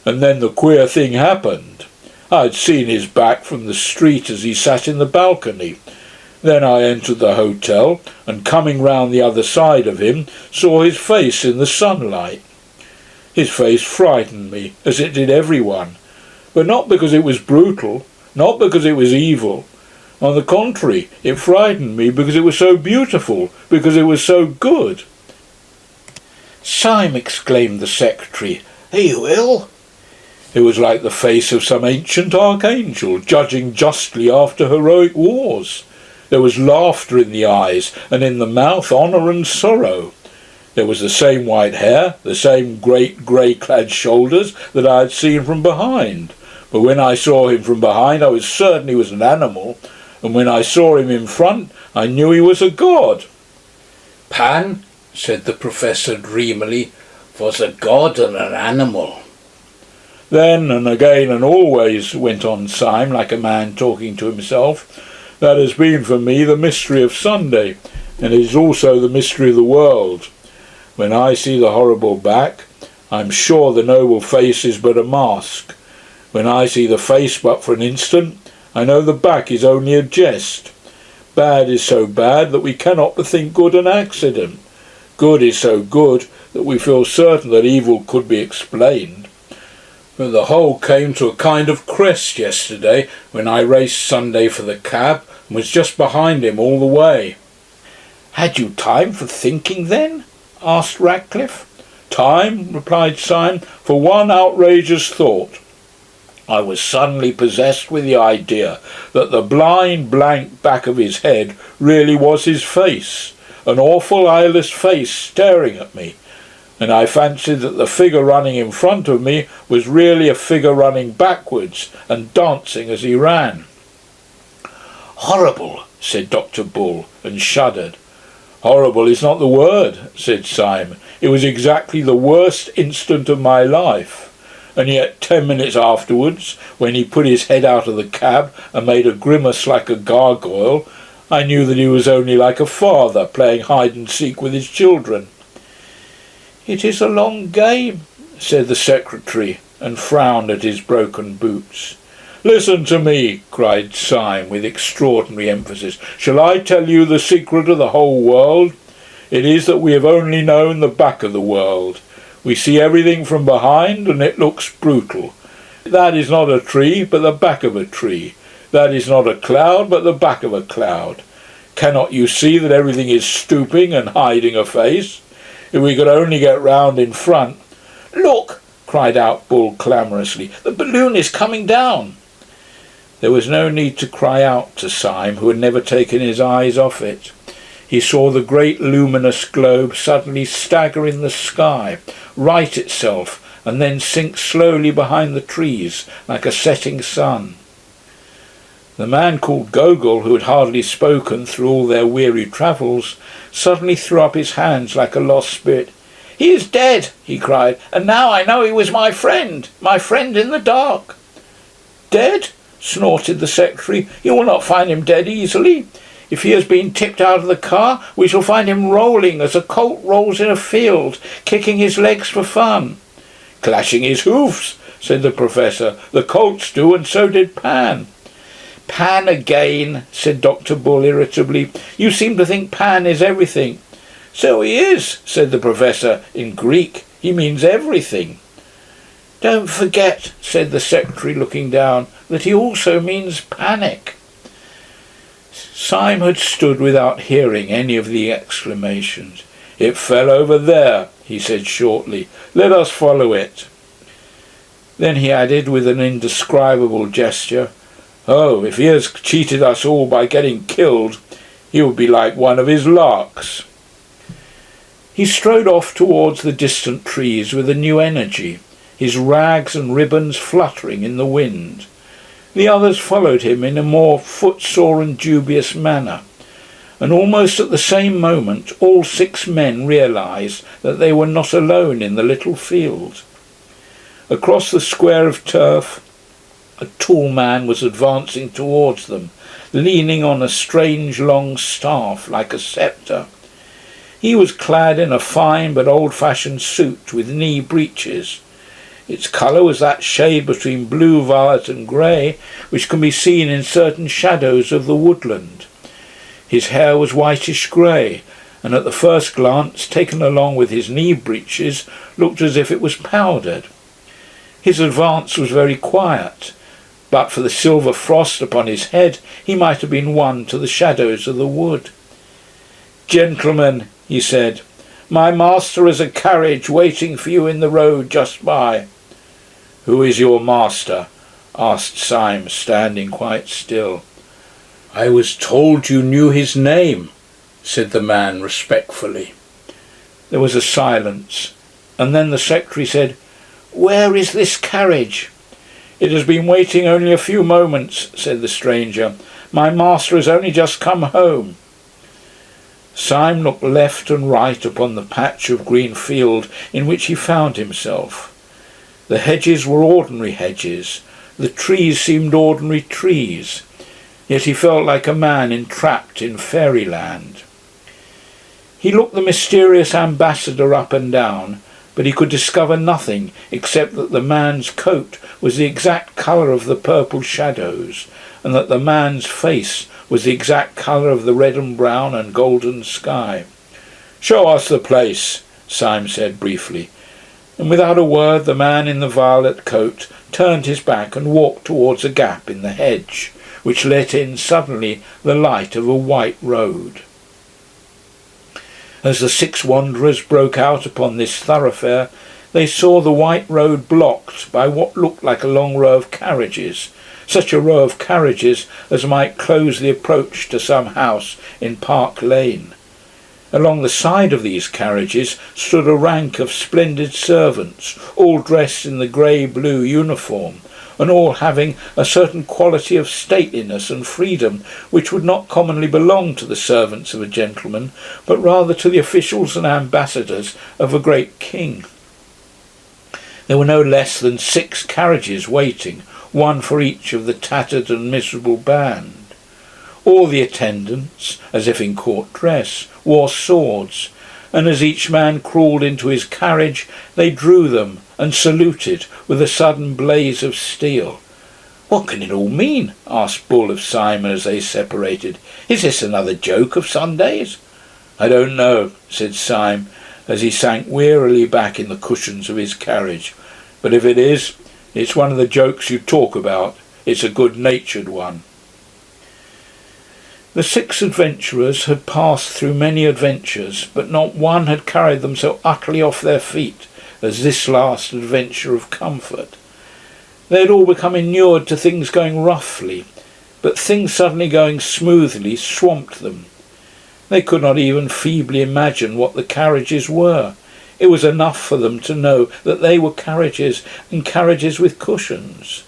"And then the queer thing happened. I had seen his back from the street as he sat in the balcony. Then I entered the hotel, and coming round the other side of him, saw his face in the sunlight. His face frightened me, as it did everyone, but not because it was brutal, not because it was evil. On the contrary, it frightened me because it was so beautiful, because it was so good." "Syme," exclaimed the secretary, "are you ill?" "It was like the face of some ancient archangel, judging justly after heroic wars. There was laughter in the eyes, and in the mouth honour and sorrow. There was the same white hair, the same great grey-clad shoulders that I had seen from behind. But when I saw him from behind I was certain he was an animal, and when I saw him in front I knew he was a god." "Pan," said the professor dreamily, "was a god and an animal." "Then and again and always," went on Syme, like a man talking to himself, "that has been for me the mystery of Sunday, and it is also the mystery of the world. When I see the horrible back, I am sure the noble face is but a mask. When I see the face but for an instant, I know the back is only a jest. Bad is so bad that we cannot but think good an accident. Good is so good that we feel certain that evil could be explained. But the whole came to a kind of crest yesterday when I raced Sunday for the cab and was just behind him all the way." "Had you time for thinking then?" asked Ratcliffe. "Time," replied Syme, "for one outrageous thought. I was suddenly possessed with the idea that the blind blank back of his head really was his face, an awful eyeless face staring at me, and I fancied that the figure running in front of me was really a figure running backwards and dancing as he ran." "Horrible," said Dr. Bull, and shuddered. "Horrible is not the word," said Syme. "It was exactly the worst instant of my life. And yet 10 minutes afterwards, when he put his head out of the cab and made a grimace like a gargoyle, I knew that he was only like a father playing hide-and-seek with his children." "It is a long game," said the secretary, and frowned at his broken boots. "Listen to me," cried Syme with extraordinary emphasis. "Shall I tell you the secret of the whole world? It is that we have only known the back of the world. We see everything from behind, and it looks brutal. That is not a tree, but the back of a tree. That is not a cloud, but the back of a cloud. Cannot you see that everything is stooping and hiding a face? If we could only get round in front—" "Look!" cried out Bull clamorously. "The balloon is coming down!" There was no need to cry out to Syme, who had never taken his eyes off it. He saw the great luminous globe suddenly stagger in the sky, right itself, and then sink slowly behind the trees like a setting sun. The man called Gogol, who had hardly spoken through all their weary travels, suddenly threw up his hands like a lost spirit. "He is dead," he cried, "and now I know he was my friend in the dark." "Dead?" snorted the secretary. "You will not find him dead easily. If he has been tipped out of the car, we shall find him rolling as a colt rolls in a field, kicking his legs for fun." "Clashing his hoofs," said the professor. "The colts do, and so did Pan." "Pan again," said Dr. Bull irritably. "You seem to think Pan is everything." "So he is," said the professor. "In Greek he means everything." "Don't forget," said the secretary, looking down, "that he also means panic." Syme had stood without hearing any of the exclamations. "It fell over there," he said shortly. "Let us follow it." Then he added with an indescribable gesture, "Oh, if he has cheated us all by getting killed, he would be like one of his larks." He strode off towards the distant trees with a new energy, his rags and ribbons fluttering in the wind. The others followed him in a more footsore and dubious manner, and almost at the same moment all 6 men realised that they were not alone in the little field. Across the square of turf a tall man was advancing towards them, leaning on a strange long staff like a sceptre. He was clad in a fine but old-fashioned suit with knee breeches. Its colour was that shade between blue, violet and grey which can be seen in certain shadows of the woodland. His hair was whitish grey, and at the first glance, taken along with his knee breeches, looked as if it was powdered. His advance was very quiet. But for the silver frost upon his head, he might have been one to the shadows of the wood. "Gentlemen," he said, "my master has a carriage waiting for you in the road just by." "Who is your master?" asked Syme, standing quite still. "I was told you knew his name," said the man respectfully. There was a silence, and then the secretary said, "Where is this carriage?" "It has been waiting only a few moments," said the stranger. "My master has only just come home." Syme looked left and right upon the patch of green field in which he found himself. The hedges were ordinary hedges, the trees seemed ordinary trees, yet he felt like a man entrapped in fairyland. He looked the mysterious ambassador up and down, but he could discover nothing except that the man's coat was the exact colour of the purple shadows, and that the man's face was the exact colour of the red and brown and golden sky. "Show us the place," Syme said briefly, and without a word the man in the violet coat turned his back and walked towards a gap in the hedge, which let in suddenly the light of a white road. As the 6 wanderers broke out upon this thoroughfare, they saw the white road blocked by what looked like a long row of carriages, such a row of carriages as might close the approach to some house in Park Lane. Along the side of these carriages stood a rank of splendid servants, all dressed in the grey-blue uniform, and all having a certain quality of stateliness and freedom which would not commonly belong to the servants of a gentleman, but rather to the officials and ambassadors of a great king. There were no less than 6 carriages waiting, one for each of the tattered and miserable band. All the attendants, as if in court dress, wore swords, and as each man crawled into his carriage, they drew them and saluted with a sudden blaze of steel. "What can it all mean?" asked Bull of Simon as they separated. "Is this another joke of Sundays?" "I don't know," said Syme, as he sank wearily back in the cushions of his carriage. "But if it is, it's one of the jokes you talk about. It's a good-natured one." The 6 adventurers had passed through many adventures, but not one had carried them so utterly off their feet as this last adventure of comfort. They had all become inured to things going roughly, but things suddenly going smoothly swamped them. They could not even feebly imagine what the carriages were. It was enough for them to know that they were carriages, and carriages with cushions.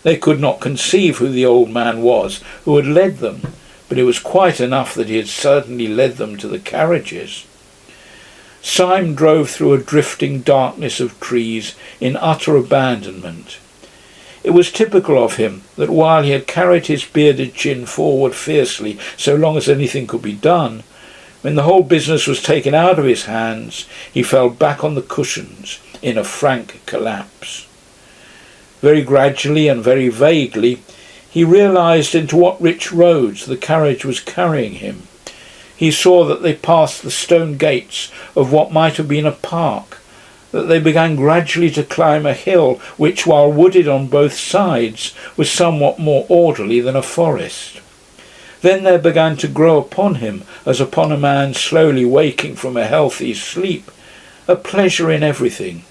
They could not conceive who the old man was who had led them, but it was quite enough that he had certainly led them to the carriages. Syme drove through a drifting darkness of trees in utter abandonment. It was typical of him that while he had carried his bearded chin forward fiercely so long as anything could be done, when the whole business was taken out of his hands, he fell back on the cushions in a frank collapse. Very gradually and very vaguely, he realised into what rich roads the carriage was carrying him. He saw that they passed the stone gates of what might have been a park, that they began gradually to climb a hill which, while wooded on both sides, was somewhat more orderly than a forest. Then there began to grow upon him, as upon a man slowly waking from a healthy sleep, a pleasure in everything.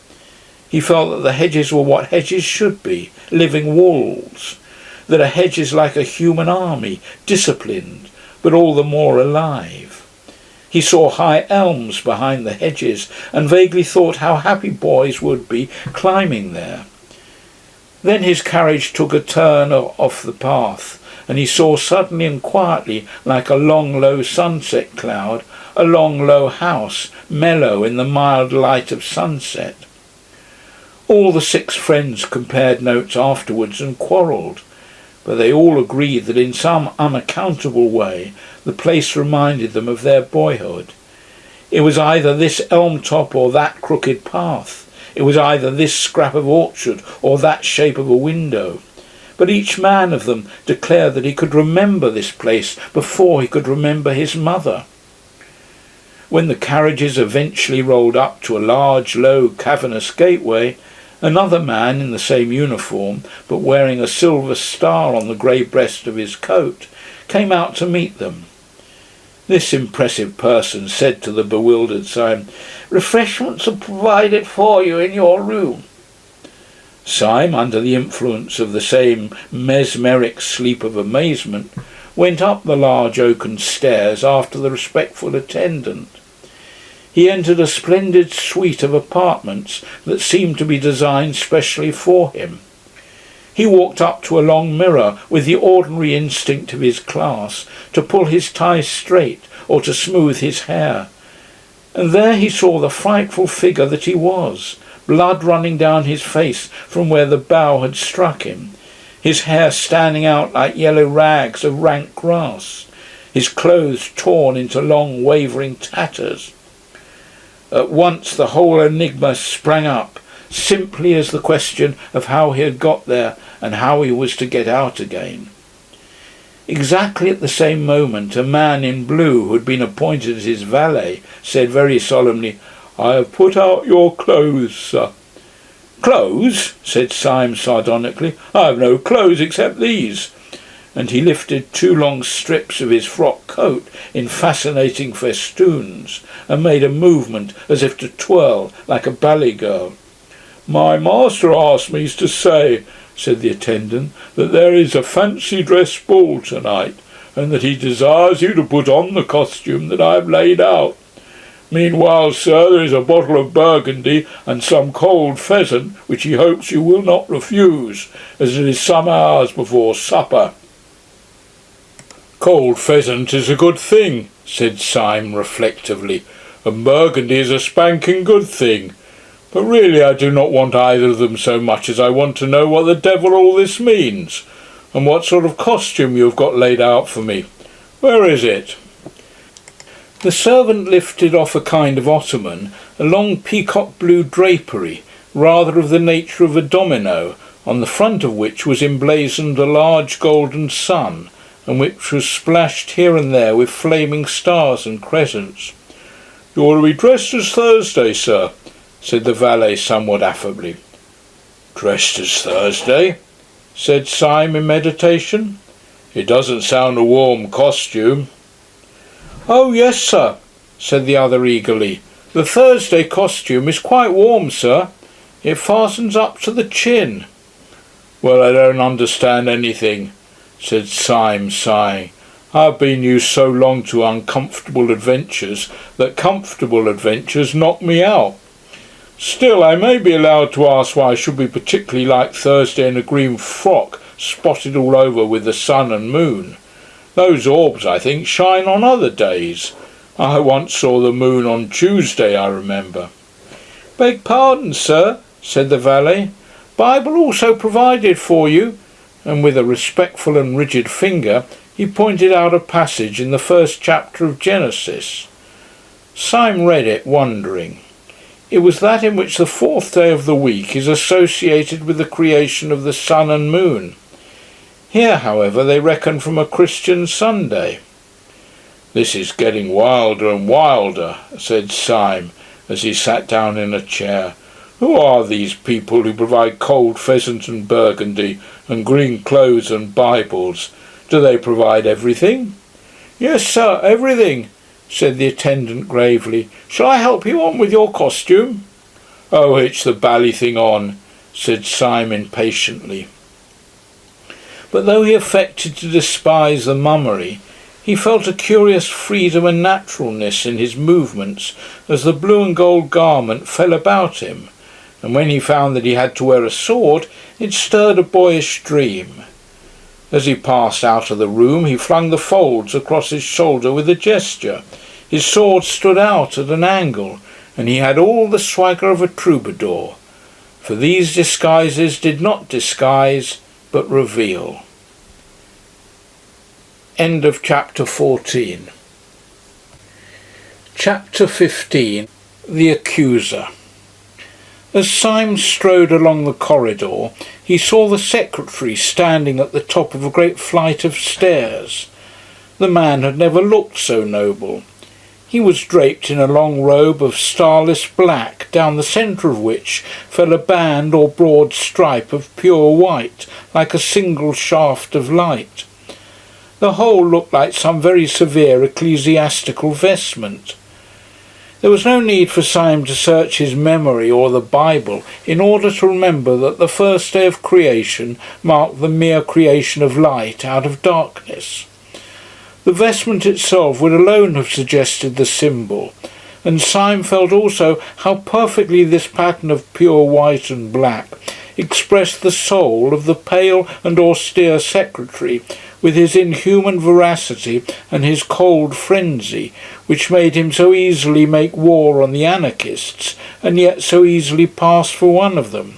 He felt that the hedges were what hedges should be, living walls, that a hedge is like a human army, disciplined, but all the more alive. He saw high elms behind the hedges, and vaguely thought how happy boys would be climbing there. Then his carriage took a turn off the path, and he saw suddenly and quietly, like a long low sunset cloud, a long low house, mellow in the mild light of sunset. All the 6 friends compared notes afterwards and quarrelled, but they all agreed that in some unaccountable way the place reminded them of their boyhood. It was either this elm top or that crooked path. It was either this scrap of orchard or that shape of a window. But each man of them declared that he could remember this place before he could remember his mother. When the carriages eventually rolled up to a large, low, cavernous gateway, another man in the same uniform, but wearing a silver star on the grey breast of his coat, came out to meet them. This impressive person said to the bewildered Syme, "Refreshments are provided for you in your room." Syme, under the influence of the same mesmeric sleep of amazement, went up the large oaken stairs after the respectful attendant. He entered a splendid suite of apartments that seemed to be designed specially for him. He walked up to a long mirror with the ordinary instinct of his class to pull his tie straight or to smooth his hair. And there he saw the frightful figure that he was, blood running down his face from where the bough had struck him, his hair standing out like yellow rags of rank grass, his clothes torn into long wavering tatters. At once the whole enigma sprang up, simply as the question of how he had got there and how he was to get out again. Exactly at the same moment a man in blue, who had been appointed as his valet, said very solemnly, "I have put out your clothes, sir." "Clothes?" said Syme sardonically. "I have no clothes except these." And he lifted 2 long strips of his frock coat in fascinating festoons, and made a movement as if to twirl like a ballet girl. "My master asked me to say," said the attendant, "that there is a fancy dress ball tonight, and that he desires you to put on the costume that I have laid out. Meanwhile, sir, there is a bottle of Burgundy and some cold pheasant, which he hopes you will not refuse, as it is some hours before supper." "Cold pheasant is a good thing," said Syme reflectively, "and Burgundy is a spanking good thing. But really I do not want either of them so much as I want to know what the devil all this means, and what sort of costume you have got laid out for me. Where is it?" The servant lifted off a kind of ottoman a long peacock blue drapery, rather of the nature of a domino, on the front of which was emblazoned a large golden sun, and which was splashed here and there with flaming stars and crescents. "You ought to be dressed as Thursday, sir," said the valet somewhat affably. "Dressed as Thursday?" said Syme in meditation. "It doesn't sound a warm costume." "Oh, yes, sir," said the other eagerly. "The Thursday costume is quite warm, sir. It fastens up to the chin." "Well, I don't understand anything," said Syme, sighing. "I have been used so long to uncomfortable adventures that comfortable adventures knock me out. Still, I may be allowed to ask why I should be particularly like Thursday in a green frock spotted all over with the sun and moon. Those orbs, I think, shine on other days. I once saw the moon on Tuesday, I remember. Beg pardon, sir, said the valet. Bible also provided for you, and with a respectful and rigid finger he pointed out a passage in the first chapter of Genesis. Syme read it, wondering. It was that in which the fourth day of the week is associated with the creation of the sun and moon. Here, however, they reckon from a Christian Sunday. This is getting wilder and wilder, said Syme, as he sat down in a chair. Who are these people who provide cold pheasant and burgundy and green clothes and Bibles? Do they provide everything? Yes, sir, everything, said the attendant gravely. Shall I help you on with your costume? Oh, hitch the bally thing on, said Syme impatiently. But though he affected to despise the mummery, he felt a curious freedom and naturalness in his movements as the blue and gold garment fell about him, and when he found that he had to wear a sword, it stirred a boyish dream. As he passed out of the room, he flung the folds across his shoulder with a gesture. His sword stood out at an angle, and he had all the swagger of a troubadour. For these disguises did not disguise, but reveal. End of chapter 14. Chapter 15. The Accuser. As Syme strode along the corridor, he saw the secretary standing at the top of a great flight of stairs. The man had never looked so noble. He was draped in a long robe of starless black, down the centre of which fell a band or broad stripe of pure white, like a single shaft of light. The whole looked like some very severe ecclesiastical vestment. There was no need for Syme to search his memory or the Bible in order to remember that the first day of creation marked the mere creation of light out of darkness. The vestment itself would alone have suggested the symbol, and Syme felt also how perfectly this pattern of pure white and black expressed the soul of the pale and austere secretary, with his inhuman veracity and his cold frenzy, which made him so easily make war on the anarchists, and yet so easily pass for one of them.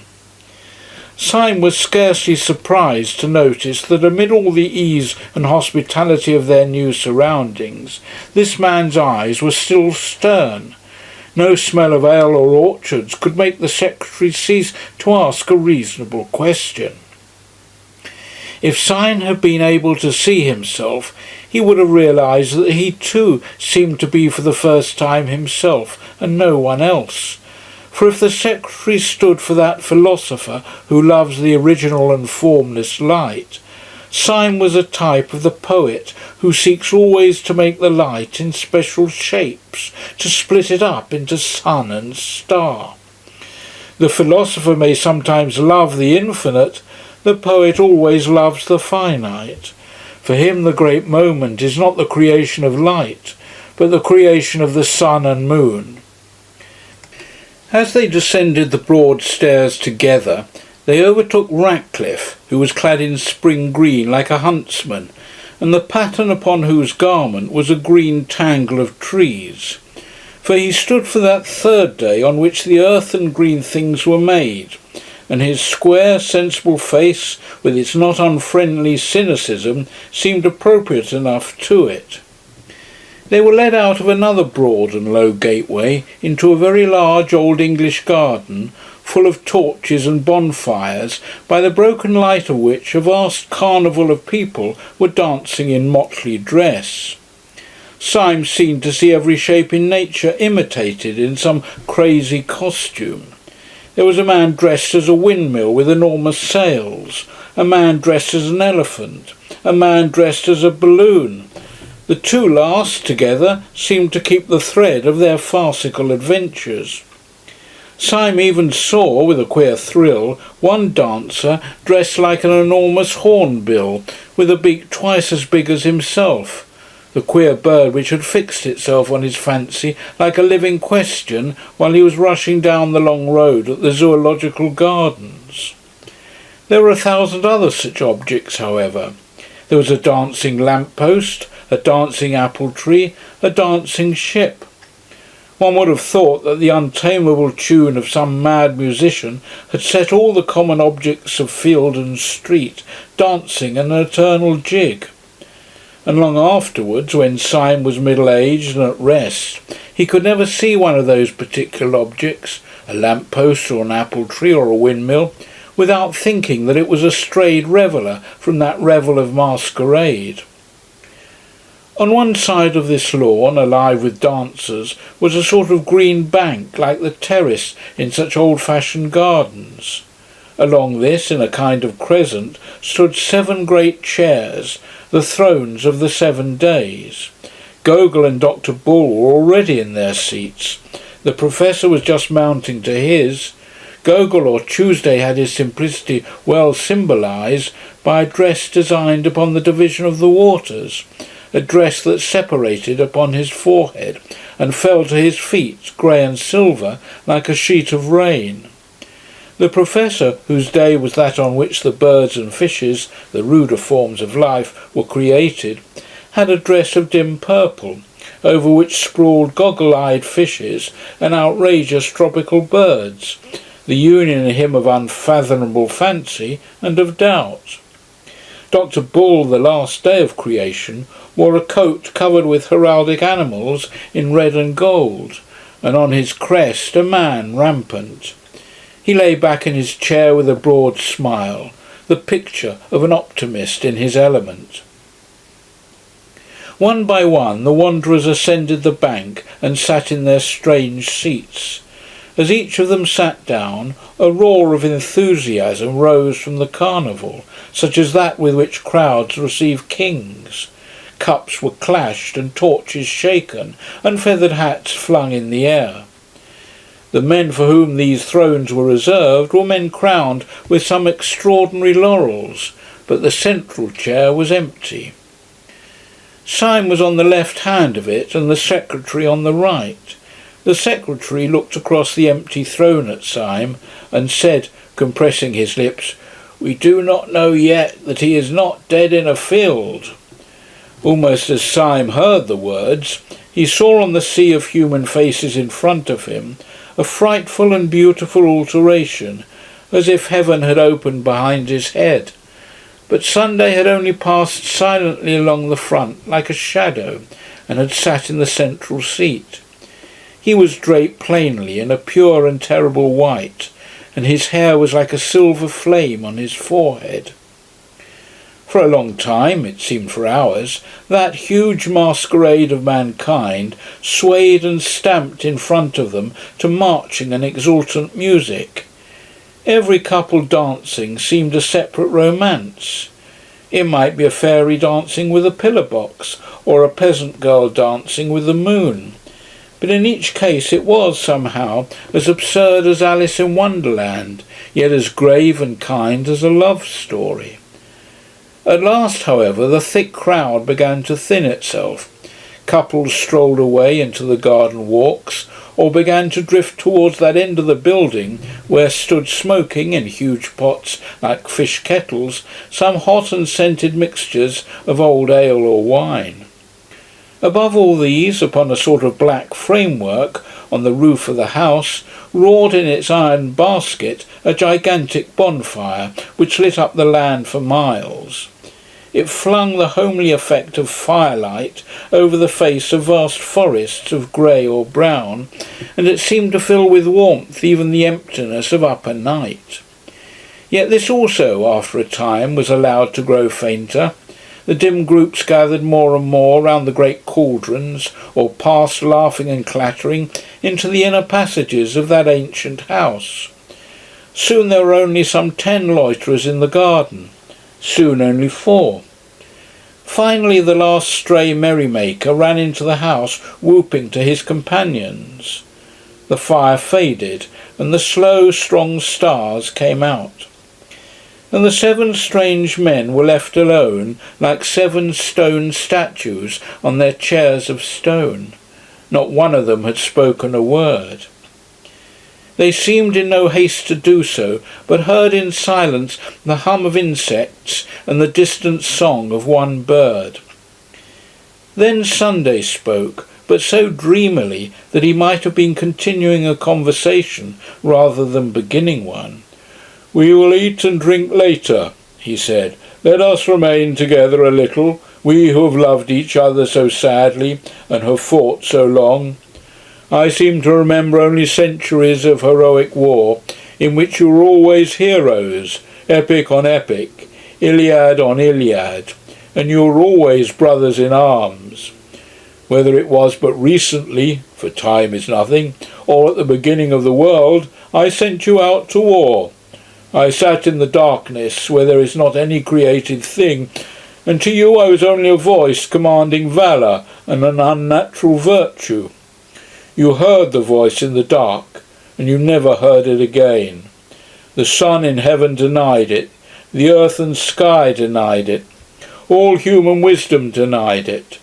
Syme was scarcely surprised to notice that amid all the ease and hospitality of their new surroundings, this man's eyes were still stern. No smell of ale or orchards could make the secretary cease to ask a reasonable question. If Syme had been able to see himself, he would have realised that he too seemed to be for the first time himself, and no one else. For if the secretary stood for that philosopher who loves the original and formless light, Syme was a type of the poet who seeks always to make the light in special shapes, to split it up into sun and star. The philosopher may sometimes love the infinite, the poet always loves the finite. For him the great moment is not the creation of light, but the creation of the sun and moon. As they descended the broad stairs together, they overtook Ratcliffe, who was clad in spring green like a huntsman, and the pattern upon whose garment was a green tangle of trees. For he stood for that third day on which the earth and green things were made, and his square, sensible face, with its not unfriendly cynicism, seemed appropriate enough to it. They were led out of another broad and low gateway into a very large old English garden, full of torches and bonfires, by the broken light of which a vast carnival of people were dancing in motley dress. Syme seemed to see every shape in nature imitated in some crazy costume. There was a man dressed as a windmill with enormous sails, a man dressed as an elephant, a man dressed as a balloon. The two last together seemed to keep the thread of their farcical adventures. Syme even saw, with a queer thrill, one dancer dressed like an enormous hornbill, with a beak twice as big as himself, the queer bird which had fixed itself on his fancy like a living question while he was rushing down the long road at the Zoological Gardens. There were 1,000 other such objects, however. There was a dancing lamp-post, a dancing apple tree, a dancing ship. One would have thought that the untamable tune of some mad musician had set all the common objects of field and street dancing an eternal jig. And long afterwards, when Syme was middle-aged and at rest, he could never see one of those particular objects, a lamp-post or an apple tree or a windmill, without thinking that it was a strayed reveller from that revel of masquerade. On one side of this lawn, alive with dancers, was a sort of green bank like the terrace in such old-fashioned gardens. Along this, in a kind of crescent, stood 7 great chairs, the thrones of the 7 days. Gogol and Dr. Bull were already in their seats. The professor was just mounting to his. Gogol or Tuesday had his simplicity well symbolised by a dress designed upon the division of the waters, a dress that separated upon his forehead and fell to his feet, grey and silver, like a sheet of rain. The professor, whose day was that on which the birds and fishes, the ruder forms of life, were created, had a dress of dim purple, over which sprawled goggle-eyed fishes and outrageous tropical birds, the union in him of unfathomable fancy and of doubt. Dr. Bull, the last day of creation, wore a coat covered with heraldic animals in red and gold, and on his crest a man rampant. He lay back in his chair with a broad smile, the picture of an optimist in his element. One by one the wanderers ascended the bank and sat in their strange seats. As each of them sat down, a roar of enthusiasm rose from the carnival, such as that with which crowds receive kings. Cups were clashed and torches shaken, and feathered hats flung in the air. The men for whom these thrones were reserved were men crowned with some extraordinary laurels, but the central chair was empty. Syme was on the left hand of it, and the secretary on the right. The secretary looked across the empty throne at Syme, and said, compressing his lips, "We do not know yet that he is not dead in a field." Almost as Syme heard the words, he saw on the sea of human faces in front of him a frightful and beautiful alteration, as if heaven had opened behind his head. But Sunday had only passed silently along the front like a shadow, and had sat in the central seat. He was draped plainly in a pure and terrible white, and his hair was like a silver flame on his forehead. For a long time, it seemed for hours, that huge masquerade of mankind swayed and stamped in front of them to marching and exultant music. Every couple dancing seemed a separate romance. It might be a fairy dancing with a pillar box, or a peasant girl dancing with the moon. But in each case it was, somehow, as absurd as Alice in Wonderland, yet as grave and kind as a love story. At last, however, the thick crowd began to thin itself. Couples strolled away into the garden walks, or began to drift towards that end of the building where stood smoking in huge pots like fish kettles some hot and scented mixtures of old ale or wine. Above all these, upon a sort of black framework on the roof of the house, roared in its iron basket a gigantic bonfire which lit up the land for miles. It flung the homely effect of firelight over the face of vast forests of grey or brown, and it seemed to fill with warmth even the emptiness of upper night. Yet this also, after a time, was allowed to grow fainter. The dim groups gathered more and more round the great cauldrons, or passed laughing and clattering into the inner passages of that ancient house. Soon there were only some 10 loiterers in the garden. Soon only 4. Finally the last stray merrymaker ran into the house whooping to his companions. The fire faded, and the slow, strong stars came out. And the 7 strange men were left alone, like 7 stone statues on their chairs of stone. Not one of them had spoken a word. They seemed in no haste to do so, but heard in silence the hum of insects and the distant song of one bird. Then Sunday spoke, but so dreamily that he might have been continuing a conversation rather than beginning one. "We will eat and drink later," he said. "Let us remain together a little, we who have loved each other so sadly and have fought so long. I seem to remember only centuries of heroic war, in which you were always heroes, epic on epic, Iliad on Iliad, and you were always brothers in arms. Whether it was but recently, for time is nothing, or at the beginning of the world, I sent you out to war. I sat in the darkness where there is not any created thing, and to you I was only a voice commanding valour and an unnatural virtue. You heard the voice in the dark, and you never heard it again. The sun in heaven denied it, the earth and sky denied it, all human wisdom denied it,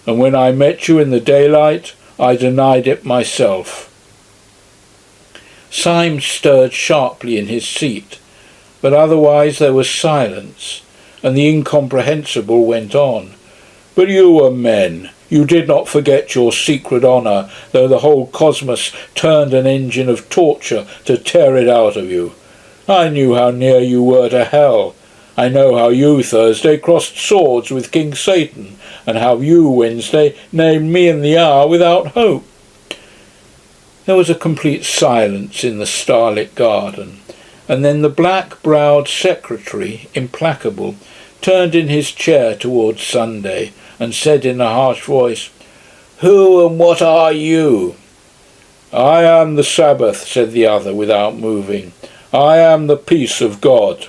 and when I met you in the daylight, I denied it myself." Syme stirred sharply in his seat, but otherwise there was silence, and the incomprehensible went on. "But you were men. You did not forget your secret honour, though the whole cosmos turned an engine of torture to tear it out of you. I knew how near you were to hell. I know how you, Thursday, crossed swords with King Satan, and how you, Wednesday, named me in the hour without hope." There was a complete silence in the starlit garden, and then the black-browed secretary, implacable, turned in his chair towards Sunday, and said in a harsh voice, "Who and what are you?" "I am the Sabbath," said the other, without moving. "I am the peace of God."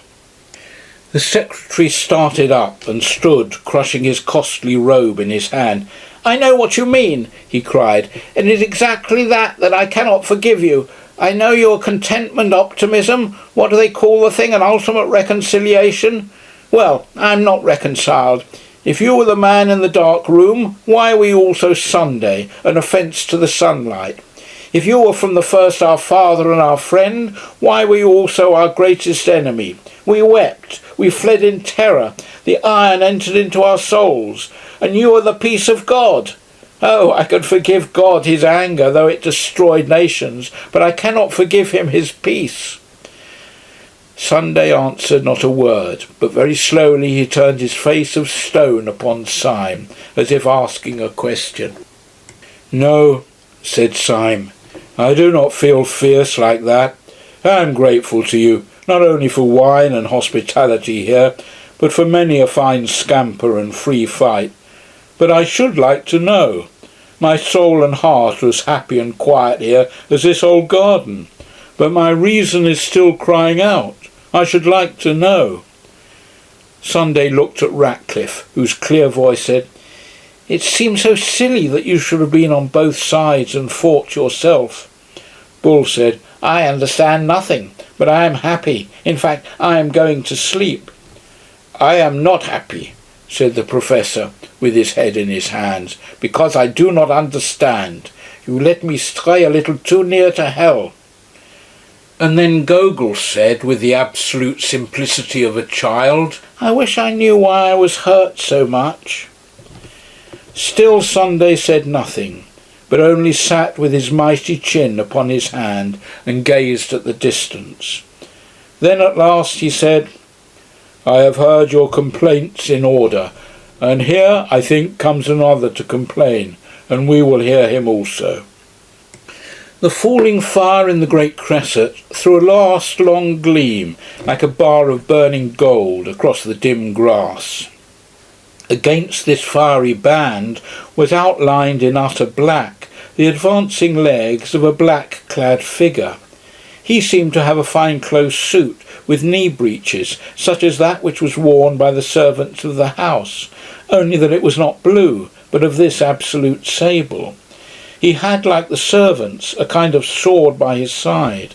The secretary started up and stood, crushing his costly robe in his hand. "I know what you mean," he cried, "and it is exactly that I cannot forgive you. I know your contentment optimism. What do they call the thing? An ultimate reconciliation? Well, I'm not reconciled. If you were the man in the dark room, why were you also Sunday, an offence to the sunlight? If you were from the first our father and our friend, why were you also our greatest enemy? We wept, we fled in terror, the iron entered into our souls, and you are the peace of God. Oh, I could forgive God his anger, though it destroyed nations, but I cannot forgive him his peace." Sunday answered not a word, but very slowly he turned his face of stone upon Syme, as if asking a question. "No," said Syme, "I do not feel fierce like that. I am grateful to you, not only for wine and hospitality here, but for many a fine scamper and free fight. But I should like to know. My soul and heart are as happy and quiet here as this old garden, but my reason is still crying out. I should like to know." Sunday looked at Ratcliffe, whose clear voice said, "It seems so silly that you should have been on both sides and fought yourself." Bull said, "I understand nothing, but I am happy. In fact, I am going to sleep." "I am not happy," said the professor, with his head in his hands, "because I do not understand. You let me stray a little too near to hell." And then Gogol said, with the absolute simplicity of a child, "I wish I knew why I was hurt so much." Still Sunday said nothing, but only sat with his mighty chin upon his hand and gazed at the distance. Then at last he said, "I have heard your complaints in order, and here, I think, comes another to complain, and we will hear him also." The falling fire in the great cresset threw a last long gleam, like a bar of burning gold, across the dim grass. Against this fiery band was outlined in utter black the advancing legs of a black-clad figure. He seemed to have a fine close suit, with knee breeches, such as that which was worn by the servants of the house, only that it was not blue, but of this absolute sable. He had, like the servants, a kind of sword by his side.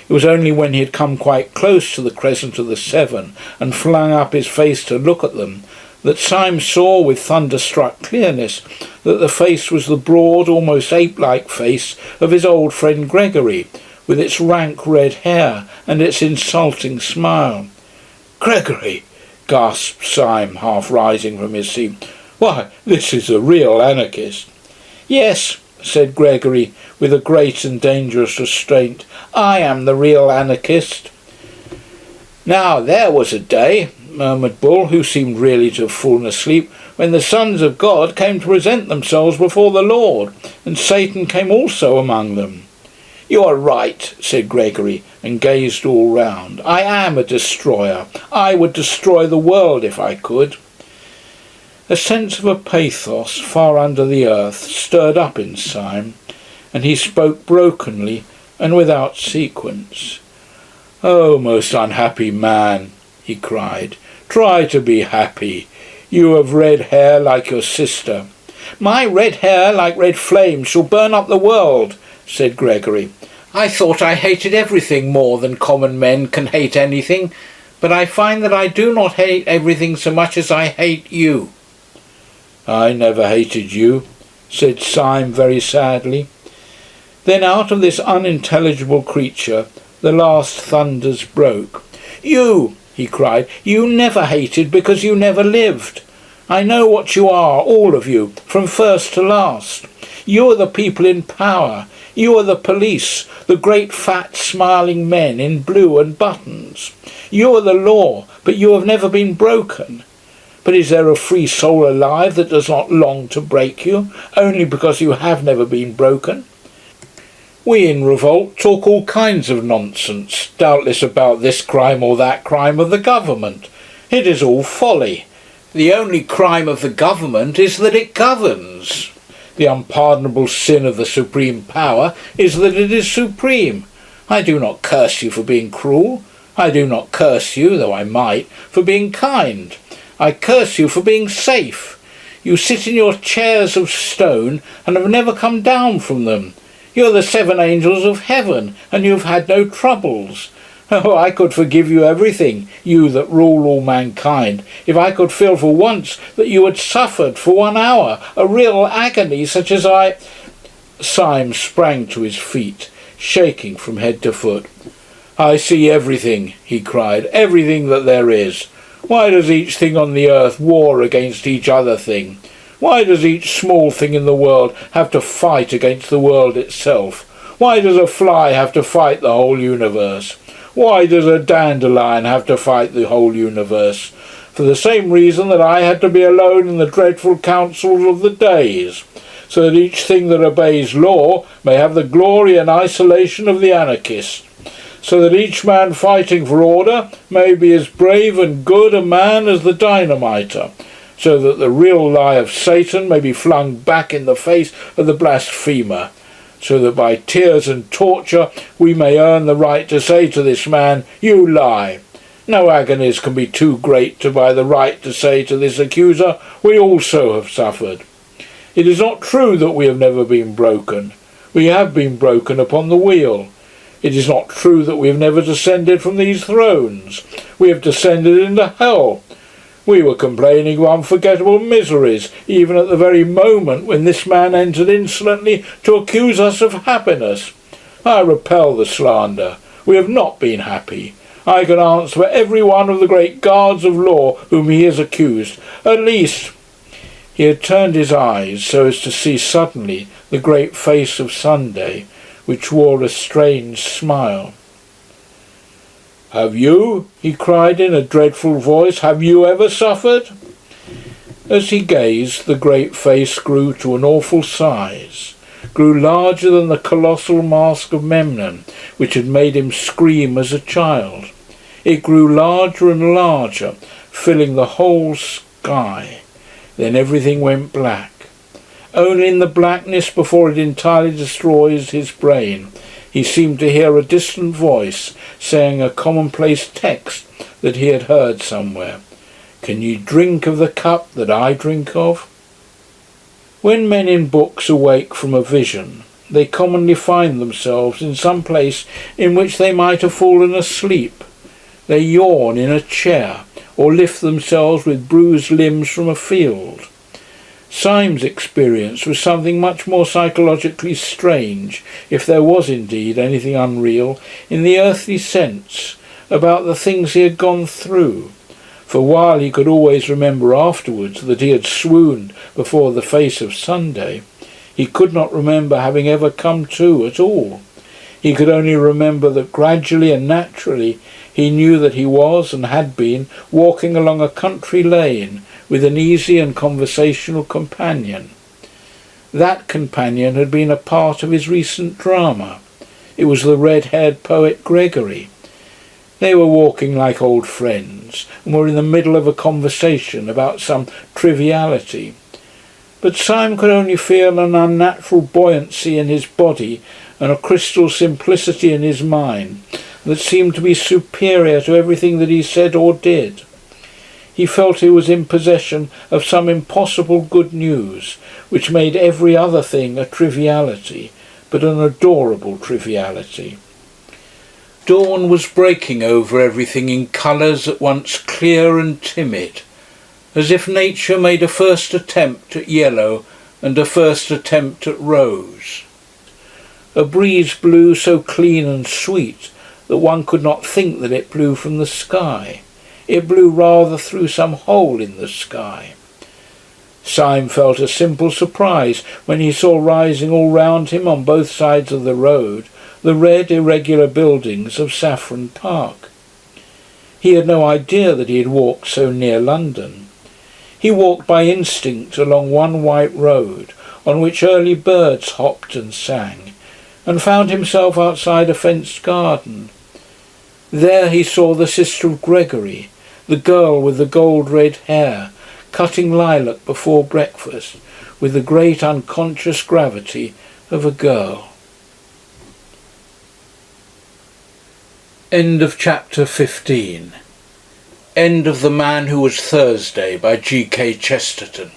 It was only when he had come quite close to the crescent of the seven, and flung up his face to look at them, that Syme saw with thunderstruck clearness that the face was the broad, almost ape-like face of his old friend Gregory, with its rank red hair and its insulting smile. "Gregory!" gasped Syme, half rising from his seat. Why, this is a real anarchist." "Yes," said Gregory, with a great and dangerous restraint, "I am the real anarchist." "Now there was a day," murmured Bull, who seemed really to have fallen asleep, "when the sons of God came to present themselves before the Lord, and Satan came also among them." "You are right," said Gregory, and gazed all round. "I am a destroyer. I would destroy the world if I could." A sense of a pathos far under the earth stirred up in Syme, and he spoke brokenly and without sequence. "Oh, most unhappy man," he cried, "try to be happy. You have red hair like your sister." "My red hair, like red flames, shall burn up the world," said Gregory. "I thought I hated everything more than common men can hate anything, but I find that I do not hate everything so much as I hate you." "I never hated you," said Syme very sadly. Then out of this unintelligible creature the last thunders broke. "You," he cried, "you never hated because you never lived. I know what you are, all of you, from first to last. You are the people in power. You are the police, the great fat smiling men in blue and buttons. You are the law, but you have never been broken. But is there a free soul alive that does not long to break you, only because you have never been broken? We in revolt talk all kinds of nonsense, doubtless about this crime or that crime of the government. It is all folly. The only crime of the government is that it governs. The unpardonable sin of the supreme power is that it is supreme. I do not curse you for being cruel. I do not curse you, though I might, for being kind. I curse you for being safe. You sit in your chairs of stone and have never come down from them. You are the 7 angels of heaven, and you have had no troubles. Oh, I could forgive you everything, you that rule all mankind, if I could feel for once that you had suffered for 1 hour a real agony such as I—" Syme sprang to his feet, shaking from head to foot. "I see everything," he cried, "everything that there is. Why does each thing on the earth war against each other thing? Why does each small thing in the world have to fight against the world itself? Why does a fly have to fight the whole universe? Why does a dandelion have to fight the whole universe? For the same reason that I had to be alone in the dreadful councils of the days, so that each thing that obeys law may have the glory and isolation of the anarchist, so that each man fighting for order may be as brave and good a man as the dynamiter, so that the real lie of Satan may be flung back in the face of the blasphemer, so that by tears and torture we may earn the right to say to this man, 'You lie.' No agonies can be too great to buy the right to say to this accuser, 'We also have suffered.' It is not true that we have never been broken. We have been broken upon the wheel. It is not true that we have never descended from these thrones. We have descended into hell. We were complaining of unforgettable miseries, even at the very moment when this man entered insolently to accuse us of happiness. I repel the slander. We have not been happy. I can answer for every one of the great guards of law whom he has accused. At least—" He had turned his eyes so as to see suddenly the great face of Sunday, which wore a strange smile. "Have you?" he cried in a dreadful voice. "Have you ever suffered?" As he gazed, the great face grew to an awful size, grew larger than the colossal mask of Memnon, which had made him scream as a child. It grew larger and larger, filling the whole sky. Then everything went black. Only in the blackness, before it entirely destroys his brain, he seemed to hear a distant voice saying a commonplace text that he had heard somewhere. "Can ye drink of the cup that I drink of?" When men in books awake from a vision, they commonly find themselves in some place in which they might have fallen asleep. They yawn in a chair, or lift themselves with bruised limbs from a field. Syme's experience was something much more psychologically strange, if there was indeed anything unreal, in the earthly sense, about the things he had gone through. For while he could always remember afterwards that he had swooned before the face of Sunday, he could not remember having ever come to at all. He could only remember that gradually and naturally he knew that he was and had been walking along a country lane with an easy and conversational companion. That companion had been a part of his recent drama. It was the red-haired poet Gregory. They were walking like old friends and were in the middle of a conversation about some triviality. But Syme could only feel an unnatural buoyancy in his body and a crystal simplicity in his mind that seemed to be superior to everything that he said or did. He felt he was in possession of some impossible good news, which made every other thing a triviality, but an adorable triviality. Dawn was breaking over everything in colours at once clear and timid, as if nature made a first attempt at yellow and a first attempt at rose. A breeze blew so clean and sweet that one could not think that it blew from the sky. It blew rather through some hole in the sky. Syme felt a simple surprise when he saw rising all round him on both sides of the road the red irregular buildings of Saffron Park. He had no idea that he had walked so near London. He walked by instinct along one white road on which early birds hopped and sang, and found himself outside a fenced garden. There he saw the sister of Gregory, the girl with the gold-red hair, cutting lilac before breakfast with the great unconscious gravity of a girl. End of chapter 15. End of The Man Who Was Thursday by G.K. Chesterton.